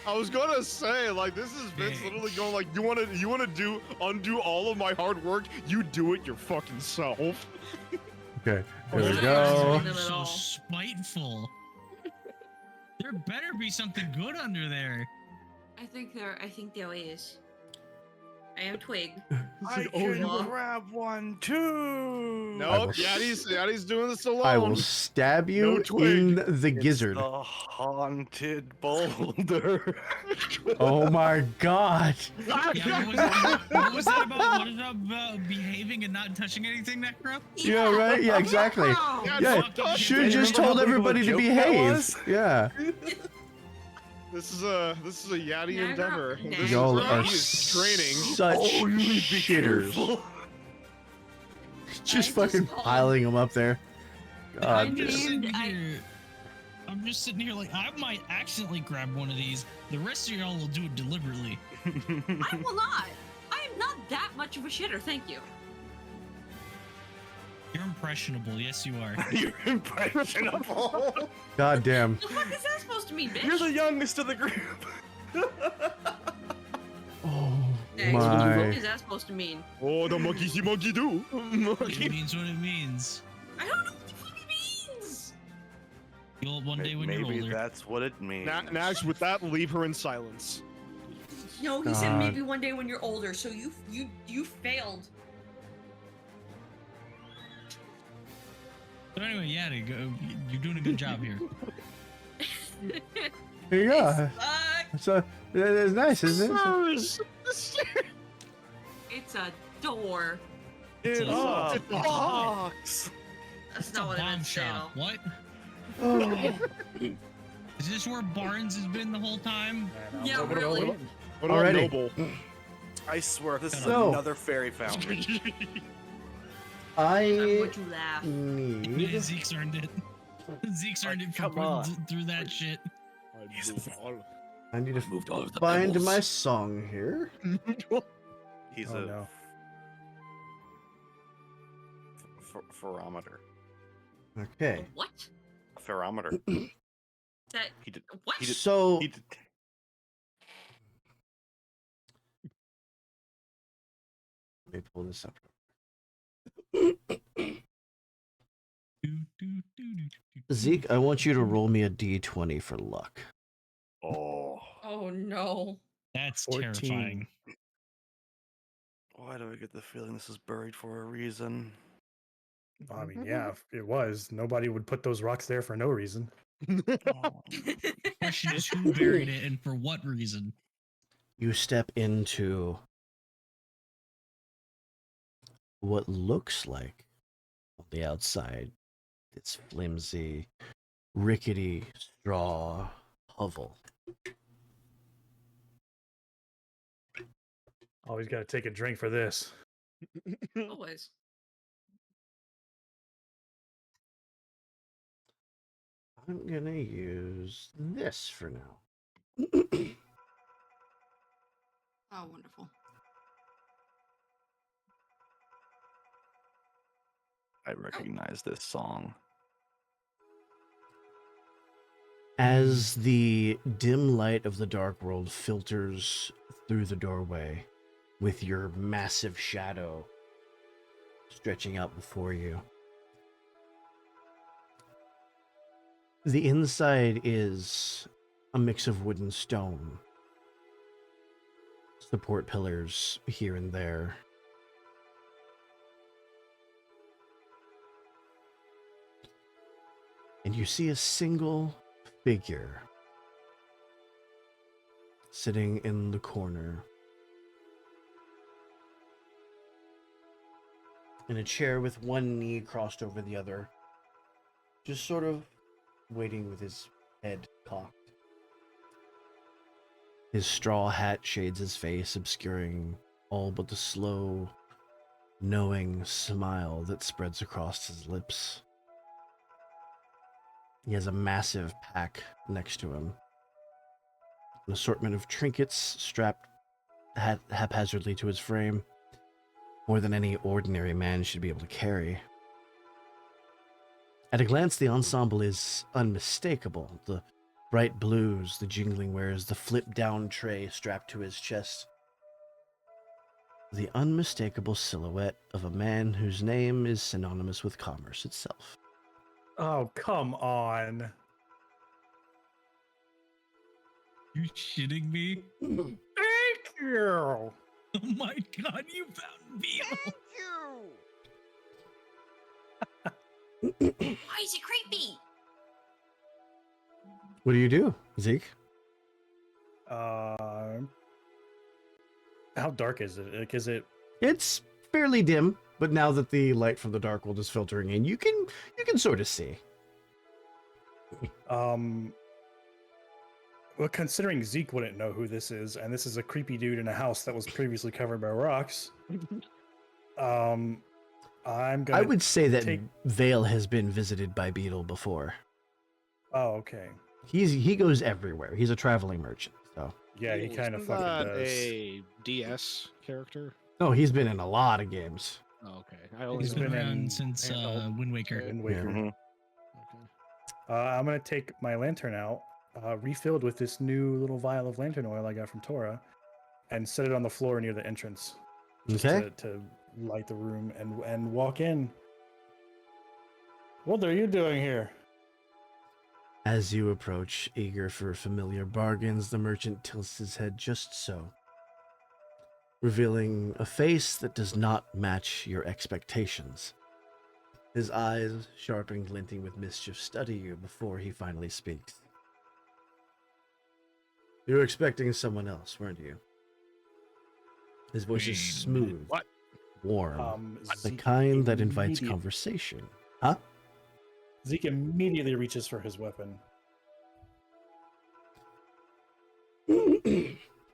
Speaker 4: I was gonna say, like, this is Vince literally going like, you wanna undo all of my hard work? You do it your fucking self.
Speaker 1: Okay,
Speaker 3: Oh,
Speaker 1: here we
Speaker 3: yeah.
Speaker 1: go.
Speaker 3: Them at
Speaker 2: So
Speaker 3: all.
Speaker 2: spiteful. There better be something good under there.
Speaker 3: I think there is. I am Twig.
Speaker 5: I can grab one too.
Speaker 4: Nope, Yadi's doing this alone.
Speaker 1: I will stab
Speaker 4: No
Speaker 1: you
Speaker 4: twig.
Speaker 1: in the
Speaker 5: It's
Speaker 1: gizzard.
Speaker 5: the haunted boulder.
Speaker 1: Oh my god.
Speaker 2: Yeah, what was that about? What is that about behaving and not touching anything, Necro?
Speaker 1: Yeah, right? Yeah, exactly. Yeah,
Speaker 2: fuck,
Speaker 1: should
Speaker 2: you
Speaker 1: have just told everybody to behave. Yeah.
Speaker 4: This is a Yadi
Speaker 3: Nah,
Speaker 4: endeavor.
Speaker 3: nah.
Speaker 4: This is
Speaker 1: Y'all
Speaker 4: where
Speaker 1: are
Speaker 4: he is training.
Speaker 1: such
Speaker 5: Oh, you need to be
Speaker 1: shitters.
Speaker 5: careful.
Speaker 1: Just
Speaker 3: I
Speaker 1: fucking
Speaker 3: just-
Speaker 1: piling them up there.
Speaker 2: I'm
Speaker 1: God.
Speaker 2: just sitting
Speaker 3: named- I-
Speaker 2: here. I'm just sitting here like I might accidentally grab one of these. The rest of y'all will do it deliberately.
Speaker 3: I will not. I am not that much of a shitter, thank you.
Speaker 2: You're impressionable. Yes, you are.
Speaker 5: You're impressionable.
Speaker 1: God damn.
Speaker 3: The fuck is that supposed to mean, bitch?
Speaker 5: You're the youngest of the group.
Speaker 1: Oh
Speaker 3: Thanks, what the fuck
Speaker 1: my.
Speaker 3: is that supposed to mean?
Speaker 4: Oh, the monkey see monkey do.
Speaker 2: It means what it means.
Speaker 3: I don't know what the fuck it means.
Speaker 2: You'll one day when you're
Speaker 5: Maybe
Speaker 2: older.
Speaker 5: that's what it means.
Speaker 4: Nax, with that, leave her in silence.
Speaker 3: No, he said
Speaker 1: God.
Speaker 3: maybe one day when you're older. So you failed.
Speaker 2: But anyway, yeah, you're doing a good job here.
Speaker 1: Here you go.
Speaker 3: Fuck.
Speaker 1: So it's nice, isn't it?
Speaker 3: It's a door.
Speaker 5: It's
Speaker 2: a-
Speaker 5: a
Speaker 4: it's a
Speaker 5: box.
Speaker 3: That's
Speaker 2: It's
Speaker 3: not
Speaker 2: a
Speaker 3: what I
Speaker 2: bomb
Speaker 3: meant to say at
Speaker 2: shop.
Speaker 3: all.
Speaker 2: What?
Speaker 1: Oh.
Speaker 2: Is this where Barnes has been the whole time?
Speaker 3: Yeah,
Speaker 6: What about-
Speaker 3: really.
Speaker 6: what-
Speaker 4: What
Speaker 1: Already.
Speaker 4: Noble?
Speaker 5: I swear, this is
Speaker 1: So-
Speaker 5: another fairy fountain.
Speaker 1: I
Speaker 3: Would you laugh?
Speaker 1: need.
Speaker 2: Zeke's earned it. Zeke's earned it for
Speaker 5: come on.
Speaker 2: putting through that shit.
Speaker 1: I need to
Speaker 5: Moved all of the
Speaker 1: find
Speaker 5: pebbles.
Speaker 1: my song here.
Speaker 5: He's
Speaker 6: Oh,
Speaker 5: a
Speaker 6: no.
Speaker 5: pherometer.
Speaker 1: Okay.
Speaker 3: What?
Speaker 5: A pherometer.
Speaker 3: That
Speaker 5: He did.
Speaker 3: what?
Speaker 5: He did.
Speaker 1: So
Speaker 5: He did.
Speaker 1: let me pull this up.
Speaker 2: Do, do, do, do, do.
Speaker 1: Zeke, I want you to roll me a d20 for luck.
Speaker 5: Oh.
Speaker 3: Oh no.
Speaker 2: That's
Speaker 6: 14.
Speaker 2: terrifying.
Speaker 5: Why do I get the feeling this is buried for a reason?
Speaker 6: I mean, yeah, if it was. Nobody would put those rocks there for no reason.
Speaker 5: Oh.
Speaker 2: Question is who buried it and for what reason?
Speaker 1: You step into what looks like on the outside this flimsy, rickety straw hovel.
Speaker 6: Always got to take a drink for this.
Speaker 3: Always.
Speaker 1: I'm gonna use this for now.
Speaker 3: Oh, wonderful.
Speaker 5: I recognize this song.
Speaker 1: As the dim light of the dark world filters through the doorway with your massive shadow stretching out before you, the inside is a mix of wood and stone, support pillars here and there. And you see a single figure sitting in the corner in a chair with one knee crossed over the other, just sort of waiting with his head cocked. His straw hat shades his face, obscuring all but the slow, knowing smile that spreads across his lips. He has a massive pack next to him, an assortment of trinkets strapped haphazardly to his frame, more than any ordinary man should be able to carry. At a glance, the ensemble is unmistakable. The bright blues, the jingling wares, the flip-down tray strapped to his chest. The unmistakable silhouette of a man whose name is synonymous with commerce itself.
Speaker 6: Oh, come on.
Speaker 2: You shitting me?
Speaker 6: Thank you.
Speaker 2: Oh my god, you found Beetle!
Speaker 3: Why is he creepy?
Speaker 1: What do you do, Zeke?
Speaker 6: How dark is it? Like, is it?
Speaker 1: It's fairly dim, but now that the light from the dark world is filtering in, you can sort of see.
Speaker 6: Well, considering Zeke wouldn't know who this is, and this is a creepy dude in a house that was previously covered by rocks, I'm gonna.
Speaker 1: I would say that
Speaker 6: take-
Speaker 1: Vale has been visited by Beetle before.
Speaker 6: Oh, okay.
Speaker 1: He goes everywhere. He's a traveling merchant, so.
Speaker 6: Yeah, he kind of
Speaker 4: Isn't
Speaker 6: fucking
Speaker 4: that
Speaker 6: does.
Speaker 4: a DS character?
Speaker 1: No, he's been in a lot of games.
Speaker 4: Oh, okay. I only
Speaker 6: He's
Speaker 2: He's been
Speaker 6: been in
Speaker 2: around since
Speaker 6: handheld
Speaker 2: Wind Waker.
Speaker 6: Wind Waker.
Speaker 5: Mhm.
Speaker 4: Okay.
Speaker 6: I'm gonna take my lantern out, refilled with this new little vial of lantern oil I got from Tora, and set it on the floor near the entrance, just
Speaker 1: Okay.
Speaker 6: to light the room and walk in. What are you doing here?
Speaker 1: As you approach, eager for familiar bargains, the merchant tilts his head just so, revealing a face that does not match your expectations. His eyes, sharp and glinting with mischief, study you before he finally speaks. You were expecting someone else, weren't you? His voice is
Speaker 2: Wait a
Speaker 1: smooth,
Speaker 4: What?
Speaker 1: warm, the
Speaker 6: Zeke
Speaker 1: kind that invites
Speaker 6: immediate-
Speaker 1: conversation. Huh?
Speaker 6: Zeke immediately reaches for his weapon.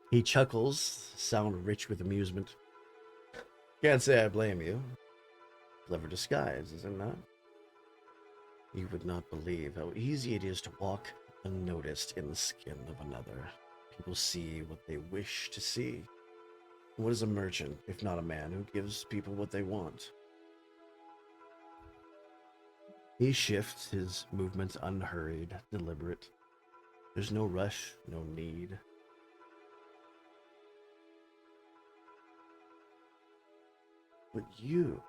Speaker 1: He chuckles, sound rich with amusement. Can't say I blame you. Clever disguise, is it not? You would not believe how easy it is to walk unnoticed in the skin of another. People see what they wish to see. What is a merchant, if not a man who gives people what they want? He shifts, his movements unhurried, deliberate. There's no rush, no need. But you're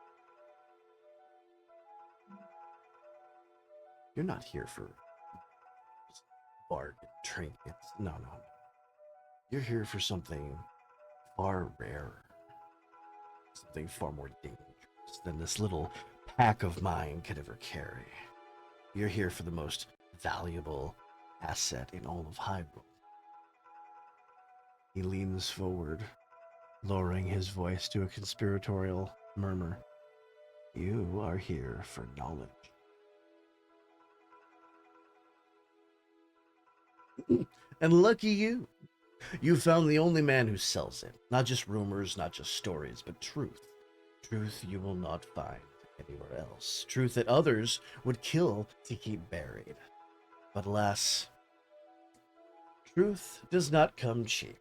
Speaker 1: not here for bargain trinkets. No. You're here for something far rarer. Something far more dangerous than this little pack of mine could ever carry. You're here for the most valuable asset in all of Hyrule. He leans forward, lowering his voice to a conspiratorial murmur. You are here for knowledge. And lucky you. You found the only man who sells it. Not just rumors, not just stories, but truth. Truth you will not find anywhere else. Truth that others would kill to keep buried. But alas, truth does not come cheap.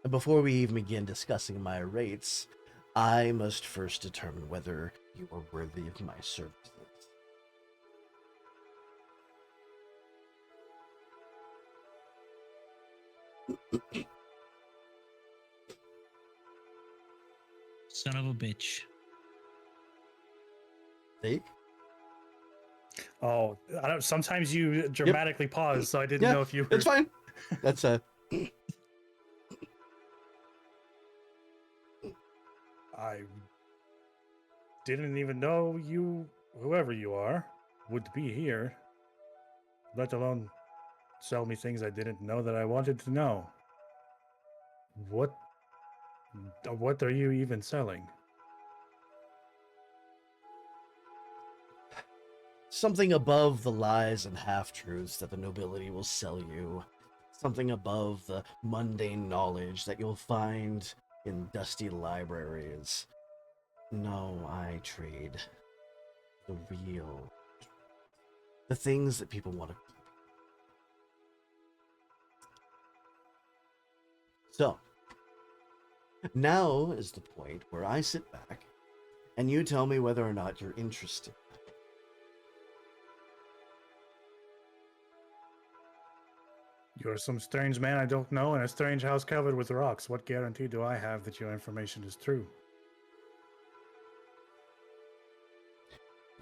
Speaker 1: And before we even begin discussing my rates, I must first determine whether you are worthy of my services.
Speaker 2: Son of a bitch.
Speaker 1: Zeke?
Speaker 6: Oh, I don't. Sometimes you dramatically pause, so I didn't
Speaker 1: Yeah,
Speaker 6: know if you were.
Speaker 1: It's fine. That's
Speaker 6: I didn't even know you, whoever you are, would be here. Let alone sell me things I didn't know that I wanted to know. What are you even selling?
Speaker 1: something above the lies and half-truths that the nobility will sell you. Something above the mundane knowledge that you'll find in dusty libraries. No, I trade the real, the things that people want to keep. So, now is the point where I sit back and you tell me whether or not you're interested.
Speaker 6: You're some strange man I don't know in a strange house covered with rocks. What guarantee do I have that your information is true?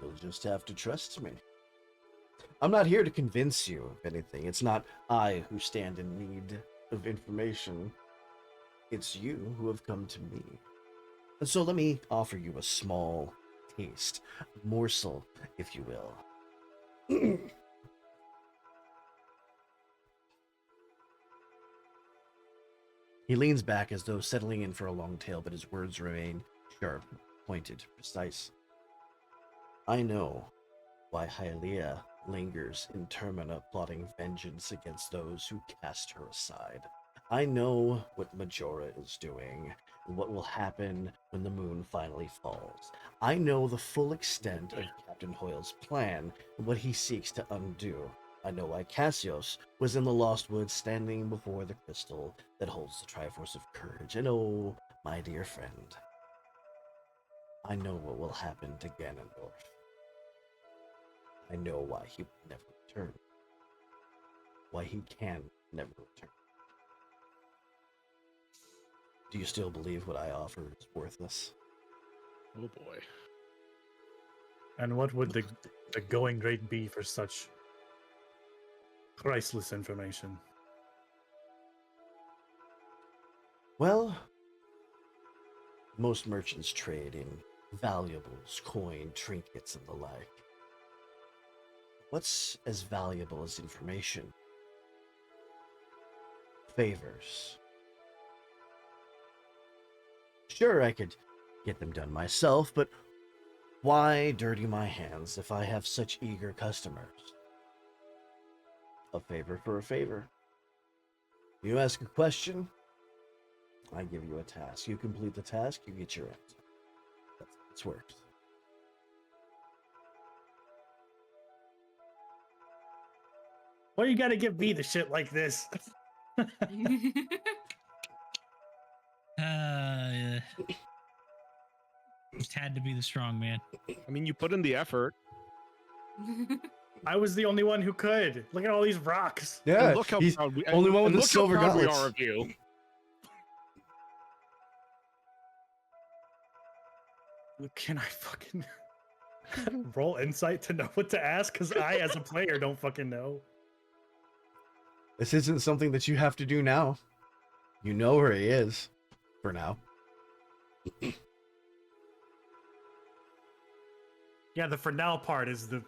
Speaker 1: You'll just have to trust me. I'm not here to convince you of anything. It's not I who stand in need of information. It's you who have come to me. And so let me offer you a small taste, a morsel, if you will. He leans back as though settling in for a long tale, but his words remain sharp, pointed, precise. I know why Hylia lingers in Termina, plotting vengeance against those who cast her aside. I know what Majora is doing, and what will happen when the moon finally falls. I know the full extent of Captain Hoyle's plan and what he seeks to undo. I know why Cassios was in the Lost Woods standing before the crystal that holds the Triforce of Courage. And oh, my dear friend, I know what will happen to Ganondorf. I know why he will never return. Why he can never return. Do you still believe what I offer is worthless?
Speaker 4: Oh boy.
Speaker 6: And what would the going rate be for such priceless information?
Speaker 1: Well, most merchants trade in valuables, coin, trinkets, and the like. What's as valuable as information? Favors. Sure, I could get them done myself, but why dirty my hands if I have such eager customers? A favor for a favor. You ask a question, I give you a task. You complete the task, you get your answer. That's how this works.
Speaker 6: Why you gotta give me the shit like this?
Speaker 2: Just had to be the strong man.
Speaker 4: I mean, you put in the effort.
Speaker 6: I was the only one who could. Look at all these rocks.
Speaker 1: Yeah,
Speaker 4: And look how
Speaker 1: he's
Speaker 4: proud we,
Speaker 1: only one with
Speaker 4: and
Speaker 1: the
Speaker 4: look
Speaker 1: silver
Speaker 4: how proud
Speaker 1: gauntlets.
Speaker 4: we are of you.
Speaker 6: Can I fucking roll insight to know what to ask? Because I, as a player, don't fucking know.
Speaker 1: This isn't something that you have to do now. You know where he is. For now.
Speaker 6: Yeah, the for now part is the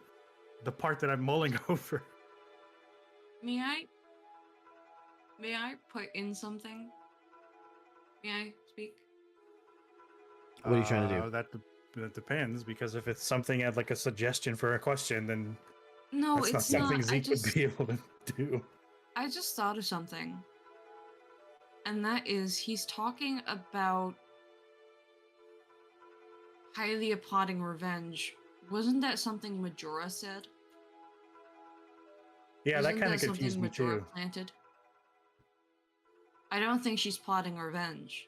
Speaker 6: part that I'm mulling over.
Speaker 3: May I put in something? May I speak?
Speaker 1: What are you trying to do?
Speaker 6: That depends, because if it's something at like a suggestion for a question, then
Speaker 3: No,
Speaker 6: that's not
Speaker 3: it's
Speaker 6: something
Speaker 3: not.
Speaker 6: Zeke would be able to do.
Speaker 3: I just thought of something. And that is, he's talking about Hylia plotting revenge. Wasn't that something Majora said?
Speaker 6: Yeah, that
Speaker 3: Wasn't
Speaker 6: kind of
Speaker 3: that
Speaker 6: confused
Speaker 3: something
Speaker 6: me
Speaker 3: Majora
Speaker 6: too.
Speaker 3: planted? I don't think she's plotting revenge.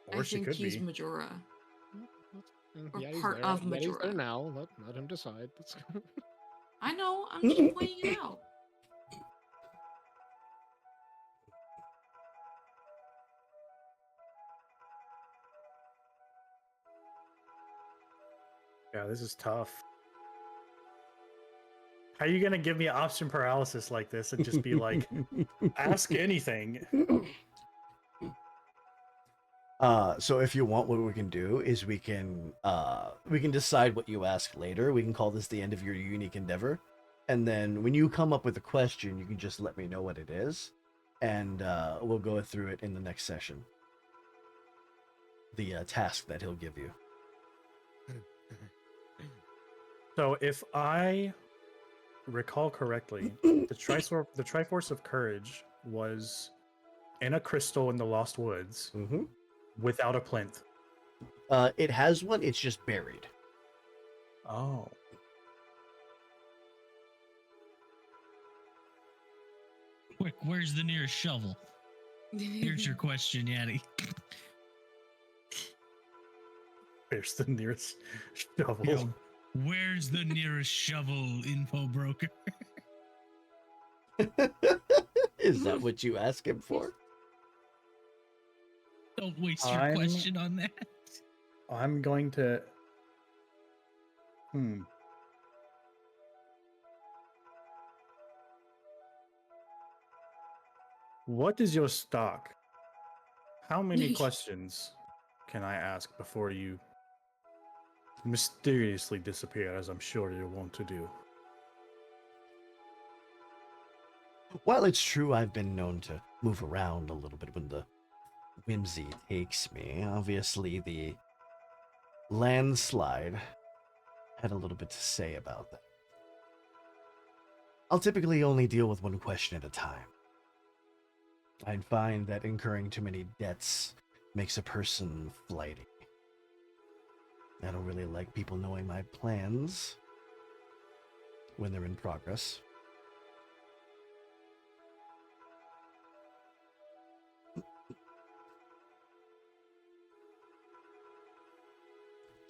Speaker 6: Or
Speaker 3: I
Speaker 6: she
Speaker 3: think
Speaker 6: could
Speaker 3: he's
Speaker 6: be.
Speaker 3: Majora. Or
Speaker 7: Yeah, he's
Speaker 3: part
Speaker 7: there.
Speaker 3: of
Speaker 7: Yeah, he's there
Speaker 3: Majora.
Speaker 7: now. Let him decide.
Speaker 3: I know, I'm just pointing it out.
Speaker 6: Yeah, this is tough. How are you gonna give me option paralysis like this and just be like, ask anything?
Speaker 1: So if you want, what we can do is we can decide what you ask later. We can call this the end of your unique endeavor, and then when you come up with a question, you can just let me know what it is, and we'll go through it in the next session. The task that he'll give you.
Speaker 6: So if I recall correctly, the Triforce of Courage was in a crystal in the Lost Woods
Speaker 1: Mm-hmm.
Speaker 6: without a plinth.
Speaker 1: It has one. It's just buried.
Speaker 6: Oh.
Speaker 2: Quick, where's the nearest shovel? Here's your question, Yaddy.
Speaker 6: There's the nearest shovel.
Speaker 2: Yo, where's the nearest shovel, info broker?
Speaker 1: Is that what you ask him for?
Speaker 2: Don't waste your
Speaker 6: I'm-
Speaker 2: question on that.
Speaker 6: I'm going to. What is your stock? How many questions can I ask before you mysteriously disappear, as I'm sure you want to do?
Speaker 1: While it's true I've been known to move around a little bit when the whimsy takes me, obviously the landslide had a little bit to say about that. I'll typically only deal with one question at a time. I'd find that incurring too many debts makes a person flighty. I don't really like people knowing my plans when they're in progress.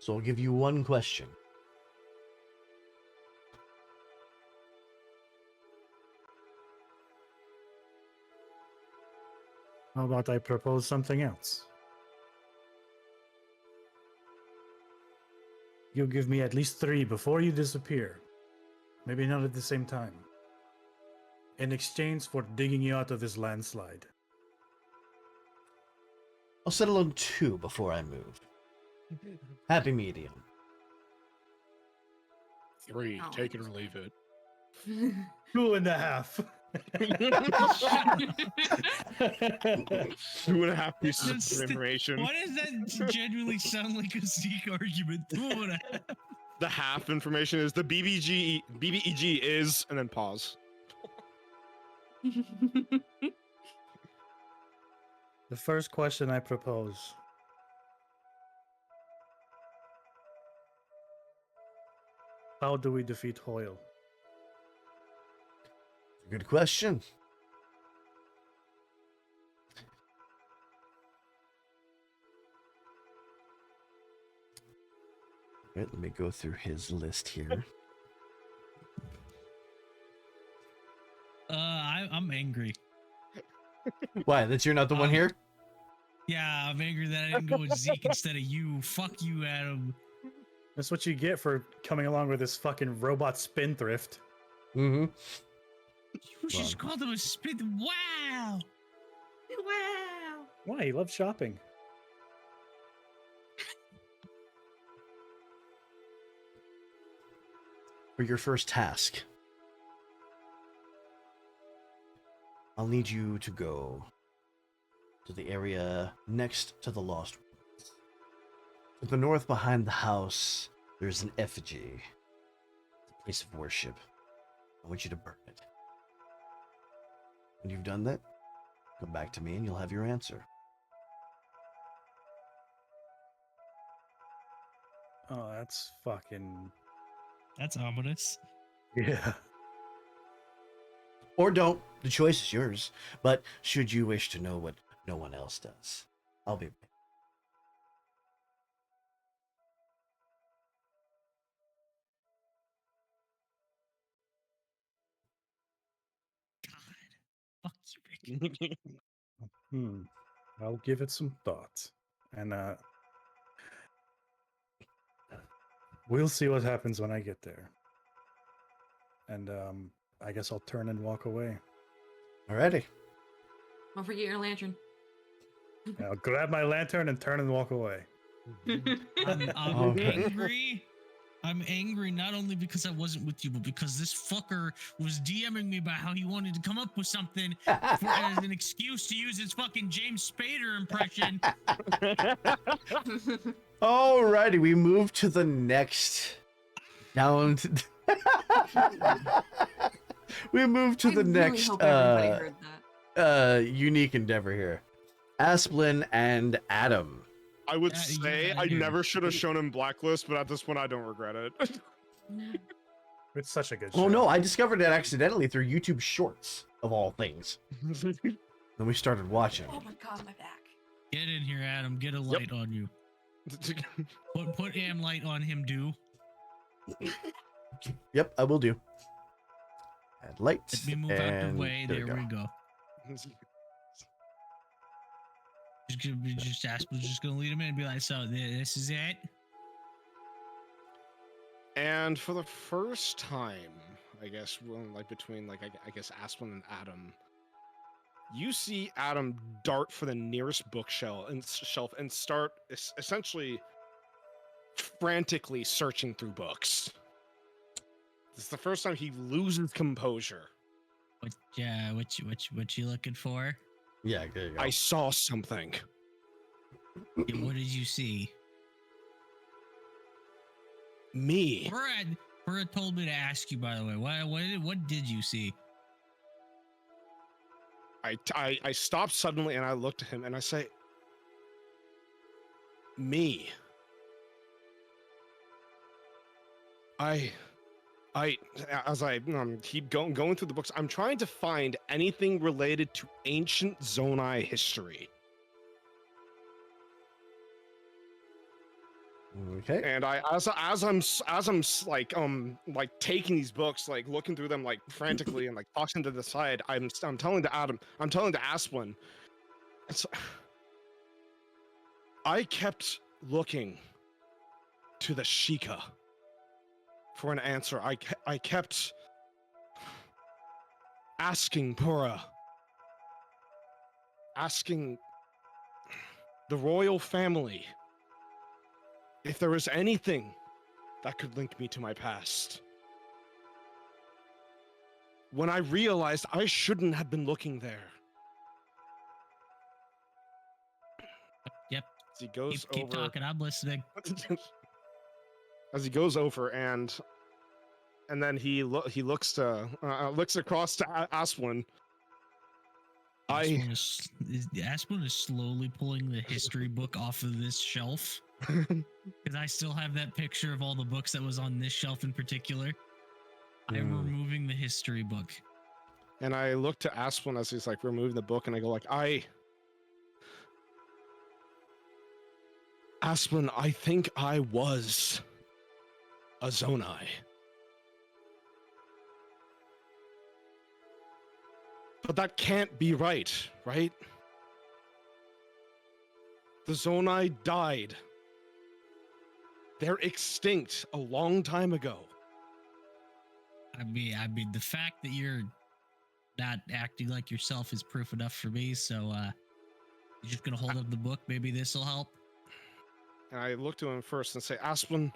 Speaker 1: So I'll give you one question.
Speaker 6: How about I propose something else? You give me at least 3 before you disappear. Maybe not at the same time. In exchange for digging you out of this landslide.
Speaker 1: I'll settle on 2 before I move. Happy medium.
Speaker 7: 3.
Speaker 3: Oh.
Speaker 7: Take it or leave it.
Speaker 6: 2.5.
Speaker 4: 2.5 pieces
Speaker 2: That's
Speaker 4: of information.
Speaker 2: Why does that genuinely sound like a Zeke argument? 2.5.
Speaker 4: The half information is the BBEG is, and then pause.
Speaker 6: The first question I propose. How do we defeat Hoyle?
Speaker 1: Good question. Right, let me go through his list here.
Speaker 2: I'm angry.
Speaker 1: Why? That you're not the one here?
Speaker 2: Yeah, I'm angry that I didn't go with Zeke instead of you. Fuck you, Adam.
Speaker 6: That's what you get for coming along with this fucking robot spendthrift.
Speaker 1: Mm-hmm.
Speaker 2: You just called him a spit. Wow.
Speaker 3: Wow.
Speaker 6: Why? He loves shopping.
Speaker 1: For your first task, I'll need you to go to the area next to the Lost Ruins. To the north behind the house, there's an effigy, a place of worship. I want you to burn it. When you've done that, come back to me and you'll have your answer.
Speaker 6: Oh, that's fucking.
Speaker 2: That's ominous.
Speaker 6: Yeah.
Speaker 1: Or don't. The choice is yours. But should you wish to know what no one else does, I'll be back.
Speaker 2: God. Fuck you, Rick.
Speaker 6: I'll give it some thought. And we'll see what happens when I get there. And I guess I'll turn and walk away.
Speaker 1: Alrighty.
Speaker 3: Don't forget your lantern.
Speaker 6: I'll grab my lantern and turn and walk away.
Speaker 2: I'm
Speaker 1: Okay.
Speaker 2: angry. I'm angry not only because I wasn't with you, but because this fucker was DMing me about how he wanted to come up with something as an excuse to use his fucking James Spader impression.
Speaker 1: Alrighty, we move to the next down to we move to
Speaker 3: I
Speaker 1: the
Speaker 3: really
Speaker 1: next
Speaker 3: hope everybody heard that.
Speaker 1: unique endeavor here. Asplin and Adam.
Speaker 4: I would
Speaker 2: You
Speaker 4: say
Speaker 2: gotta
Speaker 4: I
Speaker 2: hear it.
Speaker 4: never should have shown him Blacklist, but at this point I don't regret it.
Speaker 6: It's such a good show.
Speaker 1: Oh no, I discovered it accidentally through YouTube Shorts of all things. Then we started watching.
Speaker 3: Oh my god, my back.
Speaker 2: Get in here, Adam. Get a light on you. Put am light on him, do.
Speaker 1: Yep, I will do. Add light.
Speaker 2: Let me move out the
Speaker 1: and
Speaker 2: way. There we go. Just gonna lead him in and be like, so this is it.
Speaker 4: And for the first time, I guess, like between like I guess Asplin and Adam, you see Adam dart for the nearest bookshelf and start essentially frantically searching through books. This is the first time he loses composure.
Speaker 2: What you looking for?
Speaker 1: Yeah, there you go.
Speaker 4: I saw something.
Speaker 2: Yeah, what did you see?
Speaker 4: Me.
Speaker 2: Brad told me to ask you, by the way. What did you see?
Speaker 4: I stopped suddenly and I looked at him and I say, me. As I keep going through the books, I'm trying to find anything related to ancient Zonai history.
Speaker 1: Okay.
Speaker 4: And as I'm like taking these books, like looking through them like frantically and like tossing to the side, I'm telling to Adam, I'm telling to Asplin, it's, I kept looking to the Sheikah for an answer. I kept asking Pura, asking the royal family if there was anything that could link me to my past. When I realized I shouldn't have been looking there.
Speaker 2: Yep.
Speaker 4: As he goes
Speaker 2: Keep
Speaker 4: over,
Speaker 2: talking. I'm listening.
Speaker 4: as he goes over and then he looks across to Asplin.
Speaker 2: Asplin is slowly pulling the history book off of this shelf. Because I still have that picture of all the books that was on this shelf in particular. I'm removing the history book.
Speaker 4: And I look to Asplin as he's like removing the book, and I go like, Asplin, I think I was a Zonai. But that can't be right? The Zonai died. They're extinct a long time ago.
Speaker 2: I mean, the fact that you're not acting like yourself is proof enough for me. So, you're just gonna hold up the book. Maybe this will help.
Speaker 4: And I look to him first and say, Asplin,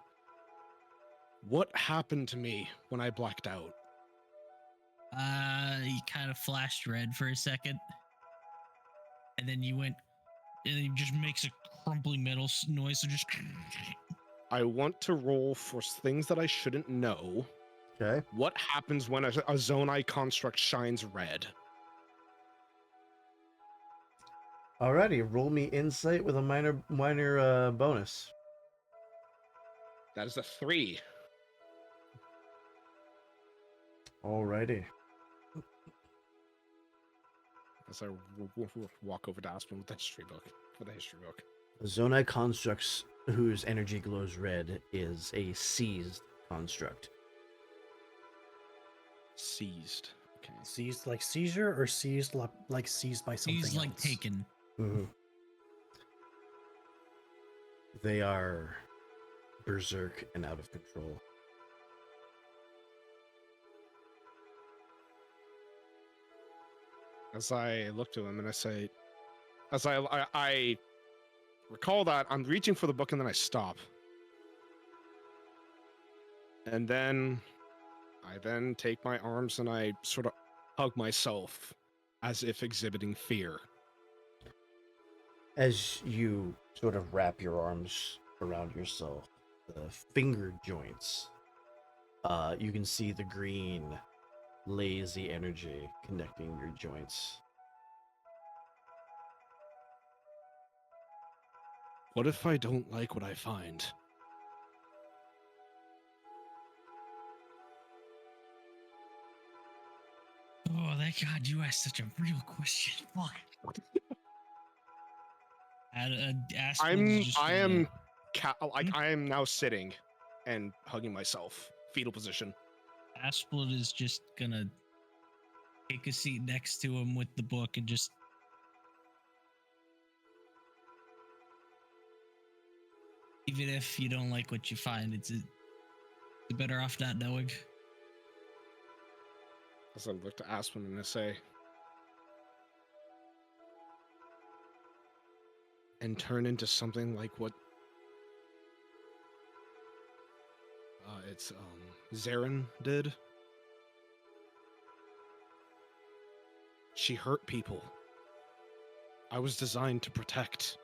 Speaker 4: what happened to me when I blacked out?
Speaker 2: He kind of flashed red for a second, and then you went, and he just makes a crumpling metal noise. So just.
Speaker 4: I want to roll for things that I shouldn't know.
Speaker 1: Okay.
Speaker 4: What happens when a Zonai construct shines red?
Speaker 1: Alrighty, roll me insight with a minor bonus.
Speaker 4: That is a 3.
Speaker 1: Alrighty.
Speaker 4: As I walk over to Aspen with the history book.
Speaker 1: Zonai constructs whose energy glows red is a seized construct.
Speaker 4: Seized. Okay.
Speaker 6: Seized like seizure or seized like seized by something
Speaker 2: He's like
Speaker 6: else?
Speaker 2: taken.
Speaker 1: Mm-hmm. They are berserk and out of control.
Speaker 4: As I look to him and I say, as I recall that I'm reaching for the book and then I stop. And then I take my arms and I sort of hug myself as if exhibiting fear.
Speaker 1: As you sort of wrap your arms around yourself, the finger joints, you can see the green, lazy energy connecting your joints.
Speaker 4: What if I don't like what I find?
Speaker 2: Oh, thank God you asked such a real question. Fuck.
Speaker 4: I am now sitting and hugging myself, fetal position.
Speaker 2: Asplin is just gonna take a seat next to him with the book and just. Even if you don't like what you find, you're better off not knowing.
Speaker 4: As I look to Aspen and I say, and turn into something like what Zarin did. She hurt people. I was designed to protect.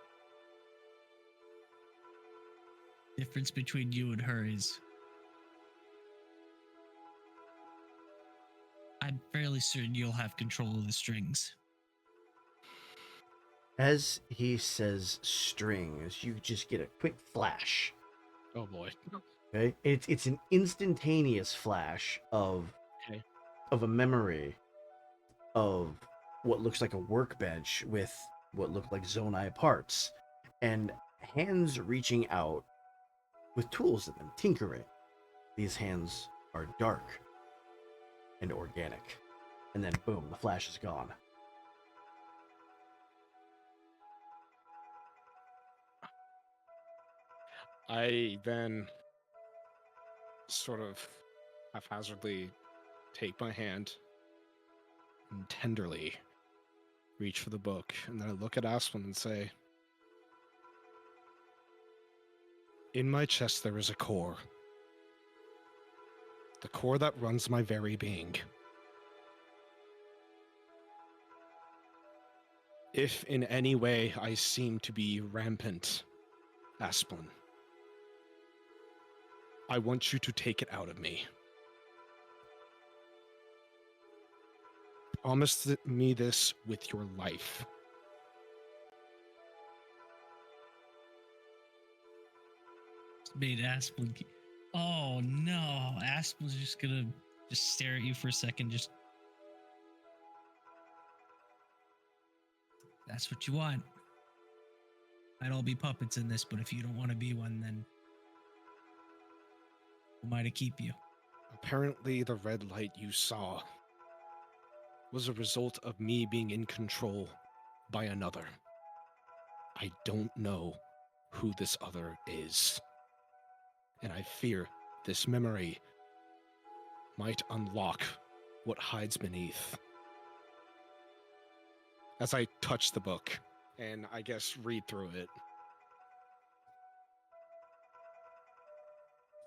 Speaker 2: Difference between you and her is I'm fairly certain you'll have control of the strings.
Speaker 1: As he says strings, you just get a quick flash.
Speaker 4: Oh boy.
Speaker 1: Okay, it's an instantaneous flash of
Speaker 4: Okay.
Speaker 1: of a memory of what looks like a workbench with what look like zonai parts, and hands reaching out with tools in them, tinkering. These hands are dark and organic, and then boom, the flash is gone.
Speaker 4: I then sort of haphazardly take my hand and tenderly reach for the book, and then I look at Aspen and say, in my chest there is a core. The core that runs my very being. If in any way I seem to be rampant, Asplin, I want you to take it out of me. Promise me this with your life.
Speaker 2: Made Aspen. Oh no, Aspen's just gonna just stare at you for a second. Just that's what you want. Might all be puppets in this, but if you don't want to be one, then who am I to keep you?
Speaker 4: Apparently, the red light you saw was a result of me being in control by another. I don't know who this other is. And I fear this memory might unlock what hides beneath. As I touch the book and I guess read through it.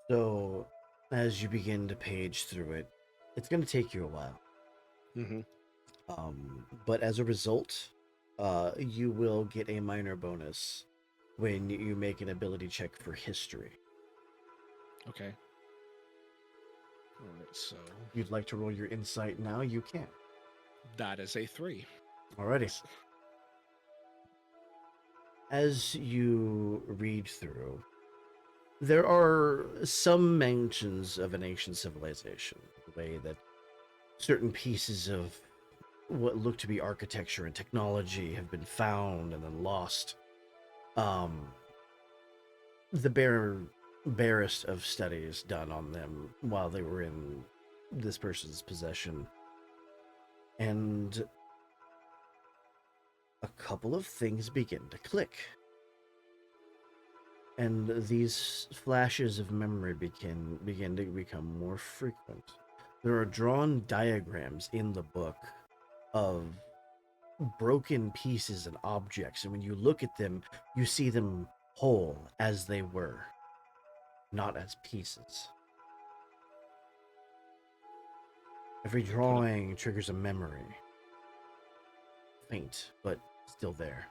Speaker 1: So, as you begin to page through it, it's going to take you a while.
Speaker 4: Mm-hmm.
Speaker 1: But as a result, you will get a minor bonus when you make an ability check for history.
Speaker 4: Okay. Alright, so
Speaker 1: If you'd like to roll your insight now, you can.
Speaker 4: that is a 3.
Speaker 1: Alrighty. As you read through, there are some mentions of an ancient civilization, the way that certain pieces of what look to be architecture and technology have been found and then lost. The barest of studies done on them while they were in this person's possession. And a couple of things begin to click. And these flashes of memory begin to become more frequent. There are drawn diagrams in the book of broken pieces and objects, and when you look at them, you see them whole as they were, not as pieces. Every drawing triggers a memory. Faint, but still there.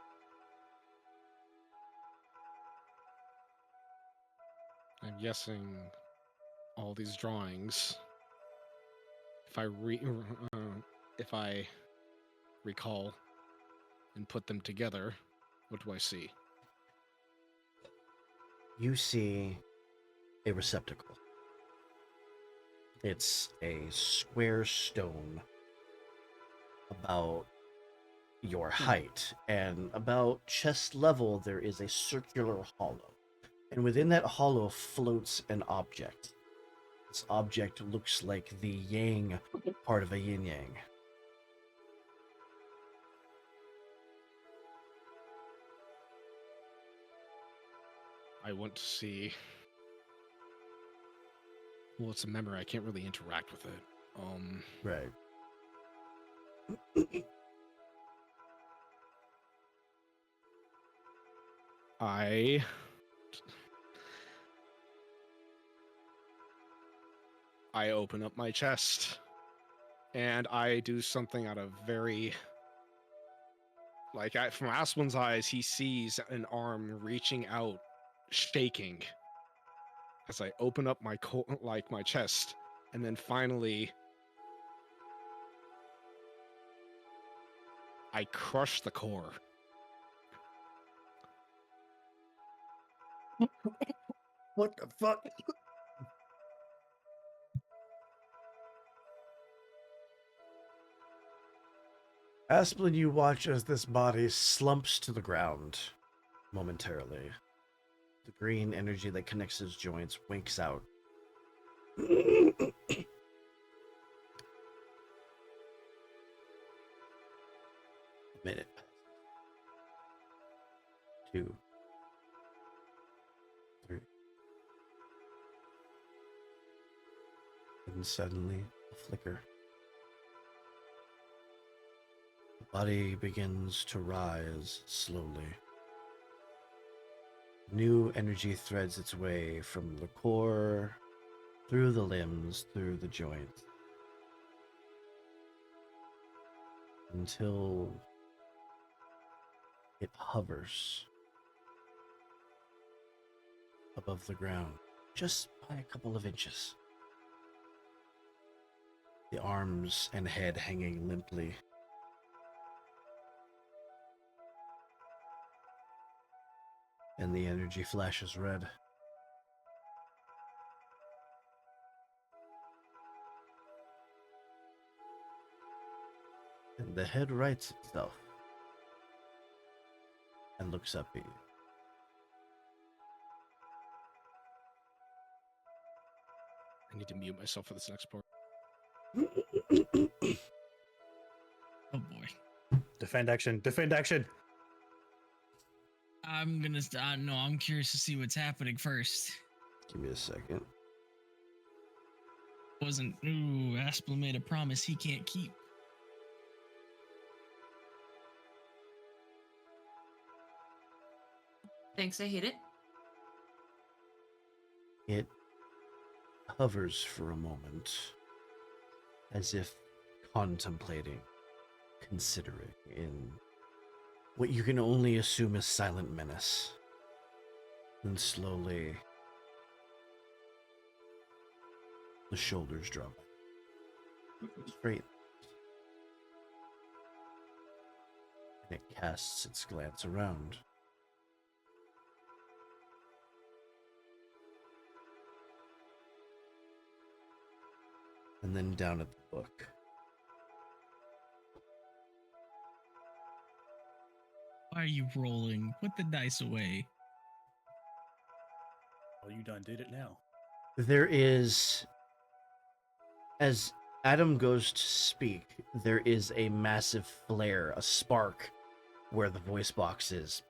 Speaker 4: I'm guessing all these drawings, if I recall and put them together, what do I see?
Speaker 1: You see a receptacle. It's a square stone about your height, and about chest level there is a circular hollow. And within that hollow floats an object. This object looks like the yang part of a yin yang.
Speaker 4: I want to see. Well, it's a memory. I can't really interact with it.
Speaker 1: Right.
Speaker 4: I open up my chest and I do something out of very from Aspen's eyes, he sees an arm reaching out, shaking as I open up my my chest, and then finally I crush the core.
Speaker 6: What the fuck?
Speaker 1: Asplin, you watch as this body slumps to the ground momentarily. The green energy that connects his joints winks out. A minute. 2, 3. And suddenly, a flicker. The body begins to rise slowly. New energy threads its way from the core, through the limbs, through the joints, until it hovers above the ground, just by a couple of inches. The arms and head hanging limply. And the energy flashes red. And the head rights itself and looks up at you.
Speaker 4: I need to mute myself for this next part.
Speaker 2: Oh boy.
Speaker 6: Defend action. Defend action.
Speaker 2: I'm gonna. No, I'm curious to see what's happening first.
Speaker 1: Give me a second.
Speaker 2: Wasn't. Ooh, Aspel made a promise he can't keep.
Speaker 3: Thanks, I hate it.
Speaker 1: It hovers for a moment, as if contemplating, considering, in what you can only assume is silent menace. Then slowly, the shoulders drop. Straight. And it casts its glance around. And then down at the book.
Speaker 2: Why are you rolling? Put the dice away.
Speaker 6: Well, you done did it now.
Speaker 1: There is, as Adam goes to speak, there is a massive flare, a spark, where the voice box is.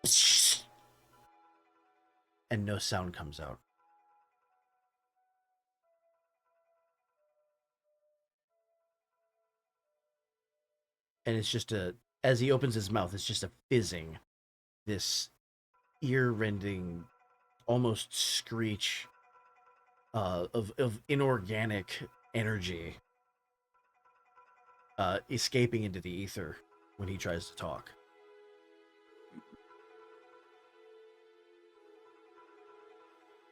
Speaker 1: And no sound comes out. And it's just as he opens his mouth, it's just a fizzing, this ear-rending, almost screech of inorganic energy escaping into the ether when he tries to talk.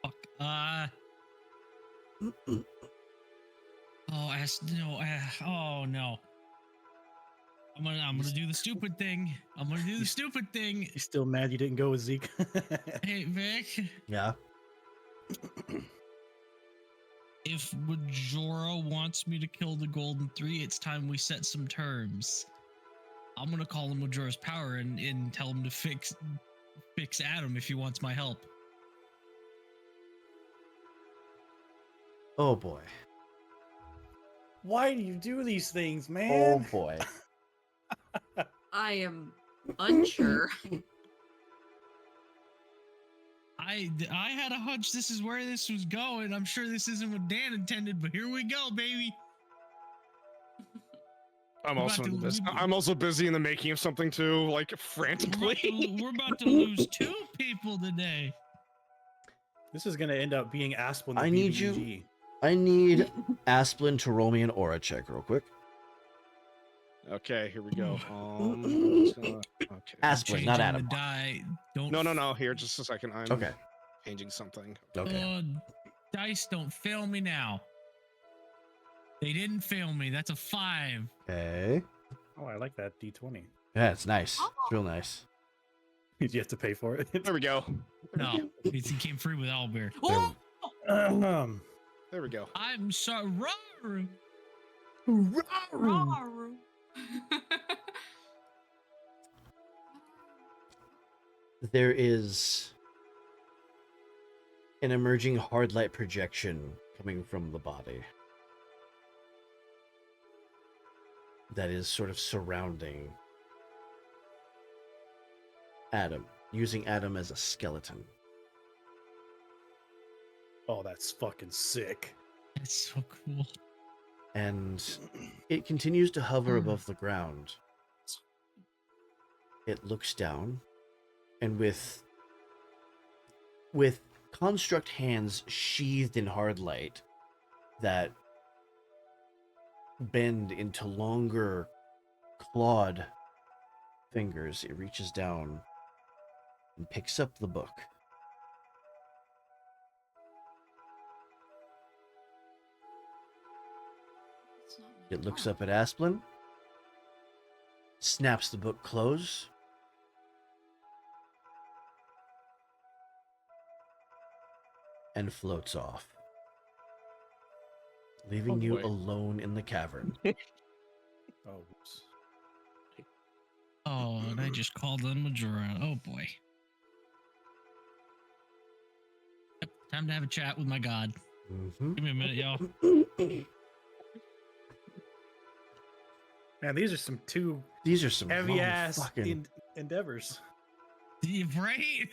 Speaker 2: Fuck. Oh no. I'm gonna do the stupid thing. I'm gonna do the stupid thing.
Speaker 6: You still mad you didn't go with Zeke?
Speaker 2: Hey Vic,
Speaker 1: Yeah.
Speaker 2: if Majora wants me to kill the Golden Three, it's time we set some terms. I'm gonna call him Majora's Power and tell him to fix Adam if he wants my help.
Speaker 1: Oh boy.
Speaker 6: Why do you do these things,
Speaker 1: Oh
Speaker 6: man?
Speaker 1: boy.
Speaker 3: I am unsure.
Speaker 2: I had a hunch this is where this was going. I'm sure this isn't what Dan intended, but here we go, baby.
Speaker 4: I'm
Speaker 2: We're
Speaker 4: also
Speaker 2: about
Speaker 4: in
Speaker 2: to-
Speaker 4: this.
Speaker 2: we-
Speaker 4: I'm also busy in the making of something too, like frantically.
Speaker 2: We're about to lose 2 people today.
Speaker 6: This is gonna end up being Asplin the
Speaker 1: I need
Speaker 6: BBG.
Speaker 1: I need Asplin to roll me an aura check real quick.
Speaker 4: Okay, here we go. I'm just gonna- okay.
Speaker 1: Asplin, not
Speaker 2: Changing
Speaker 1: Adam.
Speaker 2: The die. Don't.
Speaker 4: No. Here, just a second. I'm
Speaker 1: Okay.
Speaker 4: changing something.
Speaker 1: Okay.
Speaker 2: Dice don't fail me now. They didn't fail me. That's a 5.
Speaker 1: Okay.
Speaker 6: Oh, I like that D20.
Speaker 1: Yeah, it's nice. It's real nice.
Speaker 6: Did you have to pay for it?
Speaker 4: There we go.
Speaker 2: No, it came free with Owlbear.
Speaker 3: Oh!
Speaker 4: There we go.
Speaker 2: I'm sorry.
Speaker 3: Rawr.
Speaker 1: There is an emerging hard light projection coming from the body that is sort of surrounding Adam, using Adam as a skeleton.
Speaker 6: Oh, that's fucking sick.
Speaker 2: That's so cool.
Speaker 1: And it continues to hover above the ground. It looks down, and with construct hands sheathed in hard light that bend into longer clawed fingers, it reaches down and picks up the book.
Speaker 3: It's not
Speaker 1: It looks
Speaker 3: my
Speaker 1: up at Asplin, snaps the book close, and floats off, leaving
Speaker 4: Oh,
Speaker 1: you
Speaker 4: boy.
Speaker 1: alone in the cavern.
Speaker 6: Oh, whoops.
Speaker 2: Oh, and I just called on Majora. Oh boy. Yep, time to have a chat with my god.
Speaker 1: Mhm.
Speaker 2: Give me a minute, y'all.
Speaker 6: Man, these are some two
Speaker 1: These are some
Speaker 6: heavy
Speaker 1: long
Speaker 6: ass
Speaker 1: fucking.
Speaker 6: endeavors.
Speaker 2: Right?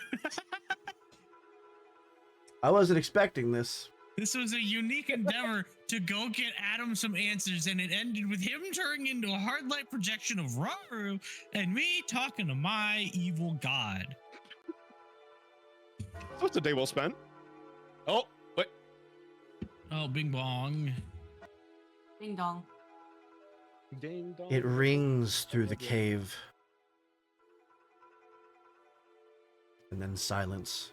Speaker 1: I wasn't expecting this.
Speaker 2: This was a unique endeavor to go get Adam some answers, and it ended with him turning into a hard light projection of Raru and me talking to my evil god.
Speaker 4: So it's a day well spent. Oh, wait.
Speaker 2: Oh, bing bong.
Speaker 3: Ding dong.
Speaker 4: Ding dong.
Speaker 1: It rings through the cave, and then silence.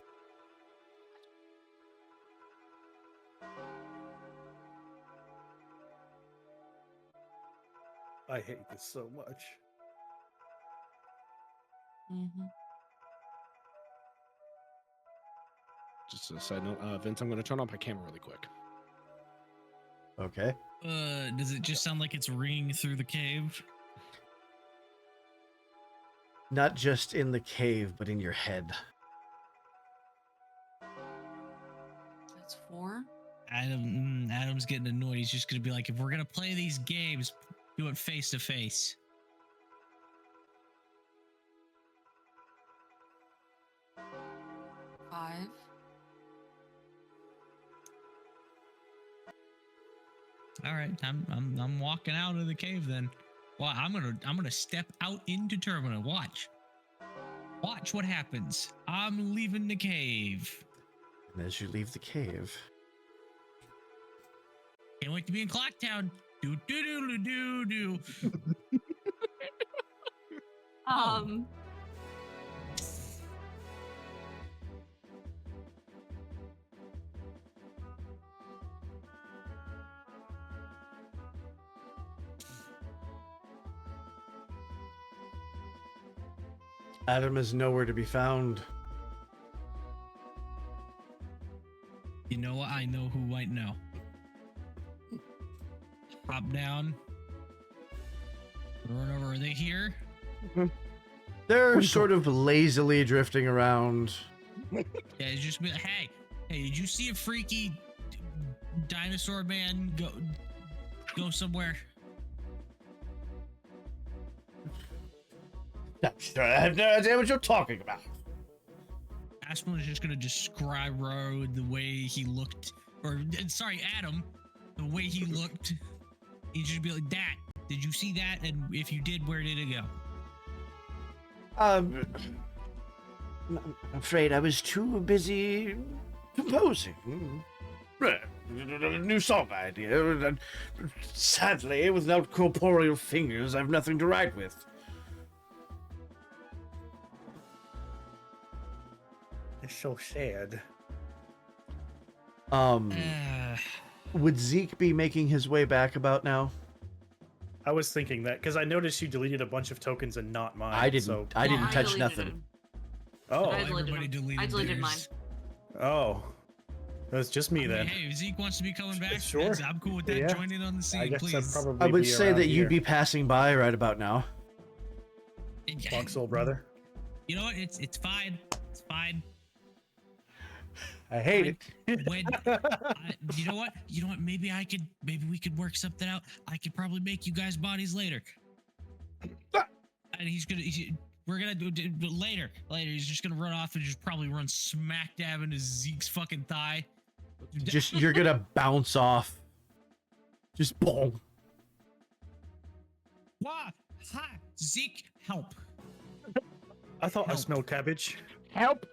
Speaker 6: I hate this so much.
Speaker 3: Mm-hmm.
Speaker 4: Just a side note, Vince, I'm going to turn on my camera really quick.
Speaker 1: Okay.
Speaker 2: Does it just sound like it's ringing through the cave?
Speaker 1: Not just in the cave, but in your head.
Speaker 3: That's 4.
Speaker 2: Adam's getting annoyed. He's just gonna be like, if we're gonna play these games, do it face to face.
Speaker 3: Five.
Speaker 2: All right, I'm walking out of the cave then. Well, I'm gonna step out into Termina. Watch what happens. I'm leaving the cave.
Speaker 1: And as you leave the cave,
Speaker 2: Can't wait to be in Clocktown. Do do do do do do.
Speaker 3: Um.
Speaker 1: Adam is nowhere to be found.
Speaker 2: You know what? I know who might know. Hop down. Run over. Are they here?
Speaker 1: They're sort of lazily drifting around.
Speaker 2: Yeah, it's just be like, hey, did you see a freaky dinosaur man go somewhere?
Speaker 1: I have no idea what you're talking about.
Speaker 2: Aspen is just gonna describe Road the way he looked, or sorry, Adam, the way he looked. He'd just be like, "That, did you see that? And if you did, where did it go?"
Speaker 1: I'm afraid I was too busy composing. New song idea. Sadly, without corporeal fingers, I've nothing to write with.
Speaker 6: It's so sad.
Speaker 1: Would Zeke be making his way back about now?
Speaker 6: I was thinking that because I noticed you deleted a bunch of tokens and not mine.
Speaker 1: I didn't.
Speaker 6: So...
Speaker 1: I didn't touch
Speaker 3: deleted
Speaker 1: nothing.
Speaker 3: them.
Speaker 6: Oh.
Speaker 3: I deleted
Speaker 2: Everybody
Speaker 3: them.
Speaker 2: deleted
Speaker 3: I deleted mine.
Speaker 2: theirs.
Speaker 6: Oh. That's just me
Speaker 2: I mean,
Speaker 6: then.
Speaker 2: hey, if Zeke wants to be coming back,
Speaker 6: Sure.
Speaker 2: I'm cool with that.
Speaker 6: Yeah.
Speaker 2: Join in on the
Speaker 6: I
Speaker 2: scene,
Speaker 6: guess
Speaker 2: please.
Speaker 6: I'd probably
Speaker 1: I would
Speaker 6: be
Speaker 1: say
Speaker 6: around
Speaker 1: that
Speaker 6: here.
Speaker 1: you'd be passing by right about now.
Speaker 6: Funk soul brother.
Speaker 2: You know what? It's fine. It's fine.
Speaker 6: I hate it.
Speaker 2: When you know what? You know what? Maybe we could work something out. I could probably make you guys bodies later. And we're gonna do it later. He's just gonna run off and just probably run smack dab into Zeke's fucking thigh.
Speaker 1: Just you're gonna bounce off. Just boom.
Speaker 2: Wah! Ha! Zeke, help!
Speaker 6: I thought I
Speaker 2: Help.
Speaker 6: smelled cabbage.
Speaker 4: Help!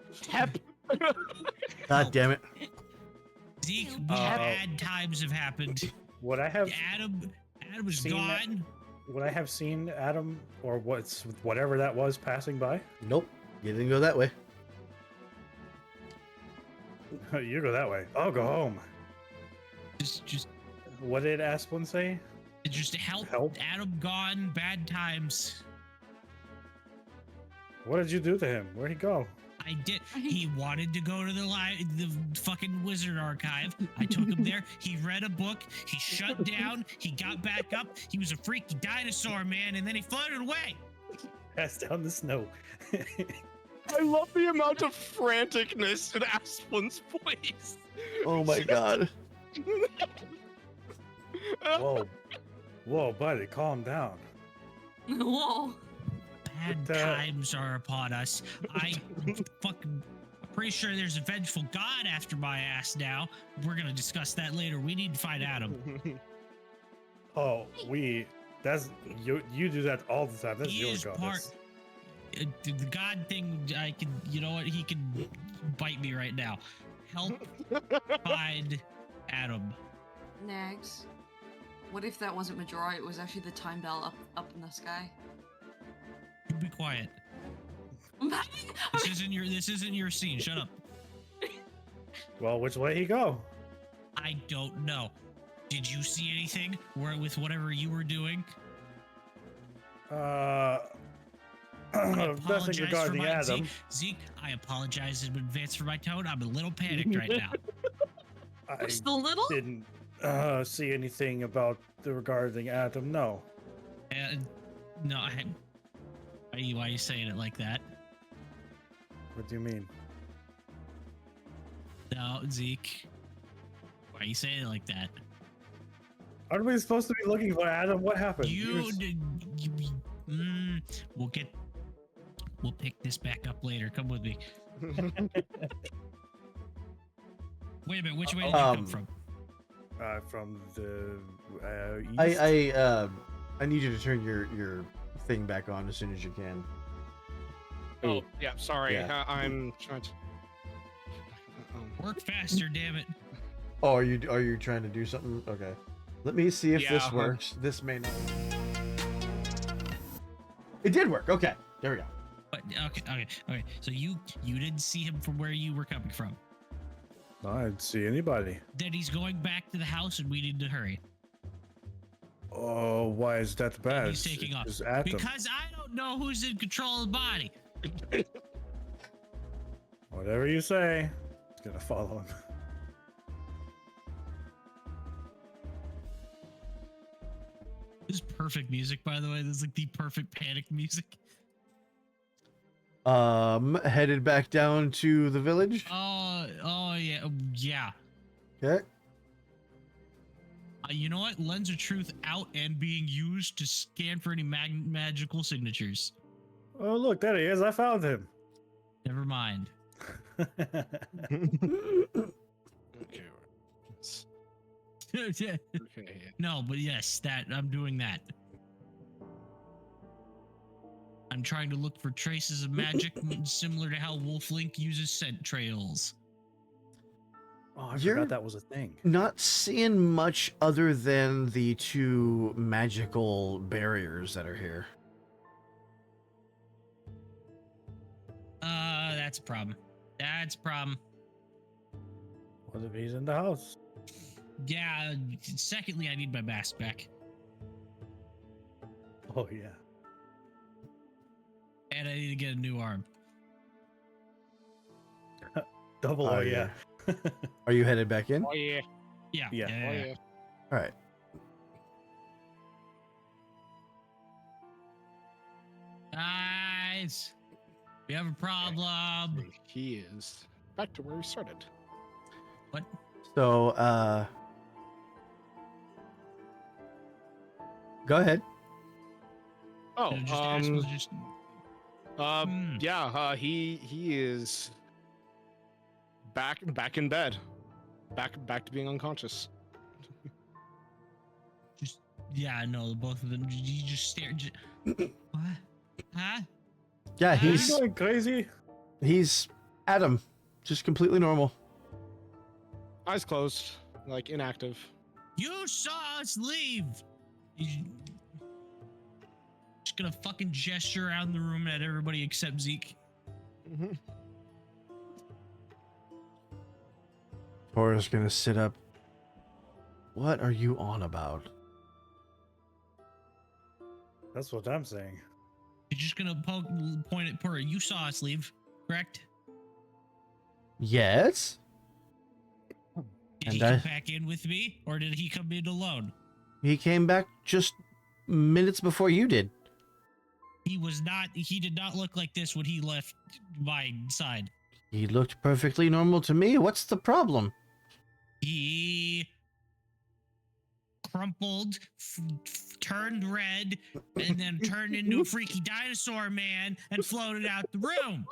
Speaker 1: God damn it.
Speaker 2: Zeke,
Speaker 6: Uh-oh.
Speaker 2: bad times have happened.
Speaker 6: Would I have
Speaker 2: Adam is
Speaker 6: Seen that-
Speaker 2: gone.
Speaker 6: would I have seen Adam or whatever that was passing by?
Speaker 1: Nope. You didn't go that way.
Speaker 6: You go that way. I'll go home.
Speaker 2: Just
Speaker 6: What did Asplin say?
Speaker 2: help.
Speaker 6: Help?
Speaker 2: Adam gone. Bad times.
Speaker 6: What did you do to him? Where'd he go?
Speaker 2: I did. He wanted to go to the fucking wizard archive. I took him there. He read a book. He shut down. He got back up. He was a freaky dinosaur, man, and then he floated away.
Speaker 6: Passed down the snow.
Speaker 4: I love the amount of franticness in Asplin's voice.
Speaker 1: Oh my god.
Speaker 6: Whoa. Whoa, buddy, calm down.
Speaker 3: Whoa.
Speaker 2: Bad
Speaker 6: But,
Speaker 2: times are upon us. I'm pretty sure there's a vengeful god after my ass now. We're gonna discuss that later. We need to find Adam.
Speaker 6: Oh, that's you do that all the time. That's
Speaker 2: He
Speaker 6: your
Speaker 2: is
Speaker 6: god.
Speaker 2: part. The god thing. I can. You know what? He can bite me right now. Help find Adam.
Speaker 3: Nags. What if that wasn't Majora? It was actually the time bell up in the sky.
Speaker 2: You be quiet. This isn't your scene. Shut up.
Speaker 6: Well, which way he go?
Speaker 2: I don't know. Did you see anything with whatever you were doing? I
Speaker 6: Nothing
Speaker 2: apologize for
Speaker 6: regarding
Speaker 2: my
Speaker 6: Adam.
Speaker 2: Zeke, I apologize in advance for my tone. I'm a little panicked right now.
Speaker 6: I
Speaker 3: Just a little?
Speaker 6: didn't see anything about regarding Adam. No.
Speaker 2: No, why are you saying it like that?
Speaker 6: What do you mean?
Speaker 2: No, Zeke. Why are you saying it like that?
Speaker 6: Aren't we supposed to be looking for Adam? What happened?
Speaker 2: We'll pick this back up later. Come with me. Wait a minute, which way did you come from?
Speaker 6: From the east.
Speaker 1: I need you to turn your thing back on as soon as you can.
Speaker 4: Oh, yeah, sorry.
Speaker 1: Yeah.
Speaker 4: I'm trying to...
Speaker 2: Work faster, damn it.
Speaker 1: Oh, are you trying to do something? Okay. Let me see if this
Speaker 4: Yeah,
Speaker 1: works. This may not. It did work. Okay. There we go.
Speaker 2: But okay. So you didn't see him from where you were coming from.
Speaker 6: I didn't see anybody.
Speaker 2: Then he's going back to the house, and we need to hurry.
Speaker 6: Oh, why is that bad?
Speaker 2: He's taking off
Speaker 6: It's Adam.
Speaker 2: because I don't know who's in control of the body.
Speaker 6: Whatever you say, it's gonna follow him.
Speaker 2: This is perfect music, by the way. This is like the perfect panic music.
Speaker 1: Headed back down to the village.
Speaker 2: Oh yeah.
Speaker 1: Okay.
Speaker 2: You know what? Lens of Truth out and being used to scan for any magical signatures.
Speaker 6: Oh, look, there he is. I found him.
Speaker 2: Never mind.
Speaker 4: Okay. Okay.
Speaker 2: No, but yes, that I'm doing that. I'm trying to look for traces of magic similar to how Wolf Link uses scent trails.
Speaker 6: Oh, I
Speaker 1: You're-
Speaker 6: forgot that was a thing.
Speaker 1: Not seeing much other than the two magical barriers that are here.
Speaker 2: That's a problem. That's a problem.
Speaker 6: What if he's in the house?
Speaker 2: Yeah, secondly, I need my mask back.
Speaker 6: Oh yeah.
Speaker 2: And I need to get a new arm.
Speaker 6: Double
Speaker 1: Oh,
Speaker 6: oh yeah.
Speaker 1: Are you headed back in?
Speaker 4: Oh yeah.
Speaker 2: Yeah.
Speaker 6: Yeah.
Speaker 4: Oh yeah.
Speaker 1: All right.
Speaker 2: Guys, we have a problem.
Speaker 4: He is back to where he started.
Speaker 2: What?
Speaker 1: So, go ahead.
Speaker 4: Oh,
Speaker 2: Just
Speaker 4: he is back in bed, back to being unconscious.
Speaker 2: yeah, no, both of them. You just stare. What? Huh?
Speaker 1: Yeah,
Speaker 2: Huh?
Speaker 6: He's
Speaker 1: he's
Speaker 6: going crazy.
Speaker 1: Adam, just completely normal.
Speaker 4: Eyes closed, like inactive.
Speaker 2: You saw us leave. You- Just gonna fucking gesture around the room at everybody except Zeke.
Speaker 4: Mm-hmm.
Speaker 1: Tora's gonna sit up. What are you on about?
Speaker 6: That's what I'm saying.
Speaker 2: You're just gonna point at Pura. You saw us leave, correct?
Speaker 1: Yes.
Speaker 2: Did he
Speaker 1: And
Speaker 2: come back in with me, or did he come in alone?
Speaker 1: He came back just minutes before you did.
Speaker 2: He was not. He did not look like this when he left my side.
Speaker 1: He looked perfectly normal to me. What's the problem?
Speaker 2: He crumpled, turned red, and then turned into a freaky dinosaur man and floated out the room.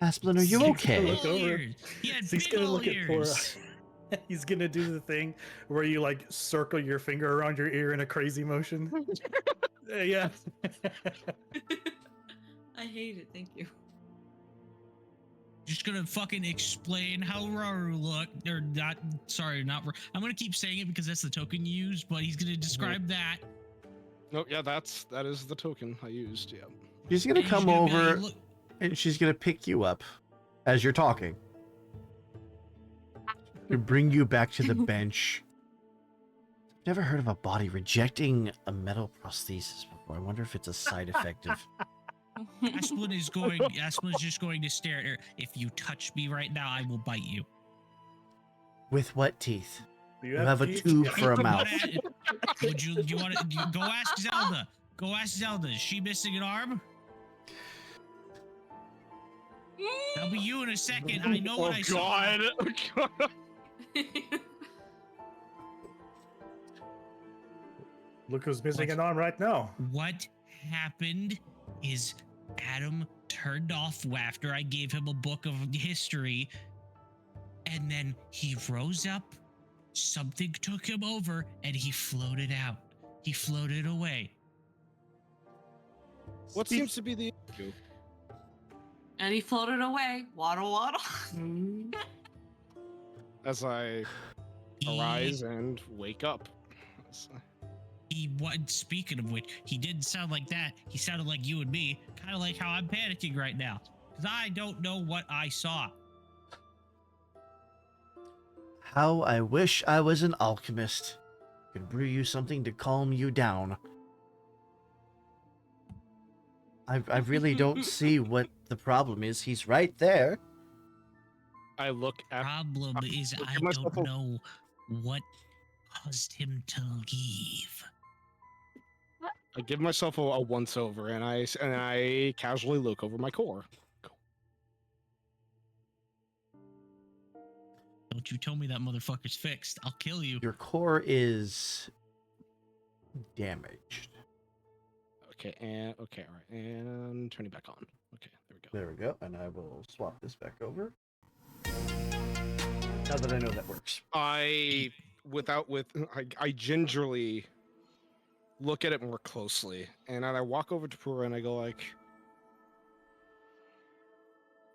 Speaker 1: Asplin, are you
Speaker 6: Zeke's
Speaker 1: okay?
Speaker 6: gonna look over.
Speaker 2: Ears. He had
Speaker 6: Zeke's
Speaker 2: big
Speaker 6: gonna
Speaker 2: old
Speaker 6: look at Pura.
Speaker 2: ears.
Speaker 6: He's gonna do the thing where you like circle your finger around your ear in a crazy motion. Yeah.
Speaker 3: I hate it. Thank you.
Speaker 2: Just gonna fucking explain how Raru looked, or not. Sorry, not. I'm gonna keep saying it because that's the token you use, but he's gonna describe that.
Speaker 4: No, yeah, that is the token I used. Yeah.
Speaker 1: She's gonna
Speaker 2: And he's
Speaker 1: come
Speaker 2: gonna be like,
Speaker 1: over
Speaker 2: "Look,
Speaker 1: and she's gonna pick you up as you're talking to bring you back to the bench. Never heard of a body rejecting a metal prosthesis before. I wonder if it's a side effect of.
Speaker 2: Asplin is going. Asplin's just going to stare at her. If you touch me right now, I will bite you.
Speaker 1: With what teeth?
Speaker 6: Do
Speaker 1: You have a
Speaker 6: teeth?
Speaker 1: tube for a
Speaker 2: What
Speaker 1: mouth.
Speaker 2: Would you? Do you want to go ask Zelda? Go ask Zelda. Is she missing an arm? That'll be you in a second. I know what I saw.
Speaker 4: God. Oh God.
Speaker 6: Look who's missing
Speaker 2: What?
Speaker 6: an arm right now.
Speaker 2: What happened is Adam turned off after I gave him a book of history, and then he rose up, something took him over, and he floated out. He floated away.
Speaker 4: What seems to be the issue?
Speaker 3: And he floated away. Waddle, waddle.
Speaker 4: As I arise and wake up.
Speaker 2: Speaking of which, he didn't sound like that. He sounded like you and me, kind of like how I'm panicking right now, because I don't know what I saw.
Speaker 1: How I wish I was an alchemist. Could brew you something to calm you down. I really don't see what the problem is. He's right there.
Speaker 4: I look at
Speaker 2: Problem is,
Speaker 4: look
Speaker 2: I
Speaker 4: at myself
Speaker 2: don't know what caused him to leave.
Speaker 4: I give myself a once over, and I casually look over my core.
Speaker 2: Don't you tell me that motherfucker's fixed. I'll kill you.
Speaker 1: Your core is damaged.
Speaker 4: Okay, all right, and turning back on. Okay, there we
Speaker 1: There we go, and I will swap this back over. Now that I know that works.
Speaker 4: I gingerly look at it more closely, and I walk over to Pura and I go like,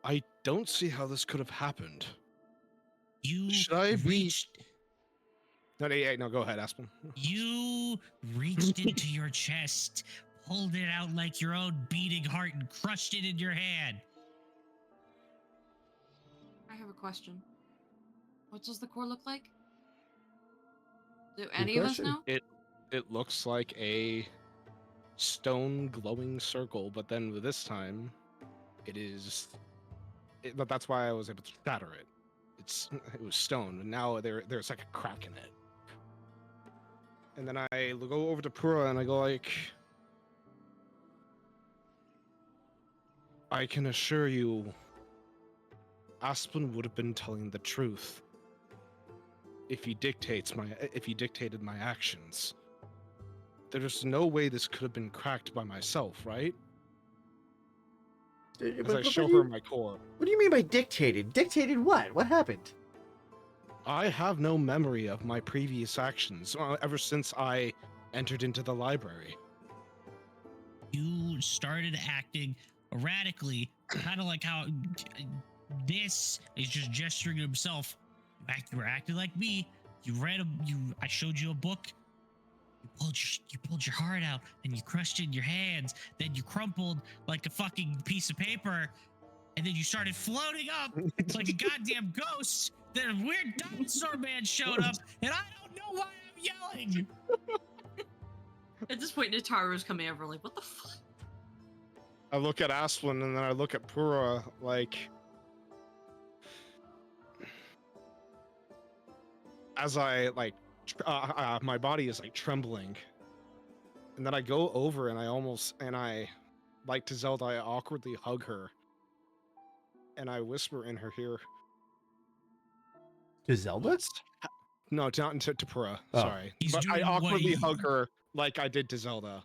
Speaker 4: I don't see how this could have happened.
Speaker 2: You
Speaker 4: Should I be-
Speaker 2: reached.
Speaker 4: No, go ahead, Aspen.
Speaker 2: You reached into your chest, pulled it out like your own beating heart, and crushed it in your hand.
Speaker 3: I have a question. What does the core look like? Do any of us
Speaker 1: question.
Speaker 3: know?
Speaker 4: It looks like a stone glowing circle, but then this time, but that's why I was able to shatter it. It was stone, and now there's like a crack in it. And then I go over to Pura and I go like, I can assure you, Aspen would have been telling the truth if he dictated my actions. There's no way this could have been cracked by myself, right? As I show her my core.
Speaker 1: What do you mean by dictated? Dictated what? What happened?
Speaker 4: I have no memory of my previous actions ever since I entered into the library.
Speaker 2: You started acting erratically, kind of like how this is just gesturing to himself. You were acting like me. I showed you a book. You pulled your heart out and you crushed it in your hands. Then you crumpled like a fucking piece of paper, and then you started floating up like a goddamn ghost. Then a weird dinosaur man showed up, and I don't know why I'm yelling.
Speaker 3: At this point, Nataru's coming over like, what the fuck?
Speaker 4: I look at Asplin and then I look at Pura like, as I like, my body is like trembling, and then I go over and I like to Zelda, I awkwardly hug her, and I whisper in her ear.
Speaker 1: To Zelda?
Speaker 4: No, not to Pura.
Speaker 1: Oh.
Speaker 4: Sorry,
Speaker 2: He's
Speaker 4: but I
Speaker 2: doing what
Speaker 4: awkwardly
Speaker 2: he-
Speaker 4: hug her like I did to Zelda,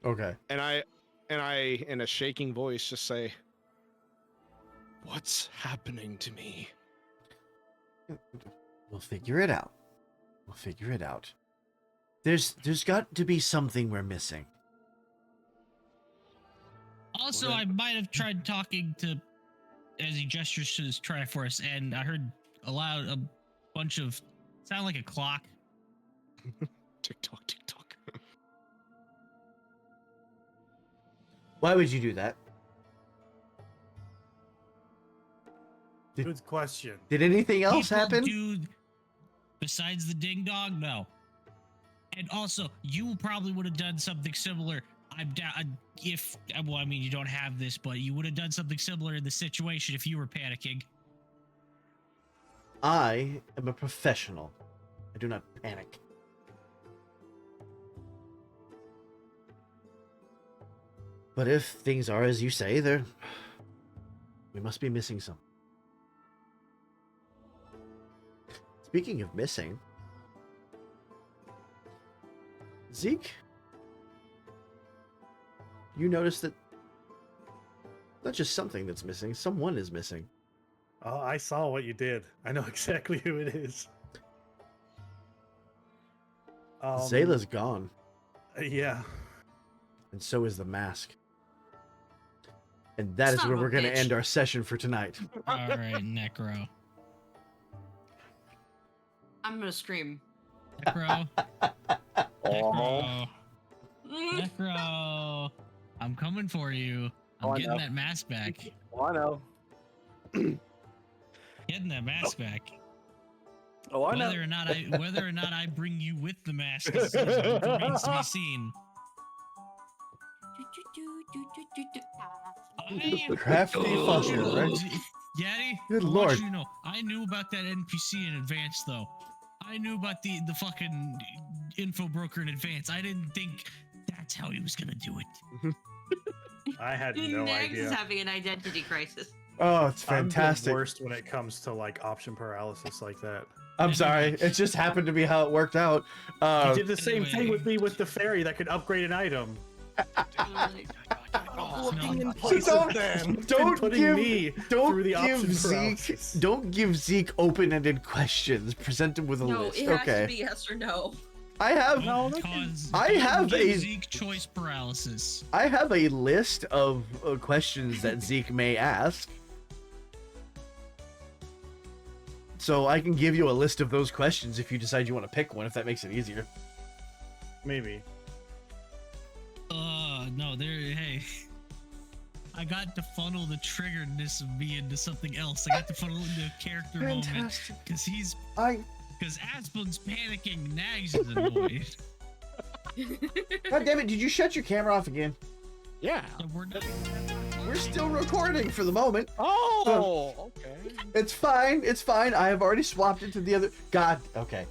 Speaker 1: Okay.
Speaker 4: and I, in a shaking voice, just say, "What's happening to me?"
Speaker 1: We'll figure it out. There's got to be something we're missing.
Speaker 2: Also,
Speaker 4: What?
Speaker 2: I might have tried talking to, as he gestures to his Triforce, and I heard a bunch of sound like a clock.
Speaker 4: Tick tock, tick tock.
Speaker 1: Why would you do that?
Speaker 6: Good question.
Speaker 1: Did anything else
Speaker 2: People
Speaker 1: happen?
Speaker 2: do, besides the ding dong, no. And also, you probably would have done something similar. I'm down. Well, I mean, you don't have this, but you would have done something similar in the situation if you were panicking.
Speaker 1: I am a professional. I do not panic. But if things are as you say, we must be missing some. Speaking of missing, Zeke, you notice that not just something that's missing, someone is missing.
Speaker 6: Oh, I saw what you did. I know exactly who it is.
Speaker 1: Zayla's gone,
Speaker 6: Yeah.
Speaker 1: and so is the mask. And that is
Speaker 3: Son
Speaker 1: where
Speaker 3: of a
Speaker 1: we're going to
Speaker 3: bitch.
Speaker 1: end our session for tonight.
Speaker 2: All right, Necro.
Speaker 3: I'm gonna scream.
Speaker 2: Necro. Necro.
Speaker 3: Mm.
Speaker 2: Necro. I'm coming for you. I'm
Speaker 5: Oh, I
Speaker 2: getting
Speaker 5: know.
Speaker 2: that mask back.
Speaker 5: Oh, I know.
Speaker 2: Getting that mask back.
Speaker 5: Oh, I know.
Speaker 2: Whether or not I bring you with the mask remains to be seen.
Speaker 1: Crafty Foster, right?
Speaker 2: Yeti,
Speaker 1: Good
Speaker 2: I want
Speaker 1: lord.
Speaker 2: you to know, I knew about that NPC in advance, though. I knew about the fucking info broker in advance. I didn't think that's how he was gonna do it.
Speaker 6: I had no
Speaker 3: Negs
Speaker 6: idea.
Speaker 3: is having an identity crisis.
Speaker 1: Oh, it's
Speaker 6: I'm the
Speaker 1: fantastic.
Speaker 6: worst when it comes to like option paralysis like that.
Speaker 1: I'm sorry. It just happened to be how it worked out.
Speaker 6: You did the same thing
Speaker 2: anyway.
Speaker 6: with me with the fairy that could upgrade an item.
Speaker 3: Like,
Speaker 4: looking in
Speaker 2: No.
Speaker 4: places
Speaker 1: don't-
Speaker 4: then.
Speaker 1: Don't
Speaker 6: putting
Speaker 1: give
Speaker 6: me
Speaker 1: don't
Speaker 6: through the
Speaker 1: give
Speaker 6: option
Speaker 1: Zeke
Speaker 6: paralysis.
Speaker 1: don't give Zeke open-ended questions. Present him with a
Speaker 8: No,
Speaker 1: list.
Speaker 8: it has
Speaker 1: Okay.
Speaker 8: to be yes or no.
Speaker 1: I have I have
Speaker 2: give
Speaker 1: a-
Speaker 2: Zeke choice paralysis.
Speaker 1: I have a list of questions that Zeke may ask. So I can give you a list of those questions if you decide you want to pick one, if that makes it easier.
Speaker 6: Maybe.
Speaker 2: No, hey. I got to funnel the triggeredness of me into something else. I got to funnel into a character moment. Because Because Asplin's panicking, Nags is annoyed.
Speaker 1: God damn it, did you shut your camera off again?
Speaker 4: Yeah.
Speaker 2: So we're not.
Speaker 1: We're still recording for the moment.
Speaker 4: Oh, okay.
Speaker 1: It's fine, it's fine. I have already swapped it to the other. God, okay.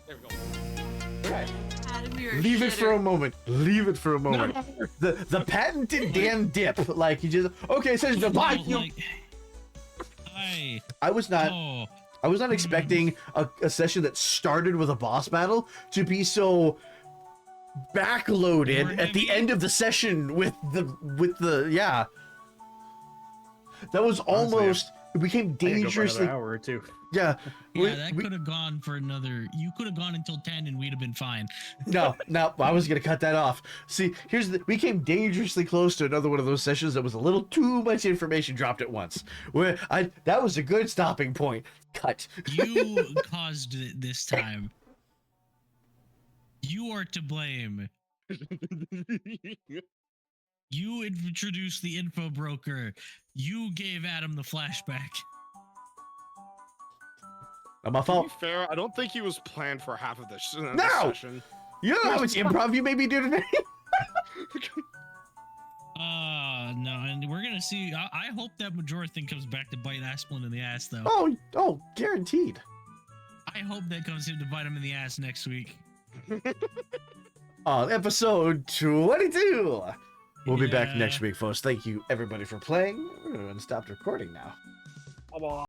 Speaker 4: There we go. Okay.
Speaker 3: Adam, you're a
Speaker 1: Leave it for a
Speaker 3: shitter.
Speaker 1: moment. Leave it for a moment. The patented Dan dip. Like, you just. Okay, says the
Speaker 2: No,
Speaker 1: you.
Speaker 2: like,
Speaker 1: I was not.
Speaker 2: oh,
Speaker 1: I was not expecting a session that started with a boss battle to be so backloaded at the end of the session with the yeah. That was
Speaker 6: Honestly,
Speaker 1: almost it became
Speaker 6: I could go for
Speaker 1: dangerously
Speaker 6: another hour or two.
Speaker 1: yeah.
Speaker 2: yeah, that could have gone for another. You could have gone until 10 and we'd have been fine.
Speaker 1: No, I was gonna cut that off. See, we came dangerously close to another one of those sessions that was a little too much information dropped at once. Where that was a good stopping point. Cut.
Speaker 2: You caused it this time. You are to blame. You introduced the info broker. You gave Adam the flashback.
Speaker 1: Not my
Speaker 4: To
Speaker 1: fault.
Speaker 4: be fair, I don't think he was planned for half of this, this
Speaker 1: No!
Speaker 4: session.
Speaker 1: You know how much improv you made me do today?
Speaker 2: No, and we're gonna see. I hope that Majora thing comes back to bite Asplin in the ass, though.
Speaker 1: Oh, guaranteed.
Speaker 2: I hope that comes to bite him in the ass next week.
Speaker 1: On episode 22. We'll be back
Speaker 2: Yeah.
Speaker 1: next week, folks. Thank you, everybody, for playing. We're going to stop recording now.
Speaker 4: Bye-bye.